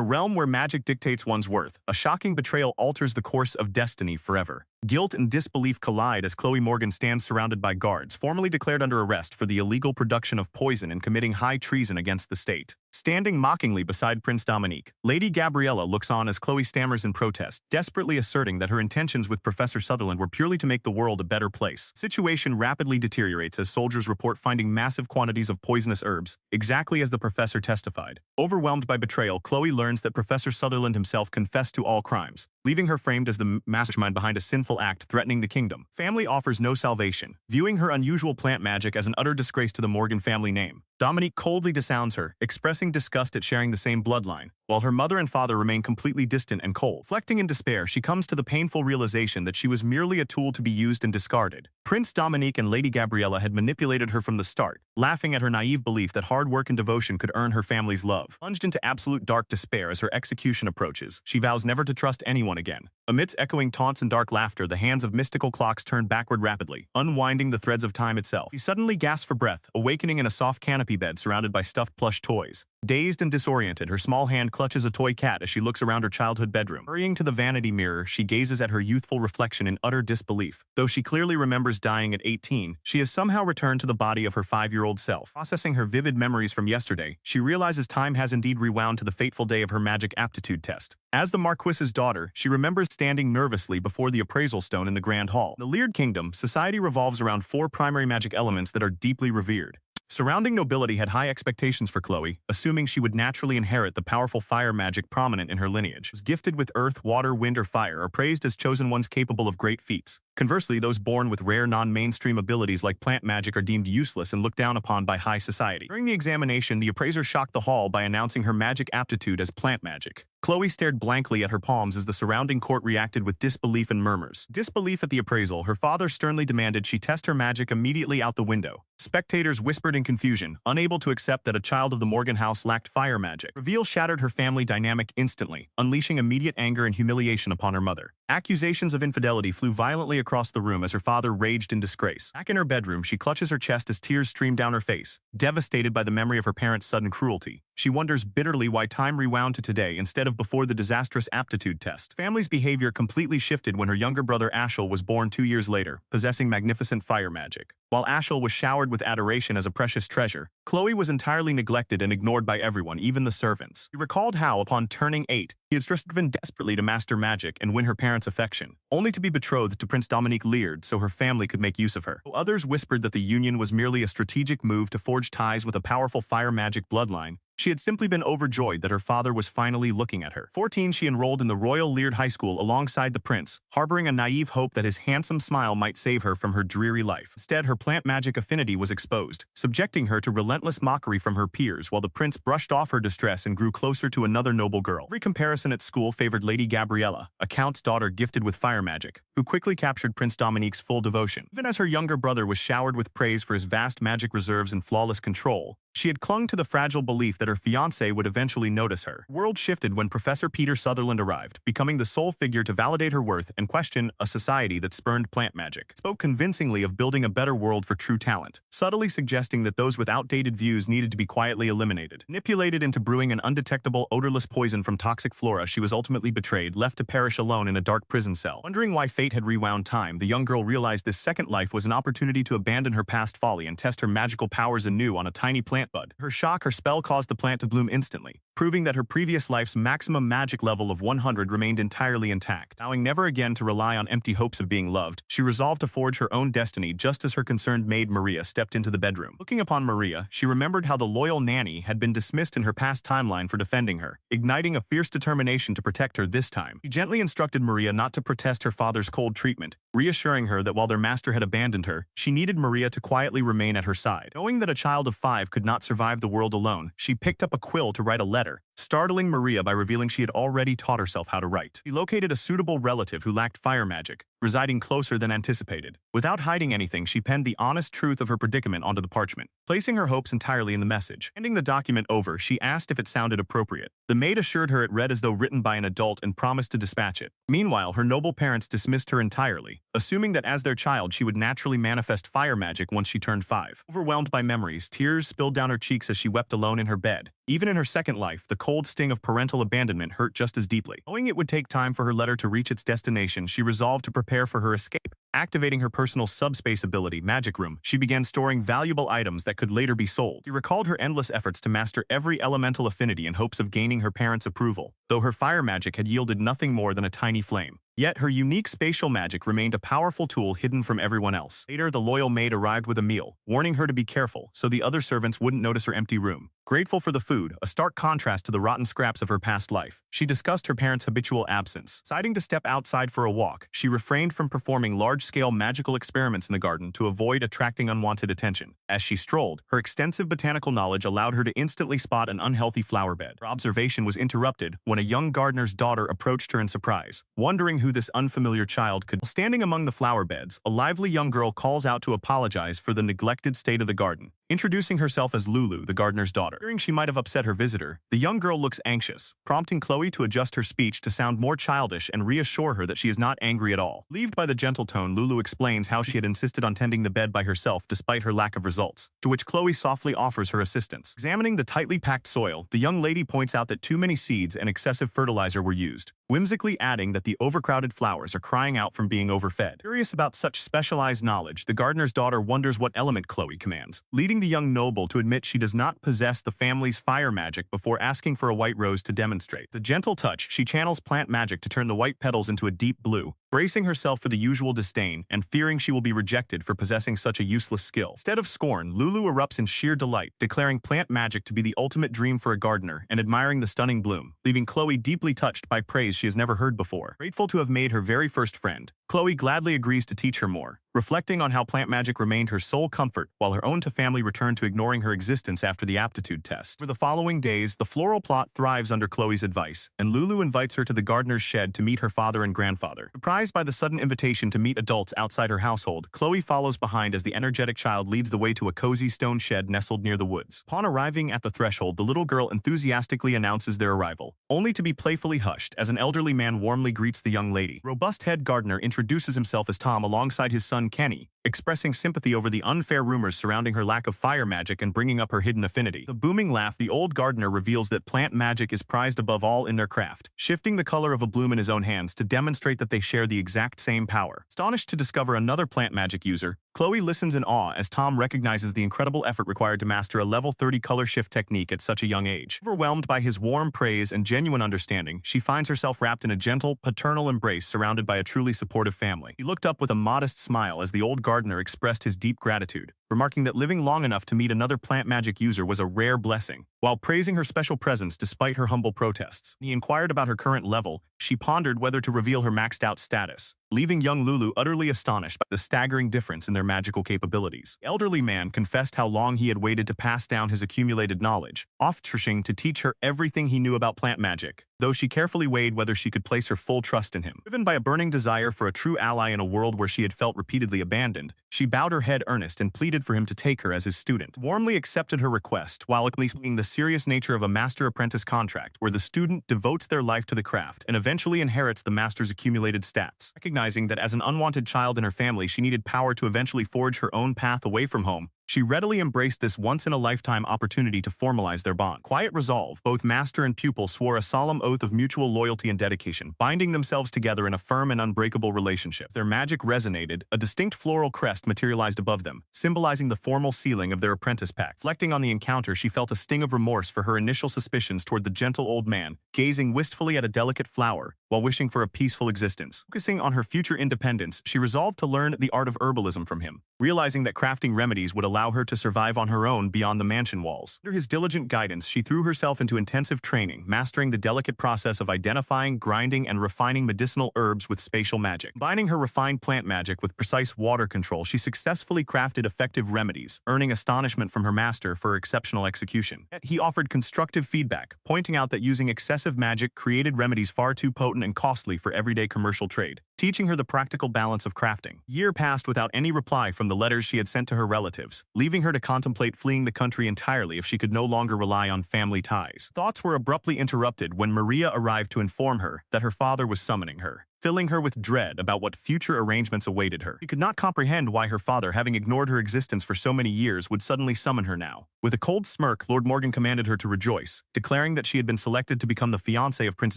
a realm where magic dictates one's worth, a shocking betrayal alters the course of destiny forever. Guilt and disbelief collide as Chloe Morgan stands surrounded by guards, formally declared under arrest for the illegal production of poison and committing high treason against the state. Standing mockingly beside Prince Dominique, Lady Gabriella looks on as Chloe stammers in protest, desperately asserting that her intentions with Professor Sutherland were purely to make the world a better place. Situation rapidly deteriorates as soldiers report finding massive quantities of poisonous herbs, exactly as the professor testified. Overwhelmed by betrayal, Chloe learns that Professor Sutherland himself confessed to all crimes, leaving her framed as the mastermind behind a sinful act threatening the kingdom. Family offers no salvation, viewing her unusual plant magic as an utter disgrace to the Morgan family name. Dominique coldly disowns her, expressing disgust at sharing the same bloodline, while her mother and father remain completely distant and cold. Reflecting in despair, she comes to the painful realization that she was merely a tool to be used and discarded. Prince Dominique and Lady Gabriella had manipulated her from the start, laughing at her naive belief that hard work and devotion could earn her family's love. Plunged into absolute dark despair as her execution approaches, she vows never to trust anyone again. Amidst echoing taunts and dark laughter, the hands of mystical clocks turn backward rapidly, unwinding the threads of time itself. She suddenly gasps for breath, awakening in a soft canopy bed surrounded by stuffed plush toys. Dazed and disoriented, her small hand clutches a toy cat as she looks around her childhood bedroom. Hurrying to the vanity mirror, she gazes at her youthful reflection in utter disbelief. Though she clearly remembers dying at 18, she has somehow returned to the body of her 5-year-old self. Processing her vivid memories from yesterday, she realizes time has indeed rewound to the fateful day of her magic aptitude test. As the Marquis's daughter, she remembers standing nervously before the appraisal stone in the Grand Hall. In the Leard Kingdom, society revolves around 4 primary magic elements that are deeply revered. Surrounding nobility had high expectations for Chloe, assuming she would naturally inherit the powerful fire magic prominent in her lineage. Those gifted with earth, water, wind, or fire are praised as chosen ones capable of great feats. Conversely, those born with rare non-mainstream abilities like plant magic are deemed useless and looked down upon by high society. During the examination, the appraiser shocked the hall by announcing her magic aptitude as plant magic. Chloe stared blankly at her palms as the surrounding court reacted with disbelief and murmurs. Disbelief at the appraisal, her father sternly demanded she test her magic immediately out the window. Spectators whispered in confusion, unable to accept that a child of the Morgan house lacked fire magic. Reveal shattered her family dynamic instantly, unleashing immediate anger and humiliation upon her mother. Accusations of infidelity flew violently across the room as her father raged in disgrace. Back in her bedroom, she clutches her chest as tears stream down her face, devastated by the memory of her parents' sudden cruelty. She wonders bitterly why time rewound to today instead of before the disastrous aptitude test. Family's behavior completely shifted when her younger brother Ashel was born 2 years later, possessing magnificent fire magic. While Ashel was showered with adoration as a precious treasure, Chloe was entirely neglected and ignored by everyone, even the servants. She recalled how, upon turning 8, he had striven desperately to master magic and win her parents' affection, only to be betrothed to Prince Dominique Leard so her family could make use of her. Though others whispered that the union was merely a strategic move to forge ties with a powerful fire magic bloodline, she had simply been overjoyed that her father was finally looking at her. 14, she enrolled in the Royal Leard High School alongside the prince, harboring a naive hope that his handsome smile might save her from her dreary life. Instead, her plant magic affinity was exposed, subjecting her to relentless mockery from her peers while the prince brushed off her distress and grew closer to another noble girl. Every comparison at school favored Lady Gabriella, a count's daughter gifted with fire magic, who quickly captured Prince Dominique's full devotion. Even as her younger brother was showered with praise for his vast magic reserves and flawless control, she had clung to the fragile belief that her fiancé would eventually notice her. The world shifted when Professor Peter Sutherland arrived, becoming the sole figure to validate her worth and question a society that spurned plant magic. He spoke convincingly of building a better world for true talent, subtly suggesting that those with outdated views needed to be quietly eliminated. Manipulated into brewing an undetectable, odorless poison from toxic flora, she was ultimately betrayed, left to perish alone in a dark prison cell. Wondering why fate had rewound time, the young girl realized this second life was an opportunity to abandon her past folly and test her magical powers anew on a tiny plant bud. Her shock, her spell caused the plant to bloom instantly, proving that her previous life's maximum magic level of 100 remained entirely intact. Vowing never again to rely on empty hopes of being loved, she resolved to forge her own destiny just as her concerned maid Maria stepped into the bedroom. Looking upon Maria, she remembered how the loyal nanny had been dismissed in her past timeline for defending her, igniting a fierce determination to protect her this time. She gently instructed Maria not to protest her father's cold treatment, reassuring her that while their master had abandoned her, she needed Maria to quietly remain at her side. Knowing that a child of 5 could not survive the world alone, she picked up a quill to write a letter, startling Maria by revealing she had already taught herself how to write. She located a suitable relative who lacked fire magic, residing closer than anticipated. Without hiding anything, she penned the honest truth of her predicament onto the parchment, placing her hopes entirely in the message. Handing the document over, she asked if it sounded appropriate. The maid assured her it read as though written by an adult and promised to dispatch it. Meanwhile, her noble parents dismissed her entirely, assuming that as their child she would naturally manifest fire magic once she turned 5. Overwhelmed by memories, tears spilled down her cheeks as she wept alone in her bed. Even in her second life, the cold sting of parental abandonment hurt just as deeply. Knowing it would take time for her letter to reach its destination, she resolved to prepare for her escape. Activating her personal subspace ability, Magic Room, she began storing valuable items that could later be sold. She recalled her endless efforts to master every elemental affinity in hopes of gaining her parents' approval, though her fire magic had yielded nothing more than a tiny flame. Yet her unique spatial magic remained a powerful tool hidden from everyone else. Later, the loyal maid arrived with a meal, warning her to be careful so the other servants wouldn't notice her empty room. Grateful for the food, a stark contrast to the rotten scraps of her past life, she discussed her parents' habitual absence. Deciding to step outside for a walk, she refrained from performing large-scale magical experiments in the garden to avoid attracting unwanted attention. As she strolled, her extensive botanical knowledge allowed her to instantly spot an unhealthy flower bed. Her observation was interrupted when a young gardener's daughter approached her in surprise, wondering who this unfamiliar child could be. Standing among the flower beds, a lively young girl calls out to apologize for the neglected state of the garden, introducing herself as Lulu, the gardener's daughter. Fearing she might have upset her visitor, the young girl looks anxious, prompting Chloe to adjust her speech to sound more childish and reassure her that she is not angry at all. Relieved by the gentle tone, Lulu explains how she had insisted on tending the bed by herself despite her lack of results, to which Chloe softly offers her assistance. Examining the tightly packed soil, the young lady points out that too many seeds and excessive fertilizer were used, whimsically adding that the overcrowded flowers are crying out from being overfed. Curious about such specialized knowledge, the gardener's daughter wonders what element Chloe commands, leading the young noble to admit she does not possess the family's fire magic before asking for a white rose to demonstrate. The gentle touch, she channels plant magic to turn the white petals into a deep blue, bracing herself for the usual disdain and fearing she will be rejected for possessing such a useless skill. Instead of scorn, Lulu erupts in sheer delight, declaring plant magic to be the ultimate dream for a gardener and admiring the stunning bloom, leaving Chloe deeply touched by praise she has never heard before. Grateful to have made her very first friend, Chloe gladly agrees to teach her more, reflecting on how plant magic remained her sole comfort while her own family returned to ignoring her existence after the aptitude test. For the following days, the floral plot thrives under Chloe's advice, and Lulu invites her to the gardener's shed to meet her father and grandfather. Surprised by the sudden invitation to meet adults outside her household, Chloe follows behind as the energetic child leads the way to a cozy stone shed nestled near the woods. Upon arriving at the threshold, the little girl enthusiastically announces their arrival, only to be playfully hushed as an elderly man warmly greets the young lady. Robust head gardener introduces himself as Tom alongside his son Kenny, expressing sympathy over the unfair rumors surrounding her lack of fire magic and bringing up her hidden affinity. The booming laugh, the old gardener reveals that plant magic is prized above all in their craft, shifting the color of a bloom in his own hands to demonstrate that they share the exact same power. Astonished to discover another plant magic user, Chloe listens in awe as Tom recognizes the incredible effort required to master a level 30 color shift technique at such a young age. Overwhelmed by his warm praise and genuine understanding, she finds herself wrapped in a gentle, paternal embrace surrounded by a truly supportive family. He looked up with a modest smile as the old gardener expressed his deep gratitude, remarking that living long enough to meet another plant magic user was a rare blessing. While praising her special presence despite her humble protests, he inquired about her current level. She pondered whether to reveal her maxed out status, leaving young Lulu utterly astonished by the staggering difference in their magical capabilities. The elderly man confessed how long he had waited to pass down his accumulated knowledge, offering to teach her everything he knew about plant magic, though she carefully weighed whether she could place her full trust in him. Driven by a burning desire for a true ally in a world where she had felt repeatedly abandoned, she bowed her head earnest and pleaded for him to take her as his student. Warmly accepted her request, while acknowledging the serious nature of a master-apprentice contract where the student devotes their life to the craft and eventually inherits the master's accumulated stats. Recognizing that as an unwanted child in her family she needed power to eventually forge her own path away from home, she readily embraced this once-in-a-lifetime opportunity to formalize their bond. Quiet resolve, both master and pupil swore a solemn oath of mutual loyalty and dedication, binding themselves together in a firm and unbreakable relationship. Their magic resonated, a distinct floral crest materialized above them, symbolizing the formal sealing of their apprentice pact. Reflecting on the encounter, she felt a sting of remorse for her initial suspicions toward the gentle old man, gazing wistfully at a delicate flower, while wishing for a peaceful existence. Focusing on her future independence, she resolved to learn the art of herbalism from him, realizing that crafting remedies would allow her to survive on her own beyond the mansion walls. Under his diligent guidance, she threw herself into intensive training, mastering the delicate process of identifying, grinding, and refining medicinal herbs with spatial magic. Combining her refined plant magic with precise water control, she successfully crafted effective remedies, earning astonishment from her master for her exceptional execution. Yet he offered constructive feedback, pointing out that using excessive magic created remedies far too potent and costly for everyday commercial trade. teaching her the practical balance of crafting. A year passed without any reply from the letters she had sent to her relatives, leaving her to contemplate fleeing the country entirely if she could no longer rely on family ties. Thoughts were abruptly interrupted when Maria arrived to inform her that her father was summoning her, filling her with dread about what future arrangements awaited her. She could not comprehend why her father, having ignored her existence for so many years, would suddenly summon her now. With a cold smirk, Lord Morgan commanded her to rejoice, declaring that she had been selected to become the fiancé of Prince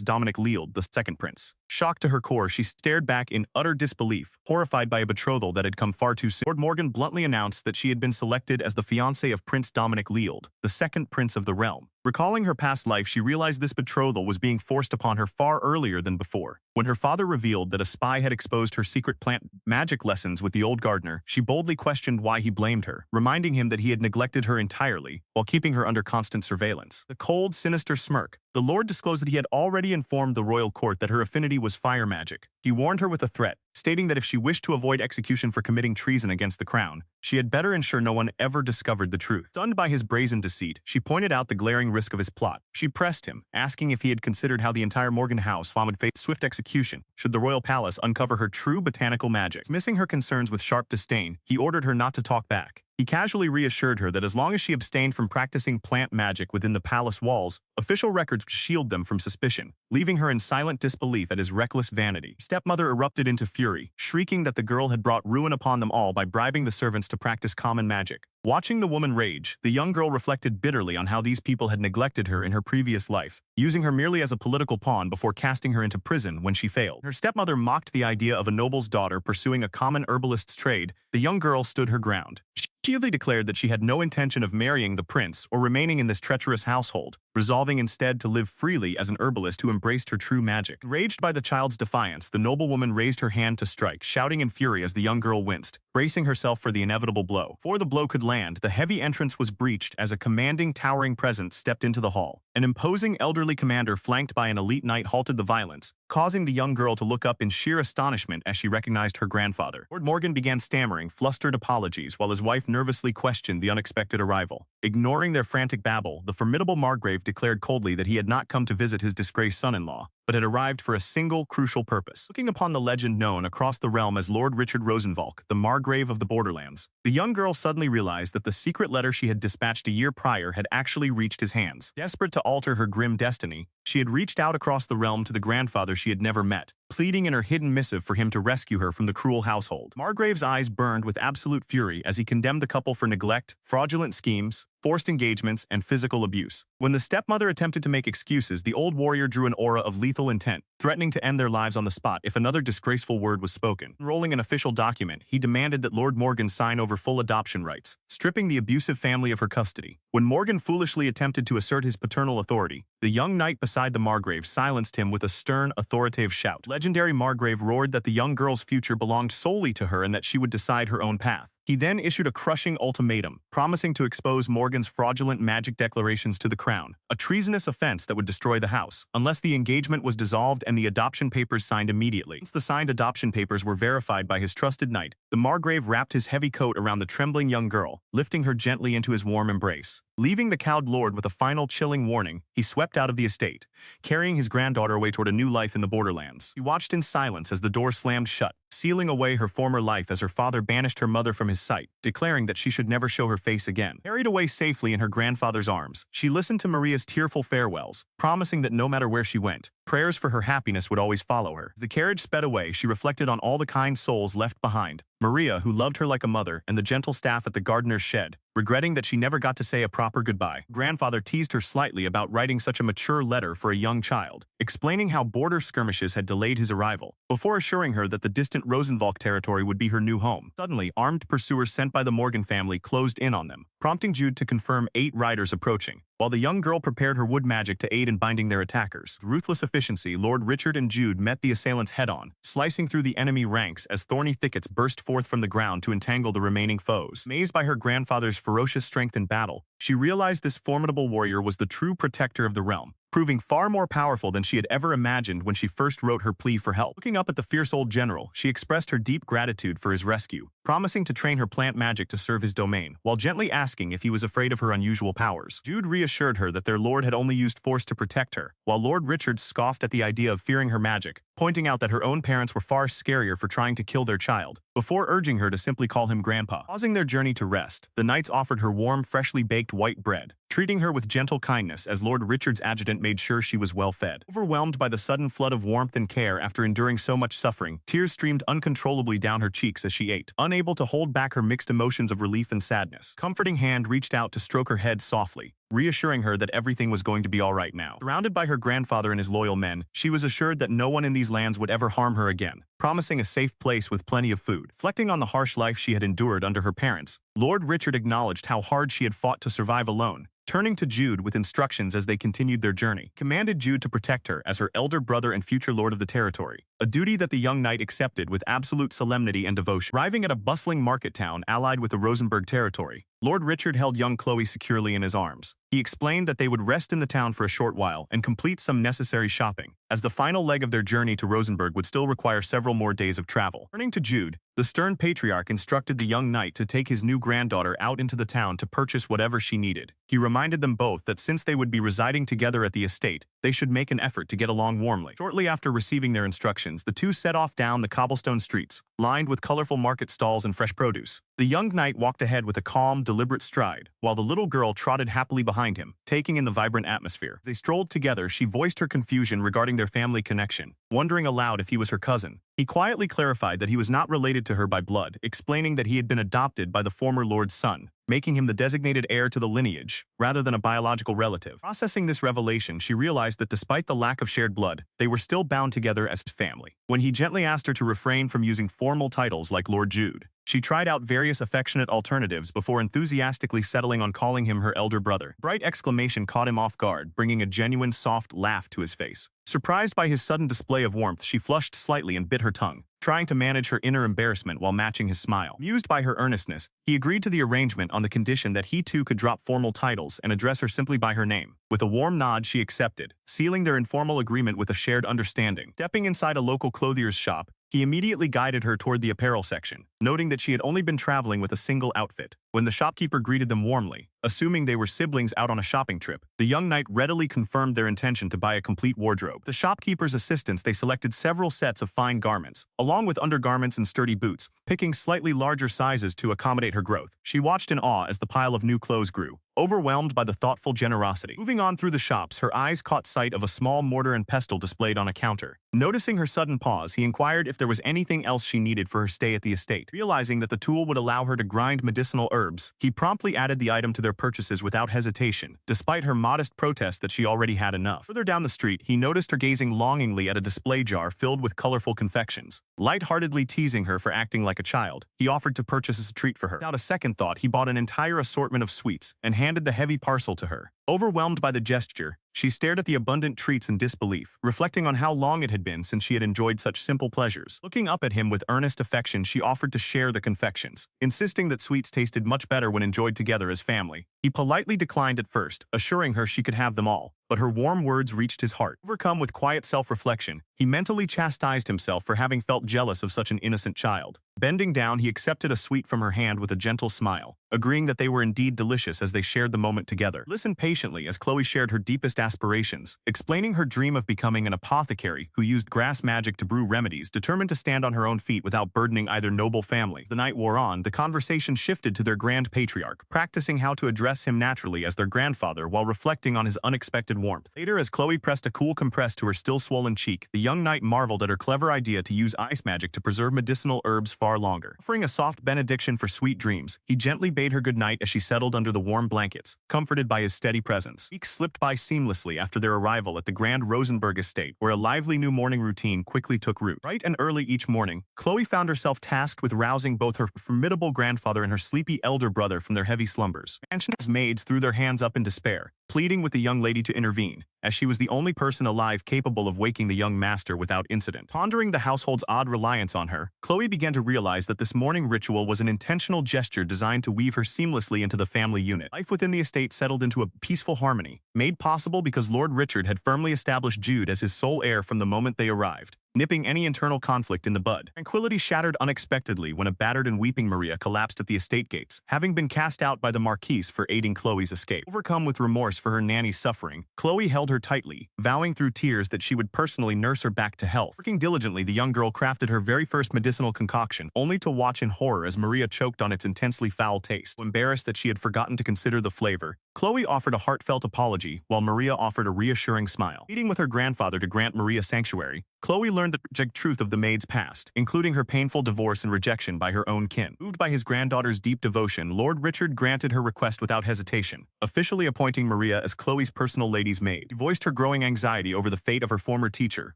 Dominic Leald, the second prince. Shocked to her core, she stared back in utter disbelief, horrified by a betrothal that had come far too soon. Lord Morgan bluntly announced that she had been selected as the fiancé of Prince Dominic Leald, the second prince of the realm. Recalling her past life, she realized this betrothal was being forced upon her far earlier than before. When her father revealed that a spy had exposed her secret plant magic lessons with the old gardener, she boldly questioned why he blamed her, reminding him that he had neglected her entirely while keeping her under constant surveillance. The cold, sinister smirk. The Lord disclosed that he had already informed the royal court that her affinity was fire magic. He warned her with a threat, stating that if she wished to avoid execution for committing treason against the crown, she had better ensure no one ever discovered the truth. Stunned by his brazen deceit, she pointed out the glaring risk of his plot. She pressed him, asking if he had considered how the entire Morgan house would face swift execution should the royal palace uncover her true botanical magic. Dismissing her concerns with sharp disdain, he ordered her not to talk back. He casually reassured her that as long as she abstained from practicing plant magic within the palace walls, official records would shield them from suspicion, leaving her in silent disbelief at his reckless vanity. Stepmother erupted into fury, shrieking that the girl had brought ruin upon them all by bribing the servants to practice common magic. Watching the woman rage, the young girl reflected bitterly on how these people had neglected her in her previous life, using her merely as a political pawn before casting her into prison when she failed. Her stepmother mocked the idea of a noble's daughter pursuing a common herbalist's trade. The young girl stood her ground. She declared that she had no intention of marrying the prince or remaining in this treacherous household, resolving instead to live freely as an herbalist who embraced her true magic. Enraged by the child's defiance, the noblewoman raised her hand to strike, shouting in fury as the young girl winced, bracing herself for the inevitable blow. Before the blow could land, the heavy entrance was breached as a commanding, towering presence stepped into the hall. An imposing elderly commander flanked by an elite knight halted the violence, causing the young girl to look up in sheer astonishment as she recognized her grandfather. Lord Morgan began stammering flustered apologies while his wife nervously questioned the unexpected arrival. Ignoring their frantic babble, the formidable Margrave declared coldly that he had not come to visit his disgraced son-in-law, but had arrived for a single crucial purpose. Looking upon the legend known across the realm as Lord Richard Rosenvalk, the Margrave of the Borderlands, the young girl suddenly realized that the secret letter she had dispatched a year prior had actually reached his hands. Desperate to alter her grim destiny, she had reached out across the realm to the grandfather she had never met, pleading in her hidden missive for him to rescue her from the cruel household. Margrave's eyes burned with absolute fury as he condemned the couple for neglect, fraudulent schemes, forced engagements, and physical abuse. When the stepmother attempted to make excuses, the old warrior drew an aura of lethal intent, threatening to end their lives on the spot if another disgraceful word was spoken. Enrolling an official document, he demanded that Lord Morgan sign over full adoption rights, stripping the abusive family of her custody. When Morgan foolishly attempted to assert his paternal authority, the young knight beside the Margrave silenced him with a stern, authoritative shout. Legendary Margrave roared that the young girl's future belonged solely to her and that she would decide her own path. He then issued a crushing ultimatum, promising to expose Morgan's fraudulent magic declarations to the crown, a treasonous offense that would destroy the house, unless the engagement was dissolved and the adoption papers signed immediately. Once the signed adoption papers were verified by his trusted knight, the Margrave wrapped his heavy coat around the trembling young girl, lifting her gently into his warm embrace. Leaving the cowed lord with a final chilling warning, he swept out of the estate, carrying his granddaughter away toward a new life in the borderlands. He watched in silence as the door slammed shut, sealing away her former life as her father banished her mother from his sight, declaring that she should never show her face again. Carried away safely in her grandfather's arms, she listened to Maria's tearful farewells, promising that no matter where she went, prayers for her happiness would always follow her. As the carriage sped away, she reflected on all the kind souls left behind. Maria, who loved her like a mother, and the gentle staff at the gardener's shed, regretting that she never got to say a proper goodbye. Grandfather teased her slightly about writing such a mature letter for a young child, explaining how border skirmishes had delayed his arrival, before assuring her that the distant Rosenvalk territory would be her new home. Suddenly, armed pursuers sent by the Morgan family closed in on them, prompting Jude to confirm 8 riders approaching, while the young girl prepared her wood magic to aid in binding their attackers. With ruthless efficiency, Lord Richard and Jude met the assailants head-on, slicing through the enemy ranks as thorny thickets burst forth from the ground to entangle the remaining foes. Amazed by her grandfather's ferocious strength in battle, she realized this formidable warrior was the true protector of the realm, proving far more powerful than she had ever imagined when she first wrote her plea for help. Looking up at the fierce old general, she expressed her deep gratitude for his rescue, promising to train her plant magic to serve his domain, while gently asking if he was afraid of her unusual powers. Jude reassured her that their lord had only used force to protect her, while Lord Richard scoffed at the idea of fearing her magic, pointing out that her own parents were far scarier for trying to kill their child, before urging her to simply call him Grandpa. Pausing their journey to rest, the knights offered her warm, freshly baked white bread, treating her with gentle kindness as Lord Richard's adjutant made sure she was well fed. Overwhelmed by the sudden flood of warmth and care after enduring so much suffering, tears streamed uncontrollably down her cheeks as she ate, unable to hold back her mixed emotions of relief and sadness. Comforting hand reached out to stroke her head softly, reassuring her that everything was going to be all right now. Surrounded by her grandfather and his loyal men, she was assured that no one in these lands would ever harm her again, promising a safe place with plenty of food. Reflecting on the harsh life she had endured under her parents, Lord Richard acknowledged how hard she had fought to survive alone. Turning to Jude with instructions as they continued their journey, commanded Jude to protect her as her elder brother and future lord of the territory, a duty that the young knight accepted with absolute solemnity and devotion. Arriving at a bustling market town allied with the Rosenberg territory, Lord Richard held young Chloe securely in his arms. He explained that they would rest in the town for a short while and complete some necessary shopping, as the final leg of their journey to Rosenberg would still require several more days of travel. Turning to Jude, the stern patriarch instructed the young knight to take his new granddaughter out into the town to purchase whatever she needed. He reminded them both that since they would be residing together at the estate, they should make an effort to get along warmly. Shortly after receiving their instructions, the two set off down the cobblestone streets, lined with colorful market stalls and fresh produce. The young knight walked ahead with a calm, deliberate stride, while the little girl trotted happily behind him, taking in the vibrant atmosphere. As they strolled together, she voiced her confusion regarding their family connection, wondering aloud if he was her cousin. He quietly clarified that he was not related to her by blood, explaining that he had been adopted by the former lord's son, making him the designated heir to the lineage, rather than a biological relative. Processing this revelation, she realized that despite the lack of shared blood, they were still bound together as family. When he gently asked her to refrain from using formal titles like Lord Jude, she tried out various affectionate alternatives before enthusiastically settling on calling him her elder brother. Bright exclamation caught him off guard, bringing a genuine soft laugh to his face. Surprised by his sudden display of warmth, she flushed slightly and bit her tongue, trying to manage her inner embarrassment while matching his smile. Amused by her earnestness, he agreed to the arrangement on the condition that he too could drop formal titles and address her simply by her name. With a warm nod, she accepted, sealing their informal agreement with a shared understanding. Stepping inside a local clothier's shop, he immediately guided her toward the apparel section, noting that she had only been traveling with a single outfit. When the shopkeeper greeted them warmly, assuming they were siblings out on a shopping trip, the young knight readily confirmed their intention to buy a complete wardrobe. The shopkeeper's assistance, they selected several sets of fine garments, along with undergarments and sturdy boots, picking slightly larger sizes to accommodate her growth. She watched in awe as the pile of new clothes grew, overwhelmed by the thoughtful generosity. Moving on through the shops, her eyes caught sight of a small mortar and pestle displayed on a counter. Noticing her sudden pause, he inquired if there was anything else she needed for her stay at the estate. Realizing that the tool would allow her to grind medicinal herbs, he promptly added the item to their purchases without hesitation, despite her modest protest that she already had enough. Further down the street, he noticed her gazing longingly at a display jar filled with colorful confections. Light-heartedly teasing her for acting like a child, he offered to purchase as a treat for her. Without a second thought, he bought an entire assortment of sweets and handed the heavy parcel to her. Overwhelmed by the gesture, she stared at the abundant treats in disbelief, reflecting on how long it had been since she had enjoyed such simple pleasures. Looking up at him with earnest affection, she offered to share the confections, insisting that sweets tasted much better when enjoyed together as family. He politely declined at first, assuring her she could have them all, but her warm words reached his heart. Overcome with quiet self-reflection, he mentally chastised himself for having felt jealous of such an innocent child. Bending down, he accepted a sweet from her hand with a gentle smile, agreeing that they were indeed delicious as they shared the moment together. Listened patiently as Chloe shared her deepest aspirations, explaining her dream of becoming an apothecary who used grass magic to brew remedies, determined to stand on her own feet without burdening either noble family. As the night wore on, the conversation shifted to their grand patriarch, practicing how to address him naturally as their grandfather while reflecting on his unexpected warmth. Later, as Chloe pressed a cool compress to her still swollen cheek, the young knight marveled at her clever idea to use ice magic to preserve medicinal herbs far longer. Offering a soft benediction for sweet dreams, he gently bade her good night as she settled under the warm blankets, comforted by his steady presence. Weeks slipped by seamlessly after their arrival at the Grand Rosenberg estate, where a lively new morning routine quickly took root. Bright and early each morning, Chloe found herself tasked with rousing both her formidable grandfather and her sleepy elder brother from their heavy slumbers. Mansion's maids threw their hands up in despair, pleading with the young lady to intervene, as she was the only person alive capable of waking the young master without incident. Pondering the household's odd reliance on her, Chloe began to realize that this morning ritual was an intentional gesture designed to weave her seamlessly into the family unit. Life within the estate settled into a peaceful harmony, made possible because Lord Richard had firmly established Jude as his sole heir from the moment they arrived, nipping any internal conflict in the bud. Tranquility shattered unexpectedly when a battered and weeping Maria collapsed at the estate gates, having been cast out by the Marquise for aiding Chloe's escape. Overcome with remorse for her nanny's suffering, Chloe held her tightly, vowing through tears that she would personally nurse her back to health. Working diligently, the young girl crafted her very first medicinal concoction, only to watch in horror as Maria choked on its intensely foul taste. Embarrassed that she had forgotten to consider the flavor, Chloe offered a heartfelt apology, while Maria offered a reassuring smile. Meeting with her grandfather to grant Maria sanctuary, Chloe learned the tragic truth of the maid's past, including her painful divorce and rejection by her own kin. Moved by his granddaughter's deep devotion, Lord Richard granted her request without hesitation, officially appointing Maria as Chloe's personal lady's maid. He voiced her growing anxiety over the fate of her former teacher,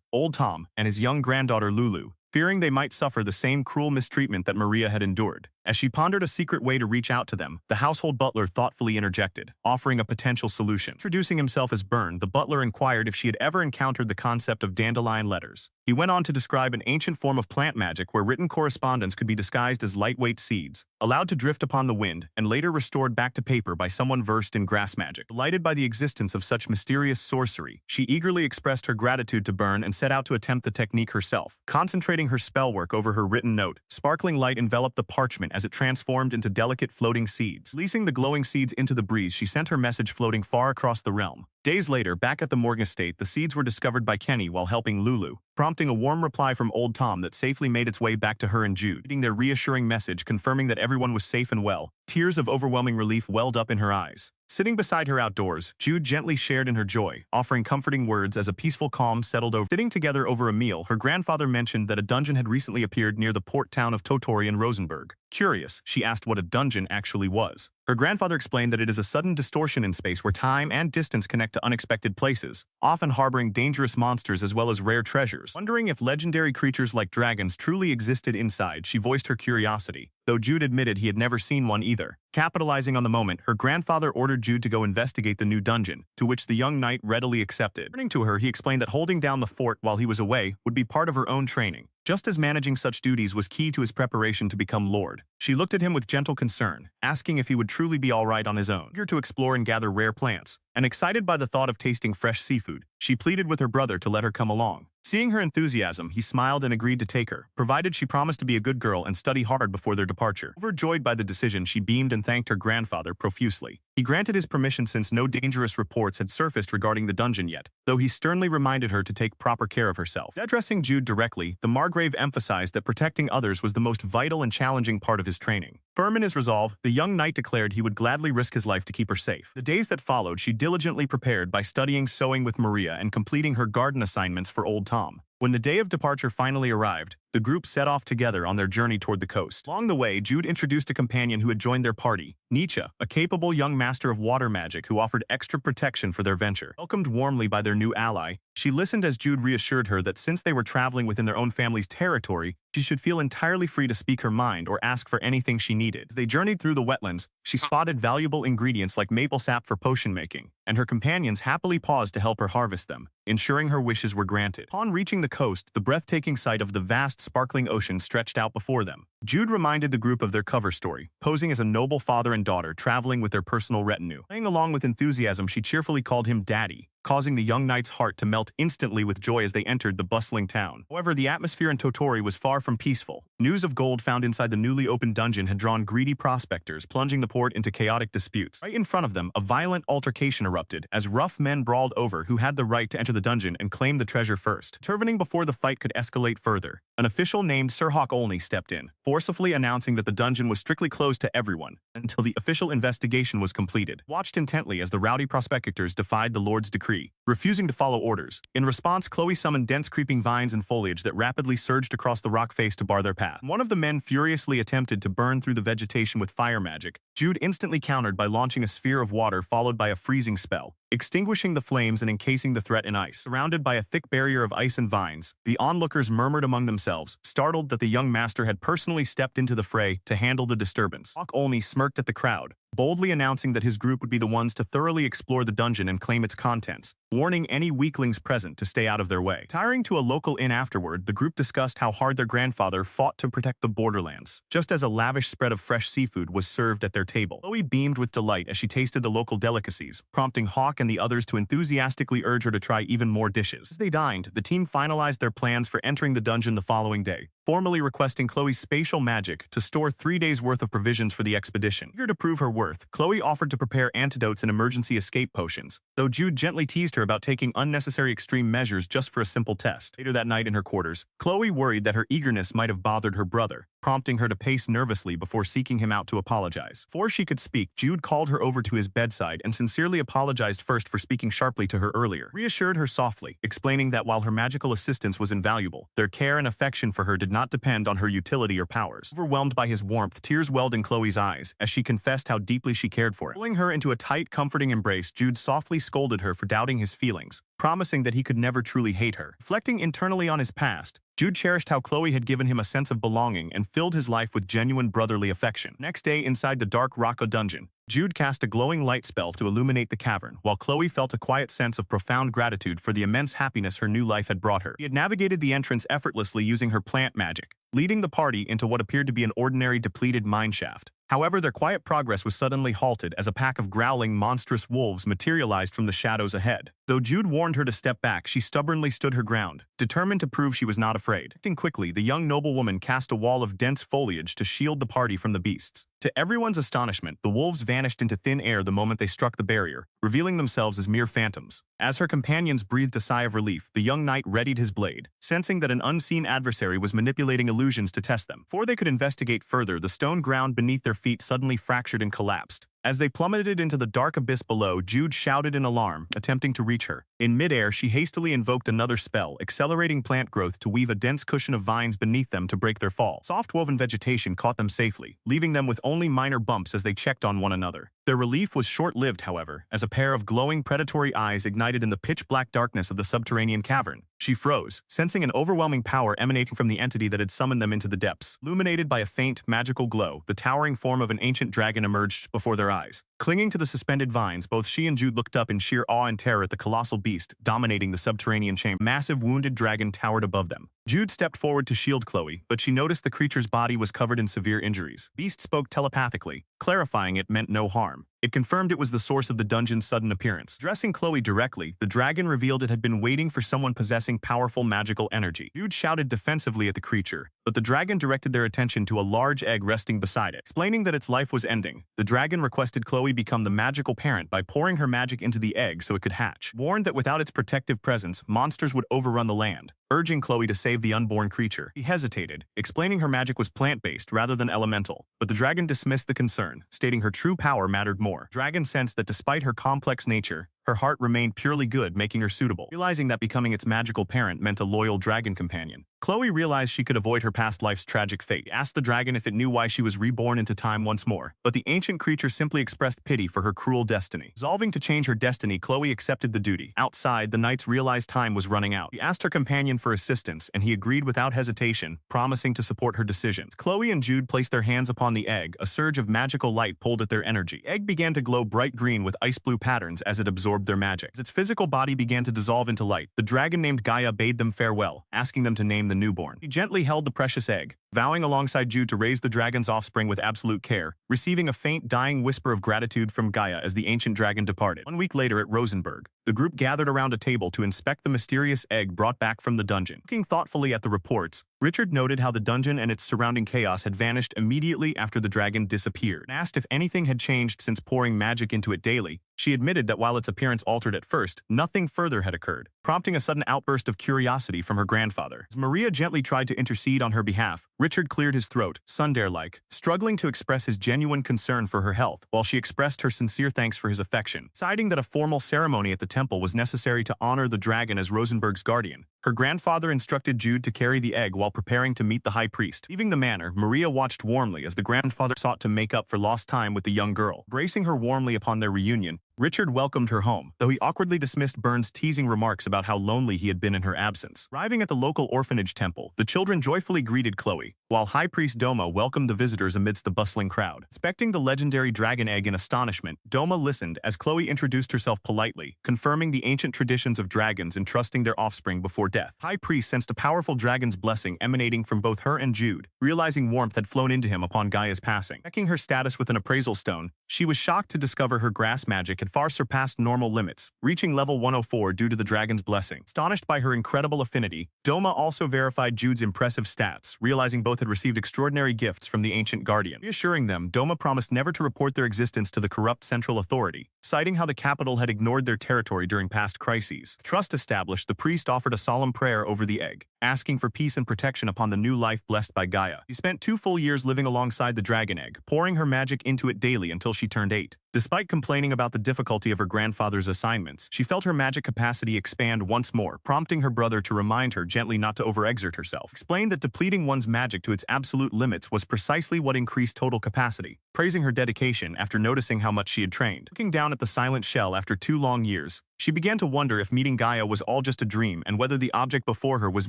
Old Tom, and his young granddaughter Lulu, fearing they might suffer the same cruel mistreatment that Maria had endured. As she pondered a secret way to reach out to them, the household butler thoughtfully interjected, offering a potential solution. Introducing himself as Byrne, the butler inquired if she had ever encountered the concept of dandelion letters. He went on to describe an ancient form of plant magic where written correspondence could be disguised as lightweight seeds, allowed to drift upon the wind, and later restored back to paper by someone versed in grass magic. Delighted by the existence of such mysterious sorcery, she eagerly expressed her gratitude to Byrne and set out to attempt the technique herself. Concentrating her spell work over her written note, sparkling light enveloped the parchment as it transformed into delicate floating seeds. Releasing the glowing seeds into the breeze, she sent her message floating far across the realm. Days later, back at the Morgan estate, the seeds were discovered by Kenny while helping Lulu, prompting a warm reply from Old Tom that safely made its way back to her and Jude. Reading their reassuring message confirming that everyone was safe and well, tears of overwhelming relief welled up in her eyes. Sitting beside her outdoors, Jude gently shared in her joy, offering comforting words as a peaceful calm settled over. Sitting together over a meal, her grandfather mentioned that a dungeon had recently appeared near the port town of Totori in Rosenberg. Curious, she asked what a dungeon actually was. Her grandfather explained that it is a sudden distortion in space where time and distance connect to unexpected places, often harboring dangerous monsters as well as rare treasures. Wondering if legendary creatures like dragons truly existed inside, she voiced her curiosity, though Jude admitted he had never seen one either. Capitalizing on the moment, her grandfather ordered Jude to go investigate the new dungeon, to which the young knight readily accepted. Turning to her, he explained that holding down the fort while he was away would be part of her own training, just as managing such duties was key to his preparation to become lord. She looked at him with gentle concern, asking if he would truly be all right on his own. Eager to explore and gather rare plants, and excited by the thought of tasting fresh seafood, she pleaded with her brother to let her come along. Seeing her enthusiasm, he smiled and agreed to take her, provided she promised to be a good girl and study hard before their departure. Overjoyed by the decision, she beamed and thanked her grandfather profusely. He granted his permission since no dangerous reports had surfaced regarding the dungeon yet, though he sternly reminded her to take proper care of herself. Addressing Jude directly, the Margrave emphasized that protecting others was the most vital and challenging part of his training. Firm in his resolve, the young knight declared he would gladly risk his life to keep her safe. The days that followed, she diligently prepared by studying sewing with Maria and completing her garden assignments for Old Tom. When the day of departure finally arrived, the group set off together on their journey toward the coast. Along the way, Jude introduced a companion who had joined their party, Nietzsche, a capable young master of water magic who offered extra protection for their venture. Welcomed warmly by their new ally, she listened as Jude reassured her that since they were traveling within their own family's territory, she should feel entirely free to speak her mind or ask for anything she needed. As they journeyed through the wetlands, she spotted valuable ingredients like maple sap for potion making, and her companions happily paused to help her harvest them, ensuring her wishes were granted. Upon reaching the coast, the breathtaking sight of the vast, sparkling ocean stretched out before them. Jude reminded the group of their cover story, posing as a noble father and daughter traveling with their personal retinue. Playing along with enthusiasm, she cheerfully called him Daddy, causing the young knight's heart to melt instantly with joy as they entered the bustling town. However, the atmosphere in Totori was far from peaceful. News of gold found inside the newly opened dungeon had drawn greedy prospectors, plunging the port into chaotic disputes. Right in front of them, a violent altercation erupted as rough men brawled over who had the right to enter the dungeon and claim the treasure first. Determining before the fight could escalate further, an official named Sir Hawk Olney stepped in, forcefully announcing that the dungeon was strictly closed to everyone until the official investigation was completed. Watched intently as the rowdy prospectors defied the Lord's decree, refusing to follow orders. In response, Chloe summoned dense creeping vines and foliage that rapidly surged across the rock face to bar their path. One of the men furiously attempted to burn through the vegetation with fire magic. Jude instantly countered by launching a sphere of water followed by a freezing spell, extinguishing the flames and encasing the threat in ice. Surrounded by a thick barrier of ice and vines, the onlookers murmured among themselves, startled that the young master had personally stepped into the fray to handle the disturbance. Hawk Olney smirked at the crowd, boldly announcing that his group would be the ones to thoroughly explore the dungeon and claim its contents, warning any weaklings present to stay out of their way. Retiring to a local inn afterward, the group discussed how hard their grandfather fought to protect the borderlands, just as a lavish spread of fresh seafood was served at their table. Chloe beamed with delight as she tasted the local delicacies, prompting Hawk and the others to enthusiastically urge her to try even more dishes. As they dined, the team finalized their plans for entering the dungeon the following day, formally requesting Chloe's spatial magic to store 3 days' worth of provisions for the expedition. Eager to prove her worth, Chloe offered to prepare antidotes and emergency escape potions, though Jude gently teased her about taking unnecessary extreme measures just for a simple test. Later that night in her quarters, Chloe worried that her eagerness might have bothered her brother, prompting her to pace nervously before seeking him out to apologize. Before she could speak, Jude called her over to his bedside and sincerely apologized first for speaking sharply to her earlier, reassured her softly, explaining that while her magical assistance was invaluable, their care and affection for her did not depend on her utility or powers. Overwhelmed by his warmth, tears welled in Chloe's eyes as she confessed how deeply she cared for him. Pulling her into a tight, comforting embrace, Jude softly scolded her for doubting his feelings, promising that he could never truly hate her. Reflecting internally on his past, Jude cherished how Chloe had given him a sense of belonging and filled his life with genuine brotherly affection. Next day, inside the dark Rocco dungeon, Jude cast a glowing light spell to illuminate the cavern, while Chloe felt a quiet sense of profound gratitude for the immense happiness her new life had brought her. She had navigated the entrance effortlessly using her plant magic, leading the party into what appeared to be an ordinary depleted mineshaft. However, their quiet progress was suddenly halted as a pack of growling, monstrous wolves materialized from the shadows ahead. Though Jude warned her to step back, she stubbornly stood her ground, determined to prove she was not afraid. Acting quickly, the young noblewoman cast a wall of dense foliage to shield the party from the beasts. To everyone's astonishment, the wolves vanished into thin air the moment they struck the barrier, revealing themselves as mere phantoms. As her companions breathed a sigh of relief, the young knight readied his blade, sensing that an unseen adversary was manipulating illusions to test them. Before they could investigate further, the stone ground beneath their feet suddenly fractured and collapsed. As they plummeted into the dark abyss below, Jude shouted in alarm, attempting to reach her. In midair, she hastily invoked another spell, accelerating plant growth to weave a dense cushion of vines beneath them to break their fall. Soft-woven vegetation caught them safely, leaving them with only minor bumps as they checked on one another. Their relief was short-lived, however, as a pair of glowing predatory eyes ignited in the pitch-black darkness of the subterranean cavern. She froze, sensing an overwhelming power emanating from the entity that had summoned them into the depths. Illuminated by a faint, magical glow, the towering form of an ancient dragon emerged before their eyes. Clinging to the suspended vines, both she and Jude looked up in sheer awe and terror at the colossal beast dominating the subterranean chamber. Massive wounded dragon towered above them. Jude stepped forward to shield Chloe, but she noticed the creature's body was covered in severe injuries. Beast spoke telepathically, clarifying it meant no harm. It confirmed it was the source of the dungeon's sudden appearance. Addressing Chloe directly, the dragon revealed it had been waiting for someone possessing powerful magical energy. Jude shouted defensively at the creature, but the dragon directed their attention to a large egg resting beside it. Explaining that its life was ending, the dragon requested Chloe become the magical parent by pouring her magic into the egg so it could hatch. Warned that without its protective presence, monsters would overrun the land, urging Chloe to save the unborn creature. She hesitated, explaining her magic was plant-based rather than elemental, but the dragon dismissed the concern, stating her true power mattered more. Dragon sensed that despite her complex nature, her heart remained purely good, making her suitable. Realizing that becoming its magical parent meant a loyal dragon companion, Chloe realized she could avoid her past life's tragic fate. Asked the dragon if it knew why she was reborn into time once more, but the ancient creature simply expressed pity for her cruel destiny. Resolving to change her destiny, Chloe accepted the duty. Outside, the knights realized time was running out. She asked her companion for assistance, and he agreed without hesitation, promising to support her decisions. Chloe and Jude placed their hands upon the egg. A surge of magical light pulled at their energy. The egg began to glow bright green with ice blue patterns as it absorbed their magic. As its physical body began to dissolve into light, the dragon named Gaia bade them farewell, asking them to name the newborn. He gently held the precious egg, vowing alongside Jude to raise the dragon's offspring with absolute care, receiving a faint, dying whisper of gratitude from Gaia as the ancient dragon departed. 1 week later at Rosenberg, the group gathered around a table to inspect the mysterious egg brought back from the dungeon. Looking thoughtfully at the reports, Richard noted how the dungeon and its surrounding chaos had vanished immediately after the dragon disappeared. When asked if anything had changed since pouring magic into it daily, she admitted that while its appearance altered at first, nothing further had occurred, prompting a sudden outburst of curiosity from her grandfather. As Maria gently tried to intercede on her behalf, Richard cleared his throat, Sundare-like, struggling to express his genuine concern for her health, while she expressed her sincere thanks for his affection. Deciding that a formal ceremony at the temple was necessary to honor the dragon as Rosenberg's guardian, Her grandfather instructed Jude to carry the egg while preparing to meet the high priest. Leaving the manor, Maria watched warmly as the grandfather sought to make up for lost time with the young girl. Bracing her warmly upon their reunion, Richard welcomed her home, though he awkwardly dismissed Burns' teasing remarks about how lonely he had been in her absence. Arriving at the local orphanage temple, the children joyfully greeted Chloe, while High Priest Doma welcomed the visitors amidst the bustling crowd. Inspecting the legendary dragon egg in astonishment, Doma listened as Chloe introduced herself politely, confirming the ancient traditions of dragons entrusting their offspring before death. High Priest sensed a powerful dragon's blessing emanating from both her and Jude, realizing warmth had flown into him upon Gaia's passing. Checking her status with an appraisal stone, she was shocked to discover her grass magic had far surpassed normal limits, reaching level 104 due to the dragon's blessing. Astonished by her incredible affinity, Doma also verified Jude's impressive stats, realizing both had received extraordinary gifts from the ancient guardian. Reassuring them, Doma promised never to report their existence to the corrupt central authority, citing how the capital had ignored their territory during past crises. Trust established, the priest offered a solemn prayer over the egg, asking for peace and protection upon the new life blessed by Gaia. She spent 2 full years living alongside the dragon egg, pouring her magic into it daily until she turned 8. Despite complaining about the difficulty of her grandfather's assignments, she felt her magic capacity expand once more, prompting her brother to remind her gently not to overexert herself. Explained that depleting one's magic to its absolute limits was precisely what increased total capacity, praising her dedication after noticing how much she had trained. Looking down at the silent shell after 2 long years, she began to wonder if meeting Gaia was all just a dream and whether the object before her was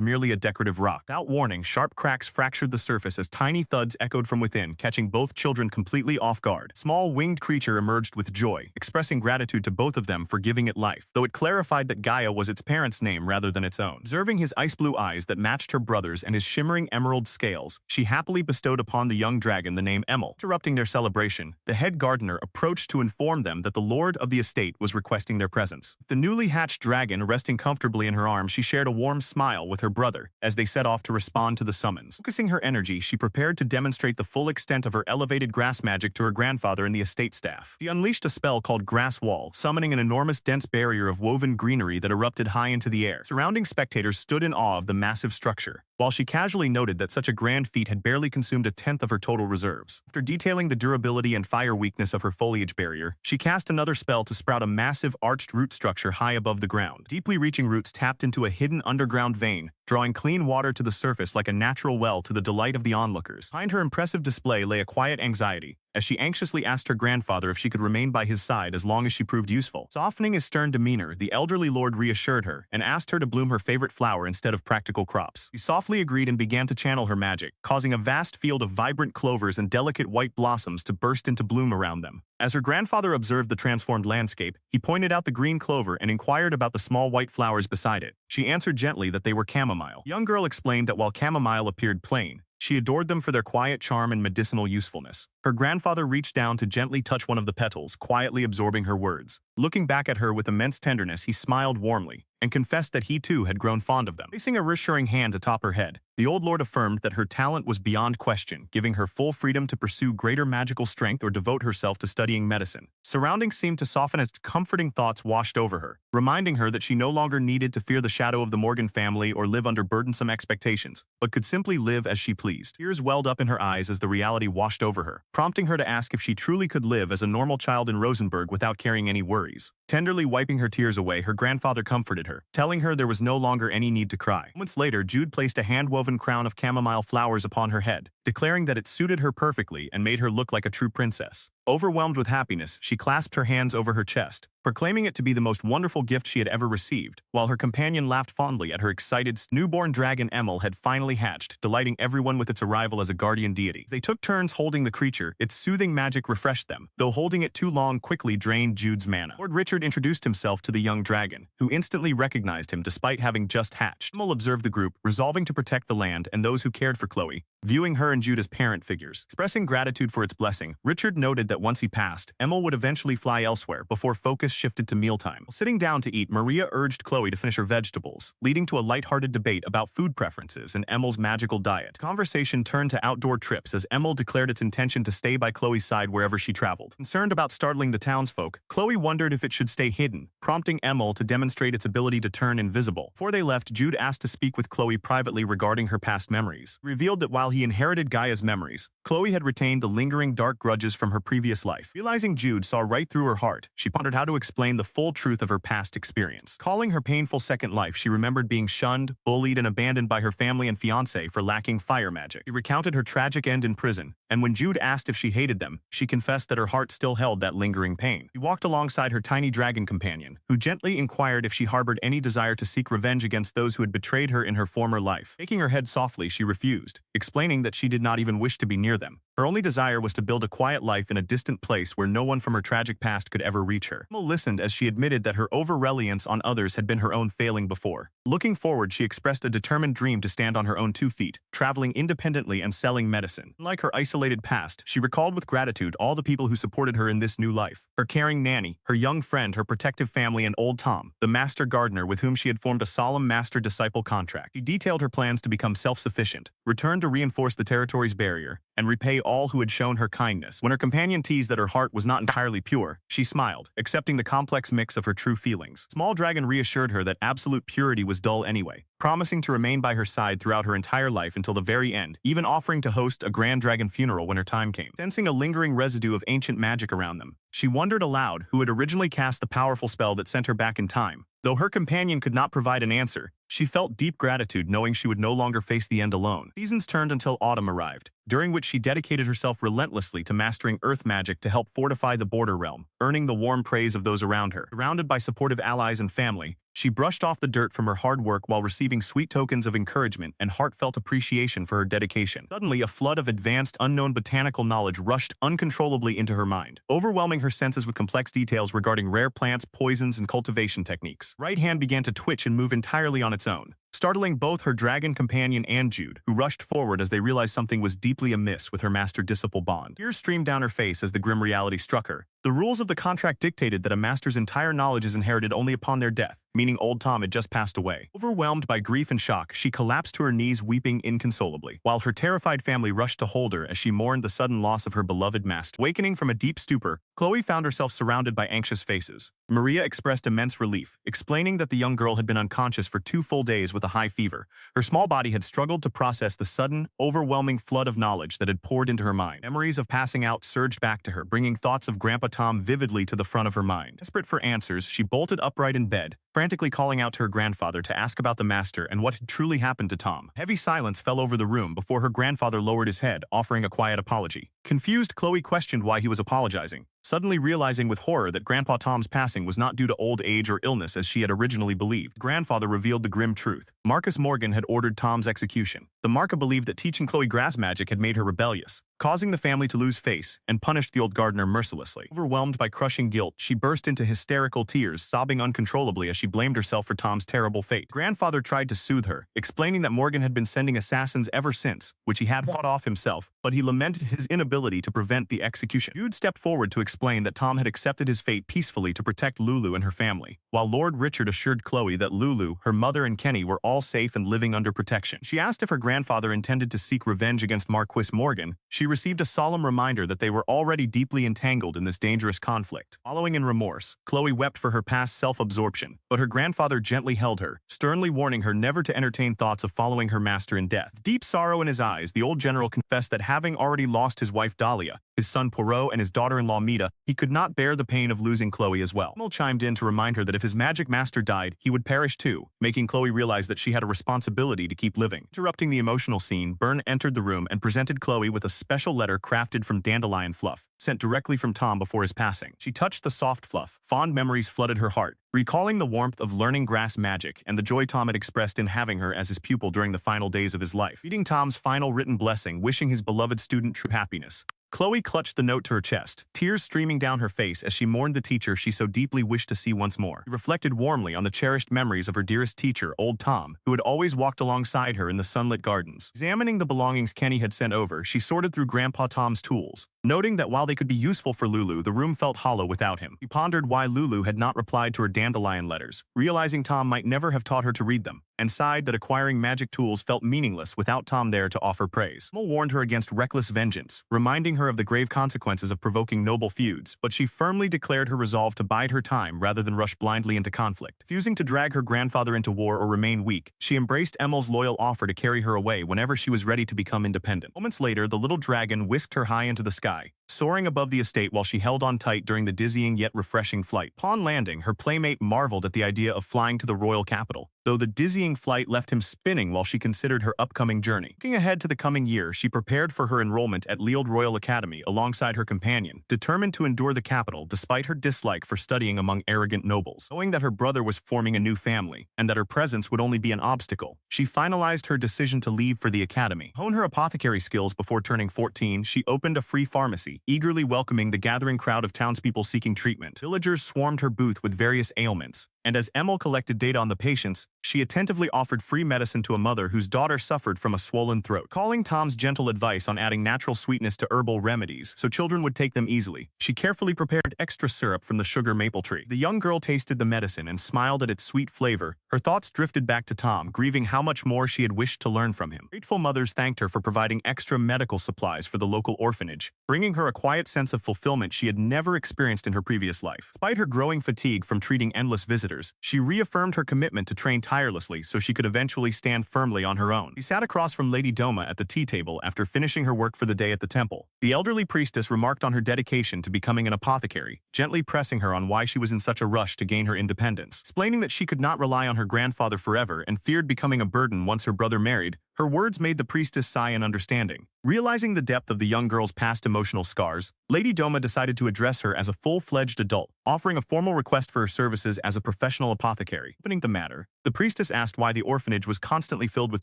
merely a decorative rock. Without warning, sharp cracks fractured the surface as tiny thuds echoed from within, catching both children completely off guard. A small winged creature emerged with joy, expressing gratitude to both of them for giving it life, though it clarified that Gaia was its parent's name rather than its own. Observing his ice-blue eyes that matched her brother's and his shimmering emerald scales, she happily bestowed upon the young dragon the name Emil. Interrupting their celebration, the head gardener approached to inform them that the lord of the estate was requesting their presence. The newly hatched dragon resting comfortably in her arms, she shared a warm smile with her brother as they set off to respond to the summons. Focusing her energy, she prepared to demonstrate the full extent of her elevated grass magic to her grandfather and the estate staff. She unleashed a spell called Grass Wall, summoning an enormous dense barrier of woven greenery that erupted high into the air. Surrounding spectators stood in awe of the massive structure, while she casually noted that such a grand feat had barely consumed 1/10 of her total reserves. After detailing the durability and fire weakness of her foliage barrier, she cast another spell to sprout a massive arched root structure high above the ground. Deeply reaching roots tapped into a hidden underground vein, drawing clean water to the surface like a natural well to the delight of the onlookers. Behind her impressive display lay a quiet anxiety, as she anxiously asked her grandfather if she could remain by his side as long as she proved useful. Softening his stern demeanor, the elderly lord reassured her and asked her to bloom her favorite flower instead of practical crops. She softly agreed and began to channel her magic, causing a vast field of vibrant clovers and delicate white blossoms to burst into bloom around them. As her grandfather observed the transformed landscape, he pointed out the green clover and inquired about the small white flowers beside it. She answered gently that they were chamomile. The young girl explained that while chamomile appeared plain, she adored them for their quiet charm and medicinal usefulness. Her grandfather reached down to gently touch one of the petals, quietly absorbing her words. Looking back at her with immense tenderness, he smiled warmly and confessed that he too had grown fond of them. Placing a reassuring hand atop her head, the old lord affirmed that her talent was beyond question, giving her full freedom to pursue greater magical strength or devote herself to studying medicine. Surroundings seemed to soften as comforting thoughts washed over her, reminding her that she no longer needed to fear the shadow of the Morgan family or live under burdensome expectations, but could simply live as she pleased. Tears welled up in her eyes as the reality washed over her, prompting her to ask if she truly could live as a normal child in Rosenberg without carrying any worries. Tenderly wiping her tears away, her grandfather comforted her, telling her there was no longer any need to cry. Moments later, Jude placed a hand-woven crown of chamomile flowers upon her head, declaring that it suited her perfectly and made her look like a true princess. Overwhelmed with happiness, she clasped her hands over her chest, proclaiming it to be the most wonderful gift she had ever received, while her companion laughed fondly at her excited newborn dragon. Emil had finally hatched, delighting everyone with its arrival as a guardian deity. They took turns holding the creature. Its soothing magic refreshed them, though holding it too long quickly drained Jude's mana. Lord Richard introduced himself to the young dragon, who instantly recognized him despite having just hatched. Emil observed the group, resolving to protect the land and those who cared for Chloe, viewing her and Jude as parent figures. Expressing gratitude for its blessing, Richard noted that once he passed, Emil would eventually fly elsewhere before focus shifted to mealtime. Sitting down to eat, Maria urged Chloe to finish her vegetables, leading to a lighthearted debate about food preferences and Emil's magical diet. Conversation turned to outdoor trips as Emil declared its intention to stay by Chloe's side wherever she traveled. Concerned about startling the townsfolk, Chloe wondered if it should stay hidden, prompting Emil to demonstrate its ability to turn invisible. Before they left, Jude asked to speak with Chloe privately regarding her past memories. Revealed that while he inherited Gaia's memories, Chloe had retained the lingering dark grudges from her previous life. Realizing Jude saw right through her heart, she pondered how to explain the full truth of her past experience. Calling her painful second life, she remembered being shunned, bullied, and abandoned by her family and fiancé for lacking fire magic. She recounted her tragic end in prison, and when Jude asked if she hated them, she confessed that her heart still held that lingering pain. She walked alongside her tiny dragon companion, who gently inquired if she harbored any desire to seek revenge against those who had betrayed her in her former life. Shaking her head softly, she refused, explaining that she did not even wish to be near them. Her only desire was to build a quiet life in a distant place where no one from her tragic past could ever reach her. Emma listened as she admitted that her over-reliance on others had been her own failing before. Looking forward, she expressed a determined dream to stand on her own 2 feet, traveling independently and selling medicine. Unlike her isolated past, she recalled with gratitude all the people who supported her in this new life. Her caring nanny, her young friend, her protective family, and old Tom, the master gardener with whom she had formed a solemn master-disciple contract. She detailed her plans to become self-sufficient, return to reinforce the territory's barrier, and repay all who had shown her kindness. When her companion teased that her heart was not entirely pure, she smiled, accepting the complex mix of her true feelings. Small Dragon reassured her that absolute purity was dull anyway, promising to remain by her side throughout her entire life until the very end, even offering to host a grand dragon funeral when her time came. Sensing a lingering residue of ancient magic around them, she wondered aloud who had originally cast the powerful spell that sent her back in time. Though her companion could not provide an answer, she felt deep gratitude knowing she would no longer face the end alone. Seasons turned until autumn arrived, during which she dedicated herself relentlessly to mastering earth magic to help fortify the border realm, earning the warm praise of those around her. Surrounded by supportive allies and family, she brushed off the dirt from her hard work while receiving sweet tokens of encouragement and heartfelt appreciation for her dedication. Suddenly, a flood of advanced, unknown botanical knowledge rushed uncontrollably into her mind, overwhelming her senses with complex details regarding rare plants, poisons, and cultivation techniques. Right hand began to twitch and move entirely on its own, startling both her dragon companion and Jude, who rushed forward as they realized something was deeply amiss with her master-disciple bond. Tears streamed down her face as the grim reality struck her. The rules of the contract dictated that a master's entire knowledge is inherited only upon their death, meaning old Tom had just passed away. Overwhelmed by grief and shock, she collapsed to her knees weeping inconsolably, while her terrified family rushed to hold her as she mourned the sudden loss of her beloved master. Wakening from a deep stupor, Chloe found herself surrounded by anxious faces. Maria expressed immense relief, explaining that the young girl had been unconscious for 2 full days with a high fever. Her small body had struggled to process the sudden, overwhelming flood of knowledge that had poured into her mind. Memories of passing out surged back to her, bringing thoughts of Grandpa Tom vividly to the front of her mind. Desperate for answers, she bolted upright in bed, frantically calling out to her grandfather to ask about the master and what had truly happened to Tom. Heavy silence fell over the room before her grandfather lowered his head, offering a quiet apology. Confused, Chloe questioned why he was apologizing, suddenly realizing with horror that Grandpa Tom's passing was not due to old age or illness as she had originally believed. Grandfather revealed the grim truth. Marcus Morgan had ordered Tom's execution. The Marca believed that teaching Chloe grass magic had made her rebellious, causing the family to lose face, and punished the old gardener mercilessly. Overwhelmed by crushing guilt, she burst into hysterical tears, sobbing uncontrollably as she blamed herself for Tom's terrible fate. Grandfather tried to soothe her, explaining that Morgan had been sending assassins ever since, which he had fought off himself, but he lamented his inability to prevent the execution. Jude stepped forward to explain that Tom had accepted his fate peacefully to protect Lulu and her family, while Lord Richard assured Chloe that Lulu, her mother, and Kenny were all safe and living under protection. She asked if her grandfather intended to seek revenge against Marquis Morgan. She received a solemn reminder that they were already deeply entangled in this dangerous conflict. Following in remorse, Chloe wept for her past self-absorption, but her grandfather gently held her, sternly warning her never to entertain thoughts of following her master in death. Deep sorrow in his eyes, the old general confessed that having already lost his wife Dahlia, his son Poirot, and his daughter-in-law Mita, he could not bear the pain of losing Chloe as well. Emil chimed in to remind her that if his magic master died, he would perish too, making Chloe realize that she had a responsibility to keep living. Interrupting the emotional scene, Byrne entered the room and presented Chloe with a special letter crafted from dandelion fluff, sent directly from Tom before his passing. She touched the soft fluff. Fond memories flooded her heart, recalling the warmth of learning grass magic and the joy Tom had expressed in having her as his pupil during the final days of his life. Reading Tom's final written blessing, wishing his beloved student true happiness, Chloe clutched the note to her chest, tears streaming down her face as she mourned the teacher she so deeply wished to see once more. She reflected warmly on the cherished memories of her dearest teacher, old Tom, who had always walked alongside her in the sunlit gardens. Examining the belongings Kenny had sent over, she sorted through Grandpa Tom's tools, Noting that while they could be useful for Lulu, the room felt hollow without him. He pondered why Lulu had not replied to her dandelion letters, realizing Tom might never have taught her to read them, and sighed that acquiring magic tools felt meaningless without Tom there to offer praise. Mole warned her against reckless vengeance, reminding her of the grave consequences of provoking noble feuds, but she firmly declared her resolve to bide her time rather than rush blindly into conflict. Refusing to drag her grandfather into war or remain weak, she embraced Emil's loyal offer to carry her away whenever she was ready to become independent. Moments later, the little dragon whisked her high into the sky, soaring above the estate while she held on tight during the dizzying yet refreshing flight. Upon landing, her playmate marveled at the idea of flying to the royal capital, though the dizzying flight left him spinning while she considered her upcoming journey. Looking ahead to the coming year, she prepared for her enrollment at Leald Royal Academy alongside her companion, determined to endure the capital despite her dislike for studying among arrogant nobles. Knowing that her brother was forming a new family, and that her presence would only be an obstacle, she finalized her decision to leave for the academy. Hone her apothecary skills before turning 14, she opened a free pharmacy, eagerly welcoming the gathering crowd of townspeople seeking treatment. Villagers swarmed her booth with various ailments, and as Emil collected data on the patients, she attentively offered free medicine to a mother whose daughter suffered from a swollen throat. Calling Tom's gentle advice on adding natural sweetness to herbal remedies so children would take them easily, she carefully prepared extra syrup from the sugar maple tree. The young girl tasted the medicine and smiled at its sweet flavor. Her thoughts drifted back to Tom, grieving how much more she had wished to learn from him. Grateful mothers thanked her for providing extra medical supplies for the local orphanage, bringing her a quiet sense of fulfillment she had never experienced in her previous life. Despite her growing fatigue from treating endless visitors, she reaffirmed her commitment to train tirelessly so she could eventually stand firmly on her own. She sat across from Lady Doma at the tea table after finishing her work for the day at the temple. The elderly priestess remarked on her dedication to becoming an apothecary, gently pressing her on why she was in such a rush to gain her independence. Explaining that she could not rely on her grandfather forever and feared becoming a burden once her brother married, her words made the priestess sigh in understanding. Realizing the depth of the young girl's past emotional scars, Lady Doma decided to address her as a full-fledged adult, offering a formal request for her services as a professional apothecary. Opening the matter, the priestess asked why the orphanage was constantly filled with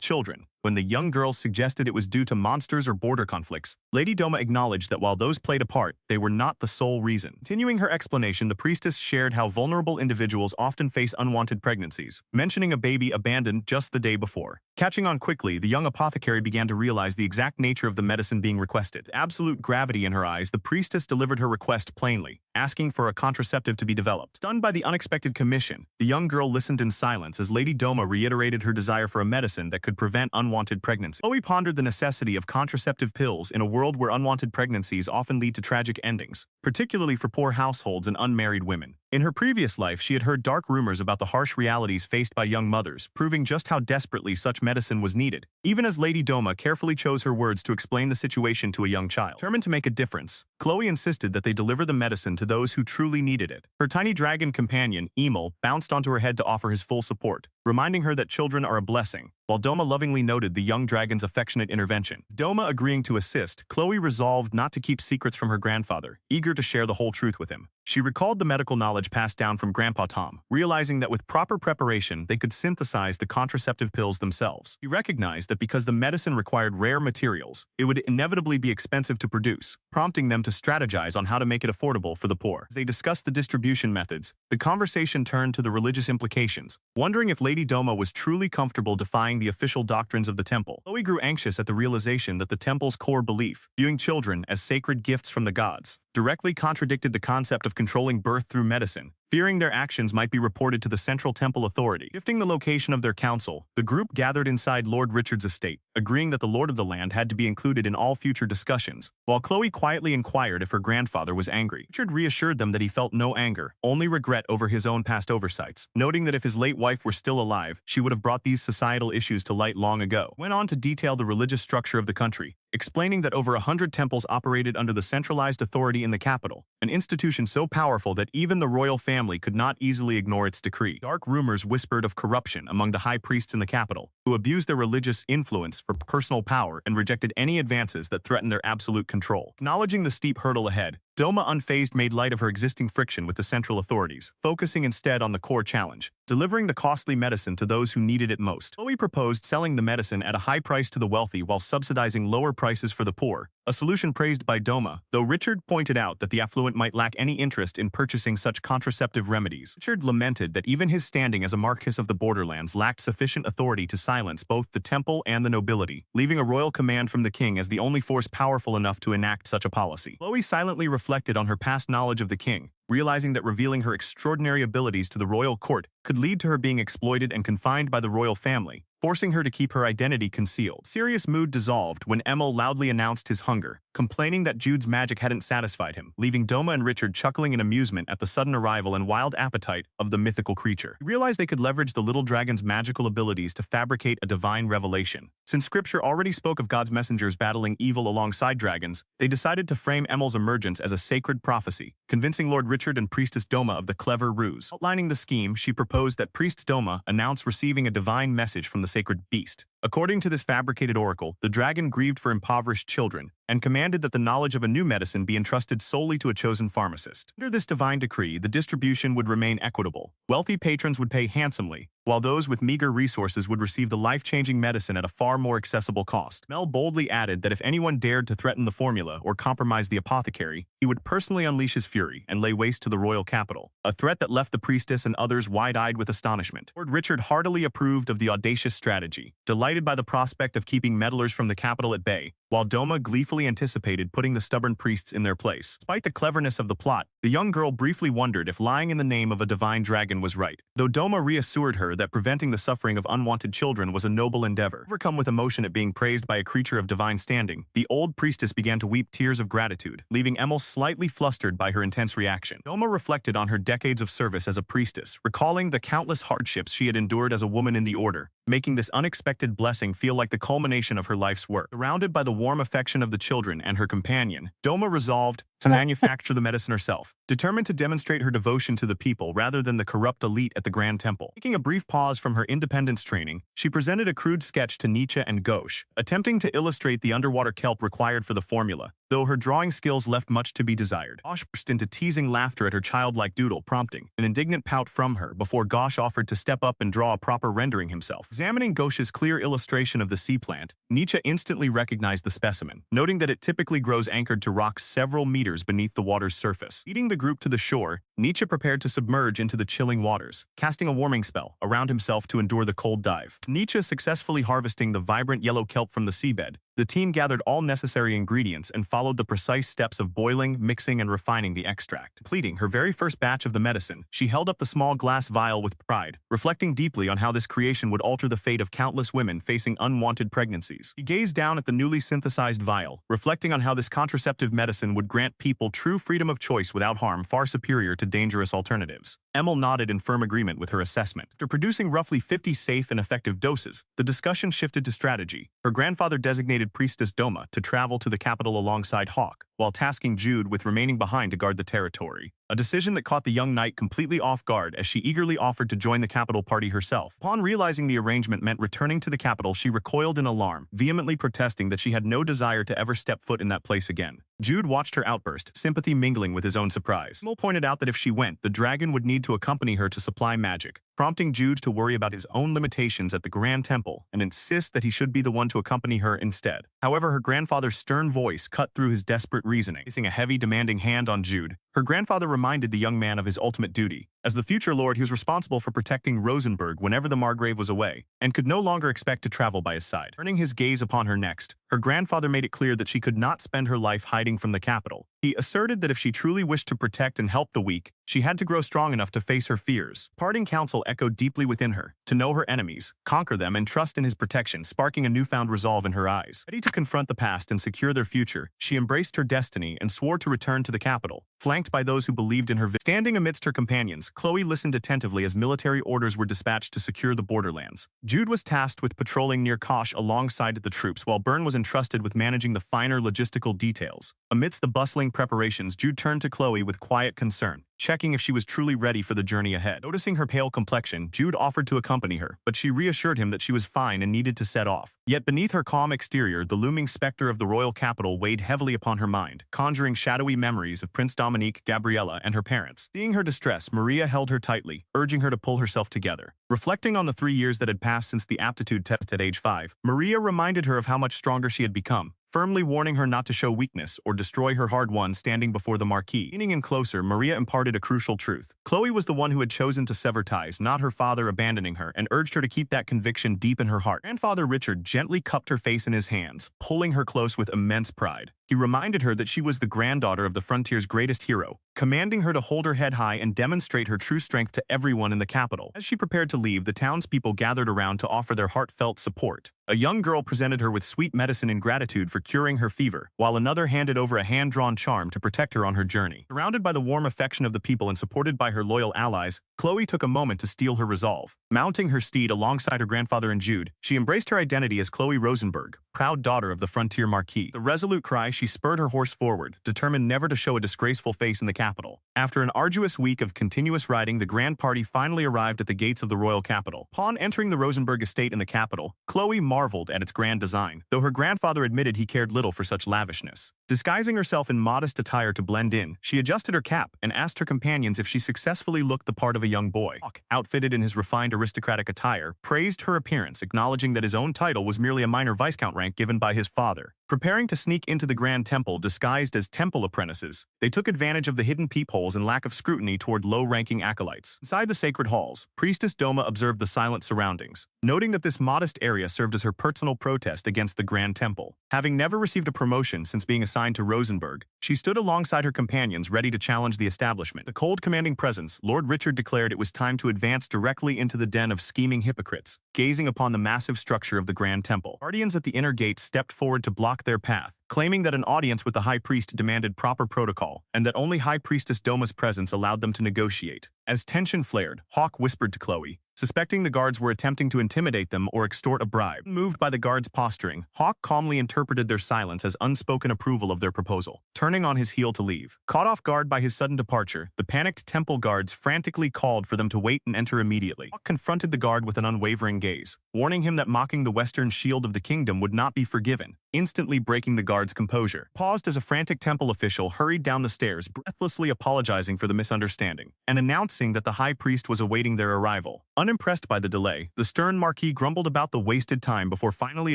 children. When the young girl suggested it was due to monsters or border conflicts, Lady Doma acknowledged that while those played a part, they were not the sole reason. Continuing her explanation, the priestess shared how vulnerable individuals often face unwanted pregnancies, mentioning a baby abandoned just the day before. Catching on quickly, the young apothecary began to realize the exact nature of the medicine being requested. With absolute gravity in her eyes, the priestess delivered her request plainly, asking for a contraceptive to be developed. Stunned by the unexpected commission, the young girl listened in silence as Lady Doma reiterated her desire for a medicine that could prevent unwanted pregnancy. Chloe pondered the necessity of contraceptive pills in a world where unwanted pregnancies often lead to tragic endings, particularly for poor households and unmarried women. In her previous life, she had heard dark rumors about the harsh realities faced by young mothers, proving just how desperately such medicine was needed. Even as Lady Doma carefully chose her words to explain the situation to a young child. Determined to make a difference, Chloe insisted that they deliver the medicine to those who truly needed it. Her tiny dragon companion, Emil, bounced onto her head to offer his full support, reminding her that children are a blessing, while Doma lovingly noted the young dragon's affectionate intervention. Doma agreeing to assist, Chloe resolved not to keep secrets from her grandfather, eager to share the whole truth with him. She recalled the medical knowledge passed down from Grandpa Tom, realizing that with proper preparation, they could synthesize the contraceptive pills themselves. He recognized that because the medicine required rare materials, it would inevitably be expensive to produce, prompting them to strategize on how to make it affordable for the poor. As they discussed the distribution methods, the conversation turned to the religious implications, wondering if Lady Doma was truly comfortable defying the official doctrines of the temple. Chloe grew anxious at the realization that the temple's core belief, viewing children as sacred gifts from the gods, directly contradicted the concept of controlling birth through medicine. Fearing their actions might be reported to the Central Temple Authority. Shifting the location of their council, the group gathered inside Lord Richard's estate, agreeing that the Lord of the Land had to be included in all future discussions, while Chloe quietly inquired if her grandfather was angry. Richard reassured them that he felt no anger, only regret over his own past oversights, noting that if his late wife were still alive, she would have brought these societal issues to light long ago. Went on to detail the religious structure of the country, explaining that over 100 temples operated under the centralized authority in the capital, an institution so powerful that even the royal family could not easily ignore its decree. Dark rumors whispered of corruption among the high priests in the capital, who abused their religious influence for personal power and rejected any advances that threatened their absolute control. Acknowledging the steep hurdle ahead, Doma unfazed made light of her existing friction with the central authorities, focusing instead on the core challenge, delivering the costly medicine to those who needed it most. Chloe proposed selling the medicine at a high price to the wealthy while subsidizing lower prices for the poor, a solution praised by Doma, though Richard pointed out that the affluent might lack any interest in purchasing such contraceptive remedies. Richard lamented that even his standing as a Marquess of the Borderlands lacked sufficient authority to silence both the temple and the nobility, leaving a royal command from the king as the only force powerful enough to enact such a policy. Chloe silently reflected on her past knowledge of the king, realizing that revealing her extraordinary abilities to the royal court could lead to her being exploited and confined by the royal family, forcing her to keep her identity concealed. Serious mood dissolved when Emil loudly announced his hunger, complaining that Jude's magic hadn't satisfied him, leaving Doma and Richard chuckling in amusement at the sudden arrival and wild appetite of the mythical creature. He realized they could leverage the little dragon's magical abilities to fabricate a divine revelation. Since scripture already spoke of God's messengers battling evil alongside dragons, they decided to frame Emil's emergence as a sacred prophecy, convincing Lord Richard and Priestess Doma of the clever ruse. Outlining the scheme, she proposed that Priestess Doma announce receiving a divine message from the sacred beast. According to this fabricated oracle, the dragon grieved for impoverished children and commanded that the knowledge of a new medicine be entrusted solely to a chosen pharmacist. Under this divine decree, the distribution would remain equitable. Wealthy patrons would pay handsomely, while those with meager resources would receive the life-changing medicine at a far more accessible cost. Mel boldly added that if anyone dared to threaten the formula or compromise the apothecary, he would personally unleash his fury and lay waste to the royal capital, a threat that left the priestess and others wide-eyed with astonishment. Lord Richard heartily approved of the audacious strategy, delighted by the prospect of keeping meddlers from the capital at bay, while Doma gleefully anticipated putting the stubborn priests in their place. Despite the cleverness of the plot, the young girl briefly wondered if lying in the name of a divine dragon was right, though Doma reassured her that preventing the suffering of unwanted children was a noble endeavor. Overcome with emotion at being praised by a creature of divine standing, the old priestess began to weep tears of gratitude, leaving Emil slightly flustered by her intense reaction. Doma reflected on her decades of service as a priestess, recalling the countless hardships she had endured as a woman in the order, making this unexpected blessing feel like the culmination of her life's work. Surrounded by the warm affection of the children and her companion, Doma resolved to manufacture the medicine herself, determined to demonstrate her devotion to the people rather than the corrupt elite at the Grand Temple. Taking a brief pause from her independence training, she presented a crude sketch to Nietzsche and Gauche, attempting to illustrate the underwater kelp required for the formula, though her drawing skills left much to be desired. Gauche burst into teasing laughter at her childlike doodle, prompting an indignant pout from her before Gauche offered to step up and draw a proper rendering himself. Examining Gauche's clear illustration of the sea plant, Nietzsche instantly recognized the specimen, noting that it typically grows anchored to rocks several meters beneath the water's surface. Leading the group to the shore, Nietzsche prepared to submerge into the chilling waters, casting a warming spell around himself to endure the cold dive. Nietzsche successfully harvesting the vibrant yellow kelp from the seabed, the team gathered all necessary ingredients and followed the precise steps of boiling, mixing, and refining the extract. Completing her very first batch of the medicine, she held up the small glass vial with pride, reflecting deeply on how this creation would alter the fate of countless women facing unwanted pregnancies. She gazed down at the newly synthesized vial, reflecting on how this contraceptive medicine would grant people true freedom of choice without harm, far superior to dangerous alternatives. Emil nodded in firm agreement with her assessment. After producing roughly 50 safe and effective doses, the discussion shifted to strategy. Her grandfather designated Priestess Doma to travel to the capital alongside Hawk, while tasking Jude with remaining behind to guard the territory. A decision that caught the young knight completely off guard as she eagerly offered to join the capital party herself. Upon realizing the arrangement meant returning to the capital, she recoiled in alarm, vehemently protesting that she had no desire to ever step foot in that place again. Jude watched her outburst, sympathy mingling with his own surprise. Emil pointed out that if she went, the dragon would need to accompany her to supply magic, prompting Jude to worry about his own limitations at the Grand Temple and insist that he should be the one to accompany her instead. However, her grandfather's stern voice cut through his desperate reasoning. Placing a heavy, demanding hand on Jude, her grandfather reminded the young man of his ultimate duty. As the future lord, he was responsible for protecting Rosenberg whenever the Margrave was away, and could no longer expect to travel by his side. Turning his gaze upon her next, her grandfather made it clear that she could not spend her life hiding from the capital. He asserted that if she truly wished to protect and help the weak, she had to grow strong enough to face her fears. Parting counsel echoed deeply within her, to know her enemies, conquer them, and trust in his protection, sparking a newfound resolve in her eyes. Ready to confront the past and secure their future, she embraced her destiny and swore to return to the capital, flanked by those who believed in her vision. Standing amidst her companions, Chloe listened attentively as military orders were dispatched to secure the borderlands. Jude was tasked with patrolling near Kosh alongside the troops, while Byrne was entrusted with managing the finer logistical details. Amidst the bustling preparations, Jude turned to Chloe with quiet concern. checking if she was truly ready for the journey ahead. Noticing her pale complexion, Jude offered to accompany her, but she reassured him that she was fine and needed to set off. Yet beneath her calm exterior, the looming specter of the royal capital weighed heavily upon her mind, conjuring shadowy memories of Prince Dominique, Gabriella, and her parents. Seeing her distress, Maria held her tightly, urging her to pull herself together. Reflecting on the 3 years that had passed since the aptitude test at age 5, Maria reminded her of how much stronger she had become, firmly warning her not to show weakness or destroy her hard-won standing before the Marquis. Leaning in closer, Maria imparted a crucial truth. Chloe was the one who had chosen to sever ties, not her father abandoning her, and urged her to keep that conviction deep in her heart. Grandfather Richard gently cupped her face in his hands, pulling her close with immense pride. He reminded her that she was the granddaughter of the frontier's greatest hero, commanding her to hold her head high and demonstrate her true strength to everyone in the capital. As she prepared to leave, the townspeople gathered around to offer their heartfelt support. A young girl presented her with sweet medicine in gratitude for curing her fever, while another handed over a hand-drawn charm to protect her on her journey. Surrounded by the warm affection of the people and supported by her loyal allies, Chloe took a moment to steel her resolve. Mounting her steed alongside her grandfather and Jude, she embraced her identity as Chloe Rosenberg, proud daughter of the frontier marquis. The resolute cry, she spurred her horse forward, determined never to show a disgraceful face in the capital. After an arduous week of continuous riding, the grand party finally arrived at the gates of the royal capital. Upon entering the Rosenberg estate in the capital, Chloe marveled at its grand design, though her grandfather admitted he cared little for such lavishness. Disguising herself in modest attire to blend in, she adjusted her cap and asked her companions if she successfully looked the part of a young boy. Hawk, outfitted in his refined aristocratic attire, praised her appearance, acknowledging that his own title was merely a minor viscount rank given by his father. Preparing to sneak into the Grand Temple disguised as temple apprentices, they took advantage of the hidden peepholes and lack of scrutiny toward low-ranking acolytes. Inside the sacred halls, Priestess Doma observed the silent surroundings, noting that this modest area served as her personal protest against the Grand Temple. Having never received a promotion since being assigned to Rosenberg, she stood alongside her companions ready to challenge the establishment. The cold, commanding presence, Lord Richard declared it was time to advance directly into the den of scheming hypocrites, gazing upon the massive structure of the Grand Temple. Guardians at the inner gate stepped forward to block their path, claiming that an audience with the High Priest demanded proper protocol, and that only High Priestess Doma's presence allowed them to negotiate. As tension flared, Hawk whispered to Chloe, suspecting the guards were attempting to intimidate them or extort a bribe. Moved by the guards' posturing, Hawk calmly interpreted their silence as unspoken approval of their proposal, turning on his heel to leave. Caught off guard by his sudden departure, the panicked temple guards frantically called for them to wait and enter immediately. Hawk confronted the guard with an unwavering gaze, warning him that mocking the western shield of the kingdom would not be forgiven, instantly breaking the guard's composure. Paused as a frantic temple official hurried down the stairs, breathlessly apologizing for the misunderstanding, and announcing that the high priest was awaiting their arrival. Unimpressed by the delay, the stern marquis grumbled about the wasted time before finally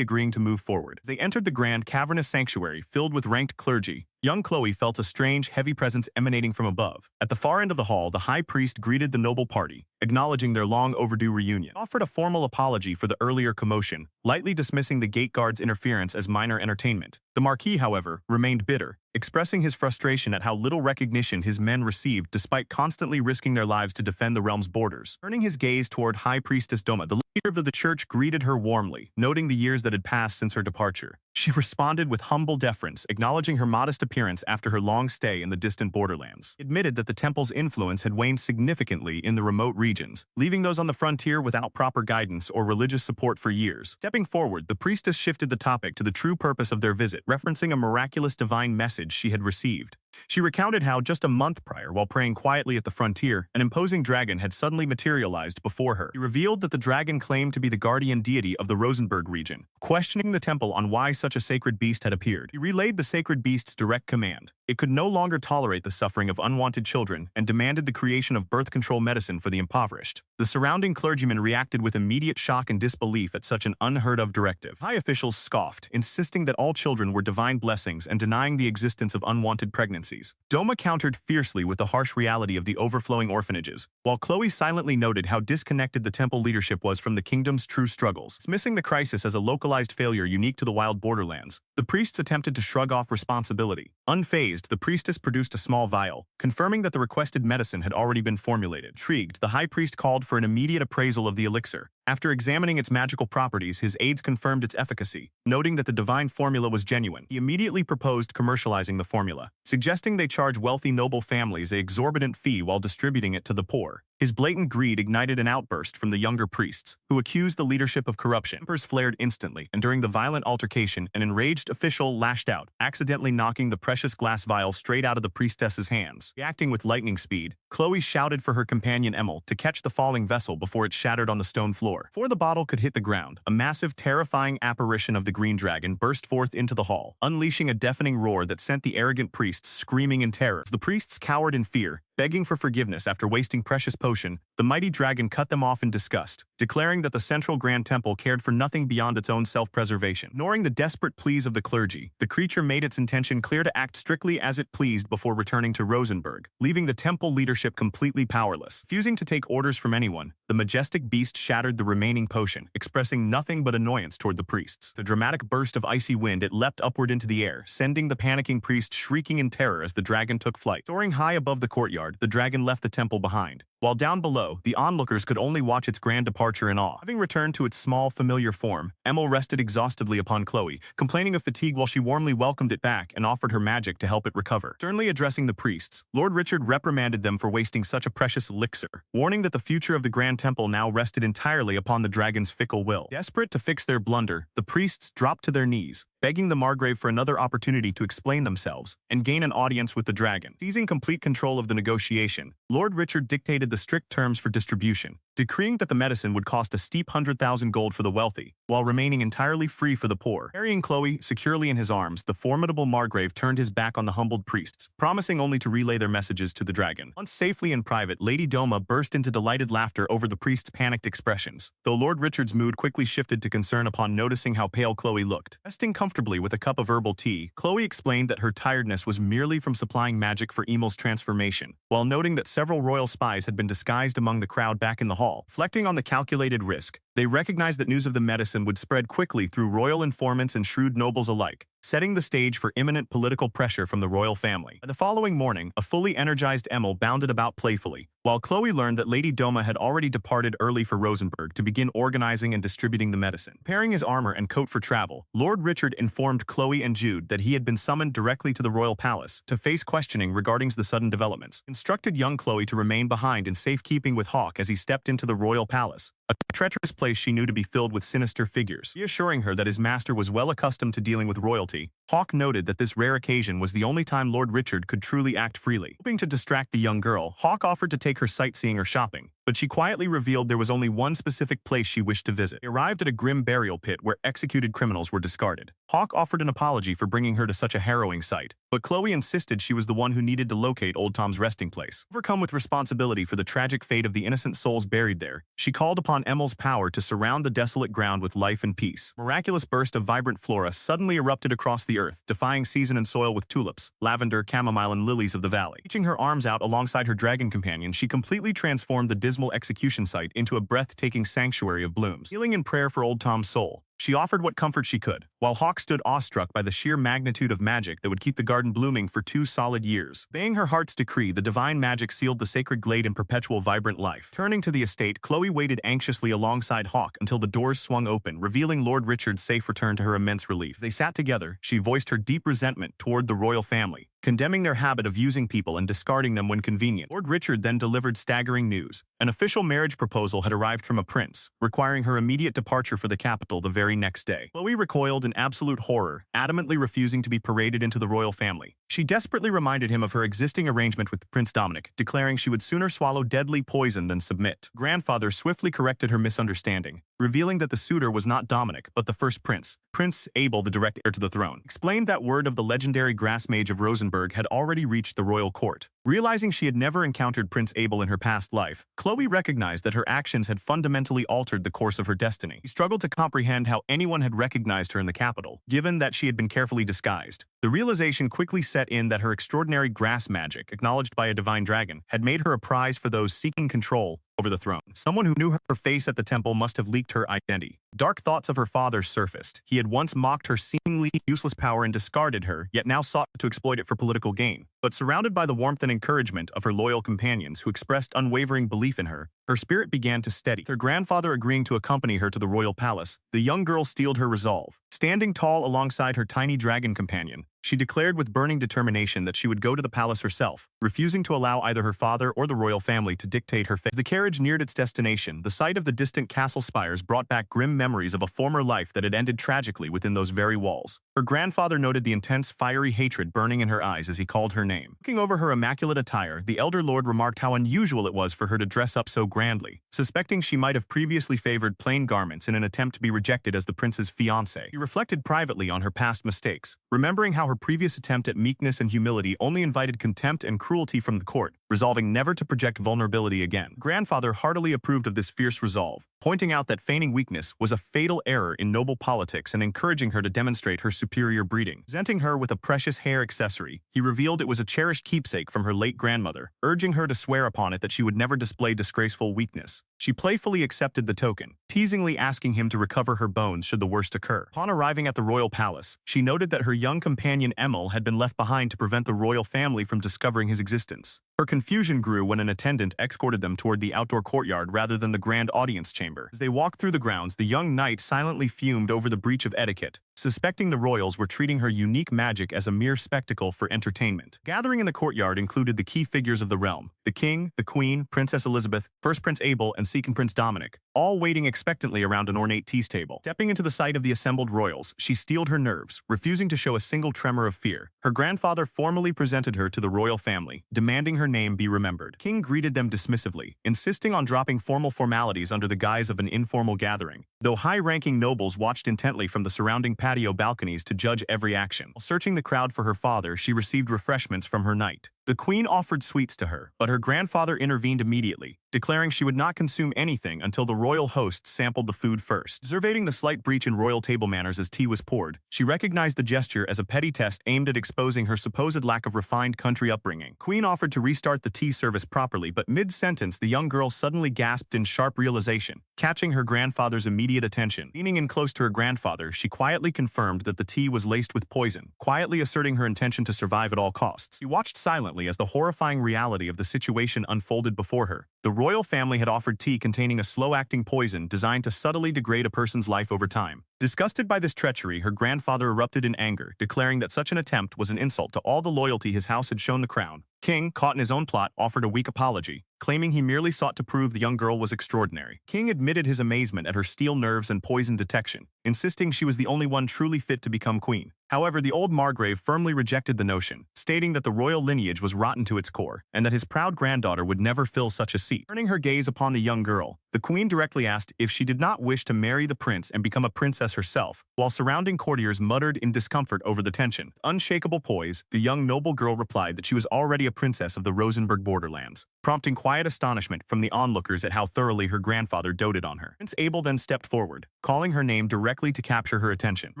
agreeing to move forward. They entered the grand cavernous sanctuary filled with ranked clergy. Young Chloe felt a strange, heavy presence emanating from above. At the far end of the hall, the high priest greeted the noble party, acknowledging their long-overdue reunion. He offered a formal apology for the earlier commotion, lightly dismissing the gate guards' interference as minor entertainment. The Marquis, however, remained bitter, expressing his frustration at how little recognition his men received despite constantly risking their lives to defend the realm's borders. Turning his gaze toward High Priestess Doma, the leader of the church greeted her warmly, noting the years that had passed since her departure. She responded with humble deference, acknowledging her modest appearance after her long stay in the distant borderlands. He admitted that the temple's influence had waned significantly in the remote regions, leaving those on the frontier without proper guidance or religious support for years. Stepping forward, the priestess shifted the topic to the true purpose of their visit, referencing a miraculous divine message she had received. She recounted how, just a month prior, while praying quietly at the frontier, an imposing dragon had suddenly materialized before her. He revealed that the dragon claimed to be the guardian deity of the Rosenberg region, questioning the temple on why such a sacred beast had appeared. He relayed the sacred beast's direct command. It could no longer tolerate the suffering of unwanted children and demanded the creation of birth control medicine for the impoverished. The surrounding clergymen reacted with immediate shock and disbelief at such an unheard-of directive. High officials scoffed, insisting that all children were divine blessings and denying the existence of unwanted pregnancies. Doma countered fiercely with the harsh reality of the overflowing orphanages, while Chloe silently noted how disconnected the temple leadership was from the kingdom's true struggles. Dismissing the crisis as a localized failure unique to the wild borderlands, the priests attempted to shrug off responsibility. Unfazed, the priestess produced a small vial, confirming that the requested medicine had already been formulated. Intrigued, the high priest called for an immediate appraisal of the elixir. After examining its magical properties, his aides confirmed its efficacy, noting that the divine formula was genuine. He immediately proposed commercializing the formula, suggesting they charge wealthy noble families an exorbitant fee while distributing it to the poor. His blatant greed ignited an outburst from the younger priests, who accused the leadership of corruption. Tempers flared instantly, and during the violent altercation, an enraged official lashed out, accidentally knocking the precious glass vial straight out of the priestess's hands. Reacting with lightning speed, Chloe shouted for her companion Emil to catch the falling vessel before it shattered on the stone floor. Before the bottle could hit the ground, a massive, terrifying apparition of the green dragon burst forth into the hall, unleashing a deafening roar that sent the arrogant priests screaming in terror. The priests cowered in fear, begging for forgiveness after wasting precious potion. The mighty dragon cut them off in disgust, declaring that the central Grand Temple cared for nothing beyond its own self-preservation. Ignoring the desperate pleas of the clergy, the creature made its intention clear to act strictly as it pleased before returning to Rosenberg, leaving the temple leadership completely powerless. Refusing to take orders from anyone, the majestic beast shattered the remaining potion, expressing nothing but annoyance toward the priests. The dramatic burst of icy wind, it leapt upward into the air, sending the panicking priest shrieking in terror as the dragon took flight. Soaring high above the courtyard, the dragon left the temple behind, while down below, the onlookers could only watch its grand departure in awe. Having returned to its small, familiar form, Emil rested exhaustedly upon Chloe, complaining of fatigue while she warmly welcomed it back and offered her magic to help it recover. Sternly addressing the priests, Lord Richard reprimanded them for wasting such a precious elixir, warning that the future of the Grand Temple now rested entirely upon the dragon's fickle will. Desperate to fix their blunder, the priests dropped to their knees, begging the Margrave for another opportunity to explain themselves and gain an audience with the dragon. Seizing complete control of the negotiation, Lord Richard dictated the strict terms for distribution, decreeing that the medicine would cost a steep 100,000 gold for the wealthy, while remaining entirely free for the poor. Carrying Chloe securely in his arms, the formidable Margrave turned his back on the humbled priests, promising only to relay their messages to the dragon. Once safely in private, Lady Doma burst into delighted laughter over the priest's panicked expressions, though Lord Richard's mood quickly shifted to concern upon noticing how pale Chloe looked. Resting comfortably with a cup of herbal tea, Chloe explained that her tiredness was merely from supplying magic for Emil's transformation, while noting that several royal spies had been disguised among the crowd back in the hall. Reflecting on the calculated risk, they recognized that news of the medicine would spread quickly through royal informants and shrewd nobles alike, setting the stage for imminent political pressure from the royal family. The following morning, a fully energized Emil bounded about playfully, while Chloe learned that Lady Doma had already departed early for Rosenberg to begin organizing and distributing the medicine. Preparing his armor and coat for travel, Lord Richard informed Chloe and Jude that he had been summoned directly to the royal palace to face questioning regarding the sudden developments. Instructed young Chloe to remain behind in safekeeping with Hawk as he stepped into the royal palace, a treacherous place she knew to be filled with sinister figures. Reassuring her that his master was well accustomed to dealing with royalty, Hawk noted that this rare occasion was the only time Lord Richard could truly act freely. Hoping to distract the young girl, Hawk offered to take her sightseeing or shopping, but she quietly revealed there was only one specific place she wished to visit. They arrived at a grim burial pit where executed criminals were discarded. Hawk offered an apology for bringing her to such a harrowing sight, but Chloe insisted she was the one who needed to locate Old Tom's resting place. Overcome with responsibility for the tragic fate of the innocent souls buried there, she called upon Emil's power to surround the desolate ground with life and peace. A miraculous burst of vibrant flora suddenly erupted across the earth, defying season and soil with tulips, lavender, chamomile, and lilies of the valley. Reaching her arms out alongside her dragon companion, she completely transformed the dismal execution site into a breathtaking sanctuary of blooms. Kneeling in prayer for Old Tom's soul, she offered what comfort she could, while Hawk stood awestruck by the sheer magnitude of magic that would keep the garden blooming for 2 solid years. Obeying her heart's decree, the divine magic sealed the sacred glade in perpetual vibrant life. Turning to the estate, Chloe waited anxiously alongside Hawk until the doors swung open, revealing Lord Richard's safe return to her immense relief. They sat together, she voiced her deep resentment toward the royal family, condemning their habit of using people and discarding them when convenient. Lord Richard then delivered staggering news. An official marriage proposal had arrived from a prince, requiring her immediate departure for the capital the very next day. Chloe recoiled in absolute horror, adamantly refusing to be paraded into the royal family. She desperately reminded him of her existing arrangement with Prince Dominic, declaring she would sooner swallow deadly poison than submit. Grandfather swiftly corrected her misunderstanding, revealing that the suitor was not Dominic, but the first prince, Prince Abel, the direct heir to the throne. Explained that word of the legendary grass mage of Rosenberg had already reached the royal court. Realizing she had never encountered Prince Abel in her past life, Chloe recognized that her actions had fundamentally altered the course of her destiny. She struggled to comprehend how anyone had recognized her in the capital, given that she had been carefully disguised. The realization quickly set in that her extraordinary grass magic, acknowledged by a divine dragon, had made her a prize for those seeking control over the throne. Someone who knew her face at the temple must have leaked her identity. Dark thoughts of her father surfaced. He had once mocked her seemingly useless power and discarded her, yet now sought to exploit it for political gain. But surrounded by the warmth and encouragement of her loyal companions who expressed unwavering belief in her, her spirit began to steady. With her grandfather agreeing to accompany her to the royal palace, the young girl steeled her resolve. Standing tall alongside her tiny dragon companion, she declared with burning determination that she would go to the palace herself, refusing to allow either her father or the royal family to dictate her fate. As the carriage neared its destination, the sight of the distant castle spires brought back grim memories of a former life that had ended tragically within those very walls. Her grandfather noted the intense, fiery hatred burning in her eyes as he called her name. Looking over her immaculate attire, the elder lord remarked how unusual it was for her to dress up so grandly, suspecting she might have previously favored plain garments in an attempt to be rejected as the prince's fiancé. He reflected privately on her past mistakes, remembering how her previous attempt at meekness and humility only invited contempt and cruelty from the court, resolving never to project vulnerability again. Grandfather heartily approved of this fierce resolve, pointing out that feigning weakness was a fatal error in noble politics and encouraging her to demonstrate her superior breeding. Presenting her with a precious hair accessory, he revealed it was a cherished keepsake from her late grandmother, urging her to swear upon it that she would never display disgraceful weakness. She playfully accepted the token, teasingly asking him to recover her bones should the worst occur. Upon arriving at the royal palace, she noted that her young companion Emil had been left behind to prevent the royal family from discovering his existence. Her confusion grew when an attendant escorted them toward the outdoor courtyard rather than the grand audience chamber. As they walked through the grounds, the young knight silently fumed over the breach of etiquette, suspecting the royals were treating her unique magic as a mere spectacle for entertainment. Gathering in the courtyard included the key figures of the realm: the king, the queen, Princess Elizabeth, First Prince Abel, and Second Prince Dominic, all waiting expectantly around an ornate tea table. Stepping into the sight of the assembled royals, she steeled her nerves, refusing to show a single tremor of fear. Her grandfather formally presented her to the royal family, demanding her name be remembered. King greeted them dismissively, insisting on dropping formal formalities under the guise of an informal gathering, though high-ranking nobles watched intently from the surrounding patio balconies to judge every action. While searching the crowd for her father, she received refreshments from her knight. The queen offered sweets to her, but her grandfather intervened immediately, declaring she would not consume anything until the royal hosts sampled the food first. Observing the slight breach in royal table manners as tea was poured, she recognized the gesture as a petty test aimed at exposing her supposed lack of refined country upbringing. Queen offered to restart the tea service properly, but mid-sentence the young girl suddenly gasped in sharp realization, catching her grandfather's immediate attention. Leaning in close to her grandfather, she quietly confirmed that the tea was laced with poison, quietly asserting her intention to survive at all costs. She watched silently as the horrifying reality of the situation unfolded before her. The royal family had offered tea containing a slow-acting poison designed to subtly degrade a person's life over time. Disgusted by this treachery, her grandfather erupted in anger, declaring that such an attempt was an insult to all the loyalty his house had shown the crown. King, caught in his own plot, offered a weak apology, claiming he merely sought to prove the young girl was extraordinary. King admitted his amazement at her steel nerves and poison detection, insisting she was the only one truly fit to become queen. However, the old Margrave firmly rejected the notion, stating that the royal lineage was rotten to its core, and that his proud granddaughter would never fill such a seat. Turning her gaze upon the young girl, the queen directly asked if she did not wish to marry the prince and become a princess herself, while surrounding courtiers muttered in discomfort over the tension. Unshakable poise, the young noble girl replied that she was already a princess of the Rosenborg borderlands, prompting quiet astonishment from the onlookers at how thoroughly her grandfather doted on her. Prince Abel then stepped forward, calling her name directly to capture her attention. He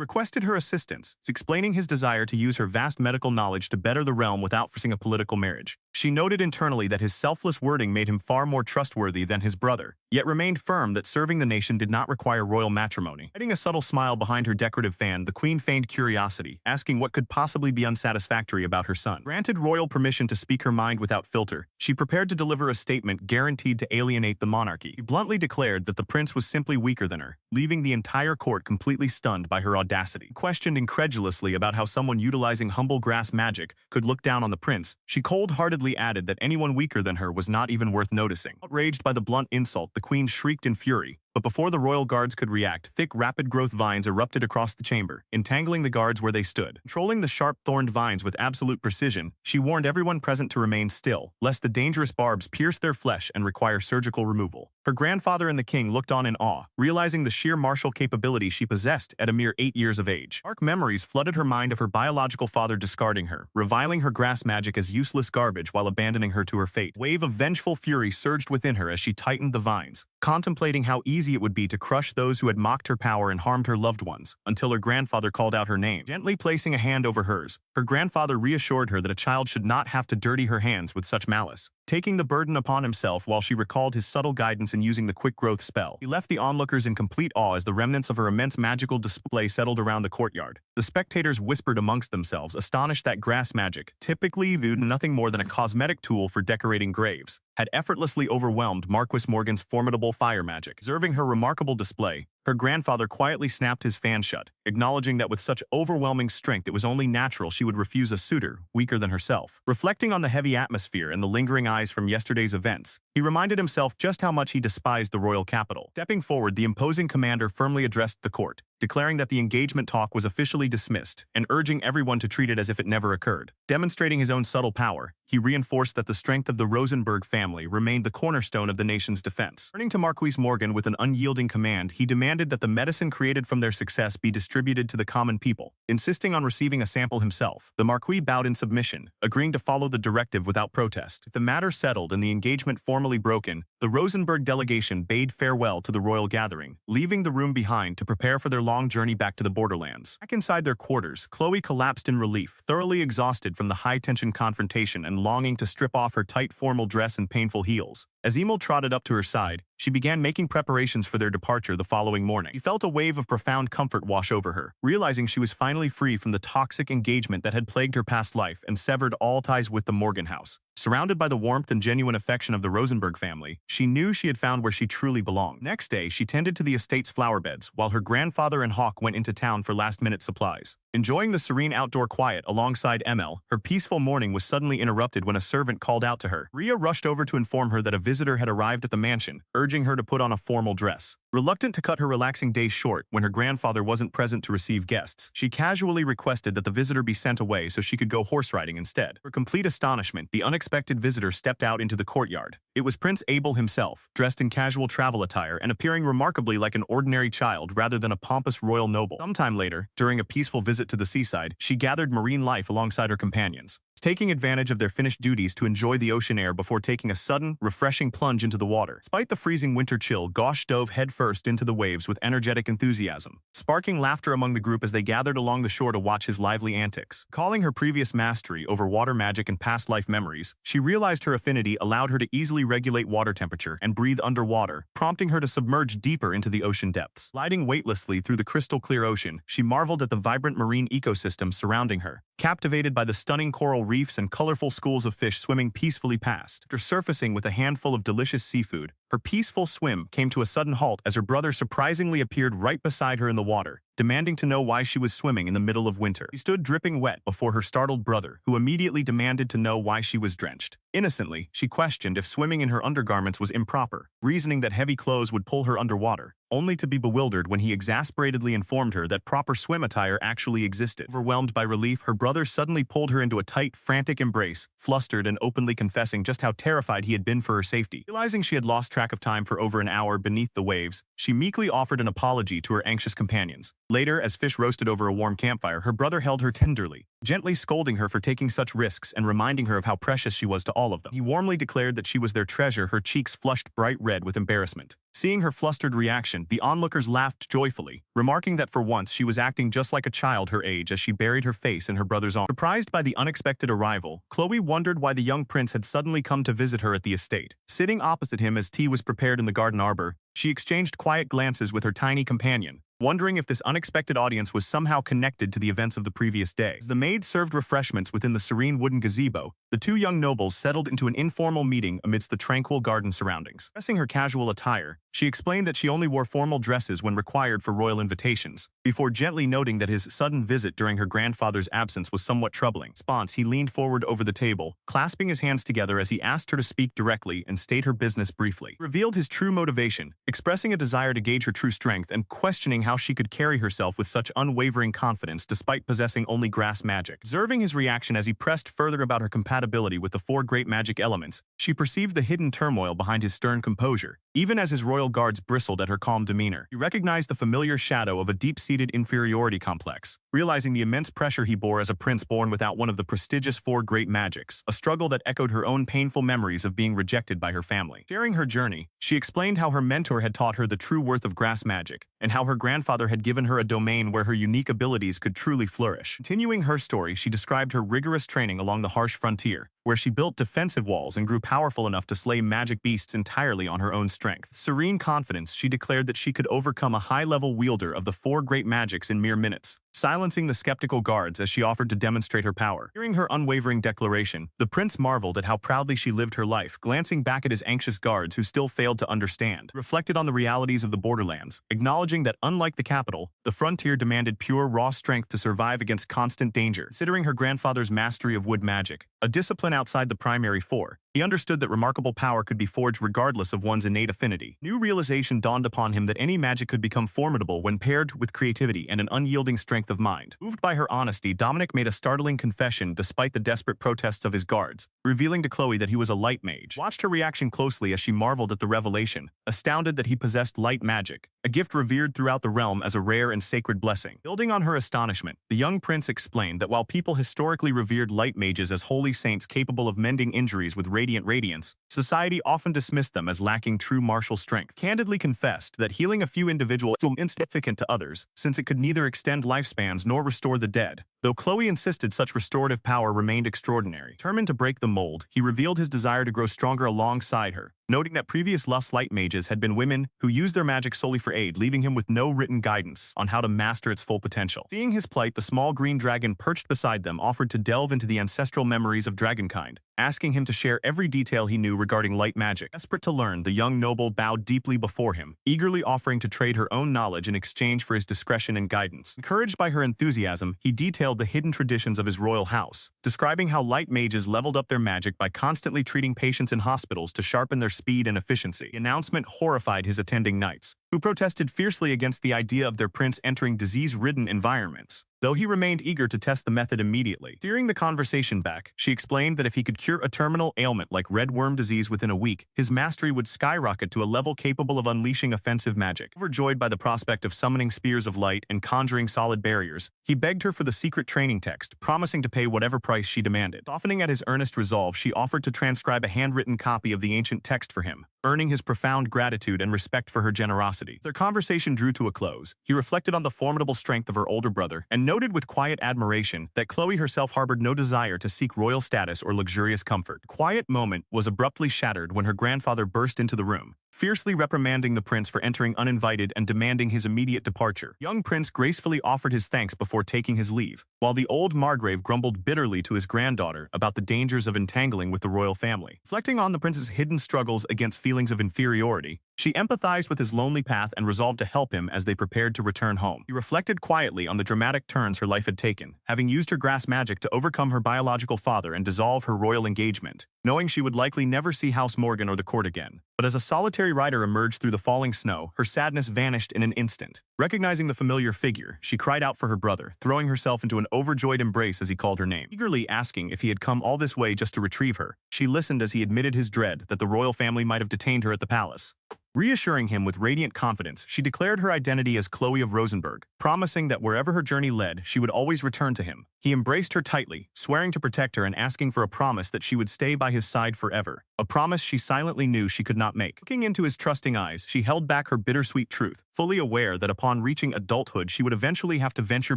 requested her assistance, explaining his desire to use her vast medical knowledge to better the realm without forcing a political marriage. She noted internally that his selfless wording made him far more trustworthy than his brother, yet remained firm that serving the nation did not require royal matrimony. Hiding a subtle smile behind her decorative fan, the queen feigned curiosity, asking what could possibly be unsatisfactory about her son. Granted royal permission to speak her mind without filter, she prepared to deliver a statement guaranteed to alienate the monarchy. She bluntly declared that the prince was simply weaker than her, leaving the entire court completely stunned by her audacity. Questioned incredulously about how someone utilizing humble grass magic could look down on the prince, she cold-heartedly added that anyone weaker than her was not even worth noticing. Outraged by the blunt insult, the queen shrieked in fury, but before the royal guards could react, thick, rapid-growth vines erupted across the chamber, entangling the guards where they stood. Controlling the sharp-thorned vines with absolute precision, she warned everyone present to remain still, lest the dangerous barbs pierce their flesh and require surgical removal. Her grandfather and the king looked on in awe, realizing the sheer martial capability she possessed at a mere 8 years of age. Dark memories flooded her mind of her biological father discarding her, reviling her grass magic as useless garbage while abandoning her to her fate. A wave of vengeful fury surged within her as she tightened the vines, contemplating how easy it would be to crush those who had mocked her power and harmed her loved ones, until her grandfather called out her name. Gently placing a hand over hers, her grandfather reassured her that a child should not have to dirty her hands with such malice, taking the burden upon himself while she recalled his subtle guidance in using the quick growth spell. He left the onlookers in complete awe as the remnants of her immense magical display settled around the courtyard. The spectators whispered amongst themselves, astonished that grass magic, typically viewed nothing more than a cosmetic tool for decorating graves, had effortlessly overwhelmed Marquis Morgan's formidable fire magic. Observing her remarkable display, her grandfather quietly snapped his fan shut, acknowledging that with such overwhelming strength it was only natural she would refuse a suitor weaker than herself. Reflecting on the heavy atmosphere and the lingering eyes from yesterday's events, he reminded himself just how much he despised the royal capital. Stepping forward, the imposing commander firmly addressed the court, declaring that the engagement talk was officially dismissed and urging everyone to treat it as if it never occurred. Demonstrating his own subtle power, he reinforced that the strength of the Rosenberg family remained the cornerstone of the nation's defense. Turning to Marquis Morgan with an unyielding command, he demanded that the medicine created from their success be distributed to the common people. Insisting on receiving a sample himself, the Marquis bowed in submission, agreeing to follow the directive without protest. With the matter settled and the engagement formally broken, the Rosenberg delegation bade farewell to the royal gathering, leaving the room behind to prepare for their long journey back to the borderlands. Back inside their quarters, Chloe collapsed in relief, thoroughly exhausted from the high-tension confrontation and longing to strip off her tight formal dress and painful heels. As Emil trotted up to her side, she began making preparations for their departure the following morning. She felt a wave of profound comfort wash over her, realizing she was finally free from the toxic engagement that had plagued her past life and severed all ties with the Morgan house. Surrounded by the warmth and genuine affection of the Rosenberg family, she knew she had found where she truly belonged. Next day, she tended to the estate's flower beds, while her grandfather and Hawk went into town for last-minute supplies. Enjoying the serene outdoor quiet alongside Emil, her peaceful morning was suddenly interrupted when a servant called out to her. Rhea rushed over to inform her that a visitor had arrived at the mansion, urging her to put on a formal dress. Reluctant to cut her relaxing day short when her grandfather wasn't present to receive guests, she casually requested that the visitor be sent away so she could go horse riding instead. To her complete astonishment, the unexpected visitor stepped out into the courtyard. It was Prince Abel himself, dressed in casual travel attire and appearing remarkably like an ordinary child rather than a pompous royal noble. Sometime later, during a peaceful visit to the seaside, she gathered marine life alongside her companions, taking advantage of their finished duties to enjoy the ocean air before taking a sudden, refreshing plunge into the water. Despite the freezing winter chill, Gosh dove headfirst into the waves with energetic enthusiasm, sparking laughter among the group as they gathered along the shore to watch his lively antics. Calling her previous mastery over water magic and past life memories, she realized her affinity allowed her to easily regulate water temperature and breathe underwater, prompting her to submerge deeper into the ocean depths. Gliding weightlessly through the crystal-clear ocean, she marveled at the vibrant marine ecosystem surrounding her, captivated by the stunning coral reefs and colorful schools of fish swimming peacefully past. After surfacing with a handful of delicious seafood, her peaceful swim came to a sudden halt as her brother surprisingly appeared right beside her in the water, demanding to know why she was swimming in the middle of winter. She stood dripping wet before her startled brother, who immediately demanded to know why she was drenched. Innocently, she questioned if swimming in her undergarments was improper, reasoning that heavy clothes would pull her underwater, only to be bewildered when he exasperatedly informed her that proper swim attire actually existed. Overwhelmed by relief, her brother suddenly pulled her into a tight, frantic embrace, flustered and openly confessing just how terrified he had been for her safety. Realizing she had lost track of time for over an hour beneath the waves, she meekly offered an apology to her anxious companions. Later, as fish roasted over a warm campfire, her brother held her tenderly, gently scolding her for taking such risks and reminding her of how precious she was to all of them. He warmly declared that she was their treasure, her cheeks flushed bright red with embarrassment. Seeing her flustered reaction, the onlookers laughed joyfully, remarking that for once she was acting just like a child her age as she buried her face in her brother's arms. Surprised by the unexpected arrival, Chloe wondered why the young prince had suddenly come to visit her at the estate. Sitting opposite him as tea was prepared in the garden arbor, she exchanged quiet glances with her tiny companion, wondering if this unexpected audience was somehow connected to the events of the previous day. As the maid served refreshments within the serene wooden gazebo, the two young nobles settled into an informal meeting amidst the tranquil garden surroundings. Dressing her casual attire, she explained that she only wore formal dresses when required for royal invitations, before gently noting that his sudden visit during her grandfather's absence was somewhat troubling. In response, he leaned forward over the table, clasping his hands together as he asked her to speak directly and state her business briefly. He revealed his true motivation, expressing a desire to gauge her true strength and questioning how she could carry herself with such unwavering confidence despite possessing only grass magic. Observing his reaction as he pressed further about her compatibility with the four great magic elements, she perceived the hidden turmoil behind his stern composure, even as his royal guards bristled at her calm demeanor. He recognized the familiar shadow of a deep-seated inferiority complex, realizing the immense pressure he bore as a prince born without one of the prestigious four great magics, a struggle that echoed her own painful memories of being rejected by her family. Sharing her journey, she explained how her mentor had taught her the true worth of grass magic, and how her grandfather had given her a domain where her unique abilities could truly flourish. Continuing her story, she described her rigorous training along the harsh frontier, where she built defensive walls and grew powerful enough to slay magic beasts entirely on her own strength. Serene confidence, she declared that she could overcome a high-level wielder of the four great magics in mere minutes, silencing the skeptical guards as she offered to demonstrate her power. Hearing her unwavering declaration, the prince marveled at how proudly she lived her life, glancing back at his anxious guards who still failed to understand. He reflected on the realities of the borderlands, acknowledging that unlike the capital, the frontier demanded pure raw strength to survive against constant danger. Considering her grandfather's mastery of wood magic, a discipline outside the primary four, he understood that remarkable power could be forged regardless of one's innate affinity. New realization dawned upon him that any magic could become formidable when paired with creativity and an unyielding strength of mind. Moved by her honesty, Dominic made a startling confession despite the desperate protests of his guards, revealing to Chloe that he was a light mage. Watched her reaction closely as she marveled at the revelation, astounded that he possessed light magic, a gift revered throughout the realm as a rare and sacred blessing. Building on her astonishment, the young prince explained that while people historically revered light mages as holy saints capable of mending injuries with radiant radiance, society often dismissed them as lacking true martial strength. Candidly confessed that healing a few individuals was insignificant to others, since it could neither extend lifespans nor restore the dead. Though Chloe insisted such restorative power remained extraordinary. Determined to break the mold, he revealed his desire to grow stronger alongside her, noting that previous Lust Light mages had been women who used their magic solely for aid, leaving him with no written guidance on how to master its full potential. Seeing his plight, the small green dragon perched beside them offered to delve into the ancestral memories of dragonkind, asking him to share every detail he knew regarding light magic. Desperate to learn, the young noble bowed deeply before him, eagerly offering to trade her own knowledge in exchange for his discretion and guidance. Encouraged by her enthusiasm, he detailed the hidden traditions of his royal house, describing how light mages leveled up their magic by constantly treating patients in hospitals to sharpen their speed and efficiency. The announcement horrified his attending knights, who protested fiercely against the idea of their prince entering disease-ridden environments, though he remained eager to test the method immediately. Steering the conversation back, she explained that if he could cure a terminal ailment like red worm disease within a week, his mastery would skyrocket to a level capable of unleashing offensive magic. Overjoyed by the prospect of summoning spears of light and conjuring solid barriers, he begged her for the secret training text, promising to pay whatever price she demanded. Softening at his earnest resolve, she offered to transcribe a handwritten copy of the ancient text for him, earning his profound gratitude and respect for her generosity. Their conversation drew to a close. He reflected on the formidable strength of her older brother and noted with quiet admiration that Chloe herself harbored no desire to seek royal status or luxurious comfort. The quiet moment was abruptly shattered when her grandfather burst into the room, fiercely reprimanding the prince for entering uninvited and demanding his immediate departure. Young prince gracefully offered his thanks before taking his leave, while the old margrave grumbled bitterly to his granddaughter about the dangers of entangling with the royal family. Reflecting on the prince's hidden struggles against feelings of inferiority, she empathized with his lonely path and resolved to help him as they prepared to return home. He reflected quietly on the dramatic turns her life had taken, having used her grass magic to overcome her biological father and dissolve her royal engagement, knowing she would likely never see House Morgan or the court again. But as a solitary rider emerged through the falling snow, her sadness vanished in an instant. Recognizing the familiar figure, she cried out for her brother, throwing herself into an overjoyed embrace as he called her name. Eagerly asking if he had come all this way just to retrieve her, she listened as he admitted his dread that the royal family might have detained her at the palace. Reassuring him with radiant confidence, she declared her identity as Chloe of Rosenberg, promising that wherever her journey led, she would always return to him. He embraced her tightly, swearing to protect her and asking for a promise that she would stay by his side forever, a promise she silently knew she could not make. Looking into his trusting eyes, she held back her bittersweet truth, fully aware that upon reaching adulthood she would eventually have to venture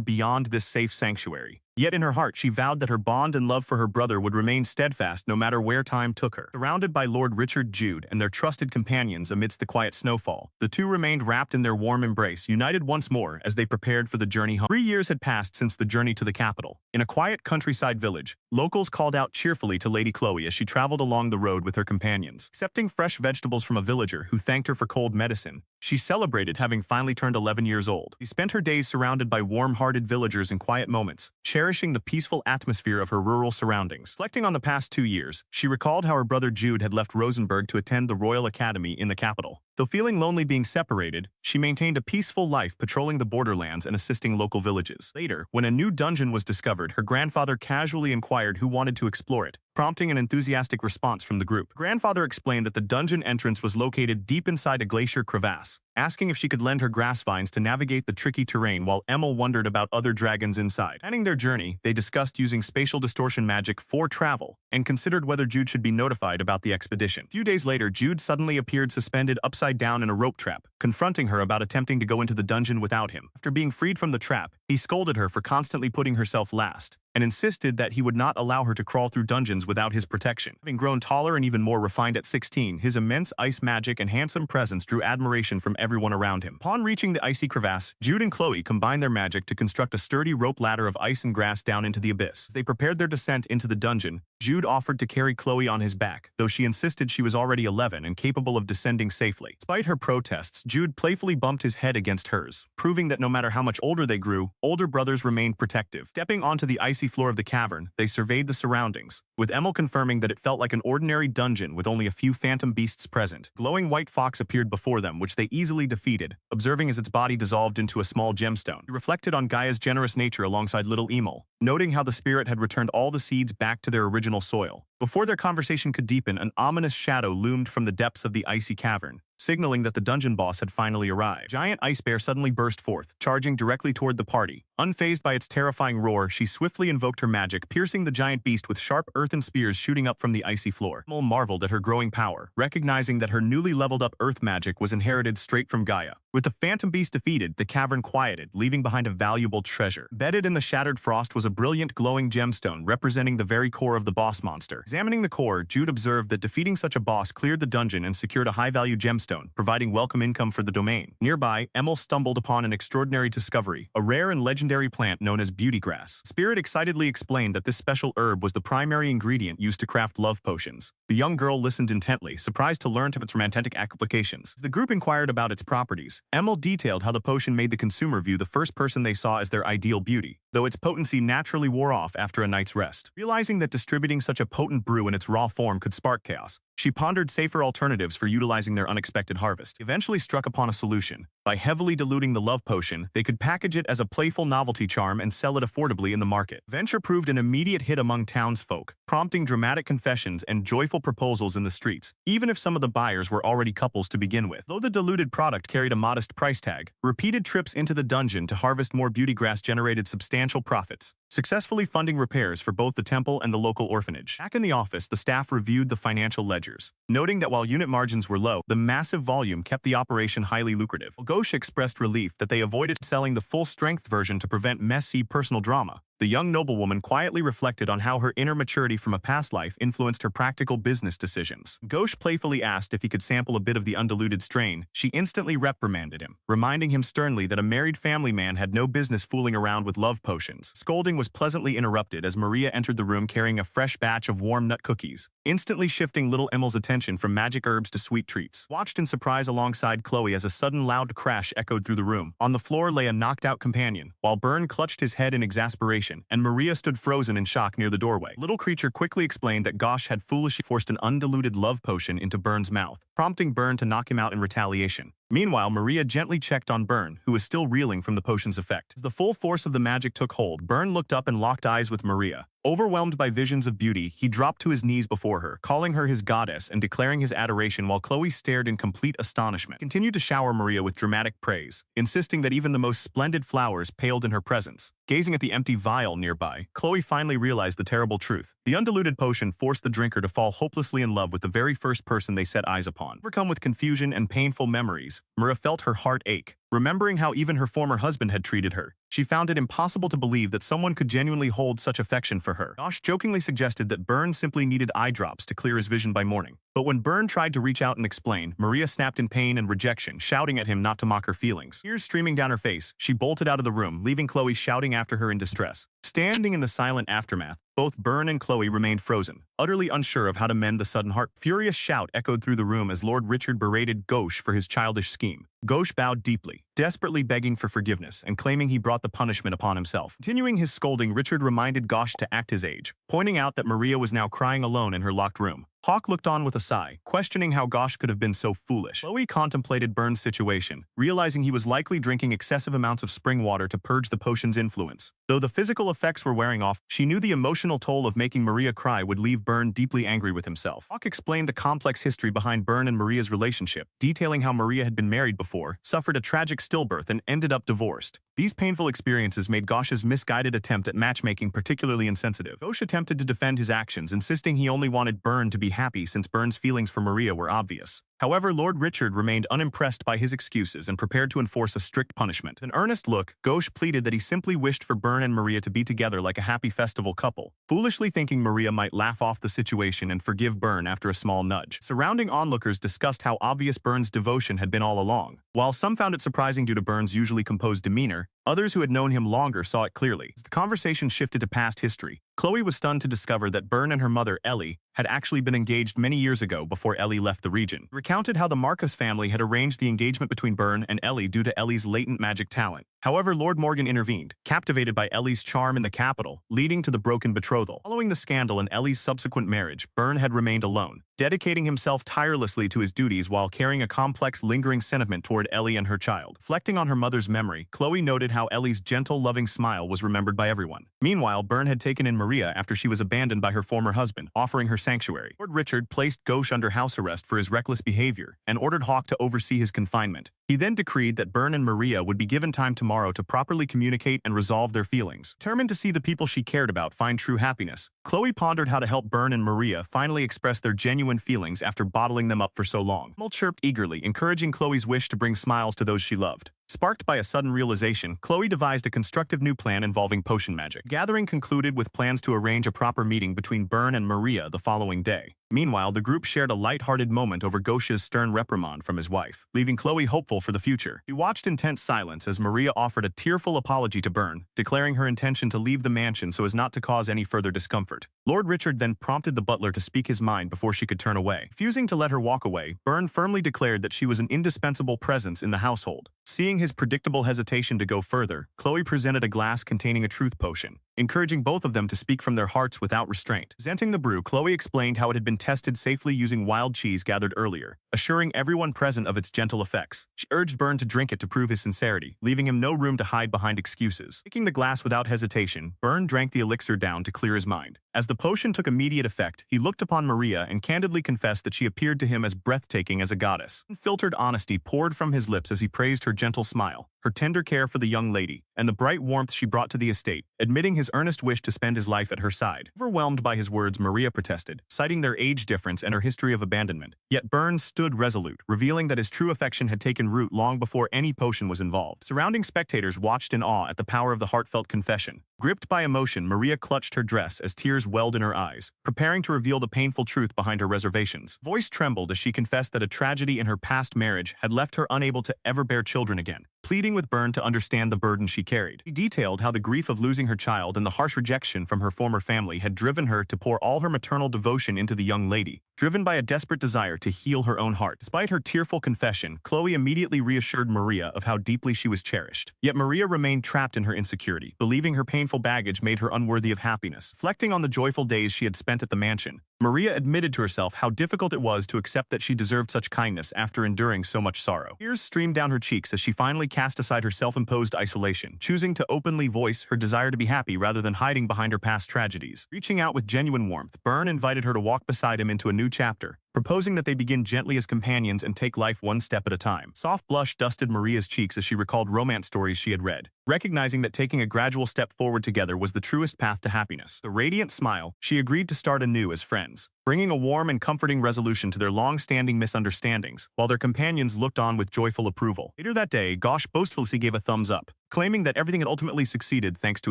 beyond this safe sanctuary. Yet in her heart she vowed that her bond and love for her brother would remain steadfast no matter where time took her. Surrounded by Lord Richard Jude and their trusted companions amidst the quiet snowfall, the two remained wrapped in their warm embrace, united once more as they prepared for the journey home. 3 years had passed since the journey to the capital. In a quiet countryside village, locals called out cheerfully to Lady Chloe as she traveled along the road with her companions. Accepting fresh vegetables from a villager who thanked her for cold medicine, she celebrated having finally turned 11 years old. She spent her days surrounded by warm-hearted villagers and quiet moments, cherishing the peaceful atmosphere of her rural surroundings. Reflecting on the past 2 years, she recalled how her brother Jude had left Rosenberg to attend the Royal Academy in the capital. Though feeling lonely being separated, she maintained a peaceful life patrolling the borderlands and assisting local villages. Later, when a new dungeon was discovered, her grandfather casually inquired who wanted to explore it, prompting an enthusiastic response from the group. Grandfather explained that the dungeon entrance was located deep inside a glacier crevasse, asking if she could lend her grass vines to navigate the tricky terrain while Emil wondered about other dragons inside. Planning their journey, they discussed using spatial distortion magic for travel and considered whether Jude should be notified about the expedition. A few days later, Jude suddenly appeared suspended upside down in a rope trap, confronting her about attempting to go into the dungeon without him. After being freed from the trap, he scolded her for constantly putting herself last, and insisted that he would not allow her to crawl through dungeons without his protection. Having grown taller and even more refined at 16, his immense ice magic and handsome presence drew admiration from everyone around him. Upon reaching the icy crevasse, Jude and Chloe combined their magic to construct a sturdy rope ladder of ice and grass down into the abyss. As they prepared their descent into the dungeon, Jude offered to carry Chloe on his back, though she insisted she was already 11 and capable of descending safely. Despite her protests, Jude playfully bumped his head against hers, proving that no matter how much older they grew, older brothers remained protective. Stepping onto the icy floor of the cavern, they surveyed the surroundings, with Emil confirming that it felt like an ordinary dungeon with only a few phantom beasts present. Glowing white fox appeared before them, which they easily defeated, observing as its body dissolved into a small gemstone. He reflected on Gaia's generous nature alongside little Emil, noting how the spirit had returned all the seeds back to their original soil. Before their conversation could deepen, an ominous shadow loomed from the depths of the icy cavern, signaling that the dungeon boss had finally arrived. Giant Ice Bear suddenly burst forth, charging directly toward the party. Unfazed by its terrifying roar, she swiftly invoked her magic, piercing the giant beast with sharp earthen spears shooting up from the icy floor. Emil marveled at her growing power, recognizing that her newly leveled up earth magic was inherited straight from Gaia. With the phantom beast defeated, the cavern quieted, leaving behind a valuable treasure. Bedded in the shattered frost was a brilliant glowing gemstone representing the very core of the boss monster. Examining the core, Jude observed that defeating such a boss cleared the dungeon and secured a high-value gemstone, providing welcome income for the domain. Nearby, Emil stumbled upon an extraordinary discovery, a rare and legendary plant known as beauty grass. Spirit excitedly explained that this special herb was the primary ingredient used to craft love potions. The young girl listened intently, surprised to learn of its romantic applications. As the group inquired about its properties, Emil detailed how the potion made the consumer view the first person they saw as their ideal beauty, though its potency naturally wore off after a night's rest. Realizing that distributing such a potent brew in its raw form could spark chaos, she pondered safer alternatives for utilizing their unexpected harvest. Eventually struck upon a solution. By heavily diluting the love potion, they could package it as a playful novelty charm and sell it affordably in the market. Venture proved an immediate hit among townsfolk, prompting dramatic confessions and joyful proposals in the streets, even if some of the buyers were already couples to begin with. Though the diluted product carried a modest price tag, repeated trips into the dungeon to harvest more beauty grass generated substantial profits, successfully funding repairs for both the temple and the local orphanage. Back in the office, the staff reviewed the financial ledgers, noting that while unit margins were low, the massive volume kept the operation highly lucrative. Ghosh expressed relief that they avoided selling the full-strength version to prevent messy personal drama. The young noblewoman quietly reflected on how her inner maturity from a past life influenced her practical business decisions. Ghosh playfully asked if he could sample a bit of the undiluted strain. She instantly reprimanded him, reminding him sternly that a married family man had no business fooling around with love potions. Scolding was pleasantly interrupted as Maria entered the room carrying a fresh batch of warm nut cookies, instantly shifting little Emil's attention from magic herbs to sweet treats. Watched in surprise alongside Chloe as a sudden loud crash echoed through the room. On the floor lay a knocked-out companion, while Byrne clutched his head in exasperation, and Maria stood frozen in shock near the doorway. Little creature quickly explained that Ghosh had foolishly forced an undiluted love potion into Byrne's mouth, prompting Byrne to knock him out in retaliation. Meanwhile, Maria gently checked on Byrne, who was still reeling from the potion's effect. As the full force of the magic took hold, Byrne looked up and locked eyes with Maria. Overwhelmed by visions of beauty, he dropped to his knees before her, calling her his goddess and declaring his adoration while Chloe stared in complete astonishment. He continued to shower Maria with dramatic praise, insisting that even the most splendid flowers paled in her presence. Gazing at the empty vial nearby, Chloe finally realized the terrible truth. The undiluted potion forced the drinker to fall hopelessly in love with the very first person they set eyes upon. Overcome with confusion and painful memories, Maria felt her heart ache. Remembering how even her former husband had treated her, she found it impossible to believe that someone could genuinely hold such affection for her. Ghosh jokingly suggested that Byrne simply needed eye drops to clear his vision by morning. But when Byrne tried to reach out and explain, Maria snapped in pain and rejection, shouting at him not to mock her feelings. Tears streaming down her face, she bolted out of the room, leaving Chloe shouting after her in distress. Standing in the silent aftermath, both Byrne and Chloe remained frozen, utterly unsure of how to mend the sudden heart. Furious shout echoed through the room as Lord Richard berated Ghosh for his childish scheme. Ghosh bowed deeply, desperately begging for forgiveness and claiming he brought the punishment upon himself. Continuing his scolding, Richard reminded Ghosh to act his age, pointing out that Maria was now crying alone in her locked room. Hawk looked on with a sigh, questioning how Ghosh could have been so foolish. Chloe contemplated Byrne's situation, realizing he was likely drinking excessive amounts of spring water to purge the potion's influence. Though the physical effects were wearing off, she knew the emotional toll of making Maria cry would leave Byrne deeply angry with himself. Hawk explained the complex history behind Byrne and Maria's relationship, detailing how Maria had been married before, suffered a tragic stillbirth, and ended up divorced. These painful experiences made Ghosh's misguided attempt at matchmaking particularly insensitive. Ghosh attempted to defend his actions, insisting he only wanted Byrne to be happy since Byrne's feelings for Maria were obvious. However, Lord Richard remained unimpressed by his excuses and prepared to enforce a strict punishment. With an earnest look, Gauche pleaded that he simply wished for Byrne and Maria to be together like a happy festival couple, foolishly thinking Maria might laugh off the situation and forgive Byrne after a small nudge. Surrounding onlookers discussed how obvious Byrne's devotion had been all along. While some found it surprising due to Byrne's usually composed demeanor, others who had known him longer saw it clearly. As the conversation shifted to past history, Chloe was stunned to discover that Byrne and her mother, Ellie, had actually been engaged many years ago before Ellie left the region. He recounted how the Marcus family had arranged the engagement between Byrne and Ellie due to Ellie's latent magic talent. However, Lord Morgan intervened, captivated by Ellie's charm in the capital, leading to the broken betrothal. Following the scandal and Ellie's subsequent marriage, Byrne had remained alone, dedicating himself tirelessly to his duties while carrying a complex, lingering sentiment toward Ellie and her child. Reflecting on her mother's memory, Chloe noted how Ellie's gentle, loving smile was remembered by everyone. Meanwhile, Byrne had taken in Maria after she was abandoned by her former husband, offering her sanctuary. Lord Richard placed Gauche under house arrest for his reckless behavior and ordered Hawk to oversee his confinement. He then decreed that Byrne and Maria would be given time tomorrow to properly communicate and resolve their feelings. Determined to see the people she cared about find true happiness, Chloe pondered how to help Byrne and Maria finally express their genuine feelings after bottling them up for so long. Mul chirped eagerly, encouraging Chloe's wish to bring smiles to those she loved. Sparked by a sudden realization, Chloe devised a constructive new plan involving potion magic. The gathering concluded with plans to arrange a proper meeting between Byrne and Maria the following day. Meanwhile, the group shared a light-hearted moment over Gauche's stern reprimand from his wife, leaving Chloe hopeful for the future. He watched in tense silence as Maria offered a tearful apology to Byrne, declaring her intention to leave the mansion so as not to cause any further discomfort. Lord Richard then prompted the butler to speak his mind before she could turn away. Refusing to let her walk away, Byrne firmly declared that she was an indispensable presence in the household. Seeing his predictable hesitation to go further, Chloe presented a glass containing a truth potion, encouraging both of them to speak from their hearts without restraint. Presenting the brew, Chloe explained how it had been tested safely using wild cheese gathered earlier, assuring everyone present of its gentle effects. She urged Byrne to drink it to prove his sincerity, leaving him no room to hide behind excuses. Taking the glass without hesitation, Byrne drank the elixir down to clear his mind. As the potion took immediate effect, he looked upon Maria and candidly confessed that she appeared to him as breathtaking as a goddess. Unfiltered honesty poured from his lips as he praised her gentle smile, her tender care for the young lady, and the bright warmth she brought to the estate, admitting his earnest wish to spend his life at her side. Overwhelmed by his words, Maria protested, citing their age difference and her history of abandonment. Yet Byrne stood resolute, revealing that his true affection had taken root long before any potion was involved. Surrounding spectators watched in awe at the power of the heartfelt confession. Gripped by emotion, Maria clutched her dress as tears welled in her eyes, preparing to reveal the painful truth behind her reservations. Voice trembled as she confessed that a tragedy in her past marriage had left her unable to ever bear children again, pleading with Byrne to understand the burden she carried. She detailed how the grief of losing her child and the harsh rejection from her former family had driven her to pour all her maternal devotion into the young lady, driven by a desperate desire to heal her own heart. Despite her tearful confession, Chloe immediately reassured Maria of how deeply she was cherished. Yet Maria remained trapped in her insecurity, believing her painful baggage made her unworthy of happiness. Reflecting on the joyful days she had spent at the mansion, Maria admitted to herself how difficult it was to accept that she deserved such kindness after enduring so much sorrow. Tears streamed down her cheeks as she finally cast aside her self-imposed isolation, choosing to openly voice her desire to be happy rather than hiding behind her past tragedies. Reaching out with genuine warmth, Byrne invited her to walk beside him into a new chapter, proposing that they begin gently as companions and take life one step at a time. Soft blush dusted Maria's cheeks as she recalled romance stories she had read, recognizing that taking a gradual step forward together was the truest path to happiness. With a radiant smile, she agreed to start anew as friends, bringing a warm and comforting resolution to their long-standing misunderstandings, while their companions looked on with joyful approval. Later that day, Gauche boastfully gave a thumbs up, claiming that everything had ultimately succeeded thanks to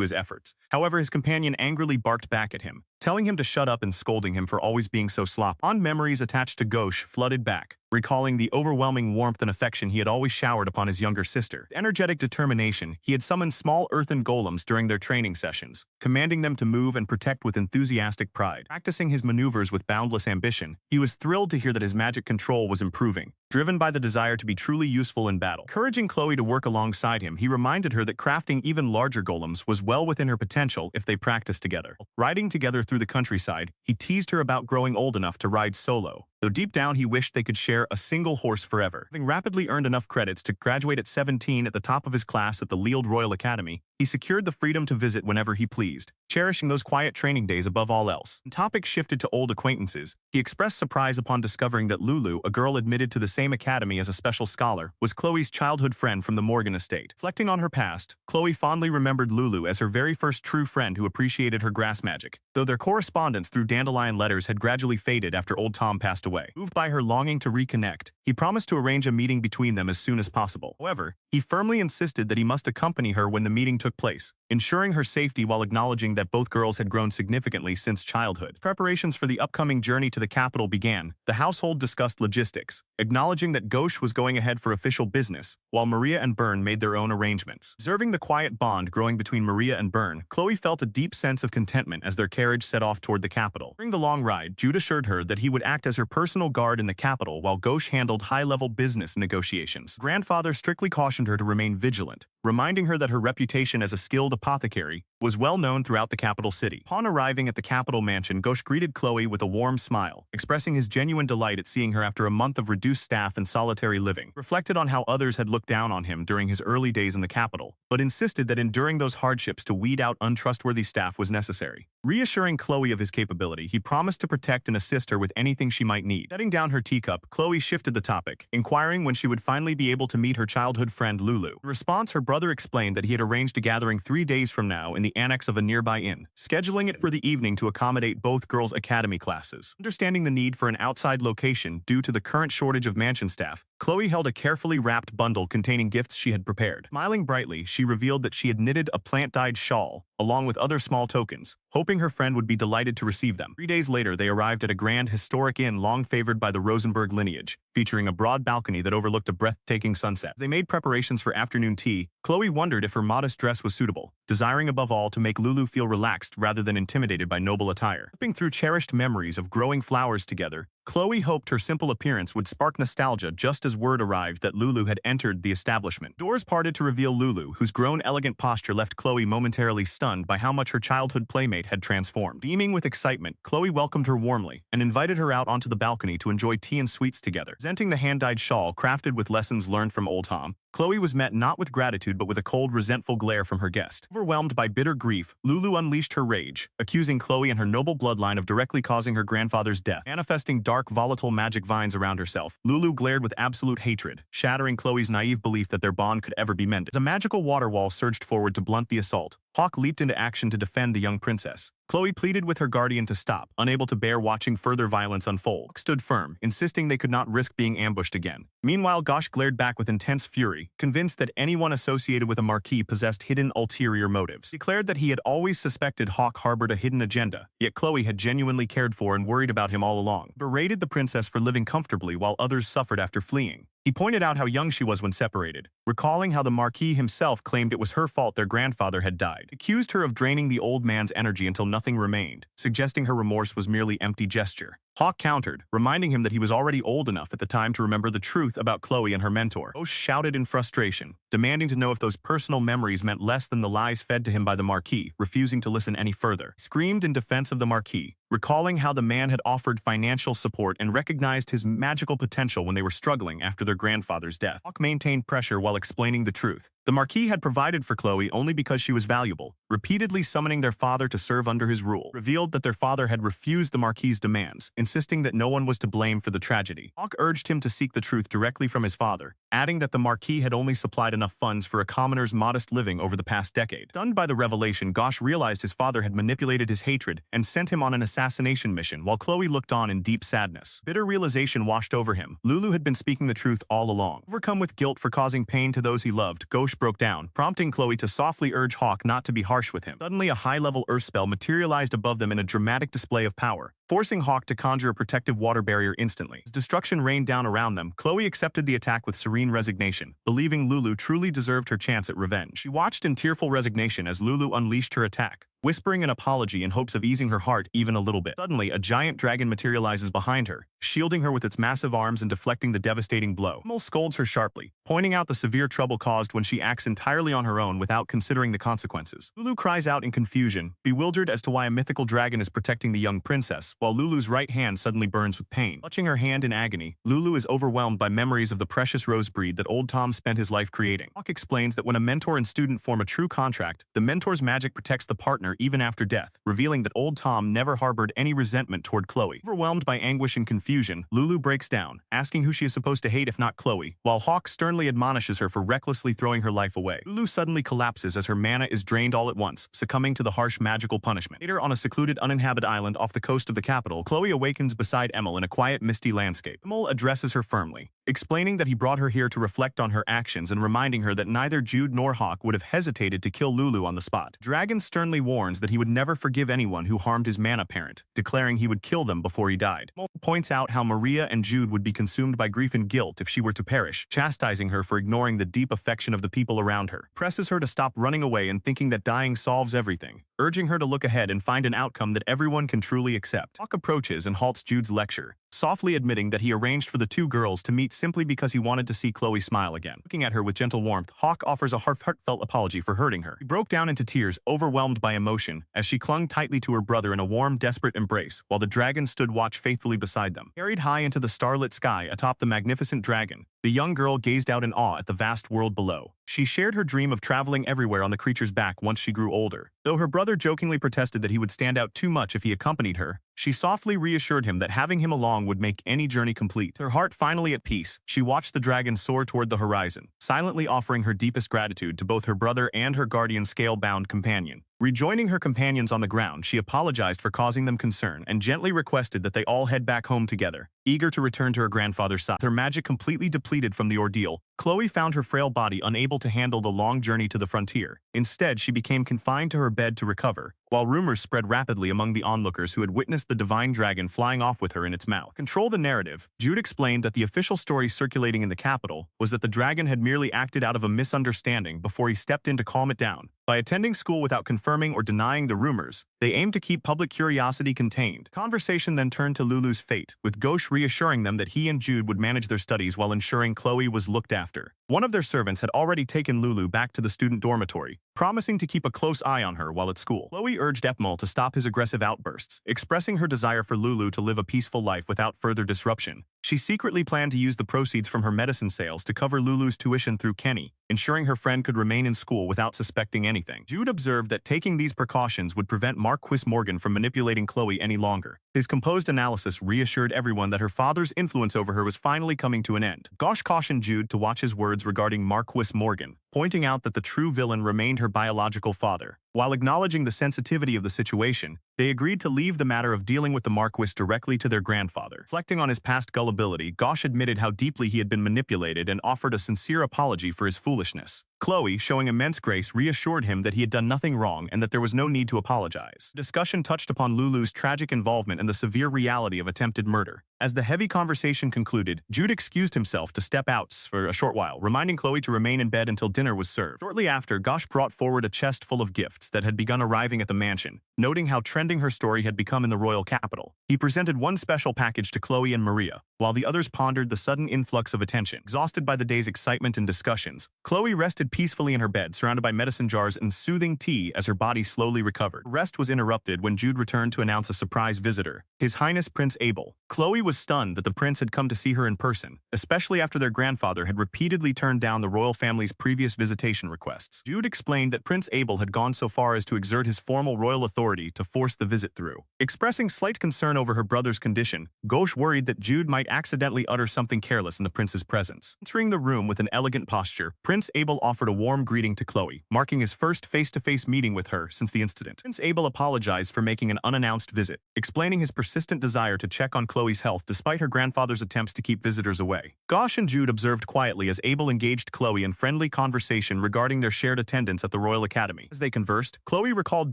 his efforts. However, his companion angrily barked back at him, telling him to shut up and scolding him for always being so sloppy. Fond memories attached to Gauche flooded back, recalling the overwhelming warmth and affection he had always showered upon his younger sister. With energetic determination, he had summoned small earthen golems during their training sessions, commanding them to move and protect with enthusiastic pride. Practicing his maneuvers with boundless ambition, he was thrilled to hear that his magic control was improving, driven by the desire to be truly useful in battle. Encouraging Chloe to work alongside him, he reminded her that crafting even larger golems was well within her potential if they practiced together. Riding together through the countryside, he teased her about growing old enough to ride solo, though deep down he wished they could share a single horse forever. Having rapidly earned enough credits to graduate at 17 at the top of his class at the Lield Royal Academy, he secured the freedom to visit whenever he pleased, cherishing those quiet training days above all else. When topic shifted to old acquaintances, he expressed surprise upon discovering that Lulu, a girl admitted to the same academy as a special scholar, was Chloe's childhood friend from the Morgan estate. Reflecting on her past, Chloe fondly remembered Lulu as her very first true friend who appreciated her grass magic, though their correspondence through dandelion letters had gradually faded after old Tom passed away. Moved by her longing to reconnect, He promised to arrange a meeting between them as soon as possible. However, he firmly insisted that he must accompany her when the meeting took place, ensuring her safety while acknowledging that both girls had grown significantly since childhood. Preparations for the upcoming journey to the capital began. The household discussed logistics, acknowledging that Ghosh was going ahead for official business, while Maria and Byrne made their own arrangements. Observing the quiet bond growing between Maria and Byrne, Chloe felt a deep sense of contentment as their carriage set off toward the capital. During the long ride, Jude assured her that he would act as her personal guard in the capital while Ghosh handled high-level business negotiations. Grandfather strictly cautioned her to remain vigilant, reminding her that her reputation as a skilled apothecary was well known throughout the capital city. Upon arriving at the capital mansion, Ghosh greeted Chloe with a warm smile, expressing his genuine delight at seeing her after a month of reduced staff and solitary living. Reflected on how others had looked down on him during his early days in the capital, but insisted that enduring those hardships to weed out untrustworthy staff was necessary. Reassuring Chloe of his capability, he promised to protect and assist her with anything she might need. Setting down her teacup, Chloe shifted the topic, inquiring when she would finally be able to meet her childhood friend Lulu. In response, her brother explained that he had arranged a gathering 3 days from now in the annex of a nearby inn, scheduling it for the evening to accommodate both girls' academy classes. Understanding the need for an outside location due to the current shortage of mansion staff, Chloe held a carefully wrapped bundle containing gifts she had prepared. Smiling brightly, she revealed that she had knitted a plant-dyed shawl, along with other small tokens, hoping her friend would be delighted to receive them. 3 days later, they arrived at a grand historic inn long favored by the Rosenberg lineage, featuring a broad balcony that overlooked a breathtaking sunset. They made preparations for afternoon tea. Chloe wondered if her modest dress was suitable, desiring above all to make Lulu feel relaxed rather than intimidated by noble attire. Flipping through cherished memories of growing flowers together, Chloe hoped her simple appearance would spark nostalgia just as word arrived that Lulu had entered the establishment. Doors parted to reveal Lulu, whose grown elegant posture left Chloe momentarily stunned by how much her childhood playmate had transformed. Beaming with excitement, Chloe welcomed her warmly and invited her out onto the balcony to enjoy tea and sweets together. Presenting the hand-dyed shawl crafted with lessons learned from old Tom, Chloe was met not with gratitude but with a cold, resentful glare from her guest. Overwhelmed by bitter grief, Lulu unleashed her rage, accusing Chloe and her noble bloodline of directly causing her grandfather's death. Manifesting dark, volatile magic vines around herself, Lulu glared with absolute hatred, shattering Chloe's naive belief that their bond could ever be mended. As a magical water wall surged forward to blunt the assault, Hawk leaped into action to defend the young princess. Chloe pleaded with her guardian to stop, unable to bear watching further violence unfold. Hawk stood firm, insisting they could not risk being ambushed again. Meanwhile, Gosh glared back with intense fury, convinced that anyone associated with a marquis possessed hidden ulterior motives. He declared that he had always suspected Hawk harbored a hidden agenda, yet Chloe had genuinely cared for and worried about him all along. Berated the princess for living comfortably while others suffered after fleeing. He pointed out how young she was when separated, recalling how the Marquis himself claimed it was her fault their grandfather had died. Accused her of draining the old man's energy until nothing remained, suggesting her remorse was merely empty gesture. Hawk countered, reminding him that he was already old enough at the time to remember the truth about Chloe and her mentor. Osh shouted in frustration, demanding to know if those personal memories meant less than the lies fed to him by the Marquis, refusing to listen any further. Screamed in defense of the Marquis, recalling how the man had offered financial support and recognized his magical potential when they were struggling after their grandfather's death. Hawk maintained pressure while explaining the truth. The Marquis had provided for Chloe only because she was valuable, repeatedly summoning their father to serve under his rule. Revealed that their father had refused the Marquis's demands, insisting that no one was to blame for the tragedy. Hawk urged him to seek the truth directly from his father, adding that the Marquis had only supplied enough funds for a commoner's modest living over the past decade. Stunned by the revelation, Gosh realized his father had manipulated his hatred and sent him on an assassination mission while Chloe looked on in deep sadness. Bitter realization washed over him. Lulu had been speaking the truth all along. Overcome with guilt for causing pain to those he loved, Gosh broke down, prompting Chloe to softly urge Hawk not to be harsh with him. Suddenly, a high-level earth spell materialized above them in a dramatic display of power, forcing Hawk to conjure a protective water barrier instantly. As destruction rained down around them, Chloe accepted the attack with serene resignation, believing Lulu truly deserved her chance at revenge. She watched in tearful resignation as Lulu unleashed her attack, whispering an apology in hopes of easing her heart even a little bit. Suddenly, a giant dragon materializes behind her, shielding her with its massive arms and deflecting the devastating blow. Hummel scolds her sharply, pointing out the severe trouble caused when she acts entirely on her own without considering the consequences. Lulu cries out in confusion, bewildered as to why a mythical dragon is protecting the young princess, while Lulu's right hand suddenly burns with pain. Clutching her hand in agony, Lulu is overwhelmed by memories of the precious rose breed that old Tom spent his life creating. Hawk explains that when a mentor and student form a true contract, the mentor's magic protects the partner even after death, revealing that old Tom never harbored any resentment toward Chloe. Overwhelmed by anguish and confusion, Lulu breaks down, asking who she is supposed to hate if not Chloe, while Hawk sternly admonishes her for recklessly throwing her life away. Lulu suddenly collapses as her mana is drained all at once, succumbing to the harsh magical punishment. Later, on a secluded uninhabited island off the coast of the capital, Chloe awakens beside Emil in a quiet, misty landscape. Emil addresses her firmly, explaining that he brought her here to reflect on her actions and reminding her that neither Jude nor Hawk would have hesitated to kill Lulu on the spot. Dragon sternly warns that he would never forgive anyone who harmed his mana parent, declaring he would kill them before he died. Mole points out how Maria and Jude would be consumed by grief and guilt if she were to perish, chastising her for ignoring the deep affection of the people around her. Presses her to stop running away and thinking that dying solves everything, urging her to look ahead and find an outcome that everyone can truly accept. Hawk approaches and halts Jude's lecture, softly admitting that he arranged for the two girls to meet simply because he wanted to see Chloe smile again. Looking at her with gentle warmth, Hawk offers a heartfelt apology for hurting her. He broke down into tears, overwhelmed by emotion, as she clung tightly to her brother in a warm, desperate embrace, while the dragon stood watch faithfully beside them. Carried high into the starlit sky atop the magnificent dragon, the young girl gazed out in awe at the vast world below. She shared her dream of traveling everywhere on the creature's back once she grew older. Though her brother jokingly protested that he would stand out too much if he accompanied her, she softly reassured him that having him along would make any journey complete. Her heart finally at peace, she watched the dragon soar toward the horizon, silently offering her deepest gratitude to both her brother and her guardian scale-bound companion. Rejoining her companions on the ground, she apologized for causing them concern and gently requested that they all head back home together, eager to return to her grandfather's side. With her magic completely depleted from the ordeal, Chloe found her frail body unable to handle the long journey to the frontier. Instead, she became confined to her bed to recover, while rumors spread rapidly among the onlookers who had witnessed the divine dragon flying off with her in its mouth. Control the narrative, Jude explained that the official story circulating in the capital was that the dragon had merely acted out of a misunderstanding before he stepped in to calm it down. By attending school without confirming or denying the rumors, they aimed to keep public curiosity contained. Conversation then turned to Lulu's fate, with Ghosh reassuring them that he and Jude would manage their studies while ensuring Chloe was looked after. One of their servants had already taken Lulu back to the student dormitory, promising to keep a close eye on her while at school. Chloe urged Epmol to stop his aggressive outbursts, expressing her desire for Lulu to live a peaceful life without further disruption. She secretly planned to use the proceeds from her medicine sales to cover Lulu's tuition through Kenny, ensuring her friend could remain in school without suspecting anything. Jude observed that taking these precautions would prevent Marquis Morgan from manipulating Chloe any longer. His composed analysis reassured everyone that her father's influence over her was finally coming to an end. Ghosh cautioned Jude to watch his words regarding Marquis Morgan, pointing out that the true villain remained her biological father. While acknowledging the sensitivity of the situation, they agreed to leave the matter of dealing with the Marquis directly to their grandfather. Reflecting on his past gullibility, Ghosh admitted how deeply he had been manipulated and offered a sincere apology for his foolishness. Chloe, showing immense grace, reassured him that he had done nothing wrong and that there was no need to apologize. The discussion touched upon Lulu's tragic involvement and the severe reality of attempted murder. As the heavy conversation concluded, Jude excused himself to step out for a short while, reminding Chloe to remain in bed until dinner was served. Shortly after, Ghosh brought forward a chest full of gifts that had begun arriving at the mansion, noting how trending her story had become in the royal capital. He presented one special package to Chloe and Maria, while the others pondered the sudden influx of attention. Exhausted by the day's excitement and discussions, Chloe rested peacefully in her bed, surrounded by medicine jars and soothing tea as her body slowly recovered. Rest was interrupted when Jude returned to announce a surprise visitor, His Highness Prince Abel. Chloe was stunned that the prince had come to see her in person, especially after their grandfather had repeatedly turned down the royal family's previous visitation requests. Jude explained that Prince Abel had gone so far as to exert his formal royal authority to force the visit through. Expressing slight concern over her brother's condition, Ghosh worried that Jude might accidentally utter something careless in the prince's presence. Entering the room with an elegant posture, Prince Abel offered a warm greeting to Chloe, marking his first face-to-face meeting with her since the incident. Prince Abel apologized for making an unannounced visit, explaining his persistent desire to check on Chloe's health despite her grandfather's attempts to keep visitors away. Ghosh and Jude observed quietly as Abel engaged Chloe in friendly conversation regarding their shared attendance at the Royal Academy. As they conversed, Chloe recalled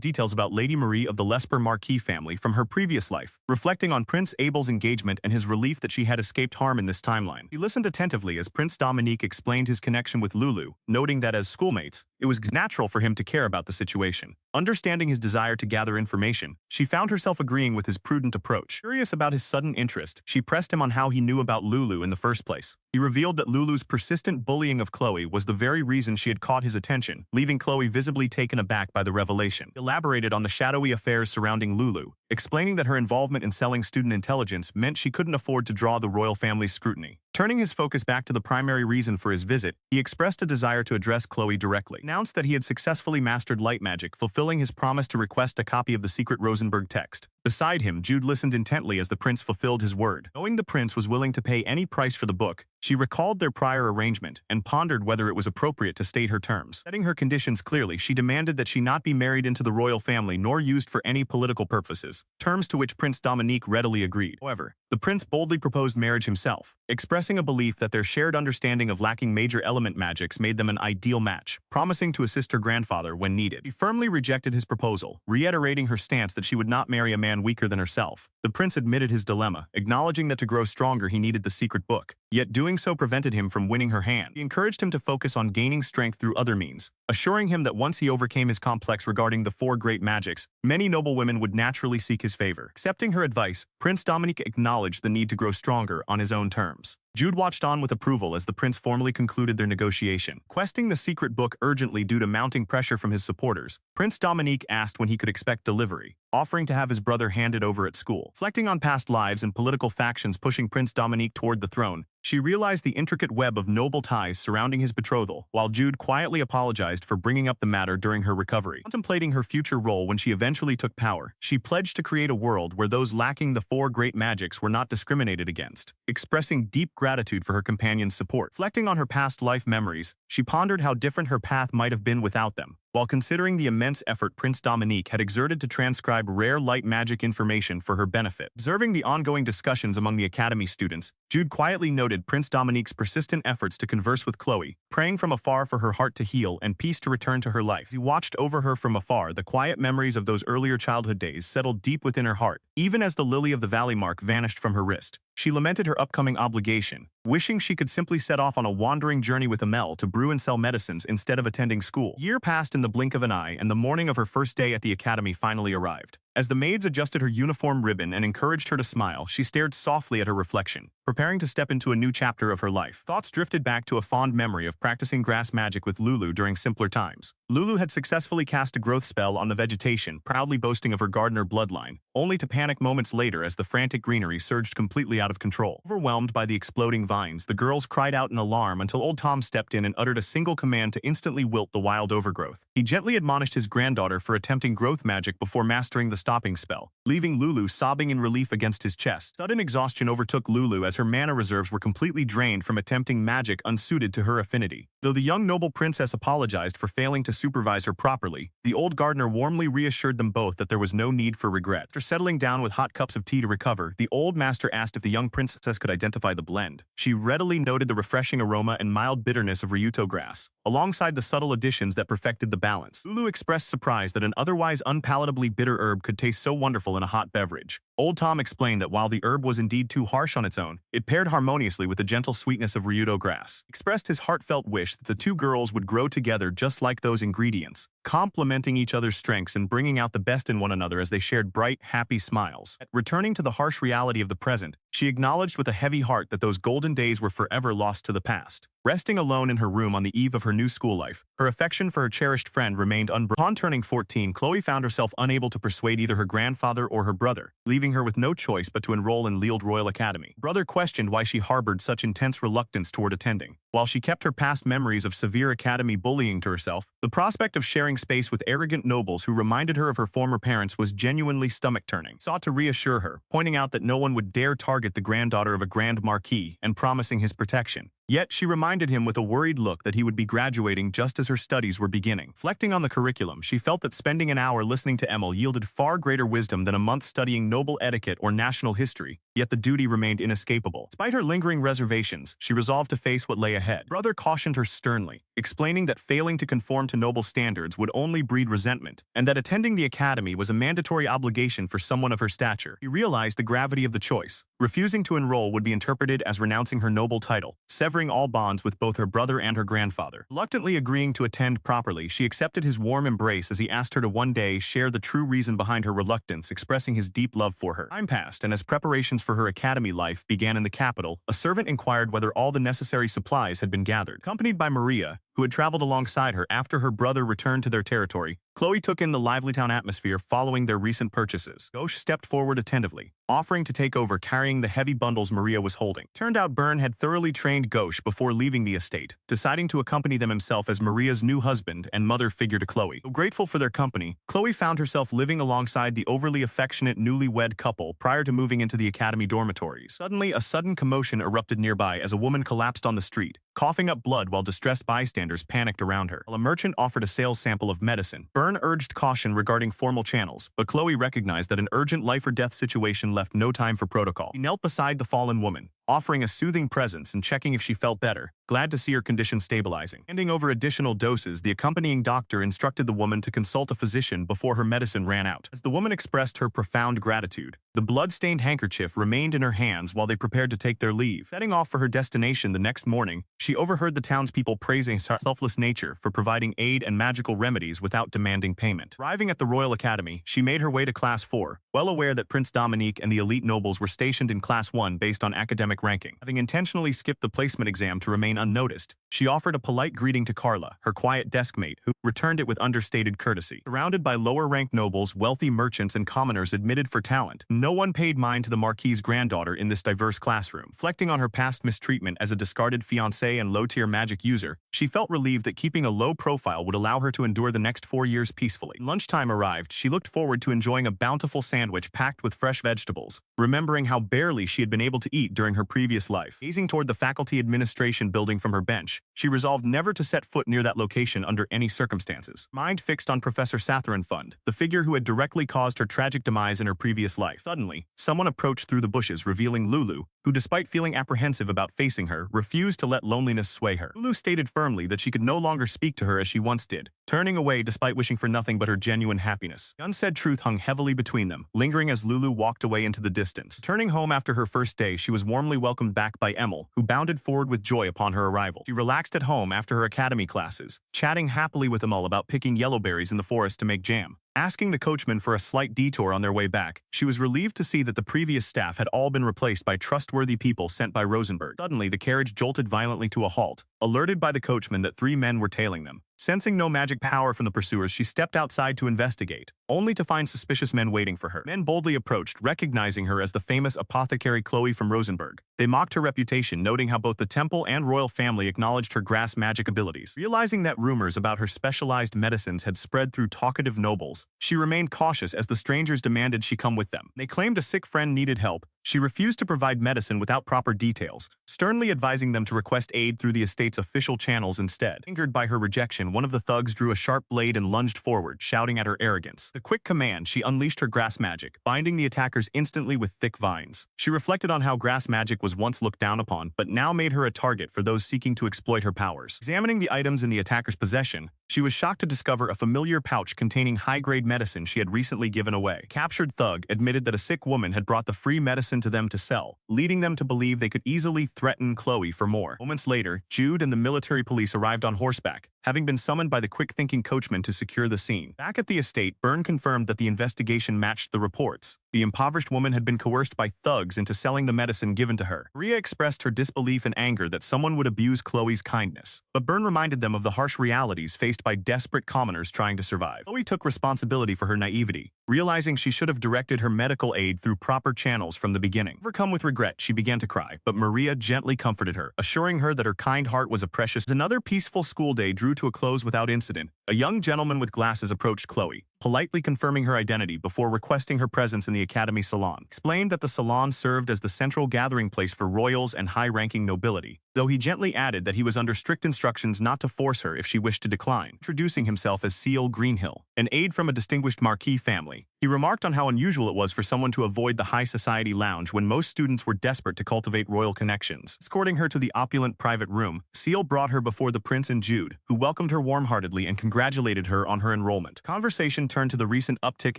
details about Lady Marie of the Lesper Marquis family from her previous life, reflecting on Prince Abel's engagement and his relief that she had escaped harm in this timeline. He listened attentively as Prince Dominique explained his connection with Lulu, noting that as schoolmates, it was natural for him to care about the situation. Understanding his desire to gather information, she found herself agreeing with his prudent approach. Curious about his sudden interest, she pressed him on how he knew about Lulu in the first place. He revealed that Lulu's persistent bullying of Chloe was the very reason she had caught his attention, leaving Chloe visibly taken aback by the revelation. He elaborated on the shadowy affairs surrounding Lulu, explaining that her involvement in selling student intelligence meant she couldn't afford to draw the royal family's scrutiny. Turning his focus back to the primary reason for his visit, he expressed a desire to address Chloe directly. He announced that he had successfully mastered light magic, fulfilling his promise to request a copy of the secret Rosenberg text. Beside him, Jude listened intently as the prince fulfilled his word. Knowing the prince was willing to pay any price for the book, she recalled their prior arrangement and pondered whether it was appropriate to state her terms. Setting her conditions clearly, she demanded that she not be married into the royal family nor used for any political purposes, terms to which Prince Dominique readily agreed. However, the prince boldly proposed marriage himself, expressing a belief that their shared understanding of lacking major element magics made them an ideal match, promising to assist her grandfather when needed. She firmly rejected his proposal, reiterating her stance that she would not marry a man weaker than herself. The prince admitted his dilemma, acknowledging that to grow stronger he needed the secret book. Yet doing so prevented him from winning her hand. He encouraged him to focus on gaining strength through other means, assuring him that once he overcame his complex regarding the 4 great magics, many noble women would naturally seek his favor. Accepting her advice, Prince Dominique acknowledged the need to grow stronger on his own terms. Jude watched on with approval as the prince formally concluded their negotiation. Questing the secret book urgently due to mounting pressure from his supporters, Prince Dominique asked when he could expect delivery, offering to have his brother handed over at school. Reflecting on past lives and political factions pushing Prince Dominique toward the throne, she realized the intricate web of noble ties surrounding his betrothal, while Jude quietly apologized for bringing up the matter during her recovery. Contemplating her future role when she eventually took power, she pledged to create a world where those lacking the 4 great magics were not discriminated against, expressing deep gratitude for her companion's support. Reflecting on her past life memories, she pondered how different her path might have been without them. While considering the immense effort Prince Dominique had exerted to transcribe rare light magic information for her benefit. Observing the ongoing discussions among the academy students, Jude quietly noted Prince Dominique's persistent efforts to converse with Chloe, praying from afar for her heart to heal and peace to return to her life. As he watched over her from afar, the quiet memories of those earlier childhood days settled deep within her heart. Even as the lily of the valley mark vanished from her wrist, she lamented her upcoming obligation, wishing she could simply set off on a wandering journey with Amel to brew and sell medicines instead of attending school. A year passed in the blink of an eye, and the morning of her first day at the academy finally arrived. As the maids adjusted her uniform ribbon and encouraged her to smile, she stared softly at her reflection, preparing to step into a new chapter of her life. Thoughts drifted back to a fond memory of practicing grass magic with Lulu during simpler times. Lulu had successfully cast a growth spell on the vegetation, proudly boasting of her gardener bloodline, only to panic moments later as the frantic greenery surged completely out of control. Overwhelmed by the exploding vines, the girls cried out in alarm until old Tom stepped in and uttered a single command to instantly wilt the wild overgrowth. He gently admonished his granddaughter for attempting growth magic before mastering the stopping spell, leaving Lulu sobbing in relief against his chest. Sudden exhaustion overtook Lulu as her mana reserves were completely drained from attempting magic unsuited to her affinity. Though the young noble princess apologized for failing to supervise her properly, the old gardener warmly reassured them both that there was no need for regret. After settling down with hot cups of tea to recover, the old master asked if the young princess could identify the blend. She readily noted the refreshing aroma and mild bitterness of Ryuto grass, alongside the subtle additions that perfected the balance. Lulu expressed surprise that an otherwise unpalatably bitter herb could taste so wonderful in a hot beverage. Old Tom explained that while the herb was indeed too harsh on its own, it paired harmoniously with the gentle sweetness of Ryuto grass. Expressed his heartfelt wish that the 2 girls would grow together just like those ingredients, complementing each other's strengths and bringing out the best in one another as they shared bright, happy smiles. Returning to the harsh reality of the present, she acknowledged with a heavy heart that those golden days were forever lost to the past. Resting alone in her room on the eve of her new school life, her affection for her cherished friend remained unbroken. Upon turning 14, Chloe found herself unable to persuade either her grandfather or her brother, leaving her with no choice but to enroll in Lield Royal Academy. Brother questioned why she harbored such intense reluctance toward attending. While she kept her past memories of severe academy bullying to herself, the prospect of sharing space with arrogant nobles who reminded her of her former parents was genuinely stomach-turning. Sought to reassure her, pointing out that no one would dare target the granddaughter of a grand marquis and promising his protection. Yet she reminded him with a worried look that he would be graduating just as her studies were beginning. Reflecting on the curriculum, she felt that spending an hour listening to Emil yielded far greater wisdom than a month studying noble etiquette or national history, yet the duty remained inescapable. Despite her lingering reservations, she resolved to face what lay ahead. Brother cautioned her sternly, explaining that failing to conform to noble standards would only breed resentment, and that attending the academy was a mandatory obligation for someone of her stature. She realized the gravity of the choice. Refusing to enroll would be interpreted as renouncing her noble title, severing all bonds with both her brother and her grandfather. Reluctantly agreeing to attend properly, she accepted his warm embrace as he asked her to one day share the true reason behind her reluctance, expressing his deep love for her. Time passed, and as preparations for her academy life began in the capital, a servant inquired whether all the necessary supplies had been gathered. Accompanied by Maria, who had traveled alongside her after her brother returned to their territory. Chloe took in the lively town atmosphere following their recent purchases. Gauche stepped forward attentively, offering to take over carrying the heavy bundles Maria was holding. Turned out Byrne had thoroughly trained Gauche before leaving the estate, deciding to accompany them himself as Maria's new husband and mother figure to Chloe. Though grateful for their company, Chloe found herself living alongside the overly affectionate newlywed couple prior to moving into the academy dormitories. Suddenly, a sudden commotion erupted nearby as a woman collapsed on the street, coughing up blood while distressed bystanders panicked around her. While a merchant offered a sales sample of medicine, Byrne urged caution regarding formal channels, but Chloe recognized that an urgent life-or-death situation left no time for protocol. He knelt beside the fallen woman, offering a soothing presence and checking if she felt better, glad to see her condition stabilizing. Handing over additional doses, the accompanying doctor instructed the woman to consult a physician before her medicine ran out. As the woman expressed her profound gratitude, the blood-stained handkerchief remained in her hands while they prepared to take their leave. Setting off for her destination the next morning, she overheard the townspeople praising her selfless nature for providing aid and magical remedies without demanding payment. Arriving at the Royal Academy, she made her way to Class 4, well aware that Prince Dominique and the elite nobles were stationed in Class 1 based on academic ranking. Having intentionally skipped the placement exam to remain unnoticed, she offered a polite greeting to Carla, her quiet deskmate, who returned it with understated courtesy. Surrounded by lower-ranked nobles, wealthy merchants, and commoners admitted for talent, no one paid mind to the Marquis's granddaughter in this diverse classroom. Reflecting on her past mistreatment as a discarded fiancé and low-tier magic user, she felt relieved that keeping a low profile would allow her to endure the next 4 years peacefully. When lunchtime arrived, she looked forward to enjoying a bountiful sandwich packed with fresh vegetables, remembering how barely she had been able to eat during her previous life. Gazing toward the faculty administration building from her bench, she resolved never to set foot near that location under any circumstances. Mind fixed on Professor Satharin Fund, the figure who had directly caused her tragic demise in her previous life. Suddenly, someone approached through the bushes, revealing Lulu, who, despite feeling apprehensive about facing her, refused to let loneliness sway her. Lulu stated firmly that she could no longer speak to her as she once did, turning away despite wishing for nothing but her genuine happiness. The unsaid truth hung heavily between them, lingering as Lulu walked away into the distance. Turning home after her first day, she was warmly welcomed back by Emil, who bounded forward with joy upon her arrival. She relaxed at home after her academy classes, chatting happily with Emil about picking yellowberries in the forest to make jam. Asking the coachman for a slight detour on their way back, she was relieved to see that the previous staff had all been replaced by trustworthy people sent by Rosenberg. Suddenly, the carriage jolted violently to a halt, alerted by the coachman that 3 men were tailing them. Sensing no magic power from the pursuers, she stepped outside to investigate, only to find suspicious men waiting for her. Men boldly approached, recognizing her as the famous apothecary Chloe from Rosenberg. They mocked her reputation, noting how both the temple and royal family acknowledged her grass magic abilities. Realizing that rumors about her specialized medicines had spread through talkative nobles, she remained cautious as the strangers demanded she come with them. They claimed a sick friend needed help. She refused to provide medicine without proper details, sternly advising them to request aid through the estate's official channels instead. Angered by her rejection, one of the thugs drew a sharp blade and lunged forward, shouting at her arrogance. The quick command, she unleashed her grass magic, binding the attackers instantly with thick vines. She reflected on how grass magic was once looked down upon, but now made her a target for those seeking to exploit her powers. Examining the items in the attacker's possession, she was shocked to discover a familiar pouch containing high-grade medicine she had recently given away. Captured thug admitted that a sick woman had brought the free medicine to them to sell, leading them to believe they could easily threaten Chloe for more. Moments later, Jude and the military police arrived on horseback, having been summoned by the quick-thinking coachman to secure the scene. Back at the estate, Byrne confirmed that the investigation matched the reports. The impoverished woman had been coerced by thugs into selling the medicine given to her. Maria expressed her disbelief and anger that someone would abuse Chloe's kindness, but Byrne reminded them of the harsh realities faced by desperate commoners trying to survive. Chloe took responsibility for her naivety, realizing she should have directed her medical aid through proper channels from the beginning. Overcome with regret, she began to cry, but Maria gently comforted her, assuring her that her kind heart was a precious. As another peaceful school day drew to a close without incident, a young gentleman with glasses approached Chloe, politely confirming her identity before requesting her presence in the academy salon. Explained that the salon served as the central gathering place for royals and high-ranking nobility, though he gently added that he was under strict instructions not to force her if she wished to decline. Introducing himself as Seal Greenhill, an aide from a distinguished Marquis family, he remarked on how unusual it was for someone to avoid the high society lounge when most students were desperate to cultivate royal connections. Escorting her to the opulent private room, Seal brought her before the prince and Jude, who welcomed her warm-heartedly and congratulated her on her enrollment. Conversation turned to the recent uptick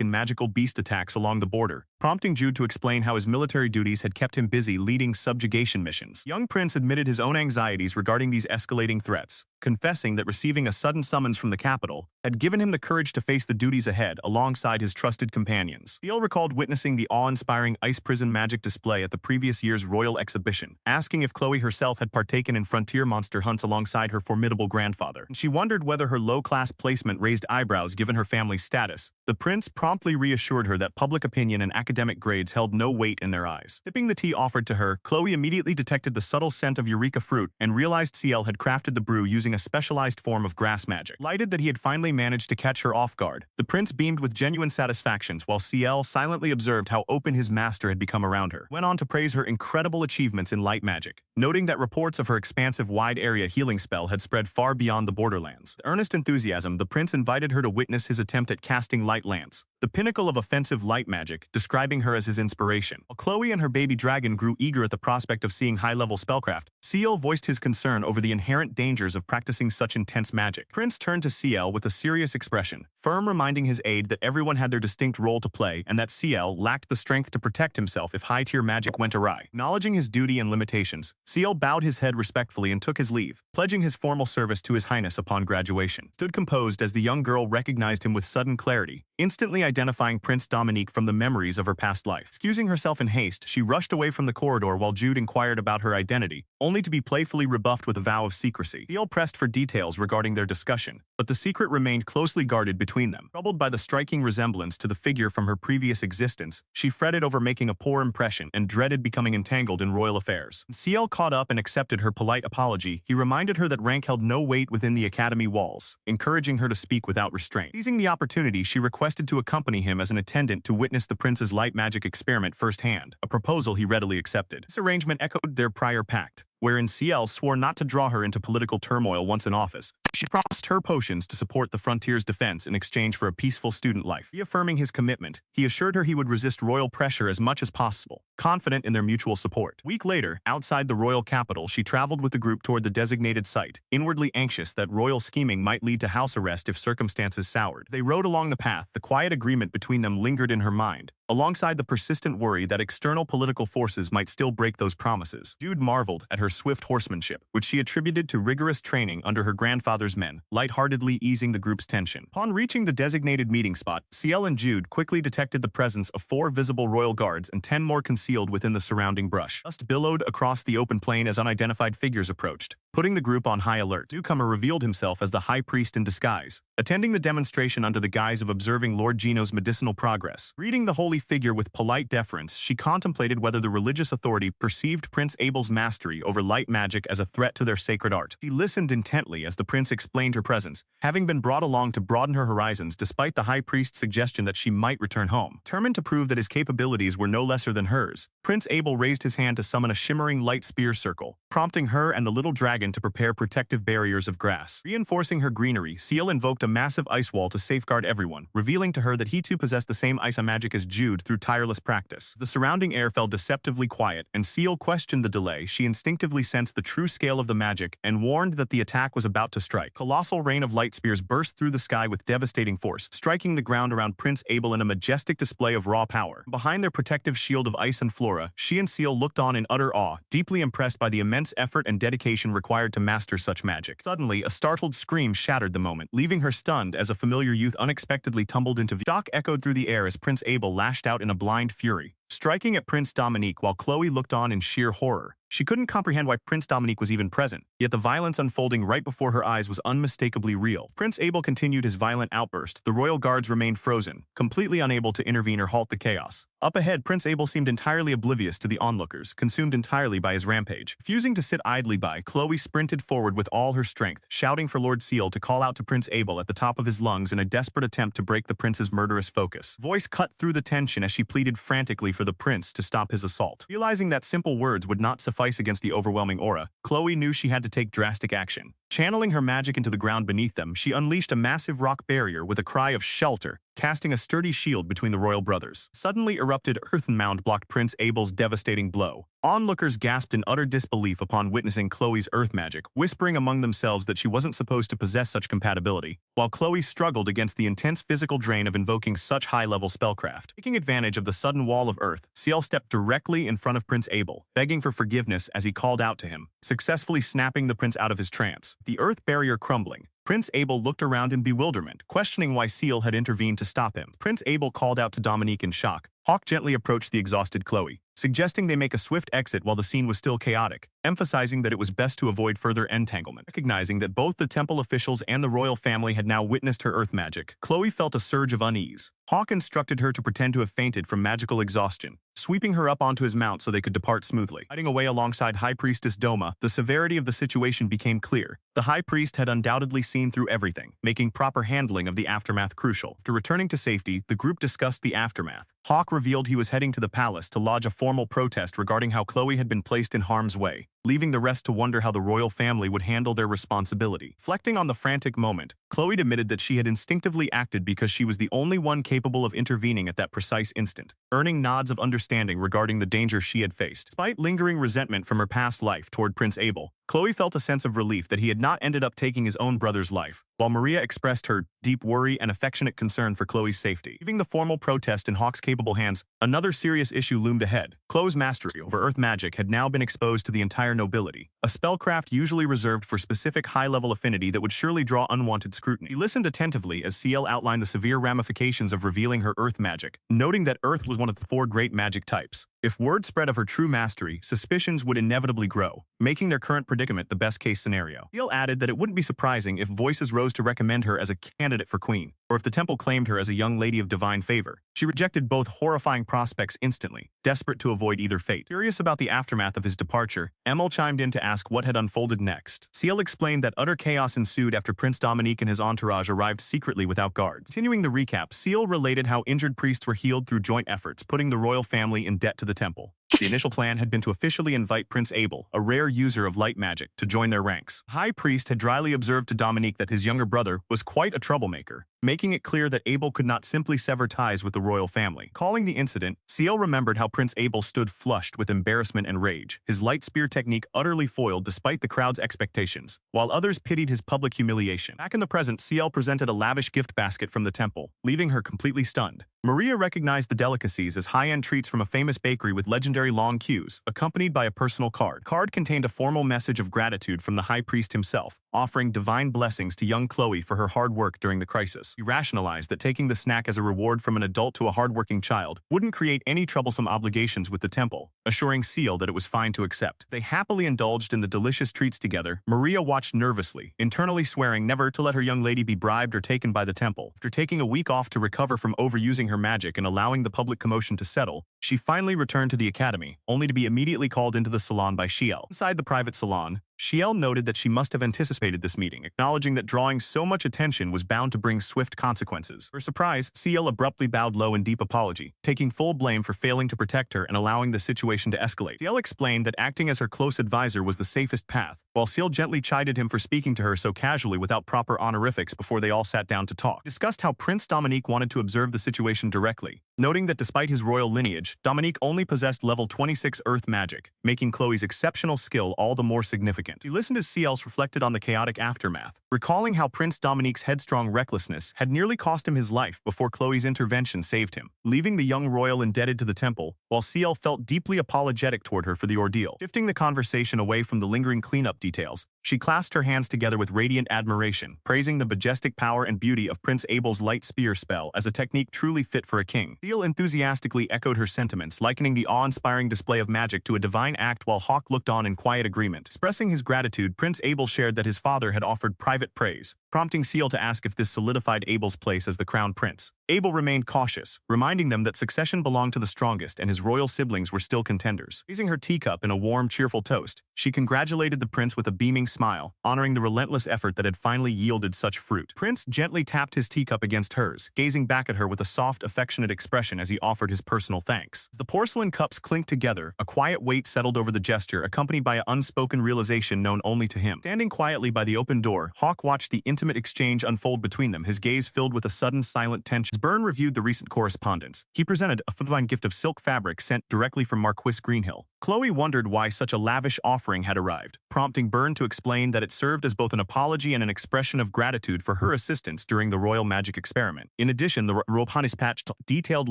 in magical beast attacks along the border, prompting Jude to explain how his military duties had kept him busy leading subjugation missions. Young Prince admitted his own anxieties regarding these escalating threats, confessing that receiving a sudden summons from the capital had given him the courage to face the duties ahead alongside his trusted companions. Seal recalled witnessing the awe-inspiring ice prison magic display at the previous year's royal exhibition, asking if Chloe herself had partaken in frontier monster hunts alongside her formidable grandfather. She wondered whether her low-class placement raised eyebrows given her family's status. The prince promptly reassured her that public opinion and academic grades held no weight in their eyes. Sipping the tea offered to her, Chloe immediately detected the subtle scent of eureka fruit and realized Ciel had crafted the brew using a specialized form of grass magic. Lighted that he had finally managed to catch her off guard, the prince beamed with genuine satisfaction while Ciel silently observed how open his master had become around her. Went on to praise her incredible achievements in light magic, noting that reports of her expansive wide-area healing spell had spread far beyond the borderlands. With earnest enthusiasm, the prince invited her to witness his attempt at casting light lance, the pinnacle of offensive light magic, describing her as his inspiration. While Chloe and her baby dragon grew eager at the prospect of seeing high-level spellcraft, Ciel voiced his concern over the inherent dangers of practicing such intense magic. Prince turned to Ciel with a serious expression, firm reminding his aide that everyone had their distinct role to play and that Ciel lacked the strength to protect himself if high-tier magic went awry. Acknowledging his duty and limitations, Ciel bowed his head respectfully and took his leave, pledging his formal service to His Highness upon graduation. Stood composed as the young girl recognized him with sudden clarity, instantly identifying Prince Dominique from the memories of her past life. Excusing herself in haste, she rushed away from the corridor while Jude inquired about her identity, only to be playfully rebuffed with a vow of secrecy. Ciel pressed for details regarding their discussion, but the secret remained closely guarded between them. Troubled by the striking resemblance to the figure from her previous existence, she fretted over making a poor impression and dreaded becoming entangled in royal affairs. When Ciel caught up and accepted her polite apology, he reminded her that rank held no weight within the academy walls, encouraging her to speak without restraint. Seizing the opportunity, she requested to accompany him as an attendant to witness the prince's light magic experiment firsthand, a proposal he readily accepted. This arrangement echoed their prior pact, wherein Ciel swore not to draw her into political turmoil once in office. She promised her potions to support the frontier's defense in exchange for a peaceful student life. Reaffirming his commitment, he assured her he would resist royal pressure as much as possible, confident in their mutual support. A week later, outside the royal capital, she traveled with the group toward the designated site, inwardly anxious that royal scheming might lead to house arrest if circumstances soured. They rode along the path, the quiet agreement between them lingered in her mind, alongside the persistent worry that external political forces might still break those promises. Jude marveled at her swift horsemanship, which she attributed to rigorous training under her grandfather's men, lightheartedly easing the group's tension. Upon reaching the designated meeting spot, Ciel and Jude quickly detected the presence of 4 visible royal guards and 10 more concealed within the surrounding brush. Dust billowed across the open plain as unidentified figures approached, putting the group on high alert. Newcomer revealed himself as the High Priest in disguise, attending the demonstration under the guise of observing Lord Gino's medicinal progress. Reading the holy figure with polite deference, she contemplated whether the religious authority perceived Prince Abel's mastery over light magic as a threat to their sacred art. She listened intently as the prince explained her presence, having been brought along to broaden her horizons despite the High Priest's suggestion that she might return home. Determined to prove that his capabilities were no lesser than hers, Prince Abel raised his hand to summon a shimmering light spear circle, prompting her and the little dragon to prepare protective barriers of grass. Reinforcing her greenery, Ciel invoked a massive ice wall to safeguard everyone, revealing to her that he too possessed the same ice magic as Jude through tireless practice. The surrounding air fell deceptively quiet, and Ciel questioned the delay. She instinctively sensed the true scale of the magic and warned that the attack was about to strike. Colossal rain of light spears burst through the sky with devastating force, striking the ground around Prince Abel in a majestic display of raw power. Behind their protective shield of ice and flora, she and Ciel looked on in utter awe, deeply impressed by the immense effort and dedication required to master such magic. Suddenly, a startled scream shattered the moment, leaving her stunned as a familiar youth unexpectedly tumbled into view. Shock echoed through the air as Prince Abel lashed out in a blind fury, striking at Prince Dominique while Chloe looked on in sheer horror. She couldn't comprehend why Prince Dominique was even present, yet the violence unfolding right before her eyes was unmistakably real. Prince Abel continued his violent outburst. The royal guards remained frozen, completely unable to intervene or halt the chaos. Up ahead, Prince Abel seemed entirely oblivious to the onlookers, consumed entirely by his rampage. Refusing to sit idly by, Chloe sprinted forward with all her strength, shouting for Lord Ciel to call out to Prince Abel at the top of his lungs in a desperate attempt to break the prince's murderous focus. Voice cut through the tension as she pleaded frantically for the prince to stop his assault. Realizing that simple words would not suffice against the overwhelming aura, Chloe knew she had to take drastic action. Channeling her magic into the ground beneath them, she unleashed a massive rock barrier with a cry of shelter, casting a sturdy shield between the royal brothers. Suddenly erupted earthen mound blocked Prince Abel's devastating blow. Onlookers gasped in utter disbelief upon witnessing Chloe's earth magic, whispering among themselves that she wasn't supposed to possess such compatibility, while Chloe struggled against the intense physical drain of invoking such high-level spellcraft. Taking advantage of the sudden wall of earth, Ciel stepped directly in front of Prince Abel, begging for forgiveness as he called out to him, successfully snapping the prince out of his trance. The earth barrier crumbling, Prince Abel looked around in bewilderment, questioning why Ciel had intervened to stop him. Prince Abel called out to Dominique in shock. Hawk gently approached the exhausted Chloe, suggesting they make a swift exit while the scene was still chaotic, emphasizing that it was best to avoid further entanglement. Recognizing that both the temple officials and the royal family had now witnessed her earth magic, Chloe felt a surge of unease. Hawk instructed her to pretend to have fainted from magical exhaustion, sweeping her up onto his mount so they could depart smoothly. Hiding away alongside High Priestess Doma, the severity of the situation became clear. The High Priest had undoubtedly seen through everything, making proper handling of the aftermath crucial. After returning to safety, the group discussed the aftermath. Hawk revealed he was heading to the palace to lodge a formal protest regarding how Chloe had been placed in harm's way, leaving the rest to wonder how the royal family would handle their responsibility. Reflecting on the frantic moment, Chloe admitted that she had instinctively acted because she was the only one capable of intervening at that precise instant, earning nods of understanding regarding the danger she had faced. Despite lingering resentment from her past life toward Prince Abel, Chloe felt a sense of relief that he had not ended up taking his own brother's life, while Maria expressed her deep worry and affectionate concern for Chloe's safety. Leaving the formal protest in Hawk's capable hands, another serious issue loomed ahead. Chloe's mastery over earth magic had now been exposed to the entire nobility, a spellcraft usually reserved for specific high-level affinity that would surely draw unwanted scrutiny. He listened attentively as Ciel outlined the severe ramifications of revealing her earth magic, noting that earth was one of the 4 great magic types. If word spread of her true mastery, suspicions would inevitably grow, making their current predicament the best-case scenario. Ciel added that it wouldn't be surprising if voices rose to recommend her as a candidate for queen, or if the temple claimed her as a young lady of divine favor. She rejected both horrifying prospects instantly, desperate to avoid either fate. Curious about the aftermath of his departure, Emil chimed in to ask what had unfolded next. Ciel explained that utter chaos ensued after Prince Dominique and his entourage arrived secretly without guards. Continuing the recap, Ciel related how injured priests were healed through joint efforts, putting the royal family in debt to the temple. The initial plan had been to officially invite Prince Abel, a rare user of light magic, to join their ranks. High Priest had dryly observed to Dominique that his younger brother was quite a troublemaker, making it clear that Abel could not simply sever ties with the royal family. Calling the incident, Ciel remembered how Prince Abel stood flushed with embarrassment and rage, his light spear technique utterly foiled despite the crowd's expectations, while others pitied his public humiliation. Back in the present, Ciel presented a lavish gift basket from the temple, leaving her completely stunned. Maria recognized the delicacies as high-end treats from a famous bakery with legendary long queues, accompanied by a personal card. The card contained a formal message of gratitude from the High Priest himself, offering divine blessings to young Chloe for her hard work during the crisis. He rationalized that taking the snack as a reward from an adult to a hardworking child wouldn't create any troublesome obligations with the temple, assuring Ciel that it was fine to accept. They happily indulged in the delicious treats together. Maria watched nervously, internally swearing never to let her young lady be bribed or taken by the temple. After taking a week off to recover from overusing her magic and allowing the public commotion to settle, she finally returned to the academy, only to be immediately called into the salon by Ciel. Inside the private salon, Ciel noted that she must have anticipated this meeting, acknowledging that drawing so much attention was bound to bring swift consequences. To her surprise, Ciel abruptly bowed low in deep apology, taking full blame for failing to protect her and allowing the situation to escalate. Ciel explained that acting as her close advisor was the safest path, while Ciel gently chided him for speaking to her so casually without proper honorifics before they all sat down to talk. Discussed how Prince Dominique wanted to observe the situation directly, noting that despite his royal lineage, Dominique only possessed level 26 earth magic, making Chloe's exceptional skill all the more significant. He listened as Ciel reflected on the chaotic aftermath, recalling how Prince Dominique's headstrong recklessness had nearly cost him his life before Chloe's intervention saved him, leaving the young royal indebted to the temple, while Ciel felt deeply apologetic toward her for the ordeal. Shifting the conversation away from the lingering cleanup details, she clasped her hands together with radiant admiration, praising the majestic power and beauty of Prince Abel's light spear spell as a technique truly fit for a king. Ciel enthusiastically echoed her sentiments, likening the awe-inspiring display of magic to a divine act while Hawk looked on in quiet agreement. Expressing his gratitude, Prince Abel shared that his father had offered private praise, prompting Ciel to ask if this solidified Abel's place as the crown prince. Abel remained cautious, reminding them that succession belonged to the strongest and his royal siblings were still contenders. Raising her teacup in a warm, cheerful toast, She congratulated the prince with a beaming smile, honoring the relentless effort that had finally yielded such fruit. Prince gently tapped his teacup against hers, gazing back at her with a soft, affectionate expression as he offered his personal thanks. As the porcelain cups clinked together, a quiet weight settled over the gesture, accompanied by an unspoken realization known only to him. Standing quietly by the open door, Hawk watched the intimate exchange unfold between them, his gaze filled with a sudden silent tension. As Byrne reviewed the recent correspondence, he presented a fine gift of silk fabric sent directly from Marquis Greenhill. Chloe wondered why such a lavish offering had arrived, prompting Byrne to explain that it served as both an apology and an expression of gratitude for her assistance during the royal magic experiment. In addition, the Ropan dispatched detailed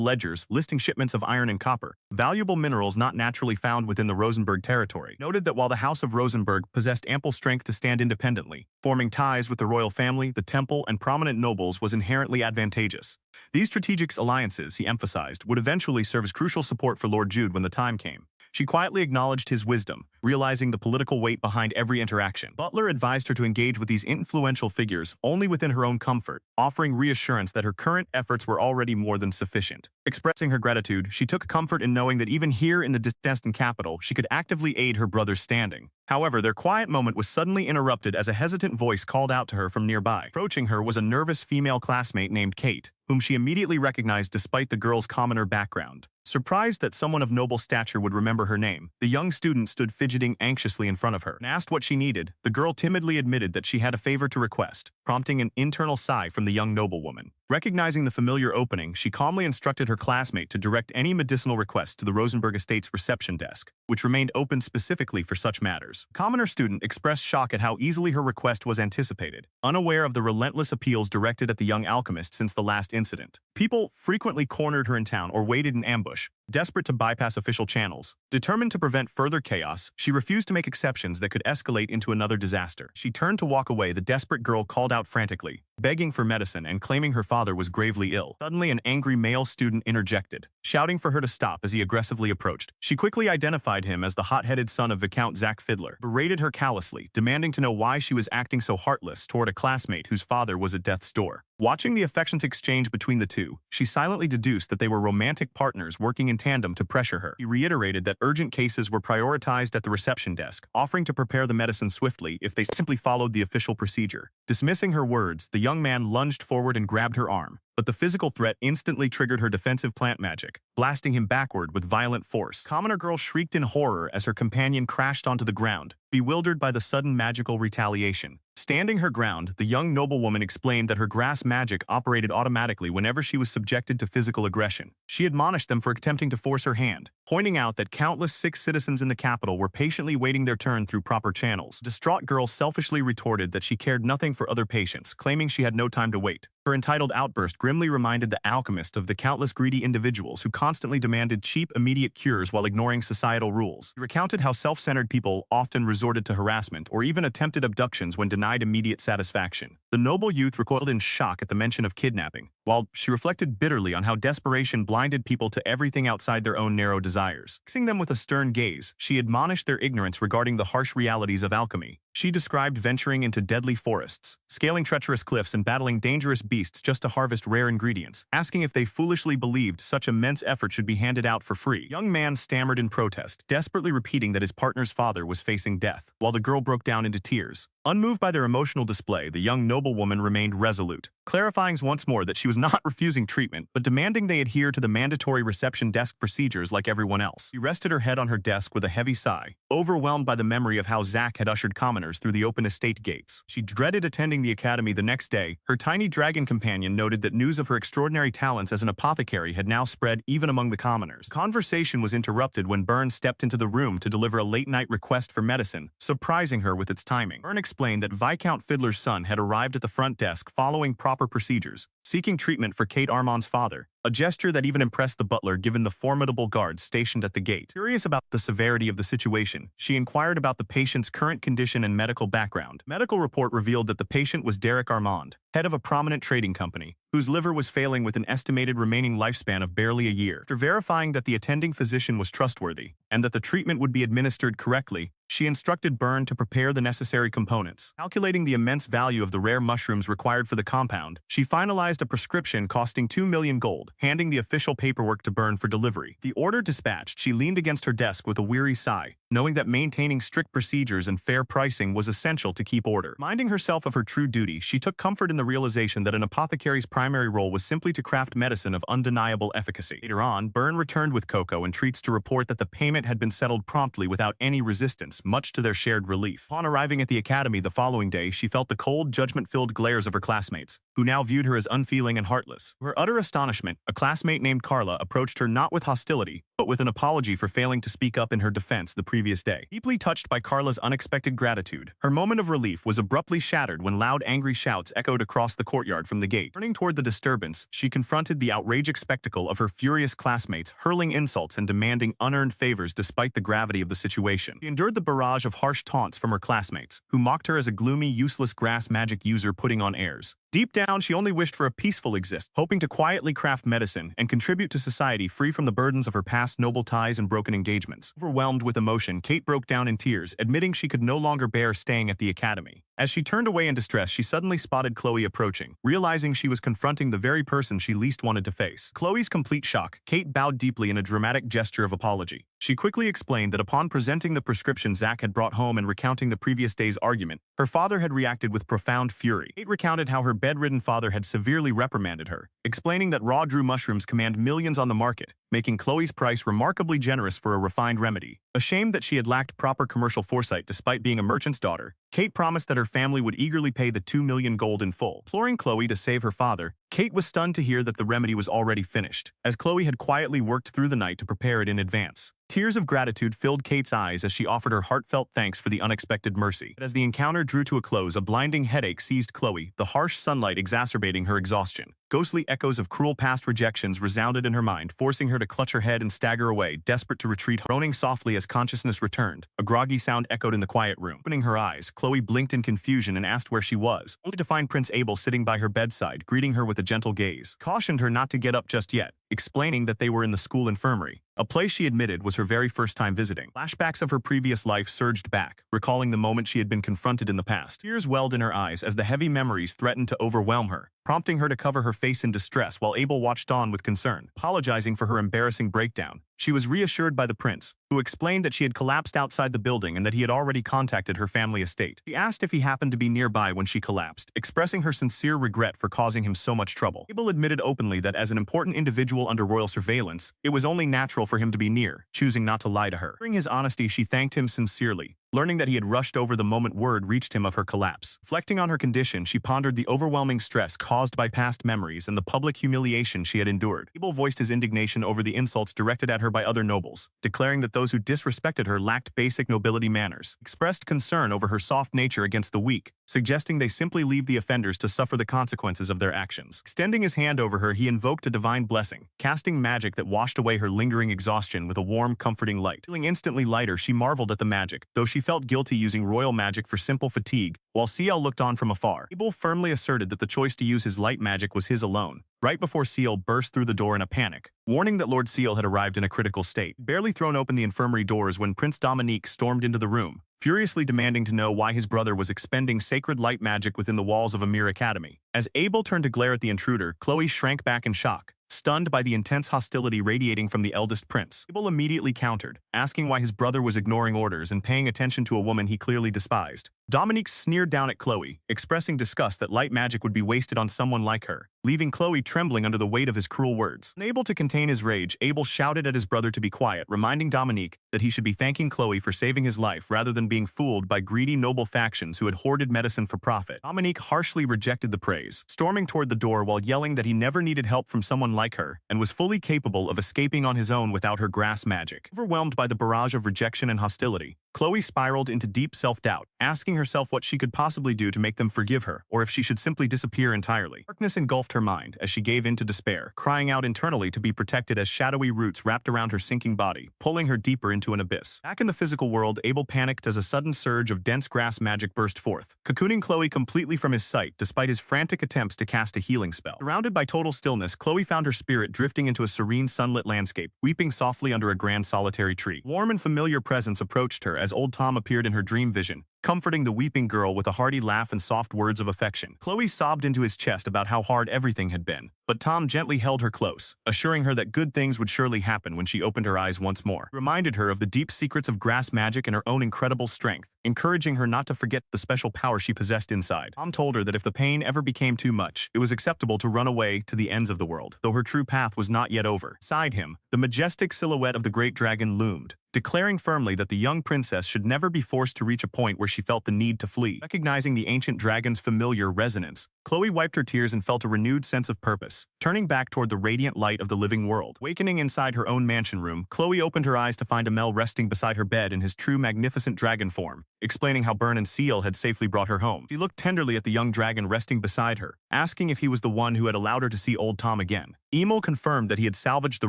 ledgers listing shipments of iron and copper, valuable minerals not naturally found within the Rosenberg territory. Noted that while the House of Rosenberg possessed ample strength to stand independently, forming ties with the royal family, the temple, and prominent nobles was inherently advantageous. These strategic alliances, he emphasized, would eventually serve as crucial support for Lord Jude when the time came. She quietly acknowledged his wisdom, realizing the political weight behind every interaction. Butler advised her to engage with these influential figures only within her own comfort, offering reassurance that her current efforts were already more than sufficient. Expressing her gratitude, she took comfort in knowing that even here in the distant capital, she could actively aid her brother's standing. However, their quiet moment was suddenly interrupted as a hesitant voice called out to her from nearby. Approaching her was a nervous female classmate named Kate, whom she immediately recognized despite the girl's commoner background. Surprised that someone of noble stature would remember her name, the young student stood fidgeting anxiously in front of her. When asked what she needed, the girl timidly admitted that she had a favor to request, prompting an internal sigh from the young noblewoman. Recognizing the familiar opening, she calmly instructed her classmate to direct any medicinal request to the Rosenberg Estate's reception desk, which remained open specifically for such matters. The commoner student expressed shock at how easily her request was anticipated, unaware of the relentless appeals directed at the young alchemist since the last incident. People frequently cornered her in town or waited in ambush, desperate to bypass official channels. Determined to prevent further chaos, she refused to make exceptions that could escalate into another disaster. She turned to walk away. The desperate girl called out frantically, begging for medicine and claiming her father was gravely ill. Suddenly, an angry male student interjected, shouting for her to stop as he aggressively approached. She quickly identified him as the hot-headed son of Viscount Zach Fiddler, berated her callously, demanding to know why she was acting so heartless toward a classmate whose father was at death's door. Watching the affectionate exchange between the two, she silently deduced that they were romantic partners working in tandem to pressure her. He reiterated that urgent cases were prioritized at the reception desk, offering to prepare the medicine swiftly if they simply followed the official procedure. Dismissing her words, the young man lunged forward and grabbed her arm, but the physical threat instantly triggered her defensive plant magic, blasting him backward with violent force. Commoner girl shrieked in horror as her companion crashed onto the ground, bewildered by the sudden magical retaliation. Standing her ground, the young noblewoman explained that her grass magic operated automatically whenever she was subjected to physical aggression. She admonished them for attempting to force her hand, pointing out that countless sick citizens in the capital were patiently waiting their turn through proper channels. The distraught girl selfishly retorted that she cared nothing for other patients, claiming she had no time to wait. Her entitled outburst grimly reminded the alchemist of the countless greedy individuals who constantly demanded cheap, immediate cures while ignoring societal rules. He recounted how self-centered people often resorted to harassment or even attempted abductions when denied immediate satisfaction. The noble youth recoiled in shock at the mention of kidnapping, while she reflected bitterly on how desperation blinded people to everything outside their own narrow desires. Fixing them with a stern gaze, she admonished their ignorance regarding the harsh realities of alchemy. She described venturing into deadly forests, scaling treacherous cliffs and battling dangerous beasts just to harvest rare ingredients, asking if they foolishly believed such immense effort should be handed out for free. The young man stammered in protest, desperately repeating that his partner's father was facing death, while the girl broke down into tears. Unmoved by their emotional display, the young noblewoman remained resolute, clarifying once more that she was not refusing treatment, but demanding they adhere to the mandatory reception desk procedures like everyone else. She rested her head on her desk with a heavy sigh, overwhelmed by the memory of how Zach had ushered commoners through the open estate gates. She dreaded attending the academy the next day. Her tiny dragon companion noted that news of her extraordinary talents as an apothecary had now spread even among the commoners. The conversation was interrupted when Byrne stepped into the room to deliver a late-night request for medicine, surprising her with its timing. Byrne explained that Viscount Fiddler's son had arrived at the front desk following proper procedures, seeking treatment for Kate Armand's father, a gesture that even impressed the butler given the formidable guards stationed at the gate. Curious about the severity of the situation, she inquired about the patient's current condition and medical background. Medical report revealed that the patient was Derek Armand, head of a prominent trading company, whose liver was failing with an estimated remaining lifespan of barely a year. After verifying that the attending physician was trustworthy and that the treatment would be administered correctly, she instructed Byrne to prepare the necessary components. Calculating the immense value of the rare mushrooms required for the compound, she finalized finalized a prescription costing 2 million gold, handing the official paperwork to burn for delivery. The order dispatched, she leaned against her desk with a weary sigh, knowing that maintaining strict procedures and fair pricing was essential to keep order. Reminding herself of her true duty, she took comfort in the realization that an apothecary's primary role was simply to craft medicine of undeniable efficacy. Later on, Byrne returned with cocoa and treats to report that the payment had been settled promptly without any resistance, much to their shared relief. Upon arriving at the academy the following day, she felt the cold, judgment-filled glares of her classmates, who now viewed her as unfeeling and heartless. To her utter astonishment, a classmate named Carla approached her not with hostility, but with an apology for failing to speak up in her defense the previous day. Deeply touched by Carla's unexpected gratitude, her moment of relief was abruptly shattered when loud, angry shouts echoed across the courtyard from the gate. Turning toward the disturbance, she confronted the outrageous spectacle of her furious classmates hurling insults and demanding unearned favors despite the gravity of the situation. She endured the barrage of harsh taunts from her classmates, who mocked her as a gloomy, useless grass magic user putting on airs. Deep down, she only wished for a peaceful existence, hoping to quietly craft medicine and contribute to society free from the burdens of her past noble ties and broken engagements. Overwhelmed with emotion, Kate broke down in tears, admitting she could no longer bear staying at the academy. As she turned away in distress, she suddenly spotted Chloe approaching, realizing she was confronting the very person she least wanted to face. Chloe's complete shock, Kate bowed deeply in a dramatic gesture of apology. She quickly explained that upon presenting the prescription Zach had brought home and recounting the previous day's argument, her father had reacted with profound fury. Kate recounted how her bedridden father had severely reprimanded her, explaining that raw drew mushrooms command millions on the market, making Chloe's price remarkably generous for a refined remedy. Ashamed that she had lacked proper commercial foresight despite being a merchant's daughter, Kate promised that her family would eagerly pay the 2 million gold in full. Imploring Chloe to save her father, Kate was stunned to hear that the remedy was already finished, as Chloe had quietly worked through the night to prepare it in advance. Tears of gratitude filled Kate's eyes as she offered her heartfelt thanks for the unexpected mercy. But as the encounter drew to a close, a blinding headache seized Chloe, the harsh sunlight exacerbating her exhaustion. Ghostly echoes of cruel past rejections resounded in her mind, forcing her to clutch her head and stagger away, desperate to retreat, groaning softly as consciousness returned. A groggy sound echoed in the quiet room. Opening her eyes, Chloe blinked in confusion and asked where she was, only to find Prince Abel sitting by her bedside, greeting her with a gentle gaze. Cautioned her not to get up just yet, explaining that they were in the school infirmary, a place she admitted was her very first time visiting. Flashbacks of her previous life surged back, recalling the moment she had been confronted in the past. Tears welled in her eyes as the heavy memories threatened to overwhelm her, prompting her to cover her face in distress while Abel watched on with concern. Apologizing for her embarrassing breakdown, she was reassured by the prince, who explained that she had collapsed outside the building and that he had already contacted her family estate. She asked if he happened to be nearby when she collapsed, expressing her sincere regret for causing him so much trouble. Abel admitted openly that as an important individual under royal surveillance, it was only natural for him to be near, choosing not to lie to her. During his honesty, she thanked him sincerely, learning that he had rushed over the moment word reached him of her collapse. Reflecting on her condition, she pondered the overwhelming stress caused by past memories and the public humiliation she had endured. Abel voiced his indignation over the insults directed at her by other nobles, declaring that those who disrespected her lacked basic nobility manners, expressed concern over her soft nature against the weak, suggesting they simply leave the offenders to suffer the consequences of their actions. Extending his hand over her, he invoked a divine blessing, casting magic that washed away her lingering exhaustion with a warm, comforting light. Feeling instantly lighter, she marveled at the magic, though she felt guilty using royal magic for simple fatigue, while Ciel looked on from afar. Abel firmly asserted that the choice to use his light magic was his alone, right before Ciel burst through the door in a panic, warning that Lord Ciel had arrived in a critical state. Barely thrown open the infirmary doors when Prince Dominique stormed into the room, furiously demanding to know why his brother was expending sacred light magic within the walls of a mere academy. As Abel turned to glare at the intruder, Chloe shrank back in shock, stunned by the intense hostility radiating from the eldest prince. Abel immediately countered, asking why his brother was ignoring orders and paying attention to a woman he clearly despised. Dominique sneered down at Chloe, expressing disgust that light magic would be wasted on someone like her, leaving Chloe trembling under the weight of his cruel words. Unable to contain his rage, Abel shouted at his brother to be quiet, reminding Dominique that he should be thanking Chloe for saving his life rather than being fooled by greedy noble factions who had hoarded medicine for profit. Dominique harshly rejected the praise, storming toward the door while yelling that he never needed help from someone like her and was fully capable of escaping on his own without her grass magic. Overwhelmed by the barrage of rejection and hostility, Chloe spiraled into deep self-doubt, asking herself what she could possibly do to make them forgive her, or if she should simply disappear entirely. Darkness engulfed her mind as she gave in to despair, crying out internally to be protected as shadowy roots wrapped around her sinking body, pulling her deeper into an abyss. Back in the physical world, Abel panicked as a sudden surge of dense grass magic burst forth, cocooning Chloe completely from his sight despite his frantic attempts to cast a healing spell. Surrounded by total stillness, Chloe found her spirit drifting into a serene sunlit landscape, weeping softly under a grand solitary tree. Warm and familiar presence approached her as old Tom appeared in her dream vision, comforting the weeping girl with a hearty laugh and soft words of affection. Chloe sobbed into his chest about how hard everything had been, but Tom gently held her close, assuring her that good things would surely happen when she opened her eyes once more. He reminded her of the deep secrets of grass magic and her own incredible strength, encouraging her not to forget the special power she possessed inside. Tom told her that if the pain ever became too much, it was acceptable to run away to the ends of the world, though her true path was not yet over. Beside him, the majestic silhouette of the great dragon loomed, declaring firmly that the young princess should never be forced to reach a point where she felt the need to flee. Recognizing the ancient dragon's familiar resonance, Chloe wiped her tears and felt a renewed sense of purpose, turning back toward the radiant light of the living world. Wakening inside her own mansion room, Chloe opened her eyes to find Amel resting beside her bed in his true magnificent dragon form, explaining how Burn and Seal had safely brought her home. She looked tenderly at the young dragon resting beside her, asking if he was the one who had allowed her to see old Tom again. Emil confirmed that he had salvaged the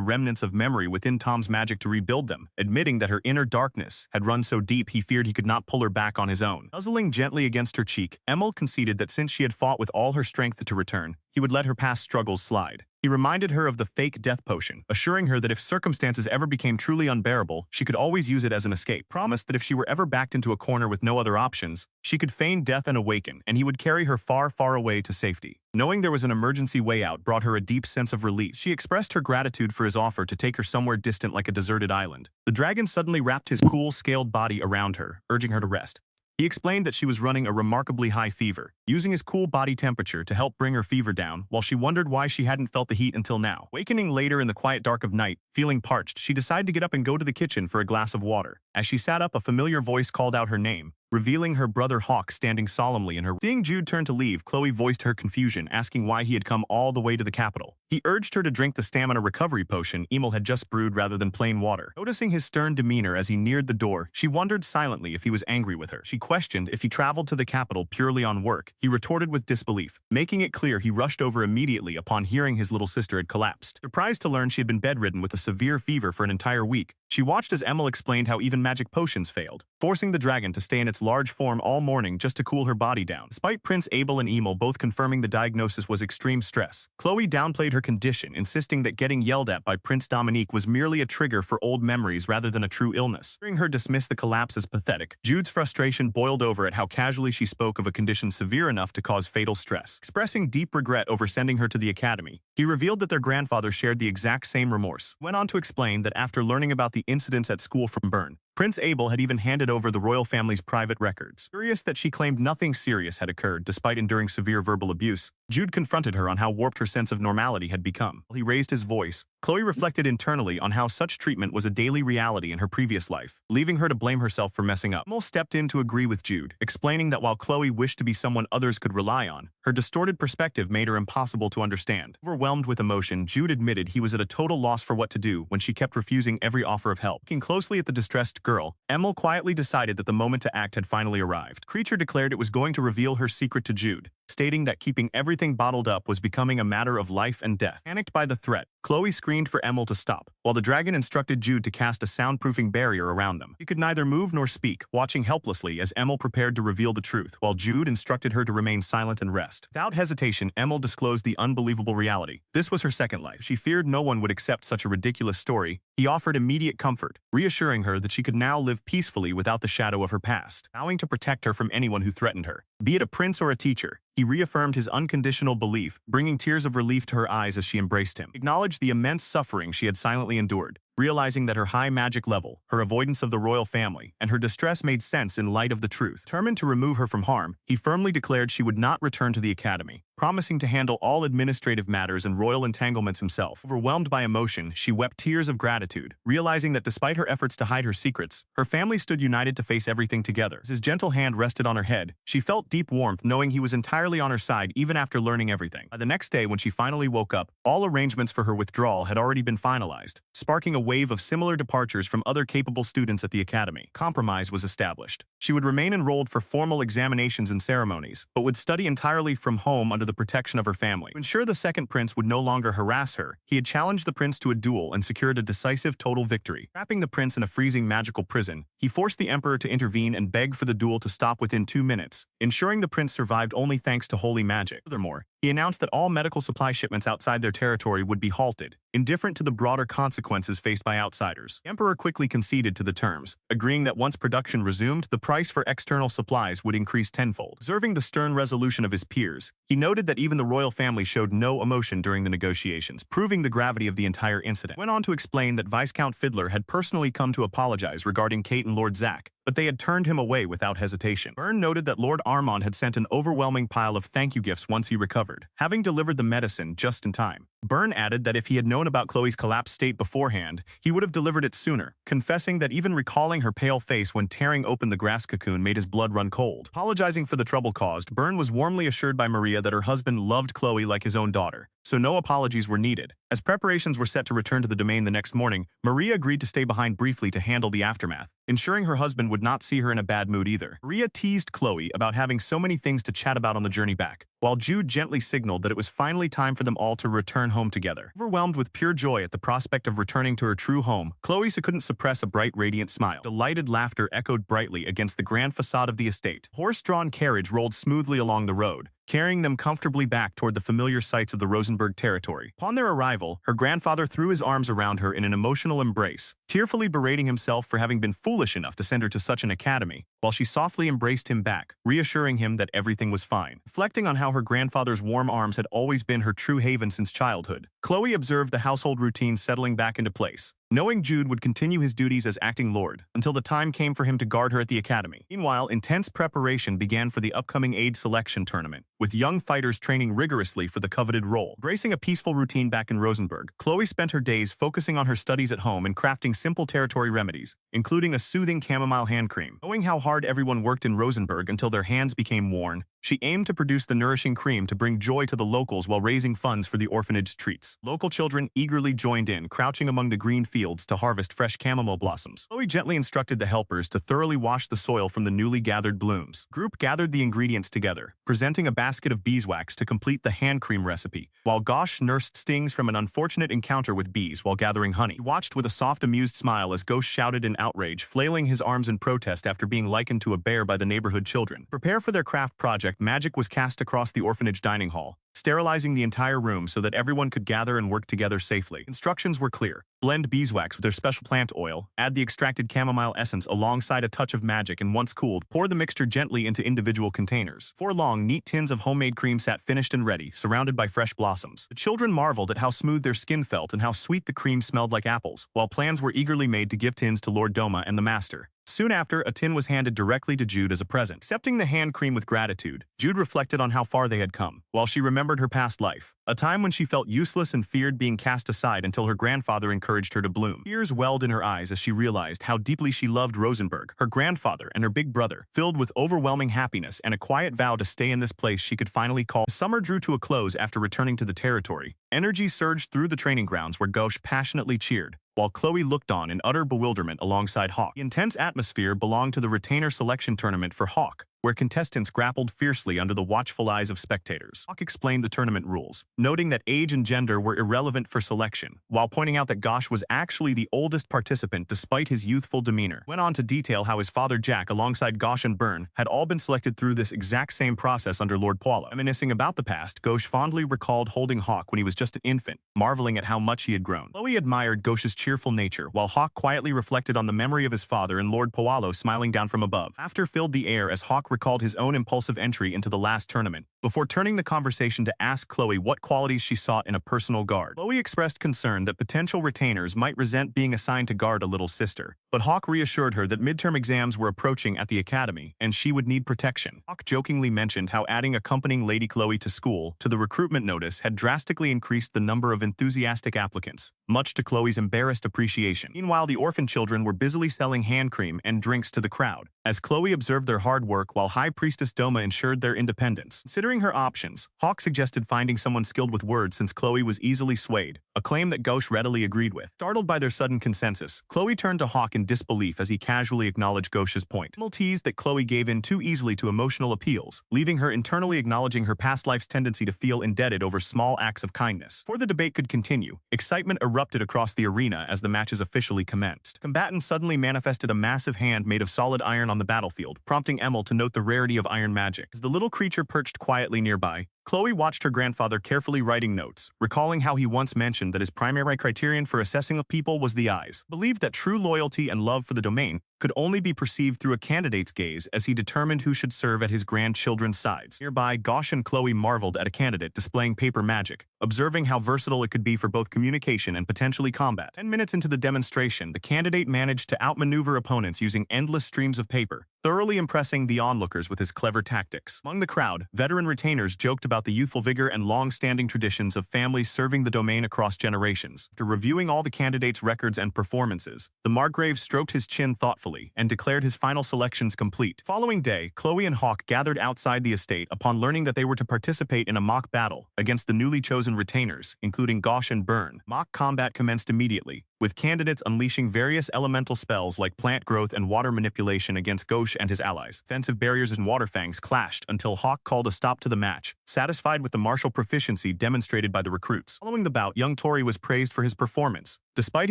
remnants of memory within Tom's magic to rebuild them, admitting that her inner darkness had run so deep he feared he could not pull her back on his own. Nuzzling gently against her cheek, Emil conceded that since she had fought with all her strength to return, he would let her past struggles slide. He reminded her of the fake death potion, assuring her that if circumstances ever became truly unbearable, she could always use it as an escape. Promised that if she were ever backed into a corner with no other options, she could feign death and awaken, and he would carry her far, far away to safety. Knowing there was an emergency way out brought her a deep sense of relief. She expressed her gratitude for his offer to take her somewhere distant like a deserted island. The dragon suddenly wrapped his cool, scaled body around her, urging her to rest. He explained that she was running a remarkably high fever, using his cool body temperature to help bring her fever down, while she wondered why she hadn't felt the heat until now. Wakening later in the quiet dark of night, feeling parched, she decided to get up and go to the kitchen for a glass of water. As she sat up, a familiar voice called out her name, revealing her brother Hawk standing solemnly in her. Seeing Jude turn to leave, Chloe voiced her confusion, asking why he had come all the way to the capital. He urged her to drink the stamina recovery potion Emil had just brewed rather than plain water. Noticing his stern demeanor as he neared the door, she wondered silently if he was angry with her. She questioned if he traveled to the capital purely on work. He retorted with disbelief, making it clear he rushed over immediately upon hearing his little sister had collapsed. Surprised to learn she had been bedridden with a severe fever for an entire week, she watched as Emil explained how even magic potions failed, forcing the dragon to stay in its large form all morning just to cool her body down. Despite Prince Abel and Emil both confirming the diagnosis was extreme stress, Chloe downplayed her condition, insisting that getting yelled at by Prince Dominique was merely a trigger for old memories rather than a true illness. Hearing her dismiss the collapse as pathetic, Jude's frustration boiled over at how casually she spoke of a condition severe enough to cause fatal stress. Expressing deep regret over sending her to the academy, he revealed that their grandfather shared the exact same remorse. He went on to explain that after learning about the incidents at school from Byrne, Prince Abel had even handed over the royal family's private records. Curious that she claimed nothing serious had occurred despite enduring severe verbal abuse, Jude confronted her on how warped her sense of normality had become. While he raised his voice, Chloe reflected internally on how such treatment was a daily reality in her previous life, leaving her to blame herself for messing up. Emil stepped in to agree with Jude, explaining that while Chloe wished to be someone others could rely on, her distorted perspective made her impossible to understand. Overwhelmed with emotion, Jude admitted he was at a total loss for what to do when she kept refusing every offer of help. Looking closely at the distressed girl, Emil quietly decided that the moment to act had finally arrived. Creature declared it was going to reveal her secret to Jude, stating that keeping everything bottled up was becoming a matter of life and death. Panicked by the threat, Chloe screamed for Emil to stop, while the dragon instructed Jude to cast a soundproofing barrier around them. He could neither move nor speak, watching helplessly as Emil prepared to reveal the truth, while Jude instructed her to remain silent and rest. Without hesitation, Emil disclosed the unbelievable reality. This was her second life. She feared no one would accept such a ridiculous story. He offered immediate comfort, reassuring her that she could now live peacefully without the shadow of her past, vowing to protect her from anyone who threatened her, be it a prince or a teacher. He reaffirmed his unconditional belief, bringing tears of relief to her eyes as she embraced him. He acknowledged the immense suffering she had silently endured, realizing that her high magic level, her avoidance of the royal family, and her distress made sense in light of the truth. Determined to remove her from harm, he firmly declared she would not return to the academy, promising to handle all administrative matters and royal entanglements himself. Overwhelmed by emotion, she wept tears of gratitude, realizing that despite her efforts to hide her secrets, her family stood united to face everything together. As his gentle hand rested on her head, she felt deep warmth knowing he was entirely on her side even after learning everything. By the next day, when she finally woke up, all arrangements for her withdrawal had already been finalized, sparking a wave of similar departures from other capable students at the academy. Compromise was established. She would remain enrolled for formal examinations and ceremonies, but would study entirely from home under the the protection of her family. To ensure the second prince would no longer harass her, he had challenged the prince to a duel and secured a decisive total victory. Trapping the prince in a freezing magical prison, he forced the emperor to intervene and beg for the duel to stop within 2 minutes, ensuring the prince survived only thanks to holy magic. Furthermore, he announced that all medical supply shipments outside their territory would be halted, indifferent to the broader consequences faced by outsiders. The emperor quickly conceded to the terms, agreeing that once production resumed, the price for external supplies would increase tenfold. Observing the stern resolution of his peers, he noted that even the royal family showed no emotion during the negotiations, proving the gravity of the entire incident. He went on to explain that Viscount Fiddler had personally come to apologize regarding Kate and Lord Zack, but they had turned him away without hesitation. Byrne noted that Lord Armand had sent an overwhelming pile of thank you gifts once he recovered, having delivered the medicine just in time. Byrne added that if he had known about Chloe's collapsed state beforehand, he would have delivered it sooner, confessing that even recalling her pale face when tearing open the grass cocoon made his blood run cold. Apologizing for the trouble caused, Byrne was warmly assured by Maria that her husband loved Chloe like his own daughter, so no apologies were needed. As preparations were set to return to the domain the next morning, Maria agreed to stay behind briefly to handle the aftermath, ensuring her husband would not see her in a bad mood either. Maria teased Chloe about having so many things to chat about on the journey back, while Jude gently signaled that it was finally time for them all to return home together. Overwhelmed with pure joy at the prospect of returning to her true home, Chloe couldn't suppress a bright, radiant smile. Delighted laughter echoed brightly against the grand facade of the estate. A horse-drawn carriage rolled smoothly along the road, carrying them comfortably back toward the familiar sights of the Rosenberg territory. Upon their arrival, her grandfather threw his arms around her in an emotional embrace, tearfully berating himself for having been foolish enough to send her to such an academy, while she softly embraced him back, reassuring him that everything was fine. Reflecting on how her grandfather's warm arms had always been her true haven since childhood, Chloe observed the household routine settling back into place, knowing Jude would continue his duties as acting lord until the time came for him to guard her at the academy. Meanwhile, intense preparation began for the upcoming aid selection tournament, with young fighters training rigorously for the coveted role. Embracing a peaceful routine back in Rosenberg, Chloe spent her days focusing on her studies at home and crafting simple territory remedies, including a soothing chamomile hand cream. Knowing how hard everyone worked in Rosenberg until their hands became worn, she aimed to produce the nourishing cream to bring joy to the locals while raising funds for the orphanage treats. Local children eagerly joined in, crouching among the green fields to harvest fresh chamomile blossoms. Chloe gently instructed the helpers to thoroughly wash the soil from the newly gathered blooms. The group gathered the ingredients together, presenting a basket of beeswax to complete the hand cream recipe, while Gosh nursed stings from an unfortunate encounter with bees while gathering honey. He watched with a soft, amused smile as Gosh shouted in outrage, flailing his arms in protest after being likened to a bear by the neighborhood children. Prepare for their craft project, magic was cast across the orphanage dining hall, sterilizing the entire room so that everyone could gather and work together safely. Instructions were clear. Blend beeswax with their special plant oil, add the extracted chamomile essence alongside a touch of magic, and once cooled, pour the mixture gently into individual containers. 4 long, neat tins of homemade cream sat finished and ready, surrounded by fresh blossoms. The children marveled at how smooth their skin felt and how sweet the cream smelled like apples, while plans were eagerly made to give tins to Lord Doma and the Master. Soon after, a tin was handed directly to Jude as a present. Accepting the hand cream with gratitude, Jude reflected on how far they had come, while she remembered her past life, a time when she felt useless and feared being cast aside until her grandfather encouraged her to bloom. Tears welled in her eyes as she realized how deeply she loved Rosenberg, her grandfather, and her big brother. Filled with overwhelming happiness and a quiet vow to stay in this place she could finally call. The summer drew to a close after returning to the territory. Energy surged through the training grounds where Gosh passionately cheered, while Chloe looked on in utter bewilderment alongside Hawk. The intense atmosphere belonged to the retainer selection tournament for Hawk, where contestants grappled fiercely under the watchful eyes of spectators. Hawk explained the tournament rules, noting that age and gender were irrelevant for selection, while pointing out that Gosh was actually the oldest participant despite his youthful demeanor. Went on to detail how his father Jack, alongside Gosh and Byrne, had all been selected through this exact same process under Lord Paula. Reminiscing about the past, Gosh fondly recalled holding Hawk when he was just an infant, marveling at how much he had grown. Chloe admired Gosh's cheerful nature, while Hawk quietly reflected on the memory of his father and Lord Poalo smiling down from above. Laughter filled the air as Hawk recalled his own impulsive entry into the last tournament, before turning the conversation to ask Chloe what qualities she sought in a personal guard. Chloe expressed concern that potential retainers might resent being assigned to guard a little sister, but Hawk reassured her that midterm exams were approaching at the academy, and she would need protection. Hawk jokingly mentioned how adding accompanying Lady Chloe to school to the recruitment notice had drastically increased the number of enthusiastic applicants, much to Chloe's embarrassed appreciation. Meanwhile, the orphan children were busily selling hand cream and drinks to the crowd, as Chloe observed their hard work while High Priestess Doma ensured their independence. Considering Considering her options, Hawk suggested finding someone skilled with words since Chloe was easily swayed, a claim that Ghosh readily agreed with. Startled by their sudden consensus, Chloe turned to Hawk in disbelief as he casually acknowledged Ghosh's point. Emil teased that Chloe gave in too easily to emotional appeals, leaving her internally acknowledging her past life's tendency to feel indebted over small acts of kindness. Before the debate could continue, excitement erupted across the arena as the matches officially commenced. Combatants suddenly manifested a massive hand made of solid iron on the battlefield, prompting Emil to note the rarity of iron magic. As the little creature perched quietly nearby, Chloe watched her grandfather carefully writing notes, recalling how he once mentioned that his primary criterion for assessing a people was the eyes. Believed that true loyalty and love for the domain could only be perceived through a candidate's gaze as he determined who should serve at his grandchildren's sides. Nearby, Ghosh and Chloe marveled at a candidate displaying paper magic, observing how versatile it could be for both communication and potentially combat. 10 minutes into the demonstration, the candidate managed to outmaneuver opponents using endless streams of paper, thoroughly impressing the onlookers with his clever tactics. Among the crowd, veteran retainers joked about the youthful vigor and long-standing traditions of families serving the domain across generations. After reviewing all the candidates' records and performances, the Margrave stroked his chin thoughtfully and declared his final selections complete. Following day, Chloe and Hawk gathered outside the estate upon learning that they were to participate in a mock battle against the newly chosen retainers, including Ghosh and Byrne. Mock combat commenced immediately, with candidates unleashing various elemental spells like plant growth and water manipulation against Ghosh and his allies. Defensive barriers and waterfangs clashed until Hawk called a stop to the match, satisfied with the martial proficiency demonstrated by the recruits. Following the bout, young Tori was praised for his performance. Despite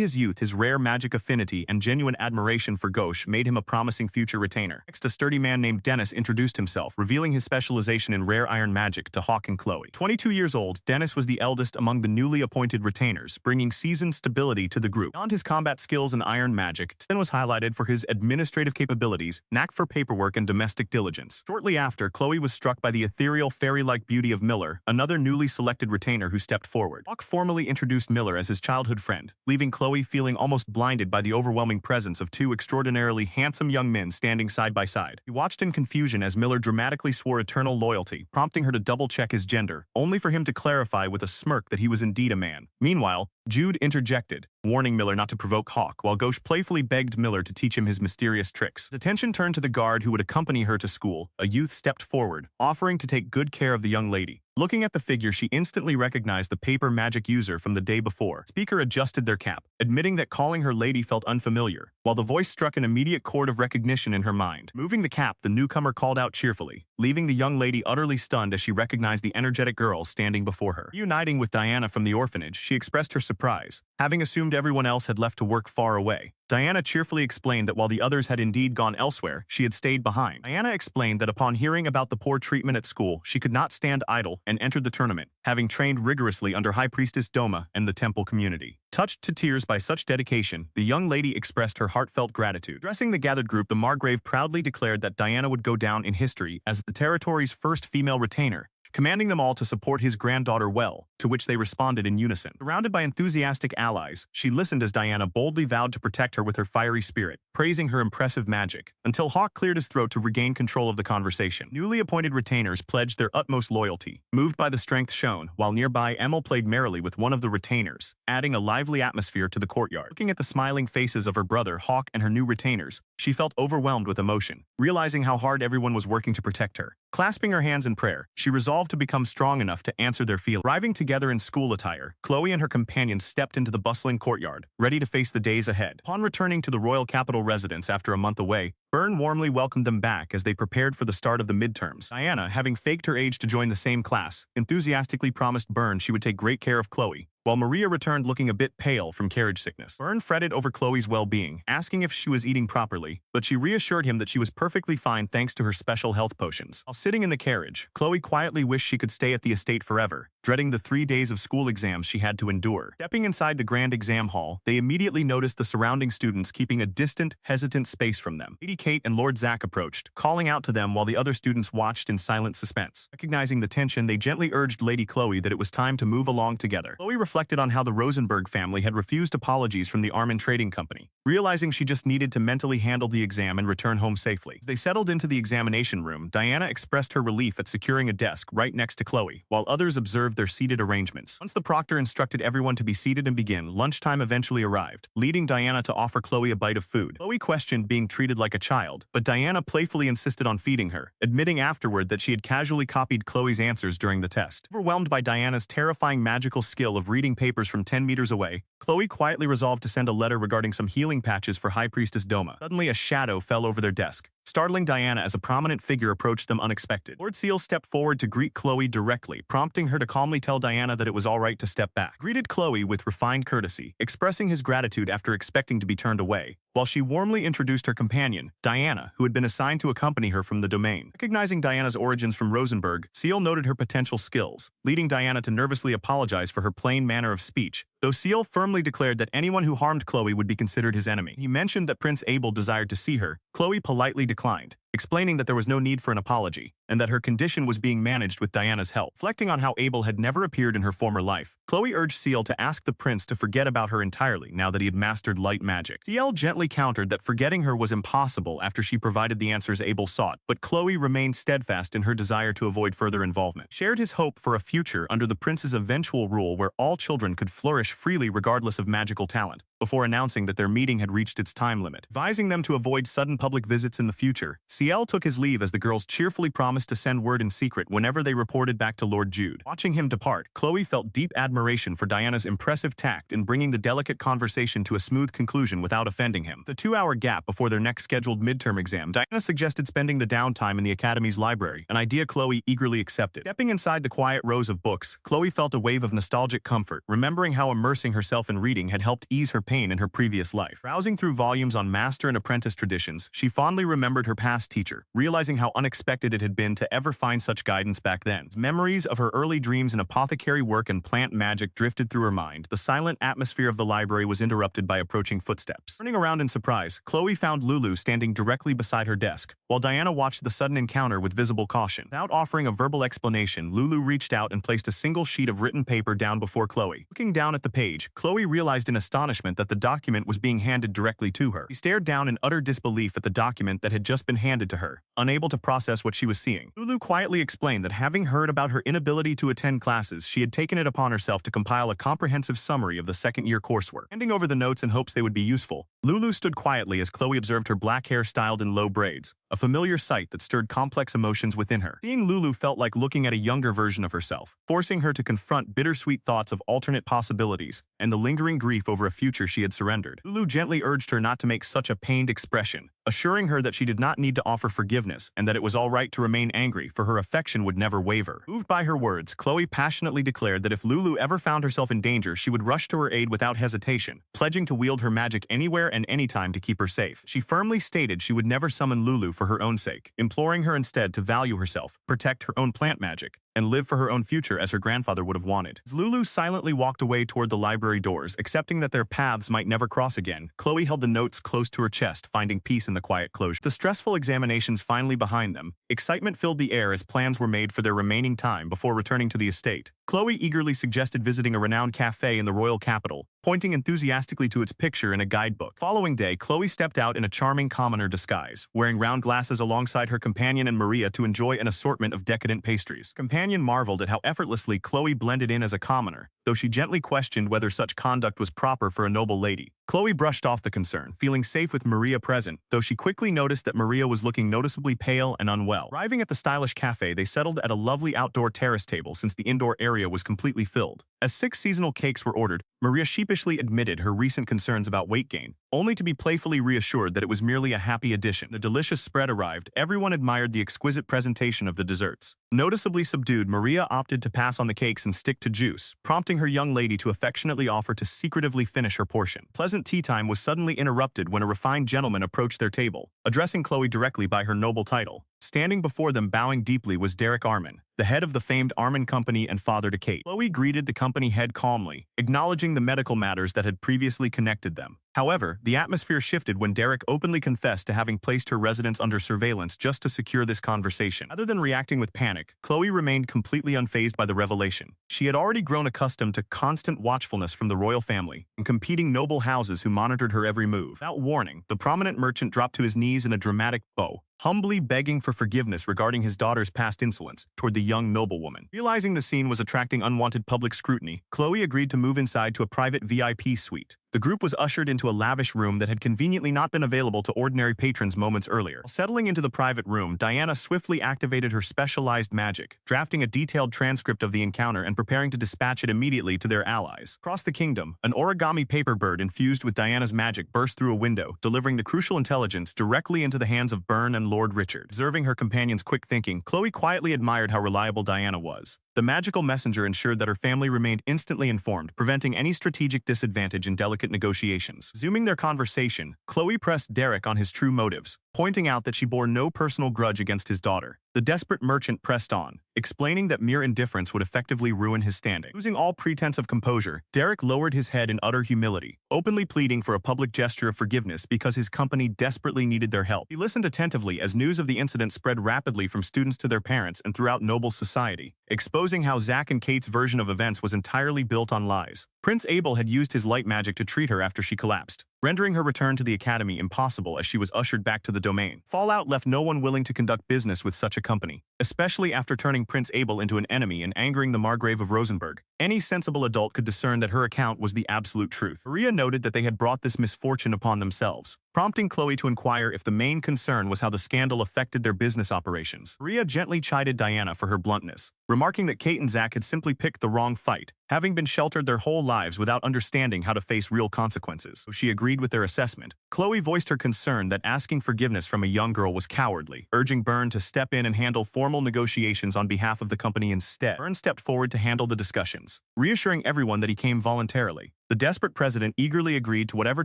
his youth, his rare magic affinity and genuine admiration for Ghosh made him a promising future retainer. Next, a sturdy man named Dennis introduced himself, revealing his specialization in rare iron magic to Hawk and Chloe. 22 years old, Dennis was the eldest among the newly appointed retainers, bringing seasoned stability to the group. Beyond his combat skills and iron magic, Dennis was highlighted for his administrative capabilities, knack for paperwork, and domestic diligence. Shortly after, Chloe was struck by the ethereal, fairy-like beauty of Miller, another newly selected retainer who stepped forward. Hawk formally introduced Miller as his childhood friend, leaving Chloe feeling almost blinded by the overwhelming presence of two extraordinarily handsome young men standing side by side. He watched in confusion as Miller dramatically swore eternal loyalty, prompting her to double-check his gender, only for him to clarify with a smirk that he was indeed a man. Meanwhile, Jude interjected, warning Miller not to provoke Hawk, while Ghosh playfully begged Miller to teach him his mysterious tricks. His attention turned to the guard who would accompany her to school. A youth stepped forward, offering to take good care of the young lady. Looking at the figure, she instantly recognized the paper magic user from the day before. Speaker adjusted their cap, admitting that calling her lady felt unfamiliar, while the voice struck an immediate chord of recognition in her mind. Moving the cap, the newcomer called out cheerfully, leaving the young lady utterly stunned as she recognized the energetic girl standing before her. Reuniting with Diana from the orphanage, she expressed her surprise, having assumed everyone else had left to work far away. Diana cheerfully explained that while the others had indeed gone elsewhere, she had stayed behind. Diana explained that upon hearing about the poor treatment at school, she could not stand idle and entered the tournament, having trained rigorously under High Priestess Doma and the temple community. Touched to tears by such dedication, the young lady expressed her heartfelt gratitude. Addressing the gathered group, the Margrave proudly declared that Diana would go down in history as the territory's first female retainer, commanding them all to support his granddaughter well, to which they responded in unison. Surrounded by enthusiastic allies, she listened as Diana boldly vowed to protect her with her fiery spirit, praising her impressive magic, until Hawk cleared his throat to regain control of the conversation. Newly appointed retainers pledged their utmost loyalty, moved by the strength shown, while nearby Emil played merrily with one of the retainers, adding a lively atmosphere to the courtyard. Looking at the smiling faces of her brother Hawk and her new retainers, she felt overwhelmed with emotion, realizing how hard everyone was working to protect her. Clasping her hands in prayer, she resolved to become strong enough to answer their feelings. Arriving together in school attire, Chloe and her companions stepped into the bustling courtyard, ready to face the days ahead. Upon returning to the royal capital residence after a month away, Byrne warmly welcomed them back as they prepared for the start of the midterms. Diana, having faked her age to join the same class, enthusiastically promised Byrne she would take great care of Chloe, while Maria returned looking a bit pale from carriage sickness. Byrne fretted over Chloe's well-being, asking if she was eating properly, but she reassured him that she was perfectly fine thanks to her special health potions. While sitting in the carriage, Chloe quietly wished she could stay at the estate forever, dreading the 3 days of school exams she had to endure. Stepping inside the grand exam hall, they immediately noticed the surrounding students keeping a distant, hesitant space from them. Lady Kate and Lord Zack approached, calling out to them while the other students watched in silent suspense. Recognizing the tension, they gently urged Lady Chloe that it was time to move along together. Chloe reflected on how the Rosenberg family had refused apologies from the Armin Trading Company, realizing she just needed to mentally handle the exam and return home safely. As they settled into the examination room, Diana expressed her relief at securing a desk right next to Chloe, while others observed observed their seated arrangements. Once the proctor instructed everyone to be seated and begin, lunchtime eventually arrived, leading Diana to offer Chloe a bite of food. Chloe questioned being treated like a child, but Diana playfully insisted on feeding her, admitting afterward that she had casually copied Chloe's answers during the test. Overwhelmed by Diana's terrifying magical skill of reading papers from 10 meters away, Chloe quietly resolved to send a letter regarding some healing patches for High Priestess Doma. Suddenly, a shadow fell over their desk, startling Diana as a prominent figure approached them unexpected. Lord Seal stepped forward to greet Chloe directly, prompting her to calmly tell Diana that it was alright to step back. He greeted Chloe with refined courtesy, expressing his gratitude after expecting to be turned away, while she warmly introduced her companion, Diana, who had been assigned to accompany her from the domain. Recognizing Diana's origins from Rosenberg, Seal noted her potential skills, leading Diana to nervously apologize for her plain manner of speech, though Seal firmly declared that anyone who harmed Chloe would be considered his enemy. He mentioned that Prince Abel desired to see her. Chloe politely declined, explaining that there was no need for an apology, and that her condition was being managed with Diana's help. Reflecting on how Abel had never appeared in her former life, Chloe urged Seal to ask the prince to forget about her entirely now that he had mastered light magic. Seal gently countered that forgetting her was impossible after she provided the answers Abel sought, but Chloe remained steadfast in her desire to avoid further involvement. Shared his hope for a future under the prince's eventual rule where all children could flourish freely regardless of magical talent, before announcing that their meeting had reached its time limit. Advising them to avoid sudden public visits in the future, Ciel took his leave as the girls cheerfully promised to send word in secret whenever they reported back to Lord Jude. Watching him depart, Chloe felt deep admiration for Diana's impressive tact in bringing the delicate conversation to a smooth conclusion without offending him. The 2-hour gap before their next scheduled midterm exam, Diana suggested spending the downtime in the Academy's library, an idea Chloe eagerly accepted. Stepping inside the quiet rows of books, Chloe felt a wave of nostalgic comfort, remembering how immersing herself in reading had helped ease her pain in her previous life. Browsing through volumes on master and apprentice traditions, she fondly remembered her past teacher, realizing how unexpected it had been to ever find such guidance back then. Memories of her early dreams in apothecary work and plant magic drifted through her mind. The silent atmosphere of the library was interrupted by approaching footsteps. Turning around in surprise, Chloe found Lulu standing directly beside her desk, while Diana watched the sudden encounter with visible caution. Without offering a verbal explanation, Lulu reached out and placed a single sheet of written paper down before Chloe. Looking down at the page, Chloe realized in astonishment that the document was being handed directly to her. She stared down in utter disbelief at the document that had just been handed to her, unable to process what she was seeing. Lulu quietly explained that having heard about her inability to attend classes, she had taken it upon herself to compile a comprehensive summary of the second-year coursework. Handing over the notes in hopes they would be useful, Lulu stood quietly as Chloe observed her black hair styled in low braids, a familiar sight that stirred complex emotions within her. Seeing Lulu felt like looking at a younger version of herself, forcing her to confront bittersweet thoughts of alternate possibilities and the lingering grief over a future she had surrendered. Lulu gently urged her not to make such a pained expression, assuring her that she did not need to offer forgiveness and that it was all right to remain angry, for her affection would never waver. Moved by her words, Chloe passionately declared that if Lulu ever found herself in danger, she would rush to her aid without hesitation, pledging to wield her magic anywhere and anytime to keep her safe. She firmly stated she would never summon Lulu for her own sake, imploring her instead to value herself, protect her own plant magic, and live for her own future as her grandfather would have wanted. As Lulu silently walked away toward the library doors, accepting that their paths might never cross again, Chloe held the notes close to her chest, finding peace in the quiet closure. The stressful examinations finally behind them, excitement filled the air as plans were made for their remaining time before returning to the estate. Chloe eagerly suggested visiting a renowned cafe in the royal capital, pointing enthusiastically to its picture in a guidebook. Following day, Chloe stepped out in a charming commoner disguise, wearing round glasses alongside her companion and Maria to enjoy an assortment of decadent pastries. Companion marveled at how effortlessly Chloe blended in as a commoner, though she gently questioned whether such conduct was proper for a noble lady. Chloe brushed off the concern, feeling safe with Maria present, though she quickly noticed that Maria was looking noticeably pale and unwell. Arriving at the stylish cafe, they settled at a lovely outdoor terrace table since the indoor area was completely filled. As 6 seasonal cakes were ordered, Maria sheepishly admitted her recent concerns about weight gain, only to be playfully reassured that it was merely a happy addition. The delicious spread arrived. Everyone admired the exquisite presentation of the desserts. Noticeably subdued, Maria opted to pass on the cakes and stick to juice, prompting her young lady to affectionately offer to secretively finish her portion. Pleasant tea time was suddenly interrupted when a refined gentleman approached their table, addressing Chloe directly by her noble title. Standing before them bowing deeply was Derek Armin, the head of the famed Armin Company and father to Kate. Chloe greeted the company head calmly, acknowledging the medical matters that had previously connected them, However, the atmosphere shifted when Derek openly confessed to having placed her residence under surveillance just to secure this conversation. Rather than reacting with panic, Chloe remained completely unfazed by the revelation. She had already grown accustomed to constant watchfulness from the royal family and competing noble houses who monitored her every move. Without warning, the prominent merchant dropped to his knees in a dramatic bow, humbly begging for forgiveness regarding his daughter's past insolence toward the young noblewoman. Realizing the scene was attracting unwanted public scrutiny, Chloe agreed to move inside to a private VIP suite. The group was ushered into a lavish room that had conveniently not been available to ordinary patrons moments earlier. While settling into the private room, Diana swiftly activated her specialized magic, drafting a detailed transcript of the encounter and preparing to dispatch it immediately to their allies. Across the kingdom, an origami paper bird infused with Diana's magic burst through a window, delivering the crucial intelligence directly into the hands of Byrne and Lord Richard. Observing her companion's quick thinking, Chloe quietly admired how reliable Diana was. The magical messenger ensured that her family remained instantly informed, preventing any strategic disadvantage in delicate negotiations. Resuming their conversation, Chloe pressed Derek on his true motives, pointing out that she bore no personal grudge against his daughter. The desperate merchant pressed on, explaining that mere indifference would effectively ruin his standing. Losing all pretense of composure, Derek lowered his head in utter humility, openly pleading for a public gesture of forgiveness because his company desperately needed their help. He listened attentively as news of the incident spread rapidly from students to their parents and throughout noble society, exposing how Zack and Kate's version of events was entirely built on lies. Prince Abel had used his light magic to treat her after she collapsed, rendering her return to the academy impossible as she was ushered back to the domain. Fallout left no one willing to conduct business with such a company, especially after turning Prince Abel into an enemy and angering the Margrave of Rosenberg. Any sensible adult could discern that her account was the absolute truth. Maria noted that they had brought this misfortune upon themselves, prompting Chloe to inquire if the main concern was how the scandal affected their business operations. Maria gently chided Diana for her bluntness, remarking that Kate and Zack had simply picked the wrong fight, having been sheltered their whole lives without understanding how to face real consequences. She agreed with their assessment. Chloe voiced her concern that asking forgiveness from a young girl was cowardly, urging Byrne to step in and handle formal negotiations on behalf of the company instead. Byrne stepped forward to handle the discussions, reassuring everyone that he came voluntarily. The desperate president eagerly agreed to whatever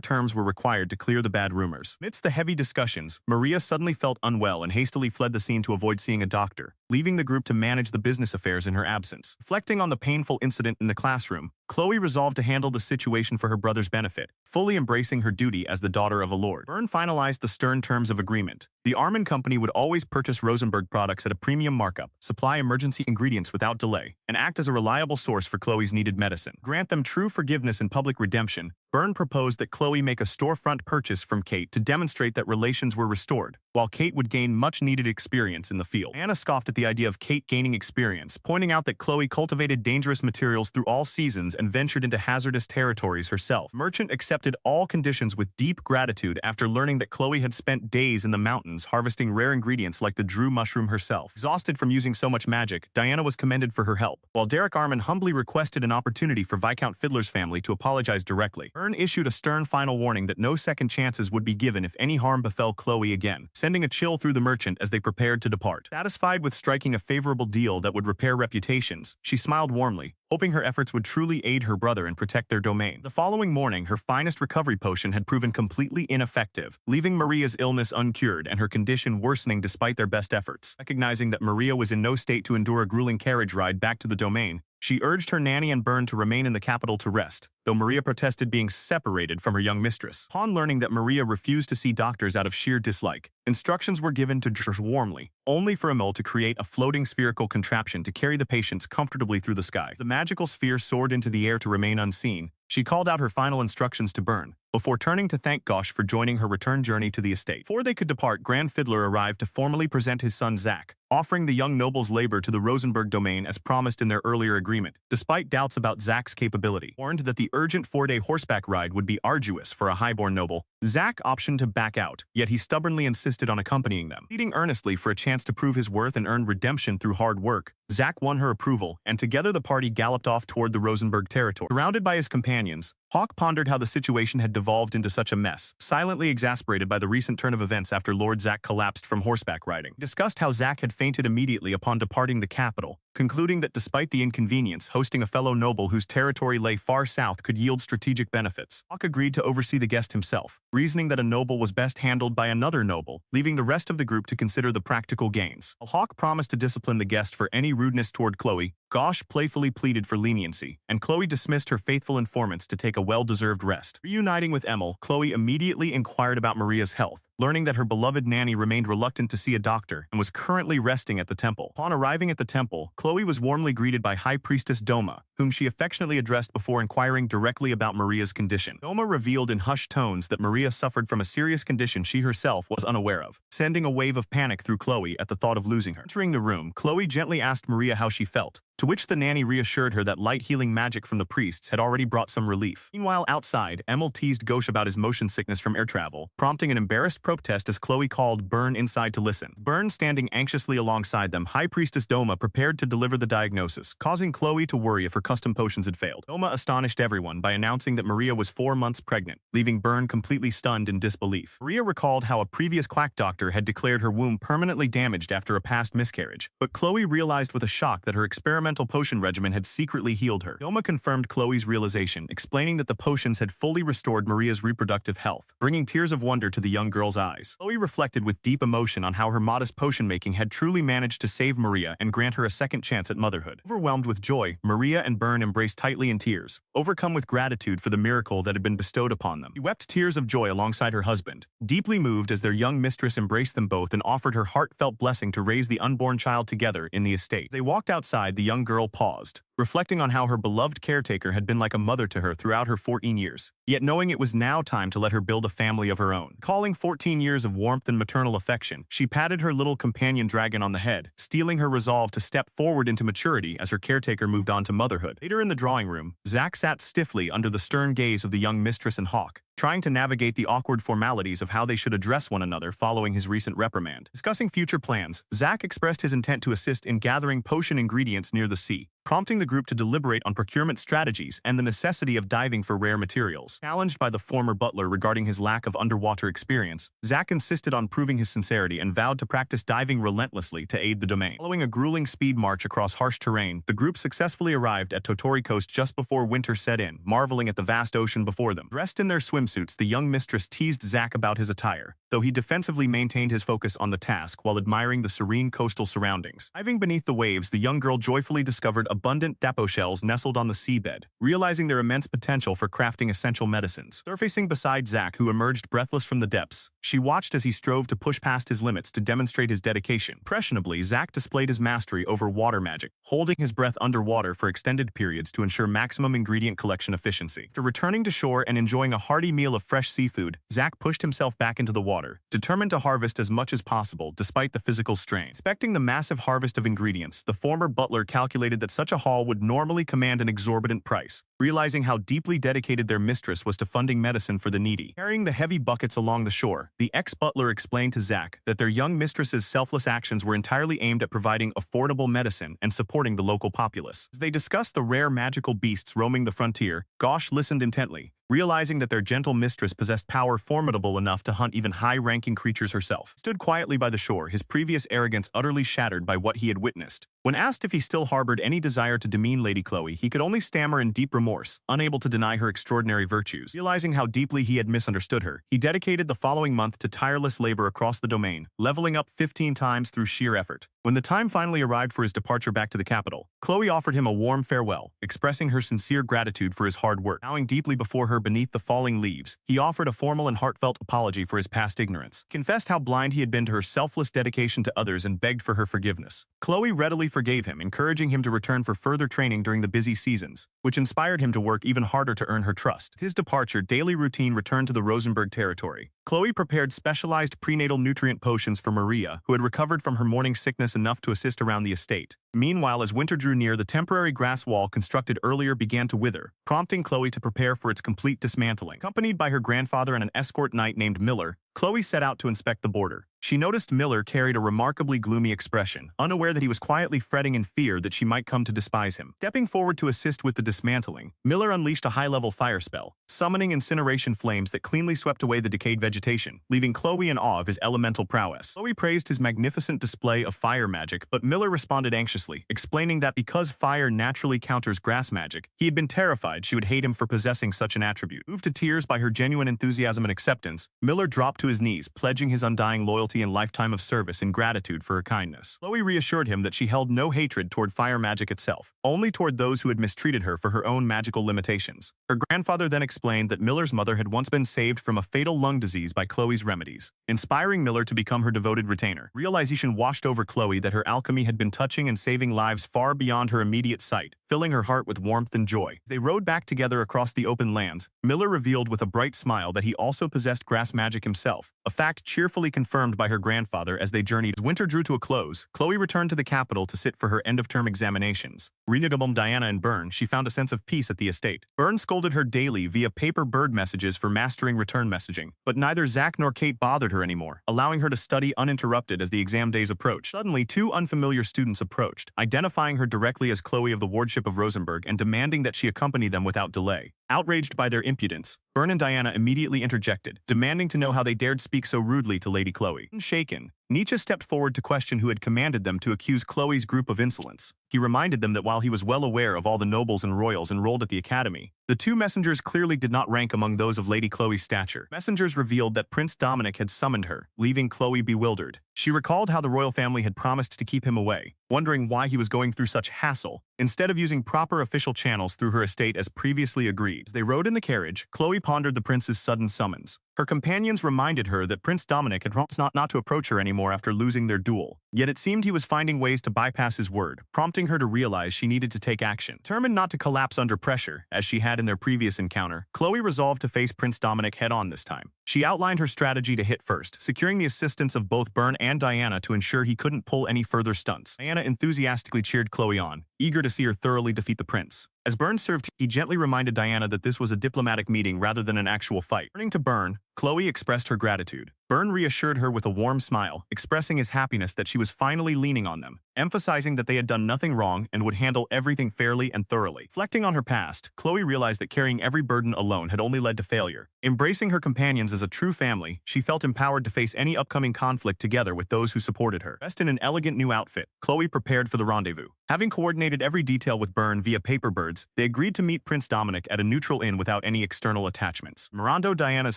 terms were required to clear the bad rumors. Amidst the heavy discussions, Maria suddenly felt unwell and hastily fled the scene to avoid seeing a doctor, leaving the group to manage the business affairs in her absence. Reflecting on the painful incident in the classroom, Chloe resolved to handle the situation for her brother's benefit, fully embracing her duty as the daughter of a lord. Byrne finalized the stern terms of agreement. The Armin Company would always purchase Rosenberg products at a premium markup, supply emergency ingredients without delay, and act as a reliable source for Chloe's needed medicine. Grant them true forgiveness and public redemption, Byrne proposed that Chloe make a storefront purchase from Kate to demonstrate that relations were restored, while Kate would gain much-needed experience in the field. Anna scoffed at the idea of Kate gaining experience, pointing out that Chloe cultivated dangerous materials through all seasons and ventured into hazardous territories herself. Merchant accepted all conditions with deep gratitude after learning that Chloe had spent days in the mountains harvesting rare ingredients like the Drew mushroom herself. Exhausted from using so much magic, Diana was commended for her help, while Derek Armin humbly requested an opportunity for Viscount Fiddler's family to apologize directly. Byrne issued a stern final warning that no second chances would be given if any harm befell Chloe again, sending a chill through the merchant as they prepared to depart. Satisfied with striking a favorable deal that would repair reputations, she smiled warmly, hoping her efforts would truly aid her brother and protect their domain. The following morning, her finest recovery potion had proven completely ineffective, leaving Maria's illness uncured and her condition worsening despite their best efforts. Recognizing that Maria was in no state to endure a grueling carriage ride back to the domain, she urged her nanny and Byrne to remain in the capital to rest, though Maria protested being separated from her young mistress. Upon learning that Maria refused to see doctors out of sheer dislike, instructions were given to dress warmly, only for Emil to create a floating spherical contraption to carry the patients comfortably through the sky. The magical sphere soared into the air to remain unseen. She called out her final instructions to Byrne, before turning to thank Gosh for joining her return journey to the estate. Before they could depart, Grand Fiddler arrived to formally present his son Zack, offering the young noble's labor to the Rosenberg domain as promised in their earlier agreement. Despite doubts about Zack's capability, warned that the urgent 4-day horseback ride would be arduous for a highborn noble, Zack optioned to back out, yet he stubbornly insisted on accompanying them. Pleading earnestly for a chance to prove his worth and earn redemption through hard work, Zack won her approval, and together the party galloped off toward the Rosenberg territory. Surrounded by his companions, Hawk pondered how the situation had devolved into such a mess, silently exasperated by the recent turn of events after Lord Zack collapsed from horseback riding. He discussed how Zack had fainted immediately upon departing the capital, concluding that despite the inconvenience, hosting a fellow noble whose territory lay far south could yield strategic benefits. Hawk agreed to oversee the guest himself, reasoning that a noble was best handled by another noble, leaving the rest of the group to consider the practical gains. While Hawk promised to discipline the guest for any rudeness toward Chloe, Gosh playfully pleaded for leniency, and Chloe dismissed her faithful informants to take a well-deserved rest. Reuniting with Emil, Chloe immediately inquired about Maria's health, learning that her beloved nanny remained reluctant to see a doctor and was currently resting at the temple. Upon arriving at the temple, Chloe was warmly greeted by High Priestess Doma, whom she affectionately addressed before inquiring directly about Maria's condition. Doma revealed in hushed tones that Maria suffered from a serious condition she herself was unaware of, sending a wave of panic through Chloe at the thought of losing her. Entering the room, Chloe gently asked Maria how she felt, to which the nanny reassured her that light healing magic from the priests had already brought some relief. Meanwhile, outside, Emil teased Gosh about his motion sickness from air travel, prompting an embarrassed protest as Chloe called Byrne inside to listen. Byrne standing anxiously alongside them, High Priestess Doma prepared to deliver the diagnosis, causing Chloe to worry if her custom potions had failed. Doma astonished everyone by announcing that Maria was 4 months pregnant, leaving Byrne completely stunned in disbelief. Maria recalled how a previous quack doctor had declared her womb permanently damaged after a past miscarriage, but Chloe realized with a shock that her experimental potion regimen had secretly healed her. Doma confirmed Chloe's realization, explaining that the potions had fully restored Maria's reproductive health, bringing tears of wonder to the young girl's eyes. Chloe reflected with deep emotion on how her modest potion making had truly managed to save Maria and grant her a second chance at motherhood. Overwhelmed with joy, Maria and Byrne embraced tightly in tears, overcome with gratitude for the miracle that had been bestowed upon them. She wept tears of joy alongside her husband, deeply moved as their young mistress embraced them both and offered her heartfelt blessing to raise the unborn child together in the estate. They walked outside. The young girl paused, reflecting on how her beloved caretaker had been like a mother to her throughout her 14 years, yet knowing it was now time to let her build a family of her own. Calling 14 years of warmth and maternal affection, she patted her little companion dragon on the head, steeling her resolve to step forward into maturity as her caretaker moved on to motherhood. Later in the drawing room, Zack sat stiffly under the stern gaze of the young mistress and Hawk, trying to navigate the awkward formalities of how they should address one another following his recent reprimand. Discussing future plans, Zack expressed his intent to assist in gathering potion ingredients near the sea, prompting the group to deliberate on procurement strategies and the necessity of diving for rare materials. Challenged by the former butler regarding his lack of underwater experience, Zack insisted on proving his sincerity and vowed to practice diving relentlessly to aid the domain. Following a grueling speed march across harsh terrain, the group successfully arrived at Totori Coast just before winter set in, marveling at the vast ocean before them. Dressed in their swimsuits, the young mistress teased Zack about his attire, though he defensively maintained his focus on the task while admiring the serene coastal surroundings. Diving beneath the waves, the young girl joyfully discovered abundant dapo shells nestled on the seabed, realizing their immense potential for crafting essential medicines. Surfacing beside Zack, who emerged breathless from the depths, she watched as he strove to push past his limits to demonstrate his dedication. Impressionably, Zack displayed his mastery over water magic, holding his breath underwater for extended periods to ensure maximum ingredient collection efficiency. After returning to shore and enjoying a hearty meal of fresh seafood, Zack pushed himself back into the water, determined to harvest as much as possible despite the physical strain. Expecting the massive harvest of ingredients, the former butler calculated that such a haul would normally command an exorbitant price, realizing how deeply dedicated their mistress was to funding medicine for the needy. Carrying the heavy buckets along the shore, the ex-butler explained to Zack that their young mistress's selfless actions were entirely aimed at providing affordable medicine and supporting the local populace. As they discussed the rare magical beasts roaming the frontier, Gosh listened intently, realizing that their gentle mistress possessed power formidable enough to hunt even high-ranking creatures herself. Stood quietly by the shore, his previous arrogance utterly shattered by what he had witnessed. When asked if he still harbored any desire to demean Lady Chloe, he could only stammer in deep remorse, unable to deny her extraordinary virtues. Realizing how deeply he had misunderstood her, he dedicated the following month to tireless labor across the domain, leveling up 15 times through sheer effort. When the time finally arrived for his departure back to the capital, Chloe offered him a warm farewell, expressing her sincere gratitude for his hard work. Bowing deeply before her beneath the falling leaves, he offered a formal and heartfelt apology for his past ignorance, confessed how blind he had been to her selfless dedication to others, and begged for her forgiveness. Chloe readily forgave him, encouraging him to return for further training during the busy seasons, which inspired him to work even harder to earn her trust. His departure, daily routine returned to the Rosenberg territory. Chloe prepared specialized prenatal nutrient potions for Maria, who had recovered from her morning sickness enough to assist around the estate. Meanwhile, as winter drew near, the temporary grass wall constructed earlier began to wither, prompting Chloe to prepare for its complete dismantling. Accompanied by her grandfather and an escort knight named Miller, Chloe set out to inspect the border. She noticed Miller carried a remarkably gloomy expression, unaware that he was quietly fretting in fear that she might come to despise him. Stepping forward to assist with the dismantling, Miller unleashed a high-level fire spell, summoning incineration flames that cleanly swept away the decayed vegetation, leaving Chloe in awe of his elemental prowess. Chloe praised his magnificent display of fire magic, but Miller responded anxiously cautiously, explaining that because fire naturally counters grass magic, he had been terrified she would hate him for possessing such an attribute. Moved to tears by her genuine enthusiasm and acceptance, Miller dropped to his knees, pledging his undying loyalty and lifetime of service in gratitude for her kindness. Chloe reassured him that she held no hatred toward fire magic itself, only toward those who had mistreated her for her own magical limitations. Her grandfather then explained that Miller's mother had once been saved from a fatal lung disease by Chloe's remedies, inspiring Miller to become her devoted retainer. Realization washed over Chloe that her alchemy had been touching and saving lives far beyond her immediate sight, filling her heart with warmth and joy. They rode back together across the open lands. Miller revealed with a bright smile that he also possessed grass magic himself, a fact cheerfully confirmed by her grandfather as they journeyed. As winter drew to a close, Chloe returned to the capital to sit for her end-of-term examinations. Renegable Diana and Byrne, she found a sense of peace at the estate. Byrne scolded her daily via paper bird messages for mastering return messaging, but neither Zach nor Kate bothered her anymore, allowing her to study uninterrupted as the exam days approached. Suddenly, two unfamiliar students approached, identifying her directly as Chloe of the Wardship of Rosenberg and demanding that she accompany them without delay. Outraged by their impudence, Byrne and Diana immediately interjected, demanding to know how they dared speak so rudely to Lady Chloe. Unshaken, Nietzsche stepped forward to question who had commanded them to accuse Chloe's group of insolence. He reminded them that while he was well aware of all the nobles and royals enrolled at the academy, the two messengers clearly did not rank among those of Lady Chloe's stature. Messengers revealed that Prince Dominic had summoned her, leaving Chloe bewildered. She recalled how the royal family had promised to keep him away, wondering why he was going through such hassle, instead of using proper official channels through her estate as previously agreed. As they rode in the carriage, Chloe pondered the prince's sudden summons. Her companions reminded her that Prince Dominic had promised not to approach her anymore after losing their duel. Yet it seemed he was finding ways to bypass his word, prompting her to realize she needed to take action. Determined not to collapse under pressure, as she had in their previous encounter, Chloe resolved to face Prince Dominic head-on this time. She outlined her strategy to hit first, securing the assistance of both Byrne and Diana to ensure he couldn't pull any further stunts. Diana enthusiastically cheered Chloe on, eager to see her thoroughly defeat the prince. As Byrne served, he gently reminded Diana that this was a diplomatic meeting rather than an actual fight. Turning to Byrne, Chloe expressed her gratitude. Byrne reassured her with a warm smile, expressing his happiness that she was finally leaning on them, emphasizing that they had done nothing wrong and would handle everything fairly and thoroughly. Reflecting on her past, Chloe realized that carrying every burden alone had only led to failure. Embracing her companions as a true family, she felt empowered to face any upcoming conflict together with those who supported her. Dressed in an elegant new outfit, Chloe prepared for the rendezvous. Having coordinated every detail with Byrne via paper birds, they agreed to meet Prince Dominic at a neutral inn without any external attachments. Mirando Diana's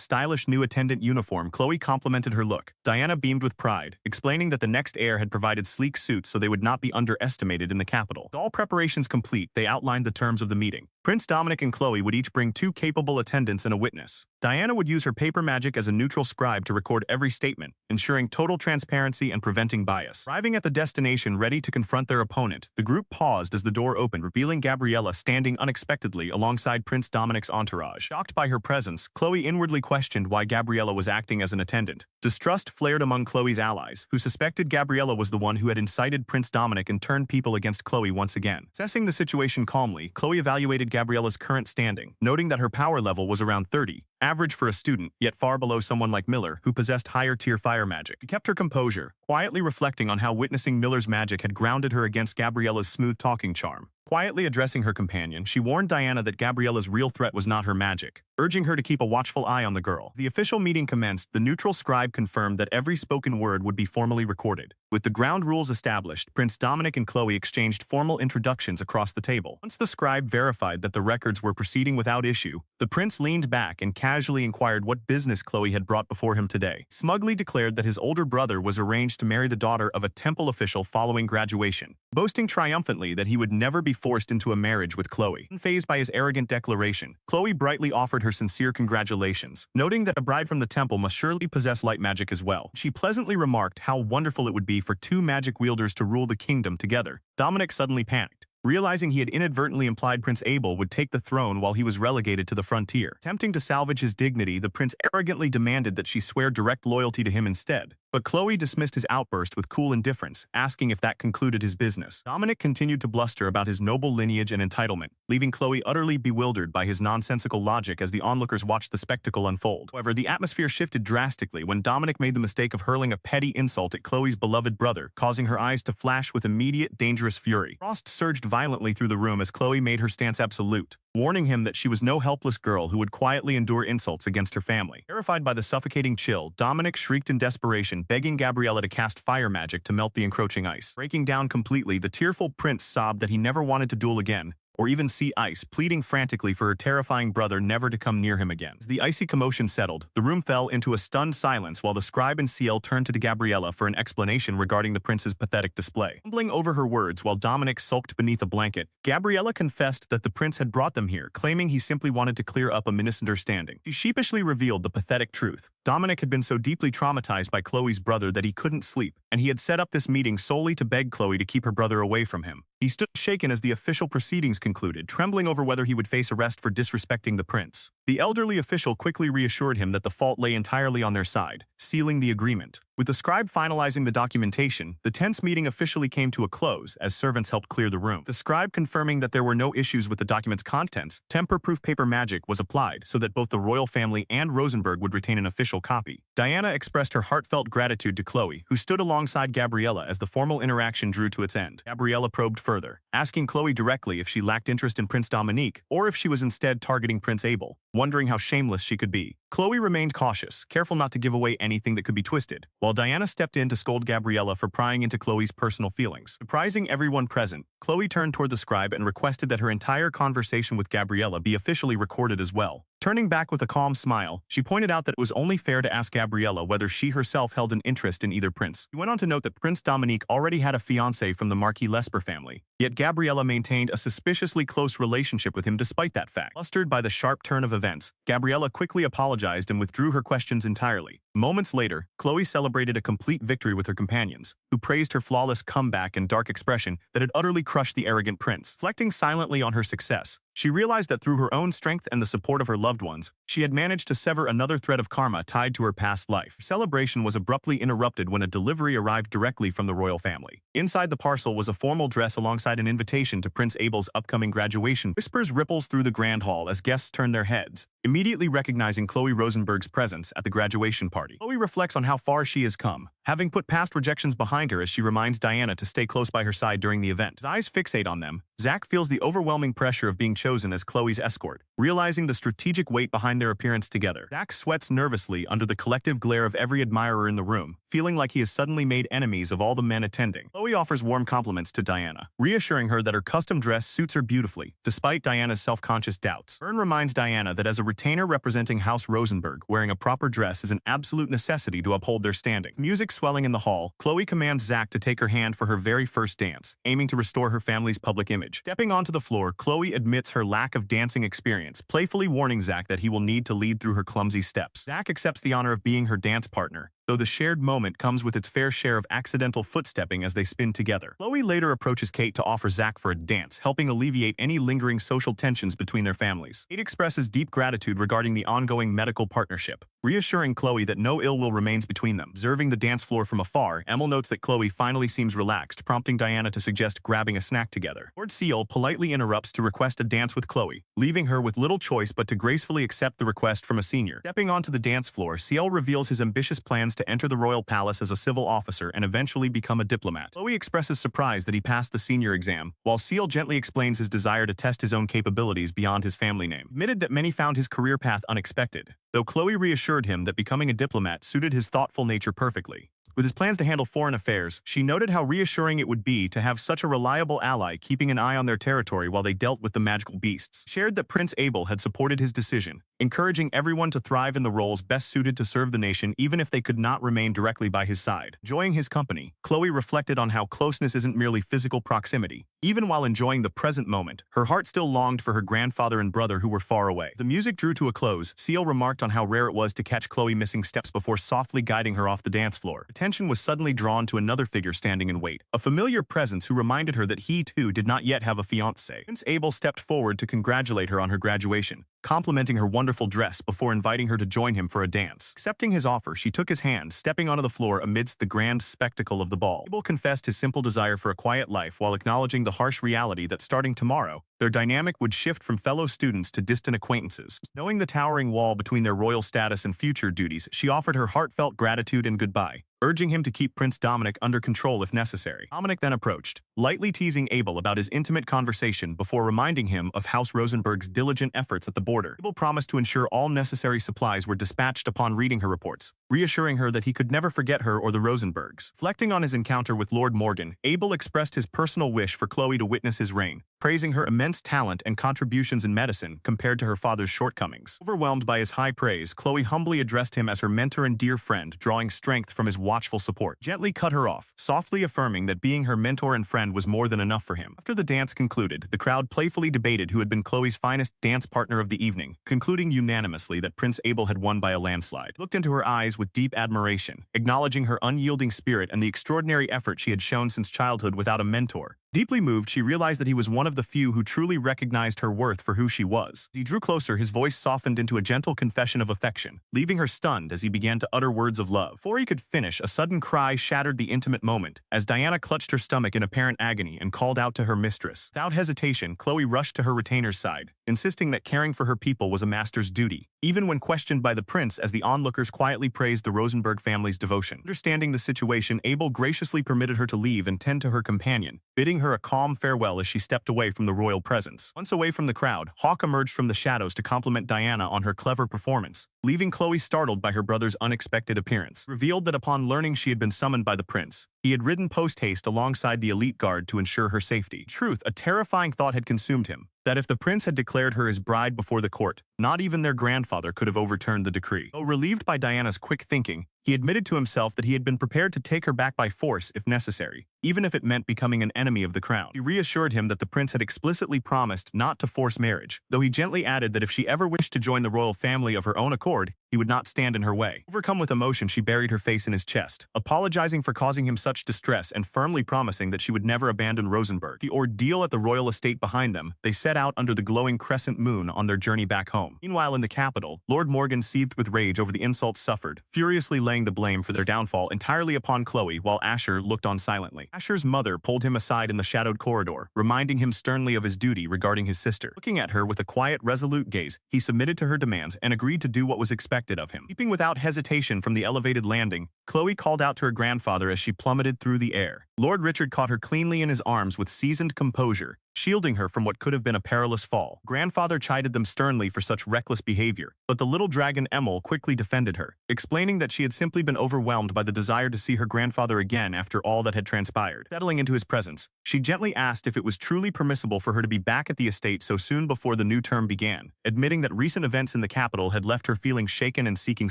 stylish new attendant uniform, Chloe complimented her look. Diana beamed with pride, explaining that the next heir had provided sleek suits so they would not be underestimated in the capital. With all preparations complete, they outlined the terms of the meeting. Prince Dominic and Chloe would each bring 2 capable attendants and a witness. Diana would use her paper magic as a neutral scribe to record every statement, ensuring total transparency and preventing bias. Arriving at the destination ready to confront their opponent, the group paused as the door opened, revealing Gabriella standing unexpectedly alongside Prince Dominic's entourage. Shocked by her presence, Chloe inwardly questioned why Gabriella was acting as an attendant. Distrust flared among Chloe's allies, who suspected Gabriella was the one who had incited Prince Dominic and turned people against Chloe once again. Assessing the situation calmly, Chloe evaluated Gabriella's current standing, noting that her power level was around 30, average for a student, yet far below someone like Miller, who possessed higher-tier fire magic. She kept her composure, quietly reflecting on how witnessing Miller's magic had grounded her against Gabriella's smooth-talking charm. Quietly addressing her companion, she warned Diana that Gabriella's real threat was not her magic, urging her to keep a watchful eye on the girl. The official meeting commenced. The neutral scribe confirmed that every spoken word would be formally recorded. With the ground rules established, Prince Dominic and Chloe exchanged formal introductions across the table. Once the scribe verified that the records were proceeding without issue, the prince leaned back and casually inquired what business Chloe had brought before him today. Smugly declared that his older brother was arranged to marry the daughter of a temple official following graduation, boasting triumphantly that he would never be forced into a marriage with Chloe. Unfazed by his arrogant declaration, Chloe brightly offered her sincere congratulations, noting that a bride from the temple must surely possess light magic as well. She pleasantly remarked how wonderful it would be for 2 magic wielders to rule the kingdom together. Dominic suddenly panicked, realizing he had inadvertently implied Prince Abel would take the throne while he was relegated to the frontier. Attempting to salvage his dignity, the prince arrogantly demanded that she swear direct loyalty to him instead. But Chloe dismissed his outburst with cool indifference, asking if that concluded his business. Dominic continued to bluster about his noble lineage and entitlement, leaving Chloe utterly bewildered by his nonsensical logic as the onlookers watched the spectacle unfold. However, the atmosphere shifted drastically when Dominic made the mistake of hurling a petty insult at Chloe's beloved brother, causing her eyes to flash with immediate, dangerous fury. Frost surged violently through the room as Chloe made her stance absolute, warning him that she was no helpless girl who would quietly endure insults against her family. Terrified by the suffocating chill, Dominic shrieked in desperation, begging Gabriella to cast fire magic to melt the encroaching ice. Breaking down completely, the tearful prince sobbed that he never wanted to duel again, or even see ice, pleading frantically for her terrifying brother never to come near him again. As the icy commotion settled, the room fell into a stunned silence while the scribe and CL turned to Gabriella for an explanation regarding the prince's pathetic display. Stumbling over her words while Dominic sulked beneath a blanket, Gabriella confessed that the prince had brought them here, claiming he simply wanted to clear up a misunderstanding. She sheepishly revealed the pathetic truth. Dominic had been so deeply traumatized by Chloe's brother that he couldn't sleep, and he had set up this meeting solely to beg Chloe to keep her brother away from him. He stood shaken as the official proceedings concluded, trembling over whether he would face arrest for disrespecting the prince. The elderly official quickly reassured him that the fault lay entirely on their side, sealing the agreement. With the scribe finalizing the documentation, the tense meeting officially came to a close as servants helped clear the room. The scribe confirming that there were no issues with the document's contents, temper-proof paper magic was applied so that both the royal family and Rosenberg would retain an official copy. Diana expressed her heartfelt gratitude to Chloe, who stood alongside Gabriella as the formal interaction drew to its end. Gabriella probed further, asking Chloe directly if she lacked interest in Prince Dominique or if she was instead targeting Prince Abel, wondering how shameless she could be. Chloe remained cautious, careful not to give away anything that could be twisted, while Diana stepped in to scold Gabriella for prying into Chloe's personal feelings. Surprising everyone present, Chloe turned toward the scribe and requested that her entire conversation with Gabriella be officially recorded as well. Turning back with a calm smile, she pointed out that it was only fair to ask Gabriella whether she herself held an interest in either prince. She went on to note that Prince Dominique already had a fiancé from the Marquis Lesper family, yet Gabriella maintained a suspiciously close relationship with him despite that fact. Flustered by the sharp turn of events, Gabriella quickly apologized and withdrew her questions entirely. Moments later, Chloe celebrated a complete victory with her companions, who praised her flawless comeback and dark expression that had utterly crushed the arrogant prince. Reflecting silently on her success, she realized that through her own strength and the support of her loved ones, she had managed to sever another thread of karma tied to her past life. Her celebration was abruptly interrupted when a delivery arrived directly from the royal family. Inside the parcel was a formal dress alongside an invitation to Prince Abel's upcoming graduation. Whispers ripples through the grand hall as guests turn their heads, immediately recognizing Chloe Rosenberg's presence at the graduation party. Chloe reflects on how far she has come, having put past rejections behind her as she reminds Diana to stay close by her side during the event. His eyes fixate on them, Zach feels the overwhelming pressure of being chosen as Chloe's escort, realizing the strategic weight behind their appearance together. Zach sweats nervously under the collective glare of every admirer in the room, feeling like he has suddenly made enemies of all the men attending. Chloe offers warm compliments to Diana, reassuring her that her custom dress suits her beautifully, despite Diana's self-conscious doubts. Vern reminds Diana that as a retainer representing House Rosenberg, wearing a proper dress is an absolute necessity to uphold their standing. Music swelling in the hall, Chloe commands Zach to take her hand for her very first dance, aiming to restore her family's public image. Stepping onto the floor, Chloe admits her lack of dancing experience, playfully warning Zach that he will need to lead through her clumsy steps. Zach accepts the honor of being her dance partner, though the shared moment comes with its fair share of accidental footstepping as they spin together. Chloe later approaches Kate to offer Zach for a dance, helping alleviate any lingering social tensions between their families. Kate expresses deep gratitude regarding the ongoing medical partnership, reassuring Chloe that no ill will remains between them. Observing the dance floor from afar, Emil notes that Chloe finally seems relaxed, prompting Diana to suggest grabbing a snack together. Lord Seal politely interrupts to request a dance with Chloe, leaving her with little choice but to gracefully accept the request from a senior. Stepping onto the dance floor, Seal reveals his ambitious plans to enter the royal palace as a civil officer and eventually become a diplomat. Chloe expresses surprise that he passed the senior exam, while Seal gently explains his desire to test his own capabilities beyond his family name. Admitted that many found his career path unexpected, though Chloe reassured him that becoming a diplomat suited his thoughtful nature perfectly. With his plans to handle foreign affairs, she noted how reassuring it would be to have such a reliable ally keeping an eye on their territory while they dealt with the magical beasts. Shared that Prince Abel had supported his decision, encouraging everyone to thrive in the roles best suited to serve the nation even if they could not remain directly by his side. Enjoying his company, Chloe reflected on how closeness isn't merely physical proximity. Even while enjoying the present moment, her heart still longed for her grandfather and brother who were far away. The music drew to a close. Seal remarked on how rare it was to catch Chloe missing steps before softly guiding her off the dance floor. Attention was suddenly drawn to another figure standing in wait, a familiar presence who reminded her that he too did not yet have a fiancé. Prince Abel stepped forward to congratulate her on her graduation, complimenting her wonderful dress before inviting her to join him for a dance. Accepting his offer, she took his hand, stepping onto the floor amidst the grand spectacle of the ball. Abel confessed his simple desire for a quiet life while acknowledging the harsh reality that starting tomorrow, their dynamic would shift from fellow students to distant acquaintances. Knowing the towering wall between their royal status and future duties, she offered her heartfelt gratitude and goodbye, urging him to keep Prince Dominic under control if necessary. Dominic then approached, lightly teasing Abel about his intimate conversation before reminding him of House Rosenberg's diligent efforts at the border. Abel promised to ensure all necessary supplies were dispatched upon reading her reports, reassuring her that he could never forget her or the Rosenbergs. Reflecting on his encounter with Lord Morgan, Abel expressed his personal wish for Chloe to witness his reign, praising her immense talent and contributions in medicine compared to her father's shortcomings. Overwhelmed by his high praise, Chloe humbly addressed him as her mentor and dear friend, drawing strength from his watchful support. Gently cut her off, softly affirming that being her mentor and friend was more than enough for him. After the dance concluded, the crowd playfully debated who had been Chloe's finest dance partner of the evening, concluding unanimously that Prince Abel had won by a landslide. Looked into her eyes with deep admiration, acknowledging her unyielding spirit and the extraordinary effort she had shown since childhood without a mentor. Deeply moved, she realized that he was one of the few who truly recognized her worth for who she was. As he drew closer, his voice softened into a gentle confession of affection, leaving her stunned as he began to utter words of love. Before he could finish, a sudden cry shattered the intimate moment, as Diana clutched her stomach in apparent agony and called out to her mistress. Without hesitation, Chloe rushed to her retainer's side, insisting that caring for her people was a master's duty, even when questioned by the prince, as the onlookers quietly praised the Rosenberg family's devotion. Understanding the situation, Abel graciously permitted her to leave and tend to her companion, bidding her a calm farewell as she stepped away from the royal presence. Once away from the crowd, Hawk emerged from the shadows to compliment Diana on her clever performance, leaving Chloe startled by her brother's unexpected appearance. Revealed that upon learning she had been summoned by the prince, he had ridden post-haste alongside the elite guard to ensure her safety. Truth, a terrifying thought had consumed him, that if the prince had declared her his bride before the court, not even their grandfather could have overturned the decree. Though relieved by Diana's quick thinking, he admitted to himself that he had been prepared to take her back by force if necessary, even if it meant becoming an enemy of the crown. He reassured him that the prince had explicitly promised not to force marriage, though he gently added that if she ever wished to join the royal family of her own accord, he would not stand in her way. Overcome with emotion, she buried her face in his chest, apologizing for causing him such distress and firmly promising that she would never abandon Rosenberg. The ordeal at the royal estate behind them, they set out under the glowing crescent moon on their journey back home. Meanwhile, in the capital, Lord Morgan seethed with rage over the insults suffered, furiously laying the blame for their downfall entirely upon Chloe, while Asher looked on silently. Asher's mother pulled him aside in the shadowed corridor, reminding him sternly of his duty regarding his sister. Looking at her with a quiet, resolute gaze, he submitted to her demands and agreed to do what was expected of him. Leaping without hesitation from the elevated landing, Chloe called out to her grandfather as she plummeted through the air. Lord Richard caught her cleanly in his arms with seasoned composure, shielding her from what could have been a perilous fall. Grandfather chided them sternly for such reckless behavior, but the little dragon Emil quickly defended her, explaining that she had simply been overwhelmed by the desire to see her grandfather again after all that had transpired. Settling into his presence, she gently asked if it was truly permissible for her to be back at the estate so soon before the new term began, admitting that recent events in the capital had left her feeling shaken and seeking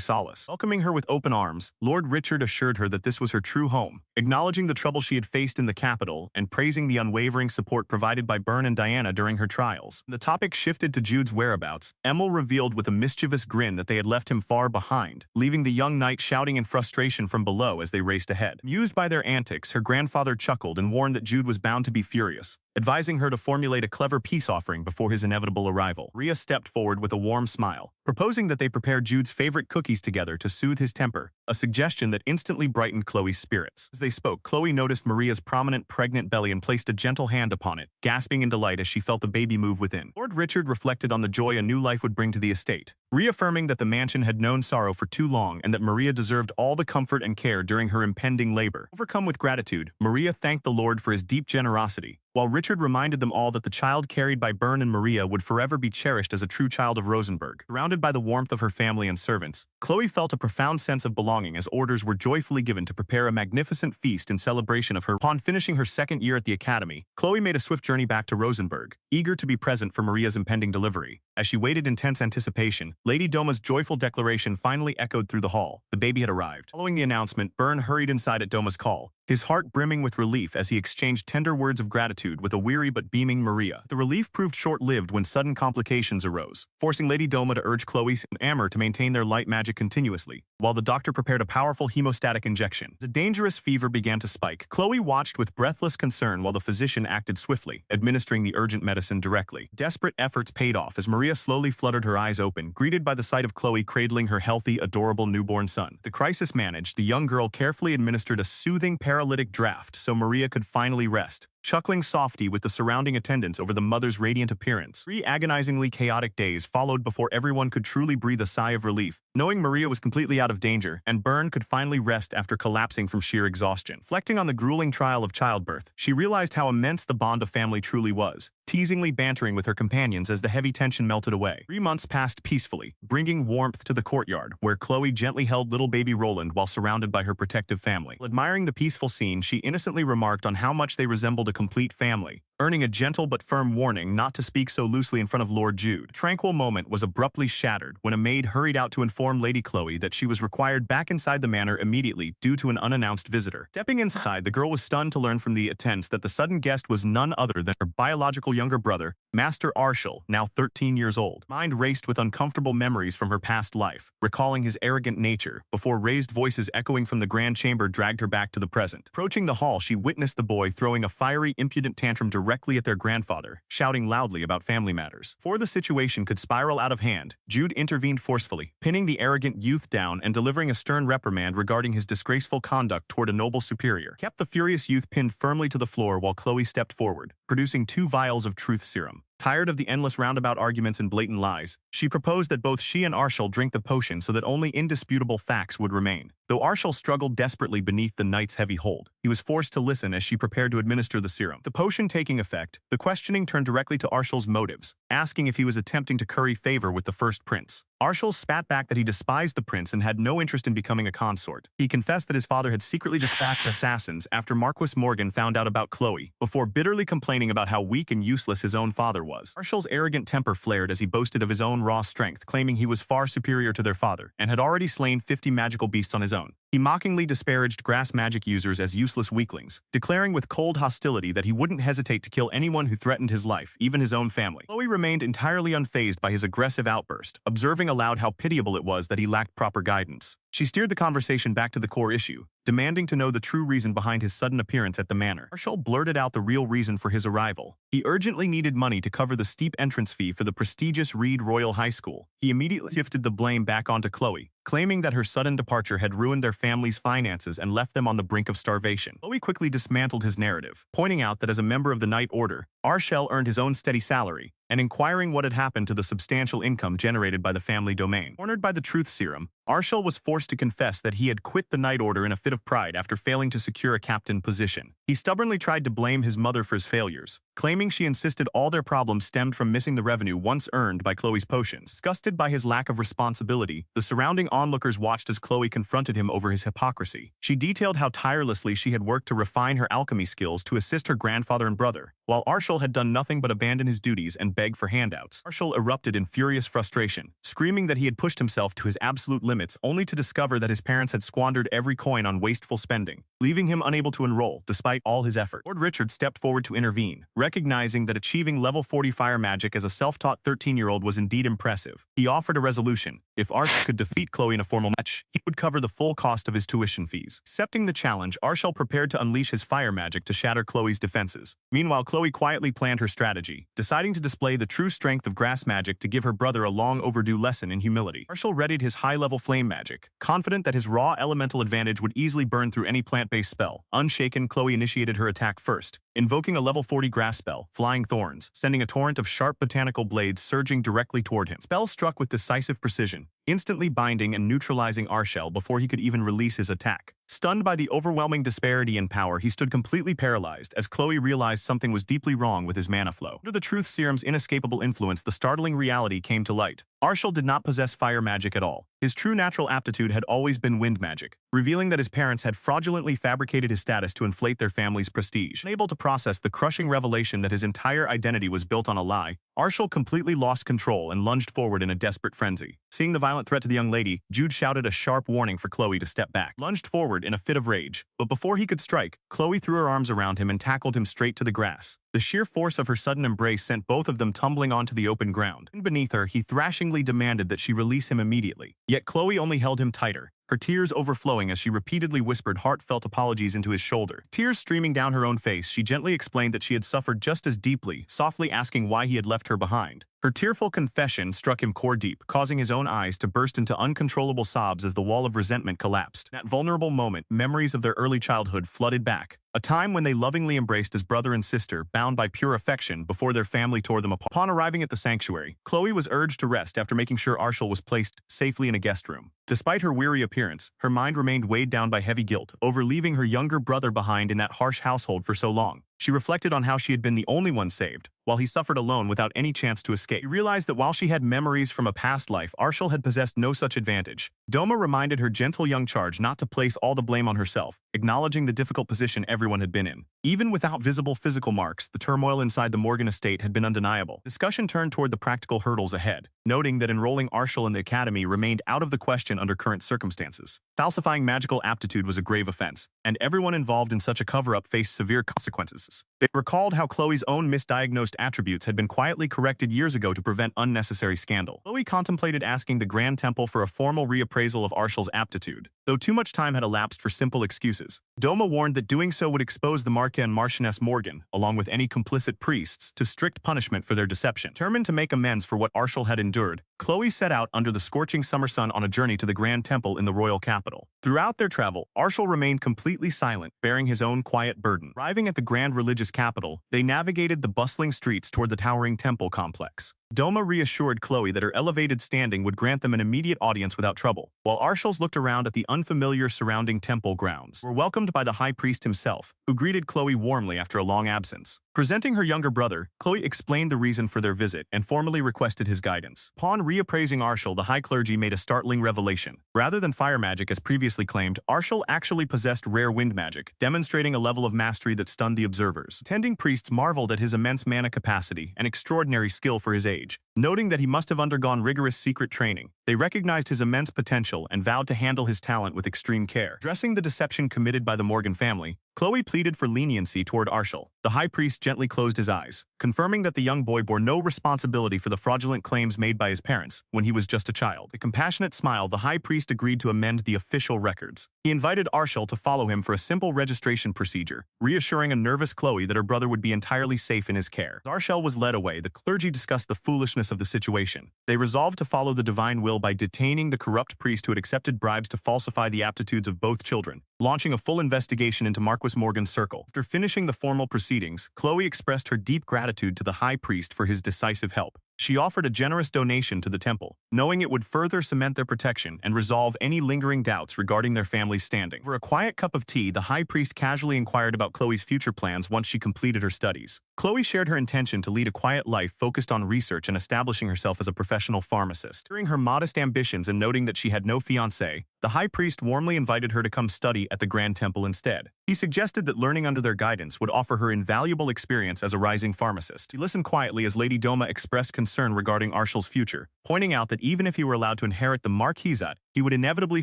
solace. Welcoming her with open arms, Lord Richard assured her that this was her true home, acknowledging the trouble she had faced in the capital and praising the unwavering support provided by Byrne and Diana during her trials. The topic shifted to Jude's whereabouts. Emil revealed with a mischievous grin that they had left him far behind, leaving the young knight shouting in frustration from below as they raced ahead. Amused by their antics, her grandfather chuckled and warned that Jude was bound to be furious, advising her to formulate a clever peace offering before his inevitable arrival. Rhea stepped forward with a warm smile, proposing that they prepare Jude's favorite cookies together to soothe his temper, a suggestion that instantly brightened Chloe's spirits. As they spoke, Chloe noticed Maria's prominent pregnant belly and placed a gentle hand upon it, gasping in delight as she felt the baby move within. Lord Richard reflected on the joy a new life would bring to the estate, reaffirming that the mansion had known sorrow for too long and that Maria deserved all the comfort and care during her impending labor. Overcome with gratitude, Maria thanked the Lord for his deep generosity, while Richard reminded them all that the child carried by Byrne and Maria would forever be cherished as a true child of Rosenberg. Surrounded by the warmth of her family and servants, Chloe felt a profound sense of belonging as orders were joyfully given to prepare a magnificent feast in celebration of her. Upon finishing her second year at the academy, Chloe made a swift journey back to Rosenberg, eager to be present for Maria's impending delivery. As she waited in tense anticipation, Lady Doma's joyful declaration finally echoed through the hall. The baby had arrived. Following the announcement, Byrne hurried inside at Doma's call, his heart brimming with relief as he exchanged tender words of gratitude with a weary but beaming Maria. The relief proved short-lived when sudden complications arose, forcing Lady Doma to urge Chloe and Amber to maintain their light magic continuously, while the doctor prepared a powerful hemostatic injection. The dangerous fever began to spike. Chloe watched with breathless concern while the physician acted swiftly, administering the urgent medicine directly. Desperate efforts paid off as Maria slowly fluttered her eyes open, greeted by the sight of Chloe cradling her healthy, adorable newborn son. The crisis managed, the young girl carefully administered a soothing, paralyzing paralytic draft so Maria could finally rest, chuckling softly with the surrounding attendants over the mother's radiant appearance. 3 agonizingly chaotic days followed before everyone could truly breathe a sigh of relief, knowing Maria was completely out of danger, and Byrne could finally rest after collapsing from sheer exhaustion. Reflecting on the grueling trial of childbirth, she realized how immense the bond of family truly was, teasingly bantering with her companions as the heavy tension melted away. 3 months passed peacefully, bringing warmth to the courtyard, where Chloe gently held little baby Roland while surrounded by her protective family. Admiring the peaceful scene, she innocently remarked on how much they resembled a complete family, earning a gentle but firm warning not to speak so loosely in front of Lord Jude. The tranquil moment was abruptly shattered when a maid hurried out to inform Lady Chloe that she was required back inside the manor immediately due to an unannounced visitor. Stepping inside, the girl was stunned to learn from the attendants that the sudden guest was none other than her biological younger brother, Master Arshel, now 13 years old. Mind raced with uncomfortable memories from her past life, recalling his arrogant nature, before raised voices echoing from the grand chamber dragged her back to the present. Approaching the hall, she witnessed the boy throwing a fiery, impudent tantrum directly at their grandfather, shouting loudly about family matters. Before the situation could spiral out of hand, Jude intervened forcefully, pinning the arrogant youth down and delivering a stern reprimand regarding his disgraceful conduct toward a noble superior. Kept the furious youth pinned firmly to the floor while Chloe stepped forward, producing 2 vials of truth serum. Tired of the endless roundabout arguments and blatant lies, she proposed that both she and Arshel drink the potion so that only indisputable facts would remain. Though Arshel struggled desperately beneath the knight's heavy hold, he was forced to listen as she prepared to administer the serum. The potion taking effect, the questioning turned directly to Arshel's motives, asking if he was attempting to curry favor with the first prince. Arshel spat back that he despised the prince and had no interest in becoming a consort. He confessed that his father had secretly dispatched assassins after Marquis Morgan found out about Chloe, before bitterly complaining about how weak and useless his own father was. Arshel's arrogant temper flared as he boasted of his own raw strength, claiming he was far superior to their father, and had already slain 50 magical beasts on his own. He mockingly disparaged grass magic users as useless weaklings, declaring with cold hostility that he wouldn't hesitate to kill anyone who threatened his life, even his own family. Chloe remained entirely unfazed by his aggressive outburst, observing aloud how pitiable it was that he lacked proper guidance. She steered the conversation back to the core issue, demanding to know the true reason behind his sudden appearance at the manor. Arshel blurted out the real reason for his arrival. He urgently needed money to cover the steep entrance fee for the prestigious Reed Royal High School. He immediately shifted the blame back onto Chloe, claiming that her sudden departure had ruined their family's finances and left them on the brink of starvation. Chloe quickly dismantled his narrative, pointing out that as a member of the Knight Order, Arshel earned his own steady salary, and inquiring what had happened to the substantial income generated by the family domain. Cornered by the truth serum, Arshel was forced to confess that he had quit the Knight Order in a fit of pride after failing to secure a captain position. He stubbornly tried to blame his mother for his failures, claiming she insisted all their problems stemmed from missing the revenue once earned by Chloe's potions. Disgusted by his lack of responsibility, the surrounding onlookers watched as Chloe confronted him over his hypocrisy. She detailed how tirelessly she had worked to refine her alchemy skills to assist her grandfather and brother, while Arshel had done nothing but abandon his duties and beg for handouts. Arshel erupted in furious frustration, screaming that he had pushed himself to his absolute limits only to discover that his parents had squandered every coin on wasteful spending, leaving him unable to enroll despite all his effort. Lord Richard stepped forward to intervene, recognizing that achieving level 40 fire magic as a self-taught 13-year-old was indeed impressive. He offered a resolution. If Arshel could defeat Chloe in a formal match, he would cover the full cost of his tuition fees. Accepting the challenge, Arshel prepared to unleash his fire magic to shatter Chloe's defenses. Meanwhile, Chloe quietly planned her strategy, deciding to display the true strength of grass magic to give her brother a long overdue lesson in humility. Arshel readied his high-level flame magic, confident that his raw elemental advantage would easily burn through any plant-based spell. Unshaken, Chloe initiated her attack first, invoking a level 40 grass spell, Flying Thorns, sending a torrent of sharp botanical blades surging directly toward him. Spell struck with decisive precision, instantly binding and neutralizing Arshel before he could even release his attack. Stunned by the overwhelming disparity in power, he stood completely paralyzed as Chloe realized something was deeply wrong with his mana flow. Under the truth serum's inescapable influence, the startling reality came to light. Arshel did not possess fire magic at all. His true natural aptitude had always been wind magic, revealing that his parents had fraudulently fabricated his status to inflate their family's prestige. Unable to process the crushing revelation that his entire identity was built on a lie, Arshel completely lost control and lunged forward in a desperate frenzy. Seeing the violent threat to the young lady, Jude shouted a sharp warning for Chloe to step back. Lunged forward in a fit of rage, but before he could strike, Chloe threw her arms around him and tackled him straight to the grass. The sheer force of her sudden embrace sent both of them tumbling onto the open ground. And beneath her, he thrashingly demanded that she release him immediately. Yet Chloe only held him tighter, her tears overflowing as she repeatedly whispered heartfelt apologies into his shoulder. Tears streaming down her own face, she gently explained that she had suffered just as deeply, softly asking why he had left her behind. Her tearful confession struck him core deep, causing his own eyes to burst into uncontrollable sobs as the wall of resentment collapsed. In that vulnerable moment, memories of their early childhood flooded back, a time when they lovingly embraced as brother and sister, bound by pure affection before their family tore them apart. Upon arriving at the sanctuary, Chloe was urged to rest after making sure Arshel was placed safely in a guest room. Despite her weary appearance, her mind remained weighed down by heavy guilt over leaving her younger brother behind in that harsh household for so long. She reflected on how she had been the only one saved, while he suffered alone without any chance to escape. She realized that while she had memories from a past life, Arshel had possessed no such advantage. Doma reminded her gentle young charge not to place all the blame on herself, acknowledging the difficult position everyone had been in. Even without visible physical marks, the turmoil inside the Morgan estate had been undeniable. Discussion turned toward the practical hurdles ahead, noting that enrolling Arshel in the academy remained out of the question under current circumstances. Falsifying magical aptitude was a grave offense, and everyone involved in such a cover-up faced severe consequences. They recalled how Chloe's own misdiagnosed attributes had been quietly corrected years ago to prevent unnecessary scandal. Chloe contemplated asking the Grand Temple for a formal reappraisal of Arshel's aptitude, though too much time had elapsed for simple excuses. Doma warned that doing so would expose the Marquis and Marchioness Morgan, along with any complicit priests, to strict punishment for their deception. Determined to make amends for what Arshel had endured, Chloe set out under the scorching summer sun on a journey to the Grand Temple in the royal capital. Throughout their travel, Arshel remained completely silent, bearing his own quiet burden. Arriving at the grand religious capital, they navigated the bustling streets toward the towering temple complex. Doma reassured Chloe that her elevated standing would grant them an immediate audience without trouble, while Arshel looked around at the unfamiliar surrounding temple grounds. Were welcomed by the high priest himself, who greeted Chloe warmly after a long absence. Presenting her younger brother, Chloe explained the reason for their visit and formally requested his guidance. Upon reappraising Arshel, the high clergy made a startling revelation. Rather than fire magic as previously claimed, Arshel actually possessed rare wind magic, demonstrating a level of mastery that stunned the observers. Attending priests marveled at his immense mana capacity and extraordinary skill for his age, noting that he must have undergone rigorous secret training. They recognized his immense potential and vowed to handle his talent with extreme care. Addressing the deception committed by the Morgan family, Chloe pleaded for leniency toward Arshel. The high priest gently closed his eyes, confirming that the young boy bore no responsibility for the fraudulent claims made by his parents when he was just a child. With a compassionate smile, the high priest agreed to amend the official records. He invited Arshel to follow him for a simple registration procedure, reassuring a nervous Chloe that her brother would be entirely safe in his care. As Arshel was led away, the clergy discussed the foolishness of the situation. They resolved to follow the divine will by detaining the corrupt priest who had accepted bribes to falsify the aptitudes of both children, launching a full investigation into Marquis Morgan's circle. After finishing the formal proceedings, Chloe expressed her deep gratitude to the high priest for his decisive help. She offered a generous donation to the temple, knowing it would further cement their protection and resolve any lingering doubts regarding their family's standing. Over a quiet cup of tea, the high priest casually inquired about Chloe's future plans once she completed her studies. Chloe shared her intention to lead a quiet life focused on research and establishing herself as a professional pharmacist. During her modest ambitions and noting that she had no fiancé, the high priest warmly invited her to come study at the Grand Temple instead. He suggested that learning under their guidance would offer her invaluable experience as a rising pharmacist. He listened quietly as Lady Doma expressed concern regarding Arshel's future, pointing out that even if he were allowed to inherit the Marquisate, he would inevitably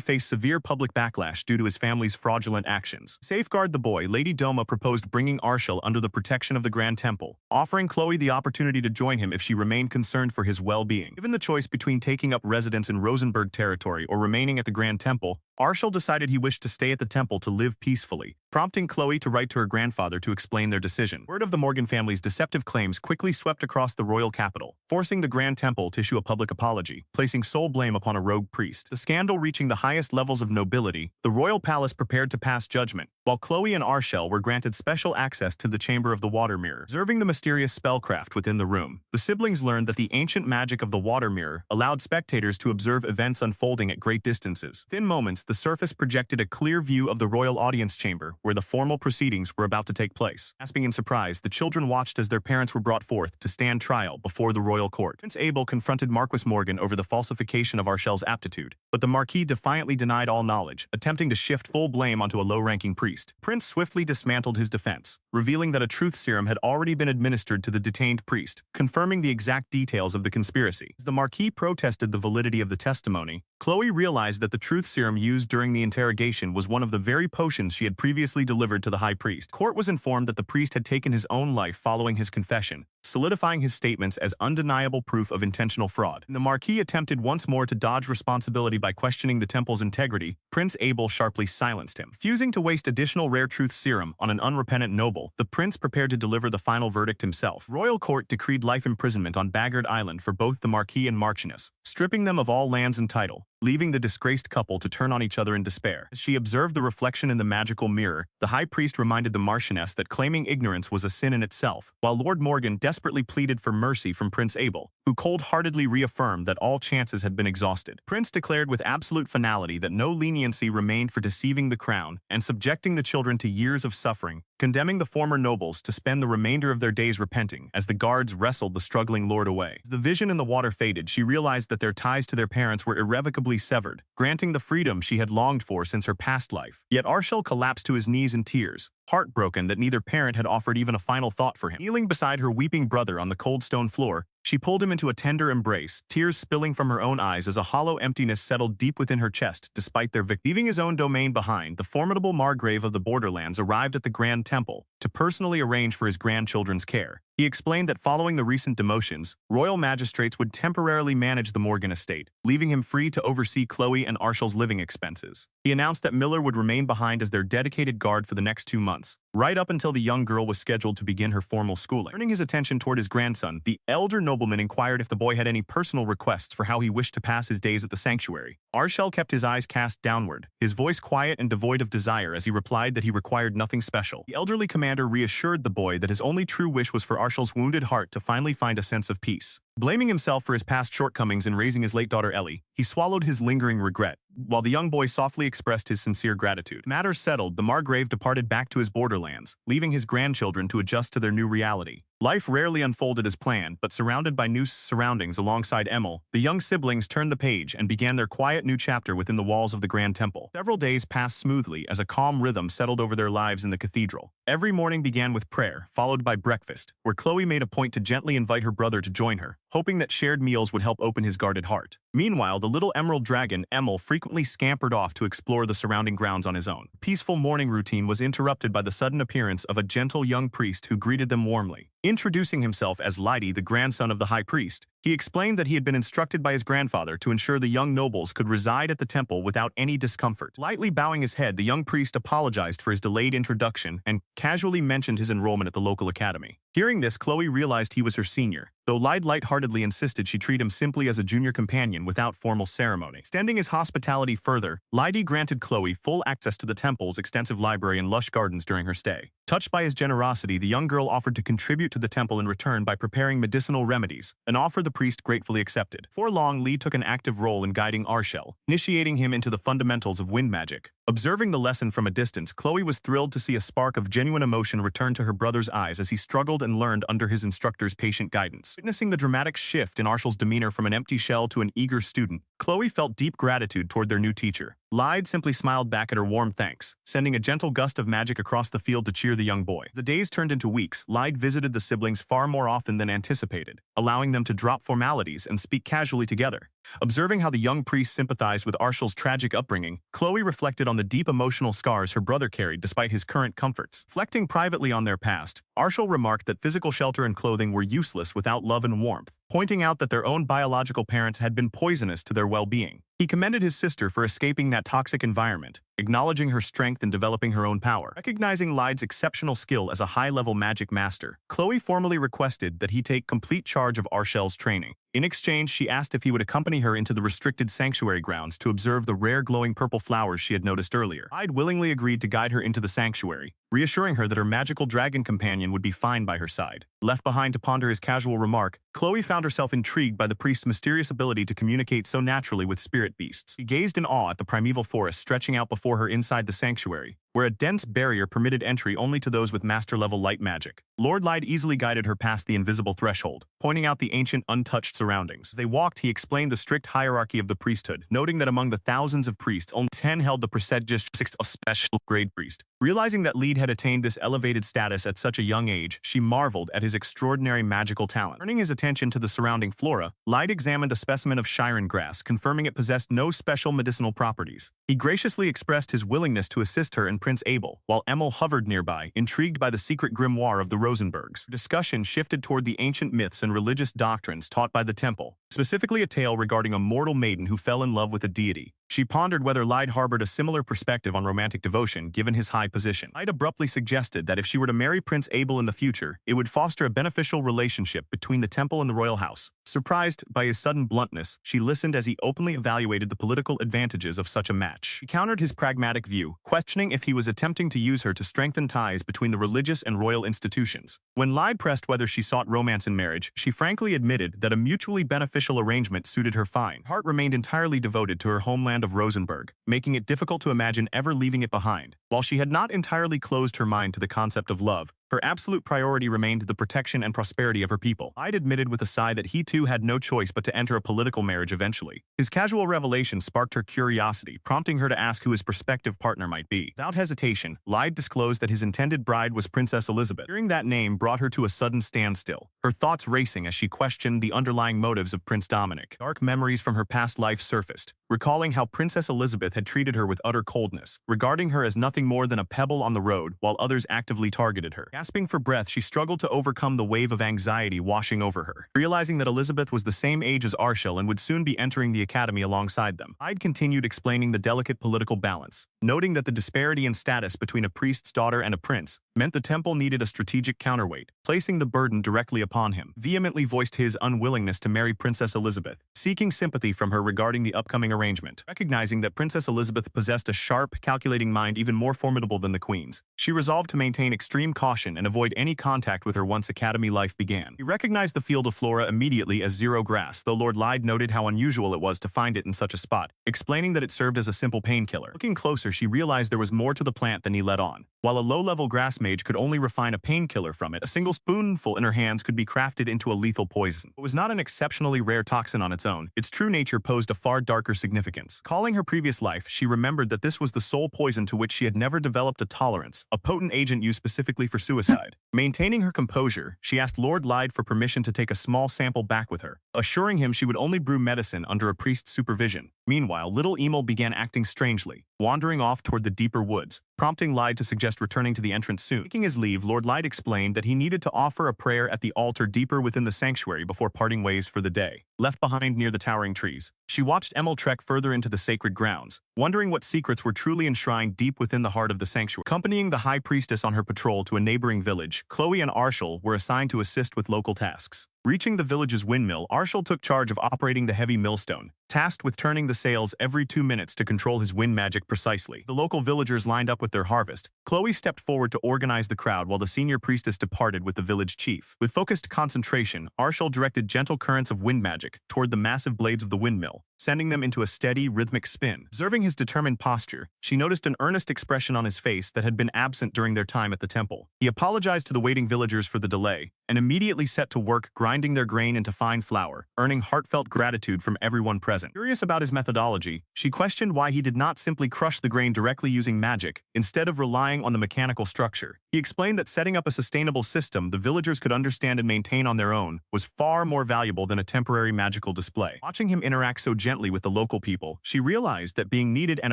face severe public backlash due to his family's fraudulent actions. To safeguard the boy, Lady Doma proposed bringing Arshel under the protection of the Grand Temple, offering Chloe the opportunity to join him if she remained concerned for his well-being. Given the choice between taking up residence in Rosenberg territory or remaining at the Grand Temple, Arshel decided he wished to stay at the temple to live peacefully, prompting Chloe to write to her grandfather to explain their decision. Word of the Morgan family's deceptive claims quickly swept across the royal capital, forcing the Grand Temple to issue a public apology, placing sole blame upon a rogue priest. The scandal reaching the highest levels of nobility, the royal palace prepared to pass judgment, while Chloe and Arshel were granted special access to the chamber of the water mirror. Observing the mysterious spellcraft within the room, the siblings learned that the ancient magic of the water mirror allowed spectators to observe events unfolding at great distances. Within moments, the surface projected a clear view of the royal audience chamber, where the formal proceedings were about to take place. Gasping in surprise, the children watched as their parents were brought forth to stand trial before the royal court. Prince Abel confronted Marquis Morgan over the falsification of Arshel's aptitude, but the Marquis defiantly denied all knowledge, attempting to shift full blame onto a low-ranking priest. Prince swiftly dismantled his defense, revealing that a truth serum had already been administered to the detained priest, confirming the exact details of the conspiracy. As the Marquis protested the validity of the testimony, Chloe realized that the truth serum used during the interrogation was one of the very potions she had previously delivered to the high priest. Court was informed that the priest had taken his own life following his confession, solidifying his statements as undeniable proof of intentional fraud. The Marquis attempted once more to dodge responsibility by questioning the temple's integrity. Prince Abel sharply silenced him. Refusing to waste additional rare truth serum on an unrepentant noble, the prince prepared to deliver the final verdict himself. Royal court decreed life imprisonment on Baggard Island for both the Marquis and Marchioness, stripping them of all lands and title, leaving the disgraced couple to turn on each other in despair. As she observed the reflection in the magical mirror, the high priest reminded the Marchioness that claiming ignorance was a sin in itself, while Lord Morgan desperately pleaded for mercy from Prince Abel, who cold-heartedly reaffirmed that all chances had been exhausted. Prince declared with absolute finality that no leniency remained for deceiving the crown and subjecting the children to years of suffering, condemning the former nobles to spend the remainder of their days repenting as the guards wrestled the struggling lord away. As the vision in the water faded, she realized that their ties to their parents were irrevocably severed, granting the freedom she had longed for since her past life. Yet Arshel collapsed to his knees in tears, heartbroken that neither parent had offered even a final thought for him. Kneeling beside her weeping brother on the cold stone floor, she pulled him into a tender embrace, tears spilling from her own eyes as a hollow emptiness settled deep within her chest despite their victory. Leaving his own domain behind, the formidable Margrave of the Borderlands arrived at the Grand Temple to personally arrange for his grandchildren's care. He explained that following the recent demotions, royal magistrates would temporarily manage the Morgan estate, leaving him free to oversee Chloe and Arshel's living expenses. He announced that Miller would remain behind as their dedicated guard for the next 2 months, right up until the young girl was scheduled to begin her formal schooling. Turning his attention toward his grandson, the elder nobleman inquired if the boy had any personal requests for how he wished to pass his days at the sanctuary. Arshel kept his eyes cast downward, his voice quiet and devoid of desire as he replied that he required nothing special. The elderly commander reassured the boy that his only true wish was for Arshel's wounded heart to finally find a sense of peace. Blaming himself for his past shortcomings in raising his late daughter Ellie, he swallowed his lingering regret, while the young boy softly expressed his sincere gratitude. Matters settled, the Margrave departed back to his borderlands, leaving his grandchildren to adjust to their new reality. Life rarely unfolded as planned, but surrounded by new surroundings alongside Emil, the young siblings turned the page and began their quiet new chapter within the walls of the Grand Temple. Several days passed smoothly as a calm rhythm settled over their lives in the cathedral. Every morning began with prayer, followed by breakfast, where Chloe made a point to gently invite her brother to join her, hoping that shared meals would help open his guarded heart. Meanwhile, the little emerald dragon, Emil, frequently scampered off to explore the surrounding grounds on his own. The peaceful morning routine was interrupted by the sudden appearance of a gentle young priest who greeted them warmly. Introducing himself as Lydie, the grandson of the high priest, he explained that he had been instructed by his grandfather to ensure the young nobles could reside at the temple without any discomfort. Lightly bowing his head, the young priest apologized for his delayed introduction and casually mentioned his enrollment at the local academy. Hearing this, Chloe realized he was her senior, though Lyde lightheartedly insisted she treat him simply as a junior companion without formal ceremony. Extending his hospitality further, Lyde granted Chloe full access to the temple's extensive library and lush gardens during her stay. Touched by his generosity, the young girl offered to contribute to the temple in return by preparing medicinal remedies, an offer the priest gratefully accepted. Before long, Lee took an active role in guiding Arshel, initiating him into the fundamentals of wind magic. Observing the lesson from a distance, Chloe was thrilled to see a spark of genuine emotion return to her brother's eyes as he struggled and learned under his instructor's patient guidance. Witnessing the dramatic shift in Arshel's demeanor from an empty shell to an eager student, Chloe felt deep gratitude toward their new teacher. Lyde simply smiled back at her warm thanks, sending a gentle gust of magic across the field to cheer the young boy. The days turned into weeks. Lyde visited the siblings far more often than anticipated, allowing them to drop formalities and speak casually together. Observing how the young priest sympathized with Arshel's tragic upbringing, Chloe reflected on the deep emotional scars her brother carried despite his current comforts. Reflecting privately on their past, Arshel remarked that physical shelter and clothing were useless without love and warmth, pointing out that their own biological parents had been poisonous to their well-being. He commended his sister for escaping that toxic environment, acknowledging her strength in developing her own power. Recognizing Lyde's exceptional skill as a high-level magic master, Chloe formally requested that he take complete charge of Arshel's training. In exchange, she asked if he would accompany her into the restricted sanctuary grounds to observe the rare glowing purple flowers she had noticed earlier. Lyde willingly agreed to guide her into the sanctuary, reassuring her that her magical dragon companion would be fine by her side. Left behind to ponder his casual remark, Chloe found herself intrigued by the priest's mysterious ability to communicate so naturally with spirit beasts. She gazed in awe at the primeval forest stretching out before her inside the sanctuary, where a dense barrier permitted entry only to those with master-level light magic. Lord Lyde easily guided her past the invisible threshold, pointing out the ancient, untouched surroundings. As they walked, he explained the strict hierarchy of the priesthood, noting that among the thousands of priests, only 10 held the prestigious special grade priest. Realizing that Lyde had attained this elevated status at such a young age, she marveled at his extraordinary magical talent. Turning his attention to the surrounding flora, Lyde examined a specimen of Shiren grass, confirming it possessed no special medicinal properties. He graciously expressed his willingness to assist her and Prince Abel, while Emil hovered nearby, intrigued by the secret grimoire of the Rosenbergs. Discussion shifted toward the ancient myths and religious doctrines taught by the temple, specifically a tale regarding a mortal maiden who fell in love with a deity. She pondered whether Lyde harbored a similar perspective on romantic devotion given his high position. Lyde abruptly suggested that if she were to marry Prince Abel in the future, it would foster a beneficial relationship between the temple and the royal house. Surprised by his sudden bluntness, she listened as he openly evaluated the political advantages of such a match. She countered his pragmatic view, questioning if he was attempting to use her to strengthen ties between the religious and royal institutions. When Lyde pressed whether she sought romance in marriage, she frankly admitted that a mutually beneficial arrangement suited her fine. Her heart remained entirely devoted to her homeland of Rosenberg, making it difficult to imagine ever leaving it behind. While she had not entirely closed her mind to the concept of love, her absolute priority remained the protection and prosperity of her people. Lyde admitted with a sigh that he too had no choice but to enter a political marriage eventually. His casual revelation sparked her curiosity, prompting her to ask who his prospective partner might be. Without hesitation, Lyde disclosed that his intended bride was Princess Elizabeth. Hearing that name brought her to a sudden standstill, her thoughts racing as she questioned the underlying motives of Prince Dominic. Dark memories from her past life surfaced, recalling how Princess Elizabeth had treated her with utter coldness, regarding her as nothing more than a pebble on the road while others actively targeted her. Gasping for breath, she struggled to overcome the wave of anxiety washing over her, realizing that Elizabeth was the same age as Arshil and would soon be entering the academy alongside them. Hyde continued explaining the delicate political balance, noting that the disparity in status between a priest's daughter and a prince meant the temple needed a strategic counterweight, placing the burden directly upon him. Vehemently voiced his unwillingness to marry Princess Elizabeth, seeking sympathy from her regarding the upcoming arrangement. Recognizing that Princess Elizabeth possessed a sharp, calculating mind even more formidable than the queen's, she resolved to maintain extreme caution and avoid any contact with her once academy life began. He recognized the field of flora immediately as zero grass, though Lord Lyde noted how unusual it was to find it in such a spot, explaining that it served as a simple painkiller. Looking closer, she realized there was more to the plant than he let on. While a low-level grass mage could only refine a painkiller from it, a single spoonful in her hands could be crafted into a lethal poison. It was not an exceptionally rare toxin on its own. Its true nature posed a far darker significance. Calling her previous life, she remembered that this was the sole poison to which she had never developed a tolerance, a potent agent used specifically for suicide. Maintaining her composure, she asked Lord Lyde for permission to take a small sample back with her, assuring him she would only brew medicine under a priest's supervision. Meanwhile, little Emil began acting strangely, wandering off toward the deeper woods, prompting Lyde to suggest returning to the entrance soon. Taking his leave, Lord Lyde explained that he needed to offer a prayer at the altar deeper within the sanctuary before parting ways for the day. Left behind near the towering trees, she watched Emil trek further into the sacred grounds, wondering what secrets were truly enshrined deep within the heart of the sanctuary. Accompanying the high priestess on her patrol to a neighboring village, Chloe and Arshil were assigned to assist with local tasks. Reaching the village's windmill, Arshil took charge of operating the heavy millstone, tasked with turning the sails every 2 minutes to control his wind magic precisely. The local villagers lined up with their harvest. Chloe stepped forward to organize the crowd while the senior priestess departed with the village chief. With focused concentration, Arshil directed gentle currents of wind magic toward the massive blades of the windmill, sending them into a steady, rhythmic spin. Observing his determined posture, she noticed an earnest expression on his face that had been absent during their time at the temple. He apologized to the waiting villagers for the delay, and immediately set to work grinding their grain into fine flour, earning heartfelt gratitude from everyone present. Curious about his methodology, she questioned why he did not simply crush the grain directly using magic, instead of relying on the mechanical structure. He explained that setting up a sustainable system the villagers could understand and maintain on their own was far more valuable than a temporary magical display. Watching him interact so gently with the local people, she realized that being needed and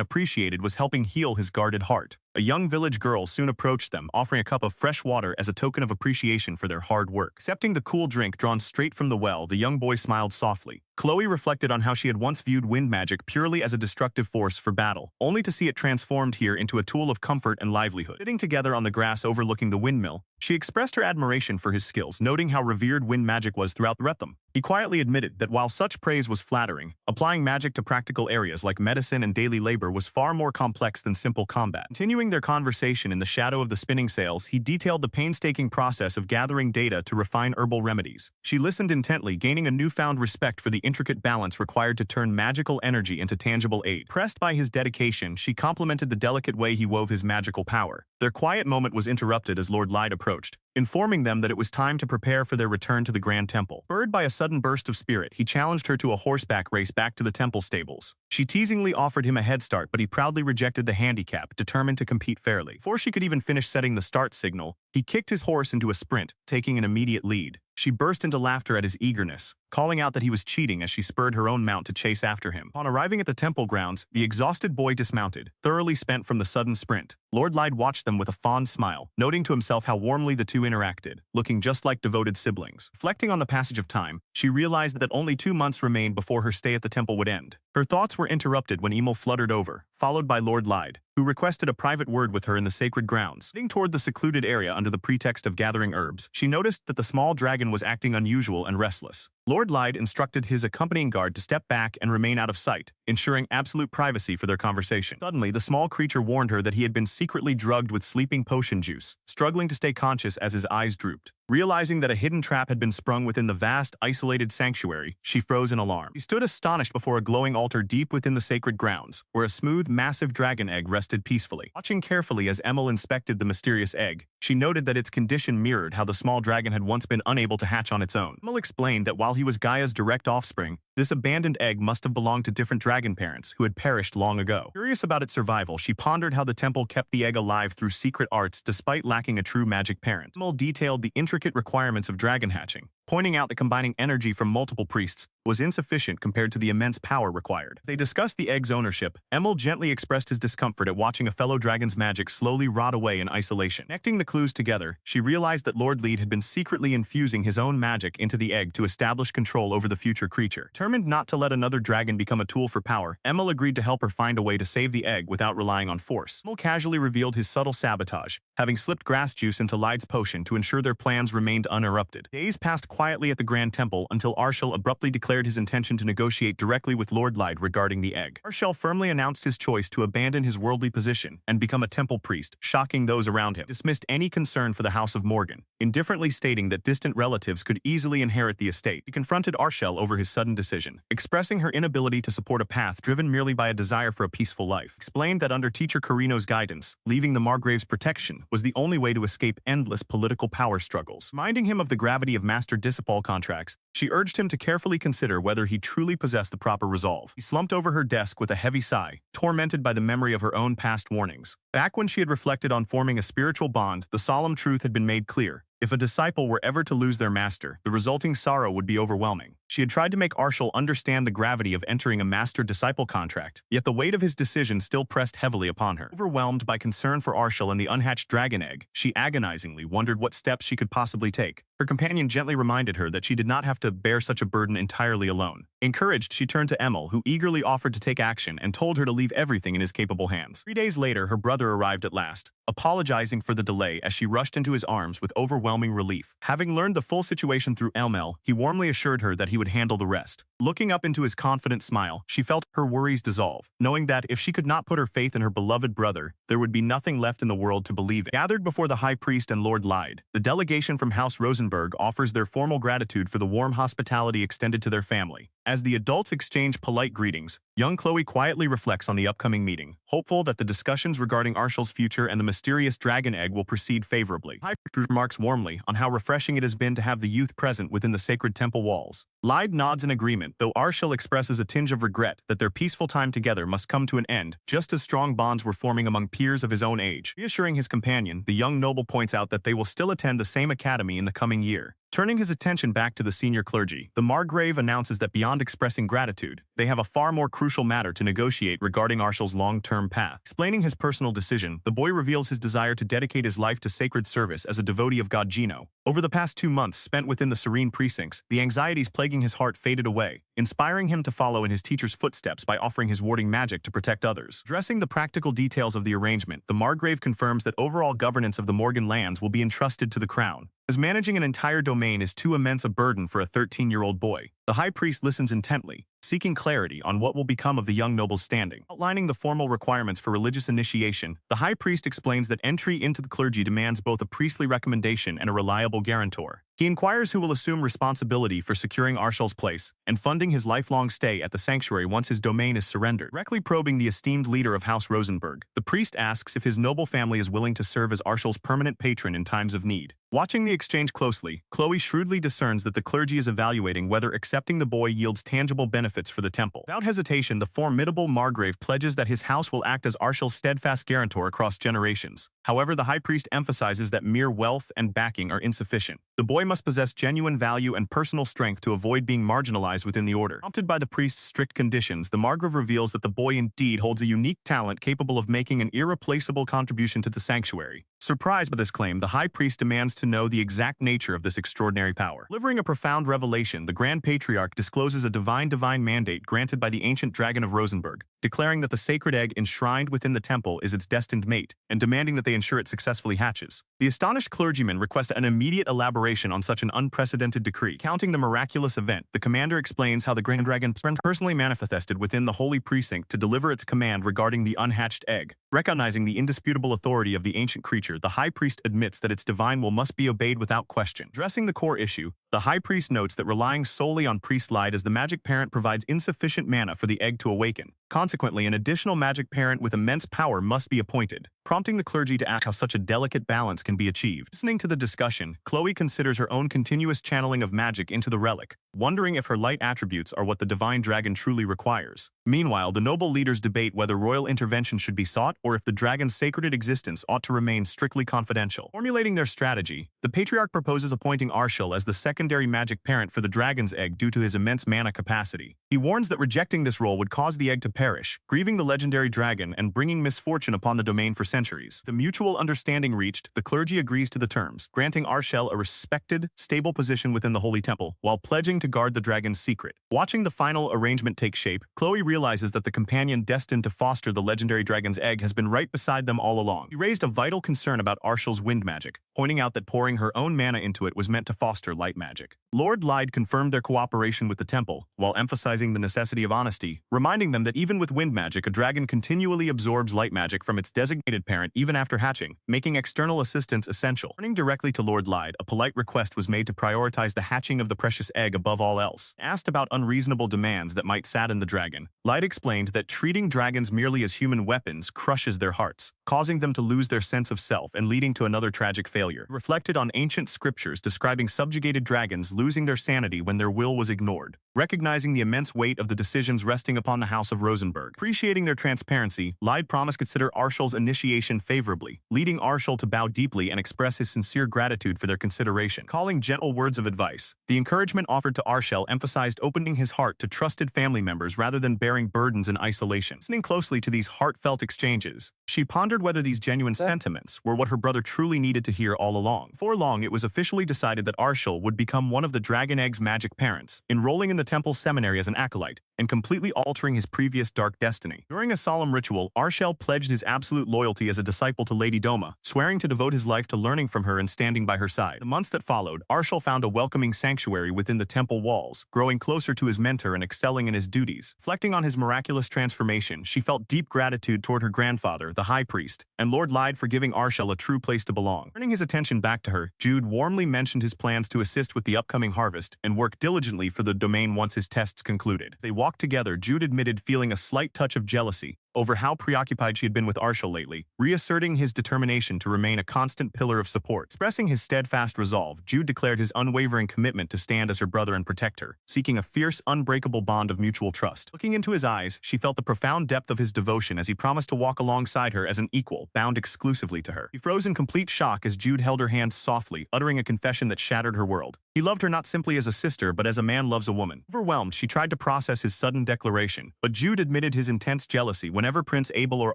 appreciated was helping heal his guarded heart. A young village girl soon approached them, offering a cup of fresh water as a token of appreciation for their hard work. Accepting the cool drink drawn straight from the well, the young boy smiled softly. Chloe reflected on how she had once viewed wind magic purely as a destructive force for battle, only to see it transformed here into a tool of comfort and livelihood. Sitting together on the grass overlooking the windmill, she expressed her admiration for his skills, noting how revered wind magic was throughout Retham. He quietly admitted that while such praise was flattering, applying magic to practical areas like medicine and daily labor was far more complex than simple combat. Continuing their conversation in the shadow of the spinning sails, he detailed the painstaking process of gathering data to refine herbal remedies. She listened intently, gaining a newfound respect for the intricate balance required to turn magical energy into tangible aid. Pressed by his dedication, she complimented the delicate way he wove his magical power. Their quiet moment was interrupted as Lord Lyde approached, informing them that it was time to prepare for their return to the Grand Temple. Spurred by a sudden burst of spirit, he challenged her to a horseback race back to the temple stables. She teasingly offered him a head start, but he proudly rejected the handicap, determined to compete fairly. Before she could even finish setting the start signal, he kicked his horse into a sprint, taking an immediate lead. She burst into laughter at his eagerness, calling out that he was cheating as she spurred her own mount to chase after him. Upon arriving at the temple grounds, the exhausted boy dismounted, thoroughly spent from the sudden sprint. Lord Lyde watched them with a fond smile, noting to himself how warmly the two interacted, looking just like devoted siblings. Reflecting on the passage of time, she realized that only 2 months remained before her stay at the temple would end. Her thoughts were interrupted when Emil fluttered over, followed by Lord Lyde, who requested a private word with her in the sacred grounds. Heading toward the secluded area under the pretext of gathering herbs, she noticed that the small dragon was acting unusual and restless. Lord Lyde instructed his accompanying guard to step back and remain out of sight, ensuring absolute privacy for their conversation. Suddenly, the small creature warned her that he had been secretly drugged with sleeping potion juice, struggling to stay conscious as his eyes drooped. Realizing that a hidden trap had been sprung within the vast, isolated sanctuary, she froze in alarm. She stood astonished before a glowing altar deep within the sacred grounds, where a smooth, massive dragon egg rested peacefully. Watching carefully as Emil inspected the mysterious egg, she noted that its condition mirrored how the small dragon had once been unable to hatch on its own. Emil explained that while he was Gaia's direct offspring, this abandoned egg must have belonged to different dragon parents who had perished long ago. Curious about its survival, she pondered how the temple kept the egg alive through secret arts despite lacking a true magic parent. Emil detailed the intricate requirements of dragon hatching, pointing out that combining energy from multiple priests was insufficient compared to the immense power required. They discussed the egg's ownership. Emil gently expressed his discomfort at watching a fellow dragon's magic slowly rot away in isolation. Connecting the clues together, she realized that Lord Lyde had been secretly infusing his own magic into the egg to establish control over the future creature. Determined not to let another dragon become a tool for power, Emil agreed to help her find a way to save the egg without relying on force. Emil casually revealed his subtle sabotage, having slipped grass juice into Lyde's potion to ensure their plans remained uninterrupted. Days passed quietly at the Grand Temple until Arshel abruptly declared his intention to negotiate directly with Lord Lyde regarding the egg. Arshel firmly announced his choice to abandon his worldly position and become a temple priest, shocking those around him. Dismissed any concern for the House of Morgan, indifferently stating that distant relatives could easily inherit the estate. He confronted Arshel over his sudden decision, expressing her inability to support a path driven merely by a desire for a peaceful life. Explained that under teacher Carino's guidance, leaving the Margrave's protection was the only way to escape endless political power struggles. Reminding him of the gravity of Master Discipal contracts, she urged him to carefully consider whether he truly possessed the proper resolve. He slumped over her desk with a heavy sigh, tormented by the memory of her own past warnings. Back when she had reflected on forming a spiritual bond, the solemn truth had been made clear. If a disciple were ever to lose their master, the resulting sorrow would be overwhelming. She had tried to make Arshel understand the gravity of entering a master-disciple contract, yet the weight of his decision still pressed heavily upon her. Overwhelmed by concern for Arshel and the unhatched dragon egg, she agonizingly wondered what steps she could possibly take. Her companion gently reminded her that she did not have to bear such a burden entirely alone. Encouraged, she turned to Emil, who eagerly offered to take action and told her to leave everything in his capable hands. 3 days later, her brother arrived at last, apologizing for the delay as she rushed into his arms with overwhelming relief. Having learned the full situation through Emil, he warmly assured her that he would handle the rest. Looking up into his confident smile, she felt her worries dissolve, knowing that if she could not put her faith in her beloved brother, there would be nothing left in the world to believe in. Gathered before the High Priest and Lord Lyde, the delegation from House Rosenberg offers their formal gratitude for the warm hospitality extended to their family. As the adults exchange polite greetings, young Chloe quietly reflects on the upcoming meeting, hopeful that the discussions regarding Arshel's future and the mysterious dragon egg will proceed favorably. High Priest remarks warmly on how refreshing it has been to have the youth present within the sacred temple walls. Lyde nods in agreement, though Arshel expresses a tinge of regret that their peaceful time together must come to an end, just as strong bonds were forming among peers of his own age. Reassuring his companion, the young noble points out that they will still attend the same academy in the coming year. Turning his attention back to the senior clergy, the Margrave announces that beyond expressing gratitude, they have a far more crucial matter to negotiate regarding Arshel's long-term path. Explaining his personal decision, the boy reveals his desire to dedicate his life to sacred service as a devotee of God Gino. Over the past 2 months spent within the serene precincts, the anxieties plaguing his heart faded away, inspiring him to follow in his teacher's footsteps by offering his warding magic to protect others. Addressing the practical details of the arrangement, the Margrave confirms that overall governance of the Morgan lands will be entrusted to the crown, as managing an entire domain is too immense a burden for a 13-year-old boy. The High Priest listens intently, seeking clarity on what will become of the young noble's standing. Outlining the formal requirements for religious initiation, the high priest explains that entry into the clergy demands both a priestly recommendation and a reliable guarantor. He inquires who will assume responsibility for securing Arshal's place and funding his lifelong stay at the sanctuary once his domain is surrendered. Directly probing the esteemed leader of House Rosenberg, the priest asks if his noble family is willing to serve as Arshal's permanent patron in times of need. Watching the exchange closely, Chloe shrewdly discerns that the clergy is evaluating whether accepting the boy yields tangible benefits for the temple. Without hesitation, the formidable Margrave pledges that his house will act as Arshal's steadfast guarantor across generations. However, the high priest emphasizes that mere wealth and backing are insufficient. The boy must possess genuine value and personal strength to avoid being marginalized within the order. Prompted by the priest's strict conditions, the Margrave reveals that the boy indeed holds a unique talent capable of making an irreplaceable contribution to the sanctuary. Surprised by this claim, the high priest demands to know the exact nature of this extraordinary power. Delivering a profound revelation, the Grand Patriarch discloses a divine mandate granted by the ancient dragon of Rosenberg, declaring that the sacred egg enshrined within the temple is its destined mate, and demanding that they ensure it successfully hatches. The astonished clergyman requests an immediate elaboration on such an unprecedented decree. Counting the miraculous event, the commander explains how the Grand Dragon personally manifested within the holy precinct to deliver its command regarding the unhatched egg. Recognizing the indisputable authority of the ancient creature, the high priest admits that its divine will must be obeyed without question. Addressing the core issue, the high priest notes that relying solely on priest light as the magic parent provides insufficient mana for the egg to awaken. Consequently, an additional magic parent with immense power must be appointed, prompting the clergy to ask how such a delicate balance can be achieved. Listening to the discussion, Chloe considers her own continuous channeling of magic into the relic, wondering if her light attributes are what the divine dragon truly requires. Meanwhile, the noble leaders debate whether royal intervention should be sought or if the dragon's sacred existence ought to remain strictly confidential. Formulating their strategy, the patriarch proposes appointing Arshal as the secondary magic parent for the dragon's egg due to his immense mana capacity. He warns that rejecting this role would cause the egg to perish, grieving the legendary dragon and bringing misfortune upon the domain for centuries. The mutual understanding reached, the clergy agrees to the terms, granting Arshel a respected, stable position within the holy temple, while pledging to guard the dragon's secret. Watching the final arrangement take shape, Chloe realizes that the companion destined to foster the legendary dragon's egg has been right beside them all along. He raised a vital concern about Arshal's wind magic, pointing out that pouring her own mana into it was meant to foster light magic. Lord Lyde confirmed their cooperation with the temple, while emphasizing the necessity of honesty, reminding them that even with wind magic, a dragon continually absorbs light magic from its designated parent even after hatching, making external assistance essential. Turning directly to Lord Lyde, a polite request was made to prioritize the hatching of the precious egg above all else. Asked about unreasonable demands that might sadden the dragon, Lyde explained that treating dragons merely as human weapons crushes their hearts, causing them to lose their sense of self and leading to another tragic failure. He reflected on ancient scriptures describing subjugated dragons losing their sanity when their will was ignored, recognizing the immense weight of the decisions resting upon the House of Rosenberg. Appreciating their transparency, Lyde promised to consider Arshal's initiation favorably, leading Arshal to bow deeply and express his sincere gratitude for their consideration. Calling gentle words of advice, the encouragement offered to Arshal emphasized opening his heart to trusted family members rather than bearing burdens in isolation. Listening closely to these heartfelt exchanges, she pondered whether these genuine sentiments were what her brother truly needed to hear all along. Before long, it was officially decided that Arshal would become one of the Dragon Egg's magic parents, enrolling in the temple seminary as an acolyte, and completely altering his previous dark destiny. During a solemn ritual, Arshal pledged his absolute loyalty as a disciple to Lady Doma, swearing to devote his life to learning from her and standing by her side. The months that followed, Arshal found a welcoming sanctuary within the temple walls, growing closer to his mentor and excelling in his duties. Reflecting on his miraculous transformation, she felt deep gratitude toward her grandfather, the high priest, and Lord Lyde for giving Arshal a true place to belong. Turning his attention back to her, Jude warmly mentioned his plans to assist with the upcoming harvest and work diligently for the domain once his tests concluded. They walked together. Jude admitted feeling a slight touch of jealousy over how preoccupied she had been with Arshal lately, reasserting his determination to remain a constant pillar of support. Expressing his steadfast resolve, Jude declared his unwavering commitment to stand as her brother and protect her, seeking a fierce, unbreakable bond of mutual trust. Looking into his eyes, she felt the profound depth of his devotion as he promised to walk alongside her as an equal, bound exclusively to her. He froze in complete shock as Jude held her hand softly, uttering a confession that shattered her world. He loved her not simply as a sister but as a man loves a woman. Overwhelmed, she tried to process his sudden declaration, but Jude admitted his intense jealousy whenever Prince Abel or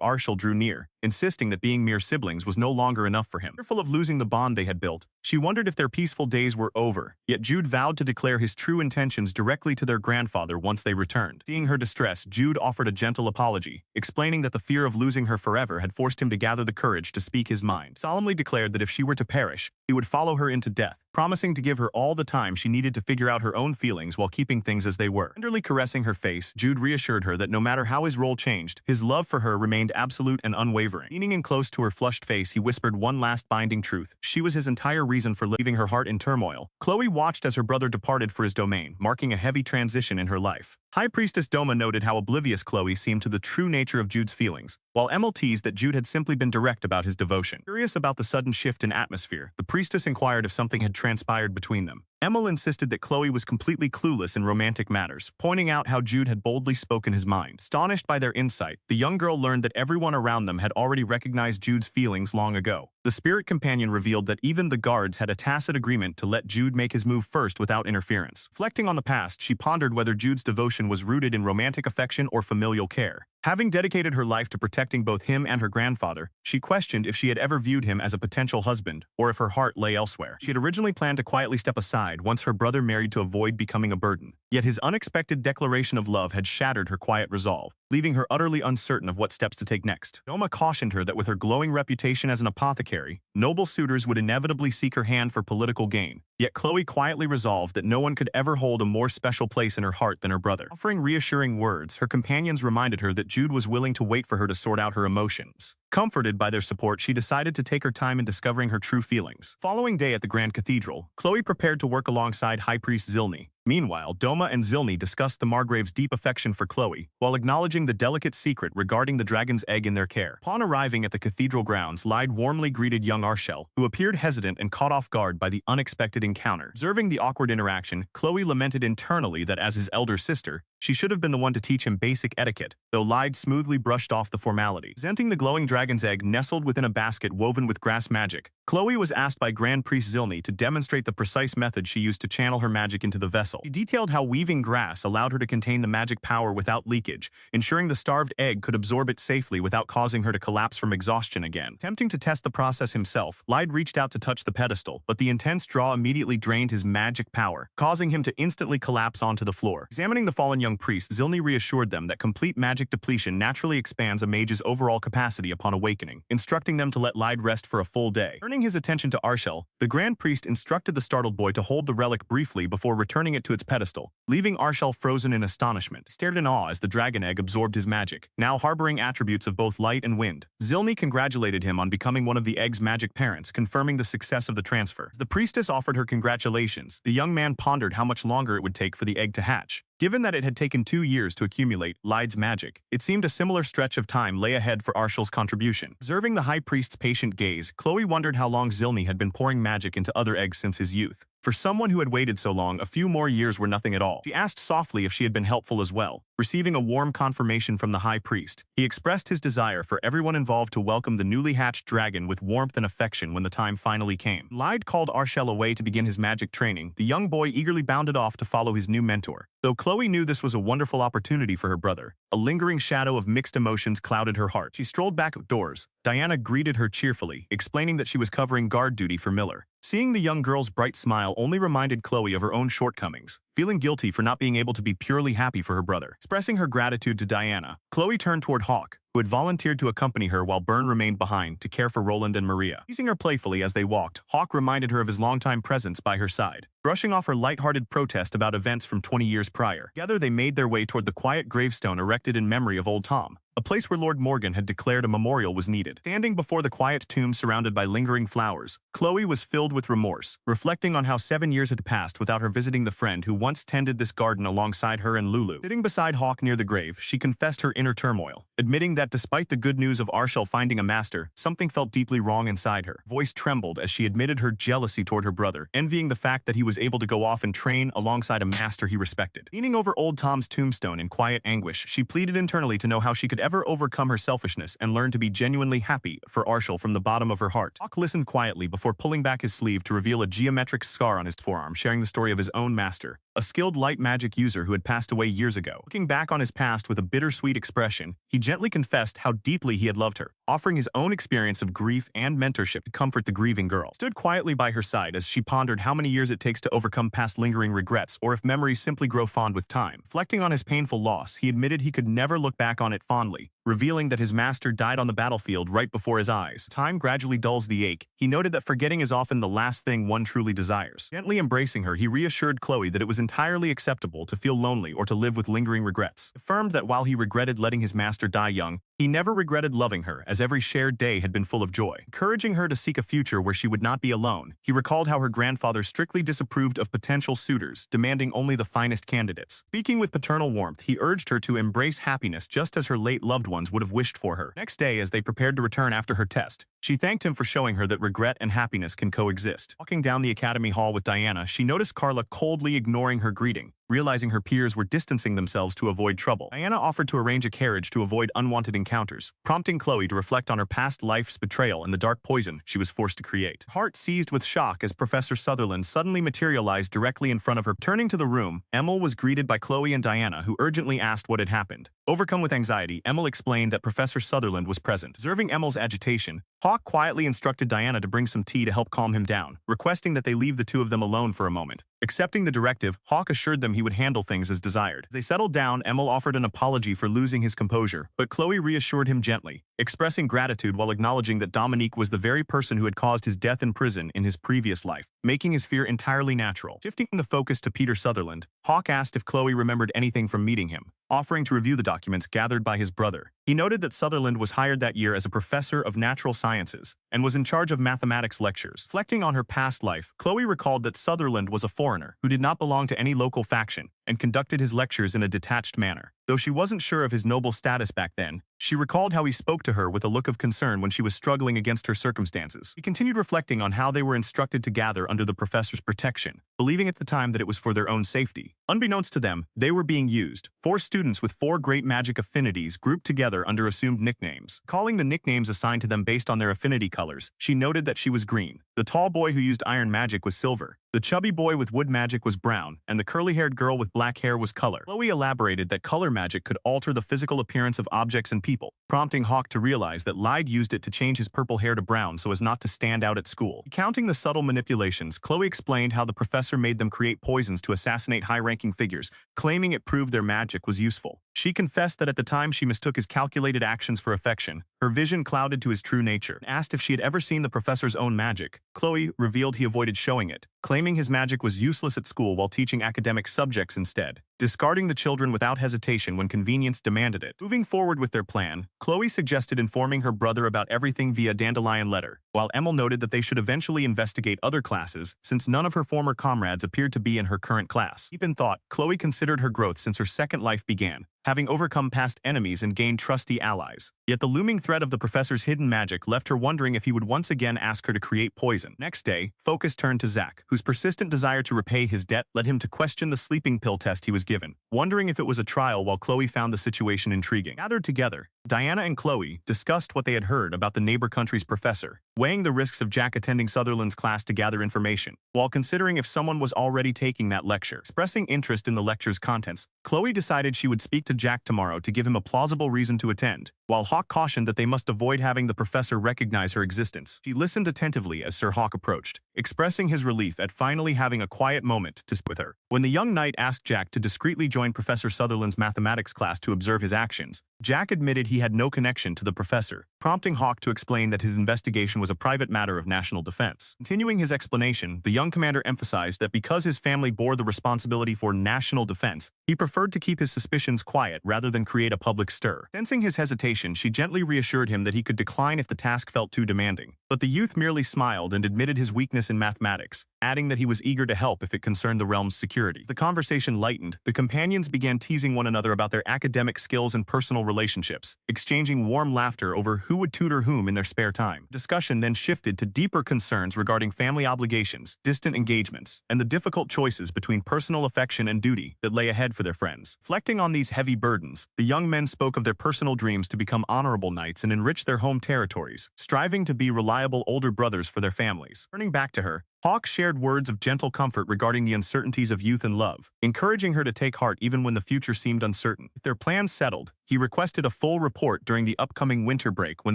Arshal drew near, insisting that being mere siblings was no longer enough for him. Fearful of losing the bond they had built, she wondered if their peaceful days were over, yet Jude vowed to declare his true intentions directly to their grandfather once they returned. Seeing her distress, Jude offered a gentle apology, explaining that the fear of losing her forever had forced him to gather the courage to speak his mind. Solemnly declared that if she were to perish, He would follow her into death, promising to give her all the time she needed to figure out her own feelings while keeping things as they were. Tenderly caressing her face, Jude reassured her that no matter how his role changed, his love for her remained absolute and unwavering. Leaning in close to her flushed face, he whispered one last binding truth. She was his entire reason for leaving her heart in turmoil. Chloe watched as her brother departed for his domain, marking a heavy transition in her life. High Priestess Doma noted how oblivious Chloe seemed to the true nature of Jude's feelings, while Emil teased that Jude had simply been direct about his devotion. Curious about the sudden shift in atmosphere, the priestess inquired if something had transpired between them. Emil insisted that Chloe was completely clueless in romantic matters, pointing out how Jude had boldly spoken his mind. Astonished by their insight, the young girl learned that everyone around them had already recognized Jude's feelings long ago. The spirit companion revealed that even the guards had a tacit agreement to let Jude make his move first without interference. Reflecting on the past, she pondered whether Jude's devotion was rooted in romantic affection or familial care. Having dedicated her life to protecting both him and her grandfather, she questioned if she had ever viewed him as a potential husband, or if her heart lay elsewhere. She had originally planned to quietly step aside once her brother married to avoid becoming a burden. Yet his unexpected declaration of love had shattered her quiet resolve, leaving her utterly uncertain of what steps to take next. Doma cautioned her that with her glowing reputation as an apothecary, noble suitors would inevitably seek her hand for political gain. Yet Chloe quietly resolved that no one could ever hold a more special place in her heart than her brother. Offering reassuring words, her companions reminded her that Jude was willing to wait for her to sort out her emotions. Comforted by their support, she decided to take her time in discovering her true feelings. Following day at the Grand Cathedral, Chloe prepared to work alongside High Priest Zilni. Meanwhile, Doma and Zilni discussed the Margrave's deep affection for Chloe, while acknowledging the delicate secret regarding the dragon's egg in their care. Upon arriving at the cathedral grounds, Lyde warmly greeted young Arshel, who appeared hesitant and caught off guard by the unexpected encounter. Observing the awkward interaction, Chloe lamented internally that as his elder sister, she should have been the one to teach him basic etiquette, though Lyde smoothly brushed off the formality. Presenting the glowing dragon's egg nestled within a basket woven with grass magic, Chloe was asked by Grand Priest Zilni to demonstrate the precise method she used to channel her magic into the vessel. She detailed how weaving grass allowed her to contain the magic power without leakage, ensuring the starved egg could absorb it safely without causing her to collapse from exhaustion again. Attempting to test the process himself, Lyde reached out to touch the pedestal, but the intense draw immediately drained his magic power, causing him to instantly collapse onto the floor. Examining the fallen young priest, Zilni reassured them that complete magic depletion naturally expands a mage's overall capacity upon awakening, instructing them to let Lyde rest for a full day. Turning his attention to Arshel, the Grand Priest instructed the startled boy to hold the relic briefly before returning it to its pedestal, leaving Arshel frozen in astonishment. He stared in awe as the dragon egg absorbed his magic, now harboring attributes of both light and wind. Zilni congratulated him on becoming one of the egg's magic parents, confirming the success of the transfer. As the priestess offered her congratulations, the young man pondered how much longer it would take for the egg to hatch. Given that it had taken 2 years to accumulate Lyde's magic, it seemed a similar stretch of time lay ahead for Arshel's contribution. Observing the High Priest's patient gaze, Chloe wondered how long Zilni had been pouring magic into other eggs since his youth. For someone who had waited so long, a few more years were nothing at all. She asked softly if she had been helpful as well. Receiving a warm confirmation from the High Priest, he expressed his desire for everyone involved to welcome the newly hatched dragon with warmth and affection when the time finally came. Lyde called Arshel away to begin his magic training. The young boy eagerly bounded off to follow his new mentor. Though Chloe knew this was a wonderful opportunity for her brother, a lingering shadow of mixed emotions clouded her heart. She strolled back outdoors. Diana greeted her cheerfully, explaining that she was covering guard duty for Miller. Seeing the young girl's bright smile only reminded Chloe of her own shortcomings, feeling guilty for not being able to be purely happy for her brother. Expressing her gratitude to Diana, Chloe turned toward Hawk, who had volunteered to accompany her while Byrne remained behind to care for Roland and Maria. Teasing her playfully as they walked, Hawk reminded her of his longtime presence by her side, brushing off her lighthearted protest about events from 20 years prior. Together they made their way toward the quiet gravestone erected in memory of old Tom, a place where Lord Morgan had declared a memorial was needed. Standing before the quiet tomb surrounded by lingering flowers, Chloe was filled with remorse, reflecting on how 7 years had passed without her visiting the friend who once tended this garden alongside her and Lulu. Sitting beside Hawk near the grave, she confessed her inner turmoil, admitting that despite the good news of Arshel finding a master, something felt deeply wrong inside her. Voice trembled as she admitted her jealousy toward her brother, envying the fact that he was able to go off and train alongside a master he respected. Leaning over old Tom's tombstone in quiet anguish, she pleaded internally to know how she could ever overcome her selfishness and learn to be genuinely happy for Arshel from the bottom of her heart. Hawk listened quietly before pulling back his sleeve to reveal a geometric scar on his forearm, sharing the story of his own master, a skilled light magic user who had passed away years ago. Looking back on his past with a bittersweet expression, he gently confessed how deeply he had loved her, offering his own experience of grief and mentorship to comfort the grieving girl. He stood quietly by her side as she pondered how many years it takes to overcome past lingering regrets or if memories simply grow fond with time. Reflecting on his painful loss, he admitted he could never look back on it fondly, revealing that his master died on the battlefield right before his eyes. Time gradually dulls the ache. He noted that forgetting is often the last thing one truly desires. Gently embracing her, he reassured Chloe that it was entirely acceptable to feel lonely or to live with lingering regrets. Affirmed that while he regretted letting his master die young, he never regretted loving her, as every shared day had been full of joy. Encouraging her to seek a future where she would not be alone, he recalled how her grandfather strictly disapproved of potential suitors, demanding only the finest candidates. Speaking with paternal warmth, he urged her to embrace happiness just as her late loved ones would have wished for her. Next day, as they prepared to return after her test, she thanked him for showing her that regret and happiness can coexist. Walking down the academy hall with Diana, she noticed Carla coldly ignoring her greeting. Realizing her peers were distancing themselves to avoid trouble, Diana offered to arrange a carriage to avoid unwanted encounters, prompting Chloe to reflect on her past life's betrayal and the dark poison she was forced to create. Her heart seized with shock as Professor Sutherland suddenly materialized directly in front of her. Turning to the room, Emil was greeted by Chloe and Diana, who urgently asked what had happened. Overcome with anxiety, Emil explained that Professor Sutherland was present. Observing Emil's agitation, Hawk quietly instructed Diana to bring some tea to help calm him down, requesting that they leave the two of them alone for a moment. Accepting the directive, Hawk assured them he would handle things as desired. As they settled down, Emil offered an apology for losing his composure, but Chloe reassured him gently, expressing gratitude while acknowledging that Dominique was the very person who had caused his death in prison in his previous life, making his fear entirely natural. Shifting the focus to Peter Sutherland, Hawk asked if Chloe remembered anything from meeting him, offering to review the documents gathered by his brother. He noted that Sutherland was hired that year as a professor of natural sciences and was in charge of mathematics lectures. Reflecting on her past life, Chloe recalled that Sutherland was a foreigner who did not belong to any local faction and conducted his lectures in a detached manner. Though she wasn't sure of his noble status back then, she recalled how he spoke to her with a look of concern when she was struggling against her circumstances. He continued reflecting on how they were instructed to gather under the professor's protection, believing at the time that it was for their own safety. Unbeknownst to them, they were being used. 4 students with 4 great magic affinities grouped together under assumed nicknames. Calling the nicknames assigned to them based on their affinity colors, she noted that she was green. The tall boy who used iron magic was silver. The chubby boy with wood magic was brown, and the curly-haired girl with black hair was color. Chloe elaborated that color magic could alter the physical appearance of objects and people, prompting Hawk to realize that Lyde used it to change his purple hair to brown so as not to stand out at school. Counting the subtle manipulations, Chloe explained how the professor made them create poisons to assassinate high-ranking figures, claiming it proved their magic was useful. She confessed that at the time she mistook his calculated actions for affection. Her vision clouded to his true nature. Asked if she had ever seen the professor's own magic, Chloe revealed he avoided showing it, claiming his magic was useless at school while teaching academic subjects instead, discarding the children without hesitation when convenience demanded it. Moving forward with their plan, Chloe suggested informing her brother about everything via dandelion letter, while Emil noted that they should eventually investigate other classes since none of her former comrades appeared to be in her current class. Deep in thought, Chloe considered her growth since her second life began, having overcome past enemies and gained trusty allies. Yet the looming threat of the professor's hidden magic left her wondering if he would once again ask her to create poison. Next day, focus turned to Zach, whose persistent desire to repay his debt led him to question the sleeping pill test he was given, wondering if it was a trial while Chloe found the situation intriguing. Gathered together, Diana and Chloe discussed what they had heard about the neighbor country's professor, weighing the risks of Jack attending Sutherland's class to gather information, while considering if someone was already taking that lecture. Expressing interest in the lecture's contents, Chloe decided she would speak to Jack tomorrow to give him a plausible reason to attend, while Hawk cautioned that they must avoid having the professor recognize her existence. She listened attentively as Sir Hawk approached, expressing his relief at finally having a quiet moment to speak with her. When the young knight asked Jack to discreetly join Professor Sutherland's mathematics class to observe his actions, Jack admitted he had no connection to the professor, prompting Hawk to explain that his investigation was a private matter of national defense. Continuing his explanation, the young commander emphasized that because his family bore the responsibility for national defense, he preferred to keep his suspicions quiet rather than create a public stir. Sensing his hesitation, she gently reassured him that he could decline if the task felt too demanding. But the youth merely smiled and admitted his weakness in mathematics, adding that he was eager to help if it concerned the realm's security. The conversation lightened. The companions began teasing one another about their academic skills and personal relationships, exchanging warm laughter over who would tutor whom in their spare time. Discussion then shifted to deeper concerns regarding family obligations, distant engagements, and the difficult choices between personal affection and duty that lay ahead for their friends. Reflecting on these heavy burdens, the young men spoke of their personal dreams to become honorable knights and enrich their home territories, striving to be reliable older brothers for their families. Turning back to her, Hawk shared words of gentle comfort regarding the uncertainties of youth and love, encouraging her to take heart even when the future seemed uncertain. With their plans settled, he requested a full report during the upcoming winter break when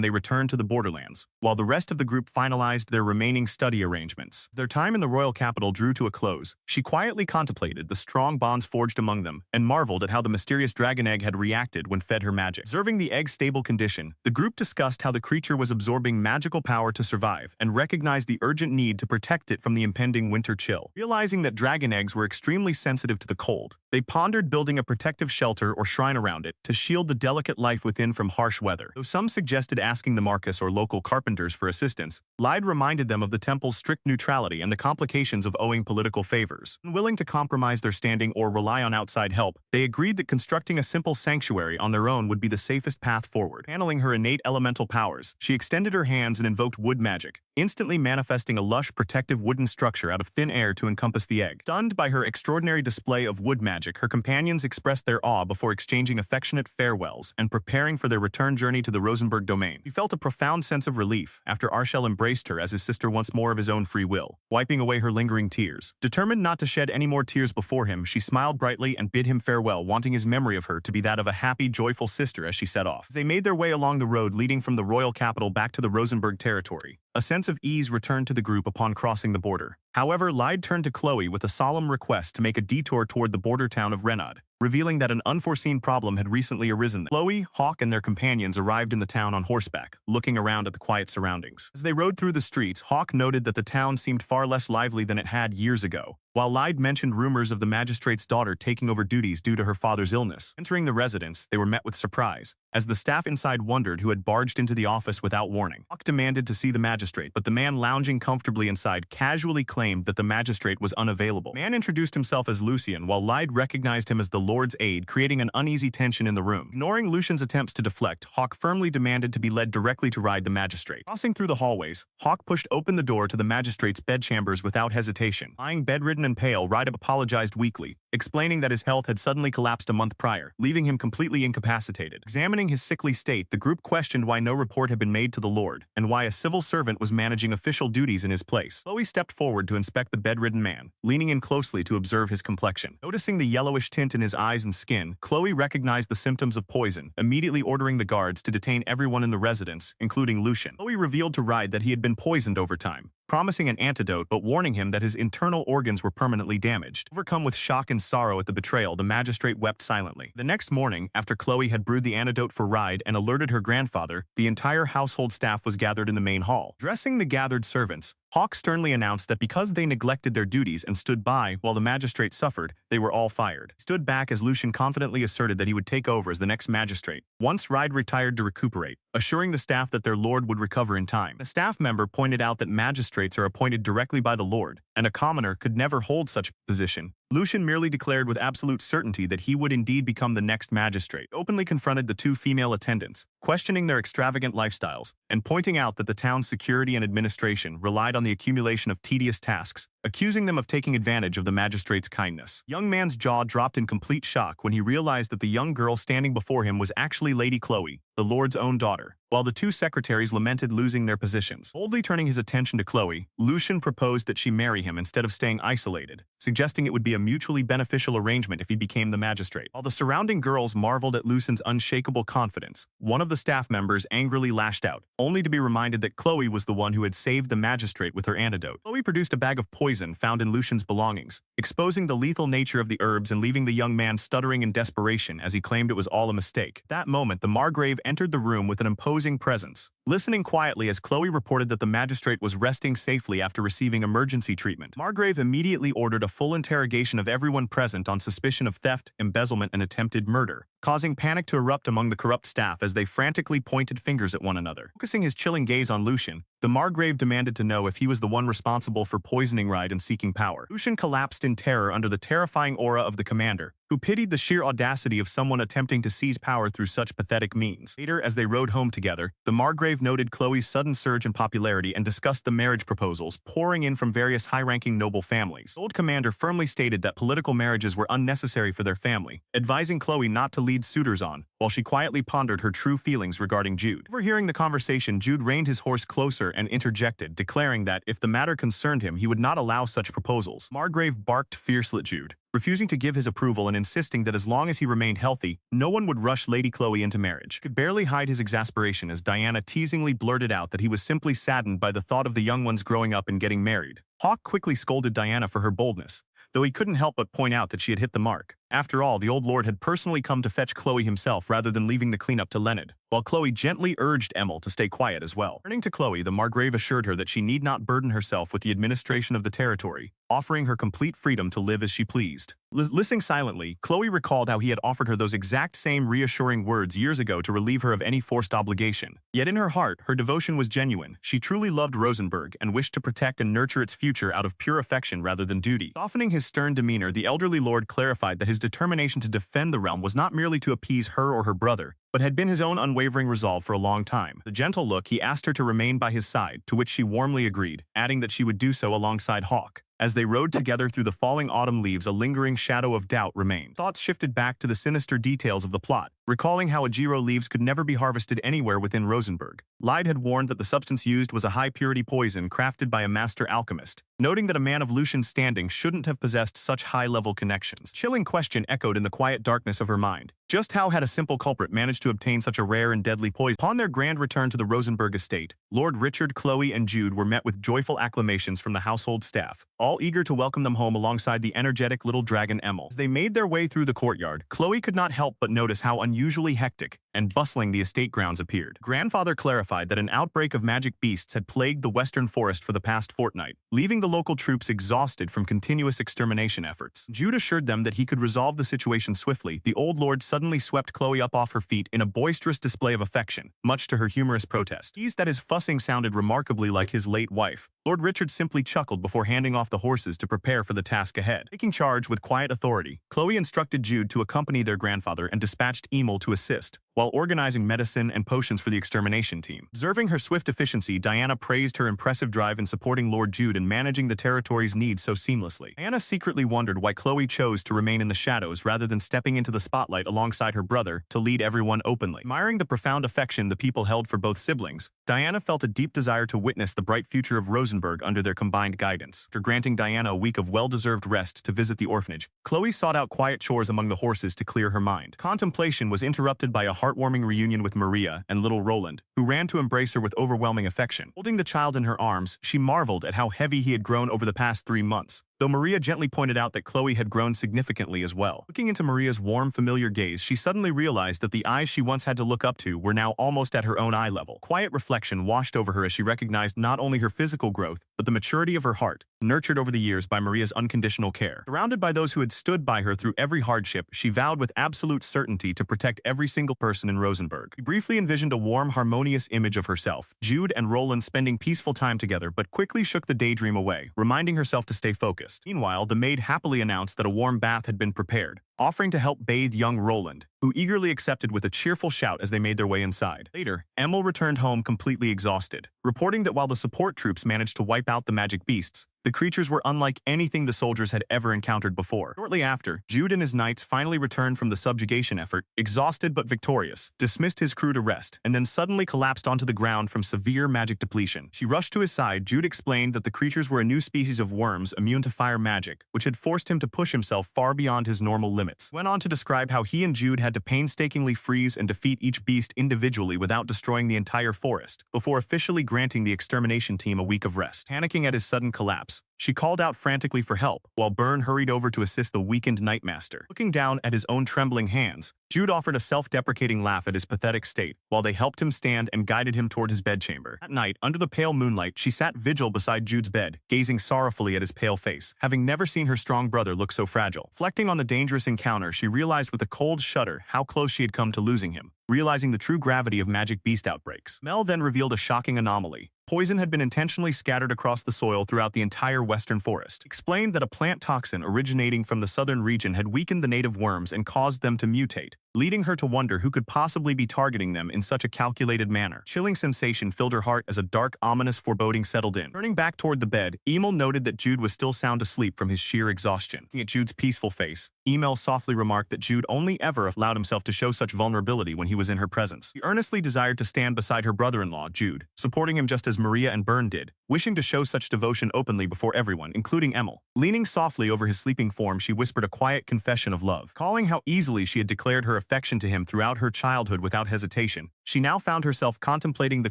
they returned to the borderlands, while the rest of the group finalized their remaining study arrangements. Their time in the royal capital drew to a close. She quietly contemplated the strong bonds forged among them and marveled at how the mysterious dragon egg had reacted when fed her magic. Observing the egg's stable condition, the group discussed how the creature was absorbing magical power to survive and recognized the urgent need to protect it from the impending winter chill. Realizing that dragon eggs were extremely sensitive to the cold, they pondered building a protective shelter or shrine around it to shield the delicate life within from harsh weather. Though some suggested asking the Marcus or local carpenters for assistance, Lyde reminded them of the temple's strict neutrality and the complications of owing political favors. Unwilling to compromise their standing or rely on outside help, they agreed that constructing a simple sanctuary on their own would be the safest path forward. Channeling her innate elemental powers, she extended her hands and invoked wood magic, instantly manifesting a lush, protective wooden structure out of thin air to encompass the egg. Stunned by her extraordinary display of wood magic, her companions expressed their awe before exchanging affectionate farewells and preparing for their return journey to the Rosenberg domain. He felt a profound sense of relief after Arshel embraced her as his sister once more of his own free will, wiping away her lingering tears. Determined not to shed any more tears before him, she smiled brightly and bid him farewell, wanting his memory of her to be that of a happy, joyful sister as she set off. As they made their way along the road leading from the royal capital back to the Rosenberg territory, a sense of ease returned to the group upon crossing the border. However, Lyde turned to Chloe with a solemn request to make a detour toward the border town of Renaud, revealing that an unforeseen problem had recently arisen there. Chloe, Hawk, and their companions arrived in the town on horseback, looking around at the quiet surroundings. As they rode through the streets, Hawk noted that the town seemed far less lively than it had years ago, while Lyde mentioned rumors of the magistrate's daughter taking over duties due to her father's illness. Entering the residence, they were met with surprise, as the staff inside wondered who had barged into the office without warning. Hawk demanded to see the magistrate, but the man lounging comfortably inside casually claimed that the magistrate was unavailable. The man introduced himself as Lucien, while Lyde recognized him as the Lord's aide, creating an uneasy tension in the room. Ignoring Lucien's attempts to deflect, Hawk firmly demanded to be led directly to ride the magistrate. Crossing through the hallways, Hawk pushed open the door to the magistrate's bedchambers without hesitation. Lying bedridden and pale, Ryde apologized weakly, explaining that his health had suddenly collapsed a month prior, leaving him completely incapacitated. Examining his sickly state, the group questioned why no report had been made to the Lord, and why a civil servant was managing official duties in his place. Chloe stepped forward to inspect the bedridden man, leaning in closely to observe his complexion. Noticing the yellowish tint in his eyes and skin, Chloe recognized the symptoms of poison, immediately ordering the guards to detain everyone in the residence, including Lucien. Chloe revealed to Ryde that he had been poisoned over time, promising an antidote but warning him that his internal organs were permanently damaged. Overcome with shock and sorrow at the betrayal, the magistrate wept silently. The next morning, after Chloe had brewed the antidote for Ryde and alerted her grandfather, the entire household staff was gathered in the main hall. Addressing the gathered servants, Hawk sternly announced that because they neglected their duties and stood by while the magistrate suffered, they were all fired. He stood back as Lucien confidently asserted that he would take over as the next magistrate once Ryde retired to recuperate, assuring the staff that their lord would recover in time. A staff member pointed out that magistrates are appointed directly by the lord, and a commoner could never hold such position. Lucien merely declared with absolute certainty that he would indeed become the next magistrate. He openly confronted the two female attendants, questioning their extravagant lifestyles, and pointing out that the town's security and administration relied on the accumulation of tedious tasks, accusing them of taking advantage of the magistrate's kindness. The young man's jaw dropped in complete shock when he realized that the young girl standing before him was actually Lady Chloe, the Lord's own daughter, while the two secretaries lamented losing their positions. Boldly turning his attention to Chloe, Lucien proposed that she marry him instead of staying isolated, suggesting it would be a mutually beneficial arrangement if he became the magistrate. While the surrounding girls marveled at Lucien's unshakable confidence, one of the staff members angrily lashed out, only to be reminded that Chloe was the one who had saved the magistrate with her antidote. Chloe produced a bag of poison found in Lucien's belongings, exposing the lethal nature of the herbs and leaving the young man stuttering in desperation as he claimed it was all a mistake. At that moment, the Margrave entered the room with an imposing presence, listening quietly as Chloe reported that the magistrate was resting safely after receiving emergency treatment. Margrave immediately ordered a full interrogation of everyone present on suspicion of theft, embezzlement, and attempted murder, causing panic to erupt among the corrupt staff as they frantically pointed fingers at one another. Focusing his chilling gaze on Lucien, the Margrave demanded to know if he was the one responsible for poisoning Ryde and seeking power. Lucien collapsed in terror under the terrifying aura of the commander, who pitied the sheer audacity of someone attempting to seize power through such pathetic means. Later, as they rode home together, the Margrave noted Chloe's sudden surge in popularity and discussed the marriage proposals pouring in from various high-ranking noble families. The old commander firmly stated that political marriages were unnecessary for their family, advising Chloe not to lead suitors on, while she quietly pondered her true feelings regarding Jude. Overhearing the conversation, Jude reined his horse closer and interjected, declaring that if the matter concerned him, he would not allow such proposals. Margrave barked fiercely at Jude, refusing to give his approval and insisting that as long as he remained healthy, no one would rush Lady Chloe into marriage. He could barely hide his exasperation as Diana teasingly blurted out that he was simply saddened by the thought of the young ones growing up and getting married. Hawke quickly scolded Diana for her boldness, though he couldn't help but point out that she had hit the mark. After all, the old lord had personally come to fetch Chloe himself rather than leaving the cleanup to Leonard, while Chloe gently urged Emil to stay quiet as well. Turning to Chloe, the Margrave assured her that she need not burden herself with the administration of the territory, offering her complete freedom to live as she pleased. Listening silently, Chloe recalled how he had offered her those exact same reassuring words years ago to relieve her of any forced obligation. Yet in her heart, her devotion was genuine. She truly loved Rosenborg and wished to protect and nurture its future out of pure affection rather than duty. Softening his stern demeanor, the elderly lord clarified that his determination to defend the realm was not merely to appease her or her brother, but had been his own unwavering resolve for a long time. The gentle look, he asked her to remain by his side, to which she warmly agreed, adding that she would do so alongside Hawke. As they rode together through the falling autumn leaves, a lingering shadow of doubt remained. Thoughts shifted back to the sinister details of the plot, recalling how Ajiro leaves could never be harvested anywhere within Rosenborg. Lyde had warned that the substance used was a high-purity poison crafted by a master alchemist, noting that a man of Lucian's standing shouldn't have possessed such high-level connections. Chilling question echoed in the quiet darkness of her mind. Just how had a simple culprit managed to obtain such a rare and deadly poison? Upon their grand return to the Rosenborg estate, Lord Richard, Chloe, and Jude were met with joyful acclamations from the household staff, all eager to welcome them home alongside the energetic little dragon Emil. As they made their way through the courtyard, Chloe could not help but notice how unusually hectic and bustling the estate grounds appeared. Grandfather clarified that an outbreak of magic beasts had plagued the western forest for the past fortnight, leaving the local troops exhausted from continuous extermination efforts. Jude assured them that he could resolve the situation swiftly. The old lord suddenly swept Chloe up off her feet in a boisterous display of affection, much to her humorous protest. Teased that his fussing sounded remarkably like his late wife, Lord Richard simply chuckled before handing off the horses to prepare for the task ahead. Taking charge with quiet authority, Chloe instructed Jude to accompany their grandfather and dispatched Emil to assist, while organizing medicine and potions for the extermination team. Observing her swift efficiency, Diana praised her impressive drive in supporting Lord Jude and managing the territory's needs so seamlessly. Diana secretly wondered why Chloe chose to remain in the shadows rather than stepping into the spotlight alongside her brother to lead everyone openly. Admiring the profound affection the people held for both siblings, Diana felt a deep desire to witness the bright future of Rosenborg under their combined guidance. After granting Diana a week of well-deserved rest to visit the orphanage, Chloe sought out quiet chores among the horses to clear her mind. Contemplation was interrupted by a heartwarming reunion with Maria and little Roland, who ran to embrace her with overwhelming affection. Holding the child in her arms, she marveled at how heavy he had grown over the past 3 months, though Maria gently pointed out that Chloe had grown significantly as well. Looking into Maria's warm, familiar gaze, she suddenly realized that the eyes she once had to look up to were now almost at her own eye level. Quiet reflection washed over her as she recognized not only her physical growth, but the maturity of her heart, nurtured over the years by Maria's unconditional care. Surrounded by those who had stood by her through every hardship, she vowed with absolute certainty to protect every single person in Rosenborg. She briefly envisioned a warm, harmonious image of herself, Jude and Roland spending peaceful time together, but quickly shook the daydream away, reminding herself to stay focused. Meanwhile, the maid happily announced that a warm bath had been prepared, offering to help bathe young Roland, who eagerly accepted with a cheerful shout as they made their way inside. Later, Emil returned home completely exhausted, reporting that while the support troops managed to wipe out the magic beasts, the creatures were unlike anything the soldiers had ever encountered before. Shortly after, Jude and his knights finally returned from the subjugation effort, exhausted but victorious, dismissed his crew to rest, and then suddenly collapsed onto the ground from severe magic depletion. She rushed to his side. Jude explained that the creatures were a new species of worms immune to fire magic, which had forced him to push himself far beyond his normal limits. Went on to describe how he and Jude had to painstakingly freeze and defeat each beast individually without destroying the entire forest, before officially granting the extermination team a week of rest. Panicking at his sudden collapse, she called out frantically for help, while Byrne hurried over to assist the weakened Knightmaster. Looking down at his own trembling hands, Jude offered a self-deprecating laugh at his pathetic state, while they helped him stand and guided him toward his bedchamber. At night, under the pale moonlight, she sat vigil beside Jude's bed, gazing sorrowfully at his pale face, having never seen her strong brother look so fragile. Reflecting on the dangerous encounter, she realized with a cold shudder how close she had come to losing him, realizing the true gravity of magic beast outbreaks. Mel then revealed a shocking anomaly. Poison had been intentionally scattered across the soil throughout the entire western forest, explained that a plant toxin originating from the southern region had weakened the native worms and caused them to mutate, leading her to wonder who could possibly be targeting them in such a calculated manner. Chilling sensation filled her heart as a dark, ominous foreboding settled in. Turning back toward the bed, Emil noted that Jude was still sound asleep from his sheer exhaustion. Looking at Jude's peaceful face, Emil softly remarked that Jude only ever allowed himself to show such vulnerability when he was in her presence. He earnestly desired to stand beside her brother-in-law, Jude, supporting him just as Maria and Bern did, wishing to show such devotion openly before everyone, including Emil. Leaning softly over his sleeping form, she whispered a quiet confession of love. Recalling how easily she had declared her affection to him throughout her childhood without hesitation, she now found herself contemplating the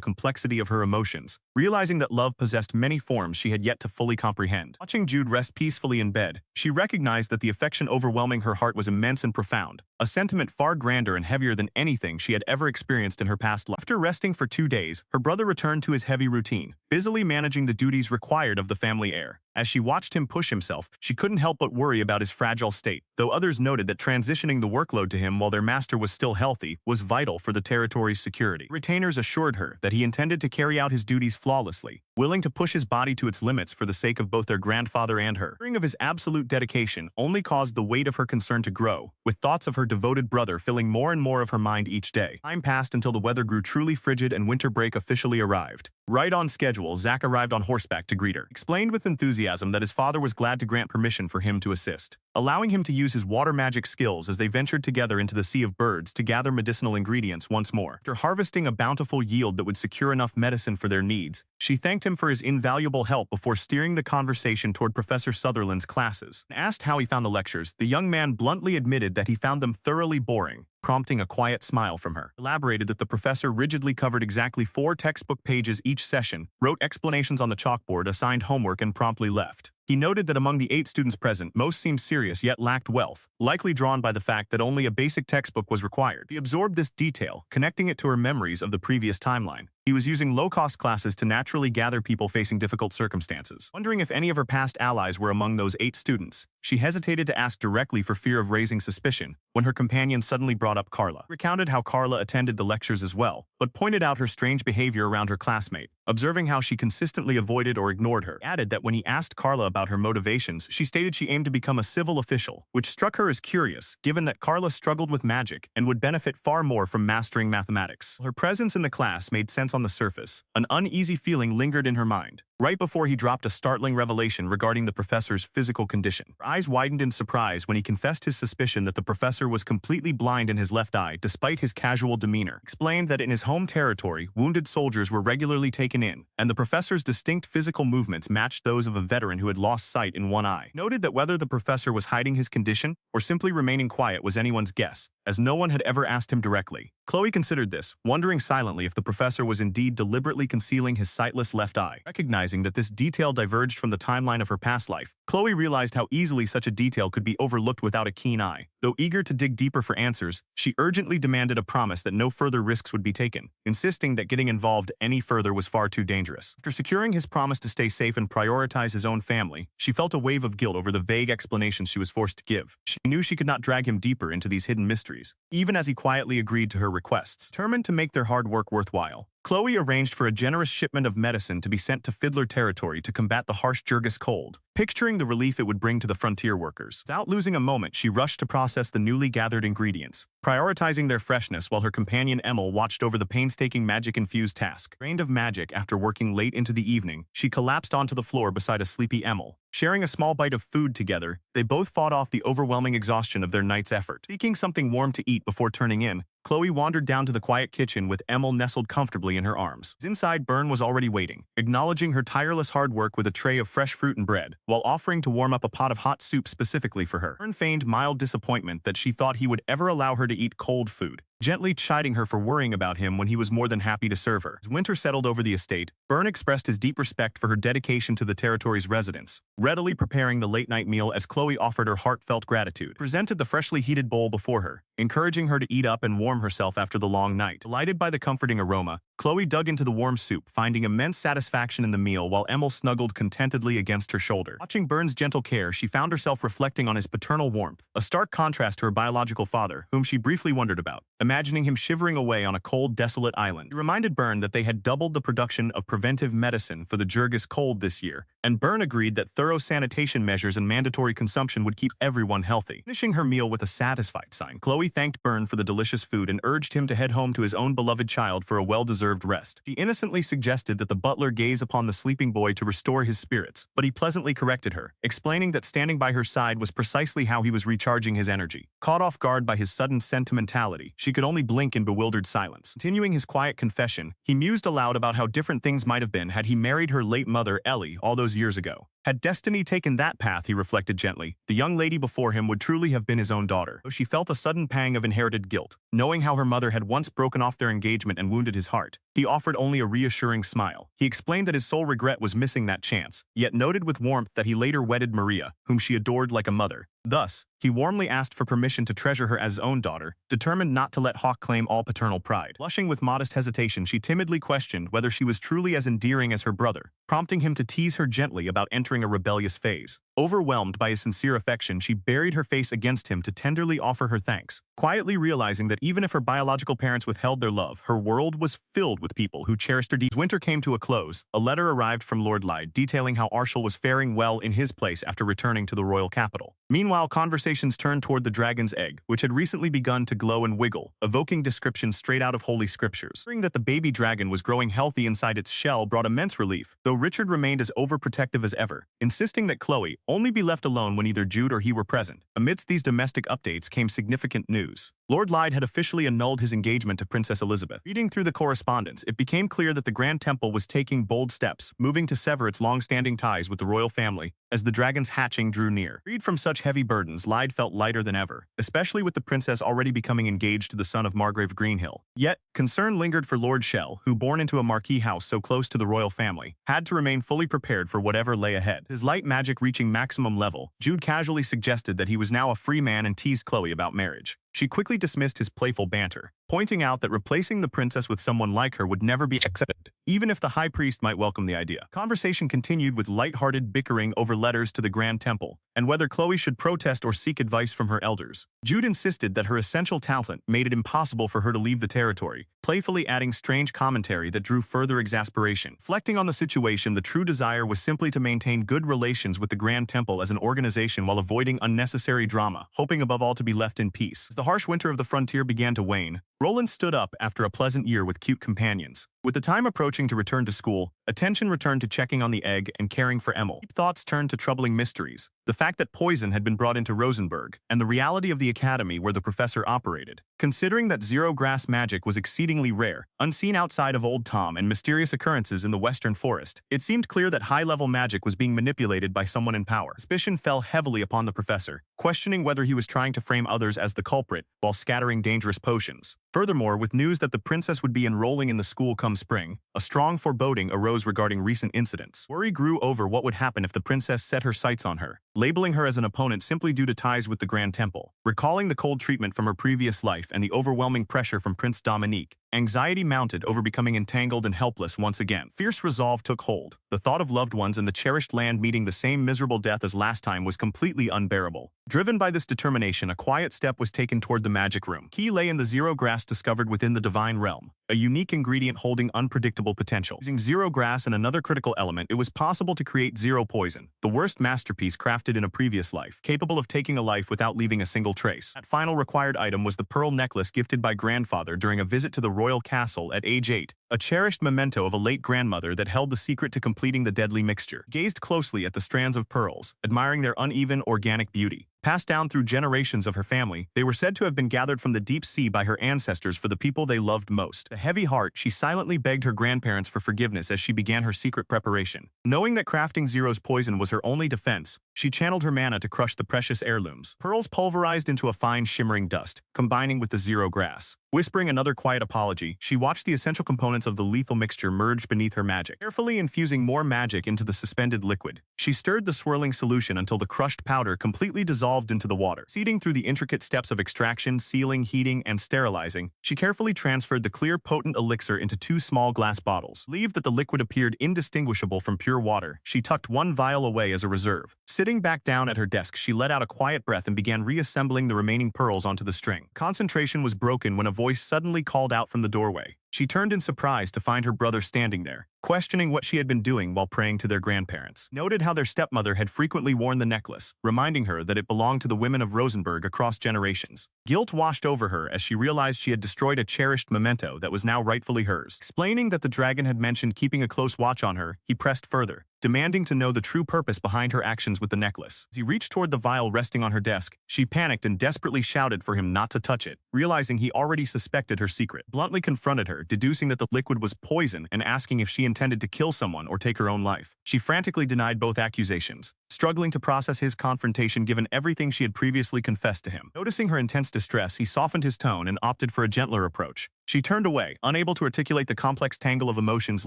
complexity of her emotions, realizing that love possessed many forms she had yet to fully comprehend. Watching Jude rest peacefully in bed, she recognized that the affection overwhelming her heart was immense and profound, a sentiment far grander and heavier than anything she had ever experienced in her past life. After resting for 2 days, her brother returned to his heavy routine, busily managing the duties required of the family heir. As she watched him push himself, she couldn't help but worry about his fragile state, though others noted that transitioning the workload to him while their master was still healthy was vital for the territory's security. Retainers assured her that he intended to carry out his duties flawlessly, willing to push his body to its limits for the sake of both their grandfather and her. Hearing of his absolute dedication only caused the weight of her concern to grow, with thoughts of her devoted brother filling more and more of her mind each day. Time passed until the weather grew truly frigid and winter break officially arrived. Right on schedule, Zack arrived on horseback to greet her, explained with enthusiasm that his father was glad to grant permission for him to assist, allowing him to use his water magic skills as they ventured together into the Sea of Birds to gather medicinal ingredients once more. After harvesting a bountiful yield that would secure enough medicine for their needs, she thanked him for his invaluable help before steering the conversation toward Professor Sutherland's classes. When asked how he found the lectures, the young man bluntly admitted that he found them thoroughly boring, prompting a quiet smile from her. Elaborated that the professor rigidly covered exactly 4 textbook pages each session, wrote explanations on the chalkboard, assigned homework, and promptly left. He noted that among the 8 students present, most seemed serious yet lacked wealth, likely drawn by the fact that only a basic textbook was required. He absorbed this detail, connecting it to her memories of the previous timeline. He was using low-cost classes to naturally gather people facing difficult circumstances. Wondering if any of her past allies were among those 8 students, she hesitated to ask directly for fear of raising suspicion, when her companion suddenly brought up Carla. He recounted how Carla attended the lectures as well, but pointed out her strange behavior around her classmate, observing how she consistently avoided or ignored her. He added that when he asked Carla about her motivations, she stated she aimed to become a civil official, which struck her as curious, given that Carla struggled with magic and would benefit far more from mastering mathematics. Her presence in the class made sense on the surface. An uneasy feeling lingered in her mind, right before he dropped a startling revelation regarding the professor's physical condition. Her eyes widened in surprise when he confessed his suspicion that the professor was completely blind in his left eye despite his casual demeanor. Explained that in his home territory, wounded soldiers were regularly taken in, and the professor's distinct physical movements matched those of a veteran who had lost sight in one eye. Noted that whether the professor was hiding his condition or simply remaining quiet was anyone's guess, as no one had ever asked him directly. Chloe considered this, wondering silently if the professor was indeed deliberately concealing his sightless left eye. Recognizing that this detail diverged from the timeline of her past life, Chloe realized how easily such a detail could be overlooked without a keen eye. Though eager to dig deeper for answers, she urgently demanded a promise that no further risks would be taken, insisting that getting involved any further was far too dangerous. After securing his promise to stay safe and prioritize his own family, she felt a wave of guilt over the vague explanations she was forced to give. She knew she could not drag him deeper into these hidden mysteries, even as he quietly agreed to her requests. Determined to make their hard work worthwhile, Chloe arranged for a generous shipment of medicine to be sent to Fiddler territory to combat the harsh Jurgis cold, picturing the relief it would bring to the frontier workers. Without losing a moment, she rushed to process the newly gathered ingredients, prioritizing their freshness while her companion Emil watched over the painstaking magic-infused task. Drained of magic after working late into the evening, she collapsed onto the floor beside a sleepy Emil. Sharing a small bite of food together, they both fought off the overwhelming exhaustion of their night's effort. Seeking something warm to eat before turning in, Chloe wandered down to the quiet kitchen with Emil nestled comfortably in her arms. Inside, Bern was already waiting, acknowledging her tireless hard work with a tray of fresh fruit and bread, while offering to warm up a pot of hot soup specifically for her. Bern feigned mild disappointment that she thought he would ever allow her to eat cold food, gently chiding her for worrying about him when he was more than happy to serve her. As winter settled over the estate, Bern expressed his deep respect for her dedication to the territory's residents, readily preparing the late-night meal as Chloe offered her heartfelt gratitude. Presented the freshly heated bowl before her, encouraging her to eat up and warm herself after the long night. Delighted by the comforting aroma, Chloe dug into the warm soup, finding immense satisfaction in the meal while Emil snuggled contentedly against her shoulder. Watching Bern's gentle care, she found herself reflecting on his paternal warmth, a stark contrast to her biological father, whom she briefly wondered about, imagining him shivering away on a cold, desolate island. He reminded Bern that they had doubled the production of preventive medicine for the Jurgis cold this year, and Byrne agreed that thorough sanitation measures and mandatory consumption would keep everyone healthy. Finishing her meal with a satisfied sign, Chloe thanked Byrne for the delicious food and urged him to head home to his own beloved child for a well-deserved rest. She innocently suggested that the butler gaze upon the sleeping boy to restore his spirits, but he pleasantly corrected her, explaining that standing by her side was precisely how he was recharging his energy. Caught off guard by his sudden sentimentality, she could only blink in bewildered silence. Continuing his quiet confession, he mused aloud about how different things might have been had he married her late mother, Ellie, all those years ago. Had destiny taken that path, he reflected gently, the young lady before him would truly have been his own daughter. Though she felt a sudden pang of inherited guilt, knowing how her mother had once broken off their engagement and wounded his heart. He offered only a reassuring smile. He explained that his sole regret was missing that chance, yet noted with warmth that he later wedded Maria, whom she adored like a mother. Thus, he warmly asked for permission to treasure her as his own daughter, determined not to let Hawk claim all paternal pride. Blushing with modest hesitation, she timidly questioned whether she was truly as endearing as her brother, prompting him to tease her gently about entering a rebellious phase. Overwhelmed by his sincere affection, she buried her face against him to tenderly offer her thanks, quietly realizing that even if her biological parents withheld their love, her world was filled with people who cherished her deeply. Winter came to a close. A letter arrived from Lord Lyde detailing how Arshel was faring well in his place after returning to the royal capital. Meanwhile, conversations turned toward the dragon's egg, which had recently begun to glow and wiggle, evoking descriptions straight out of holy scriptures. Hearing that the baby dragon was growing healthy inside its shell brought immense relief, though Richard remained as overprotective as ever, insisting that Chloe only be left alone when either Jude or he were present. Amidst these domestic updates came significant news. Lord Lyde had officially annulled his engagement to Princess Elizabeth. Reading through the correspondence, it became clear that the Grand Temple was taking bold steps, moving to sever its long-standing ties with the royal family as the dragon's hatching drew near. Freed from such heavy burdens, Lyde felt lighter than ever, especially with the princess already becoming engaged to the son of Margrave Greenhill. Yet, concern lingered for Lord Shell, who, born into a marquis house so close to the royal family, had to remain fully prepared for whatever lay ahead. His light magic reaching maximum level, Jude casually suggested that he was now a free man and teased Chloe about marriage. She quickly dismissed his playful banter, pointing out that replacing the princess with someone like her would never be accepted, even if the high priest might welcome the idea. Conversation continued with light-hearted bickering over letters to the Grand Temple, and whether Chloe should protest or seek advice from her elders. Jude insisted that her essential talent made it impossible for her to leave the territory, playfully adding strange commentary that drew further exasperation. Reflecting on the situation, the true desire was simply to maintain good relations with the Grand Temple as an organization while avoiding unnecessary drama, hoping above all to be left in peace. As the harsh winter of the frontier began to wane, Roland stood up after a pleasant year with cute companions. With the time approaching to return to school, attention returned to checking on the egg and caring for Emil. Thoughts turned to troubling mysteries, the fact that poison had been brought into Rosenberg, and the reality of the academy where the professor operated. Considering that zero-grass magic was exceedingly rare, unseen outside of Old Tom and mysterious occurrences in the western forest, it seemed clear that high-level magic was being manipulated by someone in power. Suspicion fell heavily upon the professor, questioning whether he was trying to frame others as the culprit while scattering dangerous potions. Furthermore, with news that the princess would be enrolling in the school come spring, a strong foreboding arose regarding recent incidents. Worry grew over what would happen if the princess set her sights on her, labeling her as an opponent simply due to ties with the Grand Temple. Recalling the cold treatment from her previous life and the overwhelming pressure from Prince Dominique, anxiety mounted over becoming entangled and helpless once again. Fierce resolve took hold. The thought of loved ones and the cherished land meeting the same miserable death as last time was completely unbearable. Driven by this determination, a quiet step was taken toward the magic room. Key lay in the zero grass discovered within the divine realm, a unique ingredient holding unpredictable potential. Using zero grass and another critical element, it was possible to create zero poison, the worst masterpiece crafted in a previous life, capable of taking a life without leaving a single trace. That final required item was the pearl necklace gifted by grandfather during a visit to the royal castle at age 8, a cherished memento of a late grandmother that held the secret to completing the deadly mixture. Gazed closely at the strands of pearls, admiring their uneven, organic beauty. Passed down through generations of her family, they were said to have been gathered from the deep sea by her ancestors for the people they loved most. The heavy heart, she silently begged her grandparents for forgiveness as she began her secret preparation. Knowing that crafting Zero's poison was her only defense, she channeled her mana to crush the precious heirlooms. Pearls pulverized into a fine shimmering dust, combining with the zero grass. Whispering another quiet apology, she watched the essential components of the lethal mixture merge beneath her magic. Carefully infusing more magic into the suspended liquid, she stirred the swirling solution until the crushed powder completely dissolved into the water. Proceeding through the intricate steps of extraction, sealing, heating, and sterilizing, she carefully transferred the clear, potent elixir into 2 small glass bottles. Relieved that the liquid appeared indistinguishable from pure water, she tucked 1 vial away as a reserve. Sitting back down at her desk, she let out a quiet breath and began reassembling the remaining pearls onto the string. Concentration was broken when a voice suddenly called out from the doorway. She turned in surprise to find her brother standing there, questioning what she had been doing while praying to their grandparents. Noted how their stepmother had frequently worn the necklace, reminding her that it belonged to the women of Rosenberg across generations. Guilt washed over her as she realized she had destroyed a cherished memento that was now rightfully hers. Explaining that the dragon had mentioned keeping a close watch on her, he pressed further, demanding to know the true purpose behind her actions with the necklace. As he reached toward the vial resting on her desk, she panicked and desperately shouted for him not to touch it, realizing he already suspected her secret. Bluntly confronted her, deducing that the liquid was poison and asking if she intended to kill someone or take her own life. She frantically denied both accusations, struggling to process his confrontation given everything she had previously confessed to him. Noticing her intense distress, he softened his tone and opted for a gentler approach. She turned away, unable to articulate the complex tangle of emotions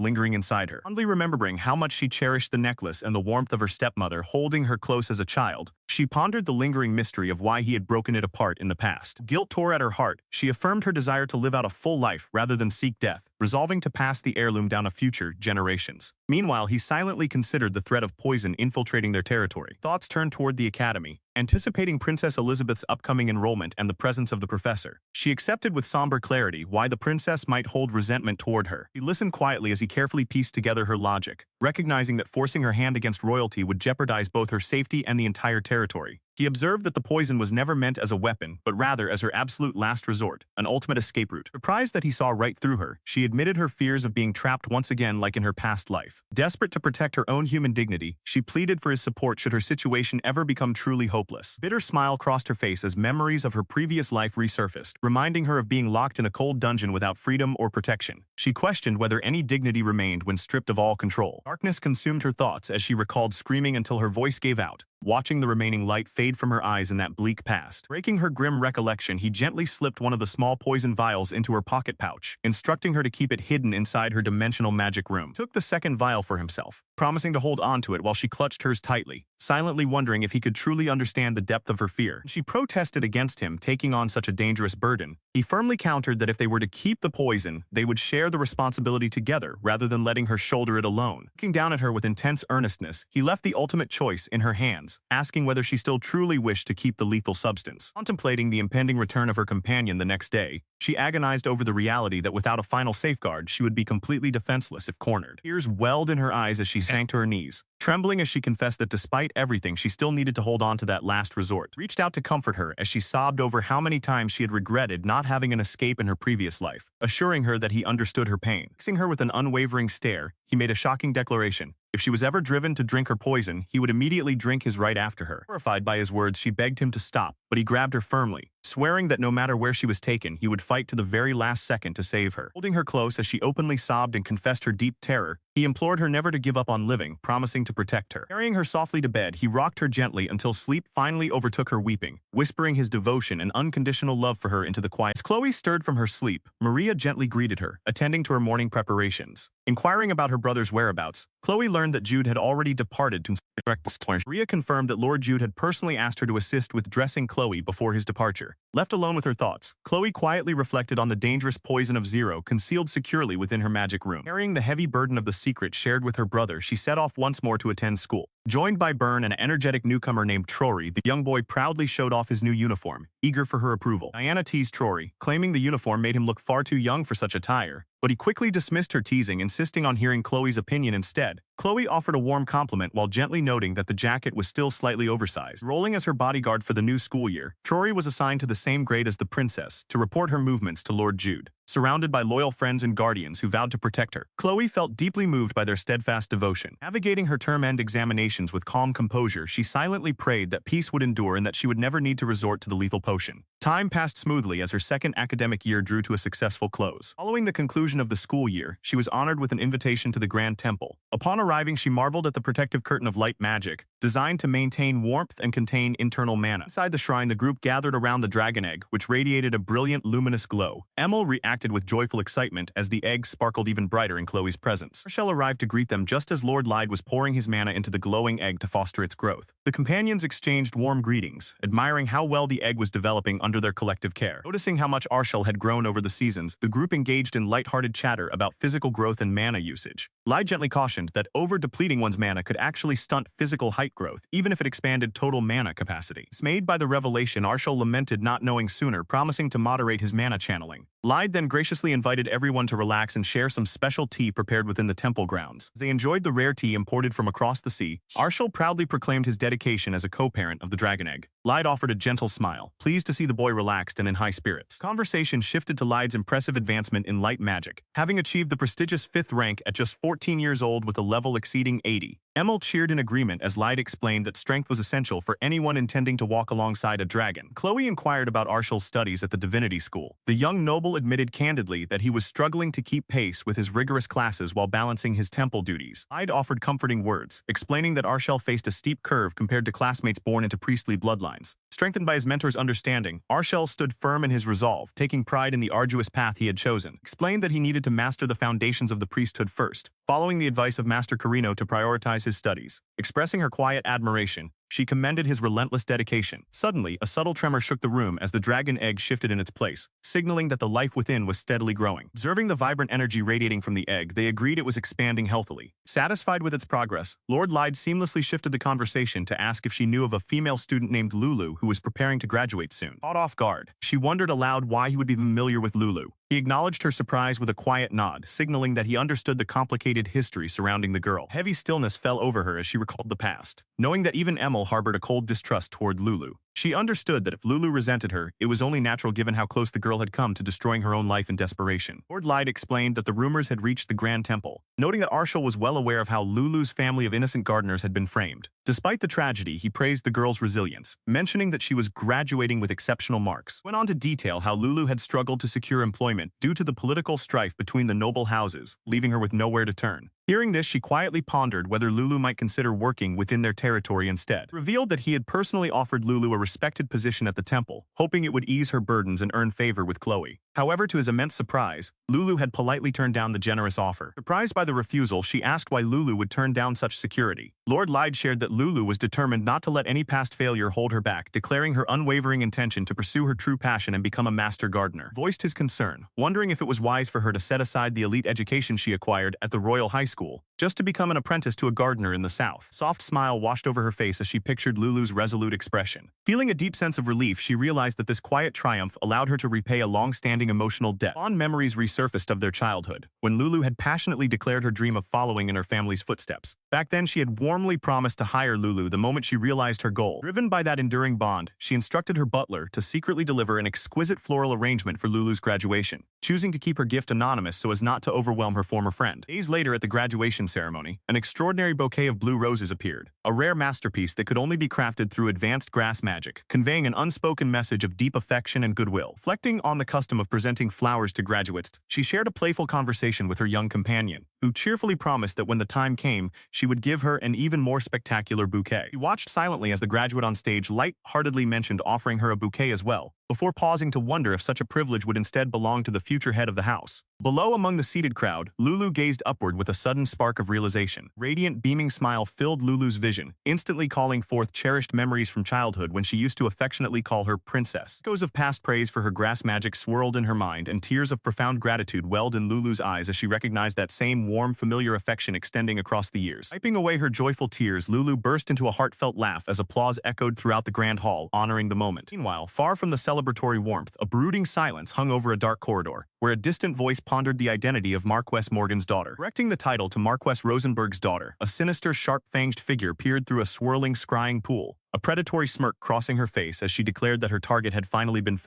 lingering inside her. Fondly remembering how much she cherished the necklace and the warmth of her stepmother holding her close as a child, she pondered the lingering mystery of why he had broken it apart in the past. Guilt tore at her heart. She affirmed her desire to live out a full life rather than seek death, resolving to pass the heirloom down to future generations. Meanwhile, he silently considered the threat of poison infiltrating their territory. Thoughts turned toward the academy, anticipating Princess Elizabeth's upcoming enrollment and the presence of the professor. She accepted with somber clarity why the princess might hold resentment toward her. He listened quietly as he carefully pieced together her logic, recognizing that forcing her hand against royalty would jeopardize both her safety and the entire territory. He observed that the poison was never meant as a weapon, but rather as her absolute last resort, an ultimate escape route. Surprised that he saw right through her, she admitted her fears of being trapped once again like in her past life. Desperate to protect her own human dignity, she pleaded for his support should her situation ever become truly hopeless. Bitter smile crossed her face as memories of her previous life resurfaced, reminding her of being locked in a cold dungeon without freedom or protection. She questioned whether any dignity remained when stripped of all control. Darkness consumed her thoughts as she recalled screaming until her voice gave out, watching the remaining light fade from her eyes in that bleak past. Breaking her grim recollection, he gently slipped one of the small poison vials into her pocket pouch, instructing her to keep it hidden inside her dimensional magic room. He took the second vial for himself, promising to hold on to it while she clutched hers tightly, silently wondering if he could truly understand the depth of her fear. She protested against him taking on such a dangerous burden. He firmly countered that if they were to keep the poison, they would share the responsibility together rather than letting her shoulder it alone. Looking down at her with intense earnestness, he left the ultimate choice in her hands, asking whether she still truly wished to keep the lethal substance. Contemplating the impending return of her companion the next day, she agonized over the reality that without a final safeguard, she would be completely defenseless if cornered. Tears welled in her eyes as she sank to her knees, trembling as she confessed that despite everything, she still needed to hold on to that last resort. Reached out to comfort her as she sobbed over how many times she had regretted not having an escape in her previous life, assuring her that he understood her pain. Fixing her with an unwavering stare, he made a shocking declaration. If she was ever driven to drink her poison, he would immediately drink his right after her. Horrified by his words, she begged him to stop, but he grabbed her firmly, swearing that no matter where she was taken, he would fight to the very last second to save her. Holding her close as she openly sobbed and confessed her deep terror, he implored her never to give up on living, promising to protect her. Carrying her softly to bed, he rocked her gently until sleep finally overtook her weeping, whispering his devotion and unconditional love for her into the quiet. As Chloe stirred from her sleep, Maria gently greeted her, attending to her morning preparations. Inquiring about her brother's whereabouts, Chloe learned that Jude had already departed to direct this point. Maria confirmed that Lord Jude had personally asked her to assist with dressing Chloe before his departure. Left alone with her thoughts, Chloe quietly reflected on the dangerous poison of Zero concealed securely within her magic room. Carrying the heavy burden of the secret shared with her brother, she set off once more to attend school. Joined by Byrne and an energetic newcomer named Trory, the young boy proudly showed off his new uniform, eager for her approval. Diana teased Trory, claiming the uniform made him look far too young for such attire, but he quickly dismissed her teasing, insisting on hearing Chloe's opinion instead. Chloe offered a warm compliment while gently noting that the jacket was still slightly oversized. Rolling as her bodyguard for the new school year, Trory was assigned to the same grade as the princess to report her movements to Lord Jude. Surrounded by loyal friends and guardians who vowed to protect her, Chloe felt deeply moved by their steadfast devotion. Navigating her term-end examinations with calm composure, she silently prayed that peace would endure and that she would never need to resort to the lethal potion. Time passed smoothly as her second academic year drew to a successful close. Following the conclusion of the school year, she was honored with an invitation to the Grand Temple. Upon arriving, she marveled at the protective curtain of light magic, designed to maintain warmth and contain internal mana. Inside the shrine, the group gathered around the dragon egg, which radiated a brilliant, luminous glow. Emil reacted with joyful excitement as the egg sparkled even brighter in Chloe's presence. Marshall arrived to greet them just as Lord Lyde was pouring his mana into the glowing egg to foster its growth. The companions exchanged warm greetings, admiring how well the egg was developing under their collective care. Noticing how much Arshel had grown over the seasons, the group engaged in lighthearted chatter about physical growth and mana usage. Lyde gently cautioned that over-depleting one's mana could actually stunt physical height light growth, even if it expanded total mana capacity. Dismayed by the revelation, Arshal lamented not knowing sooner, promising to moderate his mana channeling. Lyde then graciously invited everyone to relax and share some special tea prepared within the temple grounds. As they enjoyed the rare tea imported from across the sea, Arshal proudly proclaimed his dedication as a co-parent of the dragon egg. Lyde offered a gentle smile, pleased to see the boy relaxed and in high spirits. Conversation shifted to Lyde's impressive advancement in light magic, having achieved the prestigious 5th rank at just 14 years old with a level exceeding 80. Emil cheered in agreement as Lyde explained that strength was essential for anyone intending to walk alongside a dragon. Chloe inquired about Arshal's studies at the divinity school. The young noble admitted candidly that he was struggling to keep pace with his rigorous classes while balancing his temple duties. Lyde offered comforting words, explaining that Arshal faced a steep curve compared to classmates born into priestly bloodlines. Strengthened by his mentor's understanding, Arshal stood firm in his resolve, taking pride in the arduous path he had chosen. Explained that he needed to master the foundations of the priesthood first, following the advice of Master Carino to prioritize his studies. Expressing her quiet admiration, she commended his relentless dedication. Suddenly, a subtle tremor shook the room as the dragon egg shifted in its place, signaling that the life within was steadily growing. Observing the vibrant energy radiating from the egg, they agreed it was expanding healthily. Satisfied with its progress, Lord Lyde seamlessly shifted the conversation to ask if she knew of a female student named Lulu who was preparing to graduate soon. Caught off guard, she wondered aloud why he would be familiar with Lulu. He acknowledged her surprise with a quiet nod, signaling that he understood the complicated history surrounding the girl. Heavy stillness fell over her as she recalled the past. Knowing that even Emil harbored a cold distrust toward Lulu, she understood that if Lulu resented her, it was only natural given how close the girl had come to destroying her own life in desperation. Lord Lyde explained that the rumors had reached the Grand Temple, noting that Arshal was well aware of how Lulu's family of innocent gardeners had been framed. Despite the tragedy, he praised the girl's resilience, mentioning that she was graduating with exceptional marks. Went on to detail how Lulu had struggled to secure employment due to the political strife between the noble houses, leaving her with nowhere to turn. Hearing this, she quietly pondered whether Lulu might consider working within their territory instead. Revealed that he had personally offered Lulu a respected position at the temple, hoping it would ease her burdens and earn favor with Chloe. However, to his immense surprise, Lulu had politely turned down the generous offer. Surprised by the refusal, she asked why Lulu would turn down such security. Lord Lyde shared that Lulu was determined not to let any past failure hold her back, declaring her unwavering intention to pursue her true passion and become a master gardener. Voiced his concern, wondering if it was wise for her to set aside the elite education she acquired at the Royal High School, just to become an apprentice to a gardener in the South. Soft smile washed over her face as she pictured Lulu's resolute expression. Feeling a deep sense of relief, she realized that this quiet triumph allowed her to repay a long-standing emotional debt. Fond memories resurfaced of their childhood, when Lulu had passionately declared her dream of following in her family's footsteps. Back then, she had warmly promised to hire Lulu the moment she realized her goal. Driven by that enduring bond, she instructed her butler to secretly deliver an exquisite floral arrangement for Lulu's graduation, choosing to keep her gift anonymous so as not to overwhelm her former friend. Days later at the graduation ceremony, an extraordinary bouquet of blue roses appeared, a rare masterpiece that could only be crafted through advanced grass magic, conveying an unspoken message of deep affection and goodwill. Reflecting on the custom of presenting flowers to graduates, she shared a playful conversation with her young companion, who cheerfully promised that when the time came, she would give her an even more spectacular bouquet. She watched silently as the graduate on stage light-heartedly mentioned offering her a bouquet as well, before pausing to wonder if such a privilege would instead belong to the future head of the house. Below, among the seated crowd, Lulu gazed upward with a sudden spark of realization. Radiant, beaming smile filled Lulu's vision, instantly calling forth cherished memories from childhood when she used to affectionately call her princess. Echoes of past praise for her grass magic swirled in her mind, and tears of profound gratitude welled in Lulu's eyes as she recognized that same warm, familiar affection extending across the years. Wiping away her joyful tears, Lulu burst into a heartfelt laugh as applause echoed throughout the grand hall, honoring the moment. Meanwhile, far from the celebratory warmth, a brooding silence hung over a dark corridor, where a distant voice pondered the identity of Marquess Morgan's daughter. Correcting the title to Marquess Rosenberg's daughter, a sinister, sharp-fanged figure peered through a swirling, scrying pool, a predatory smirk crossing her face as she declared that her target had finally been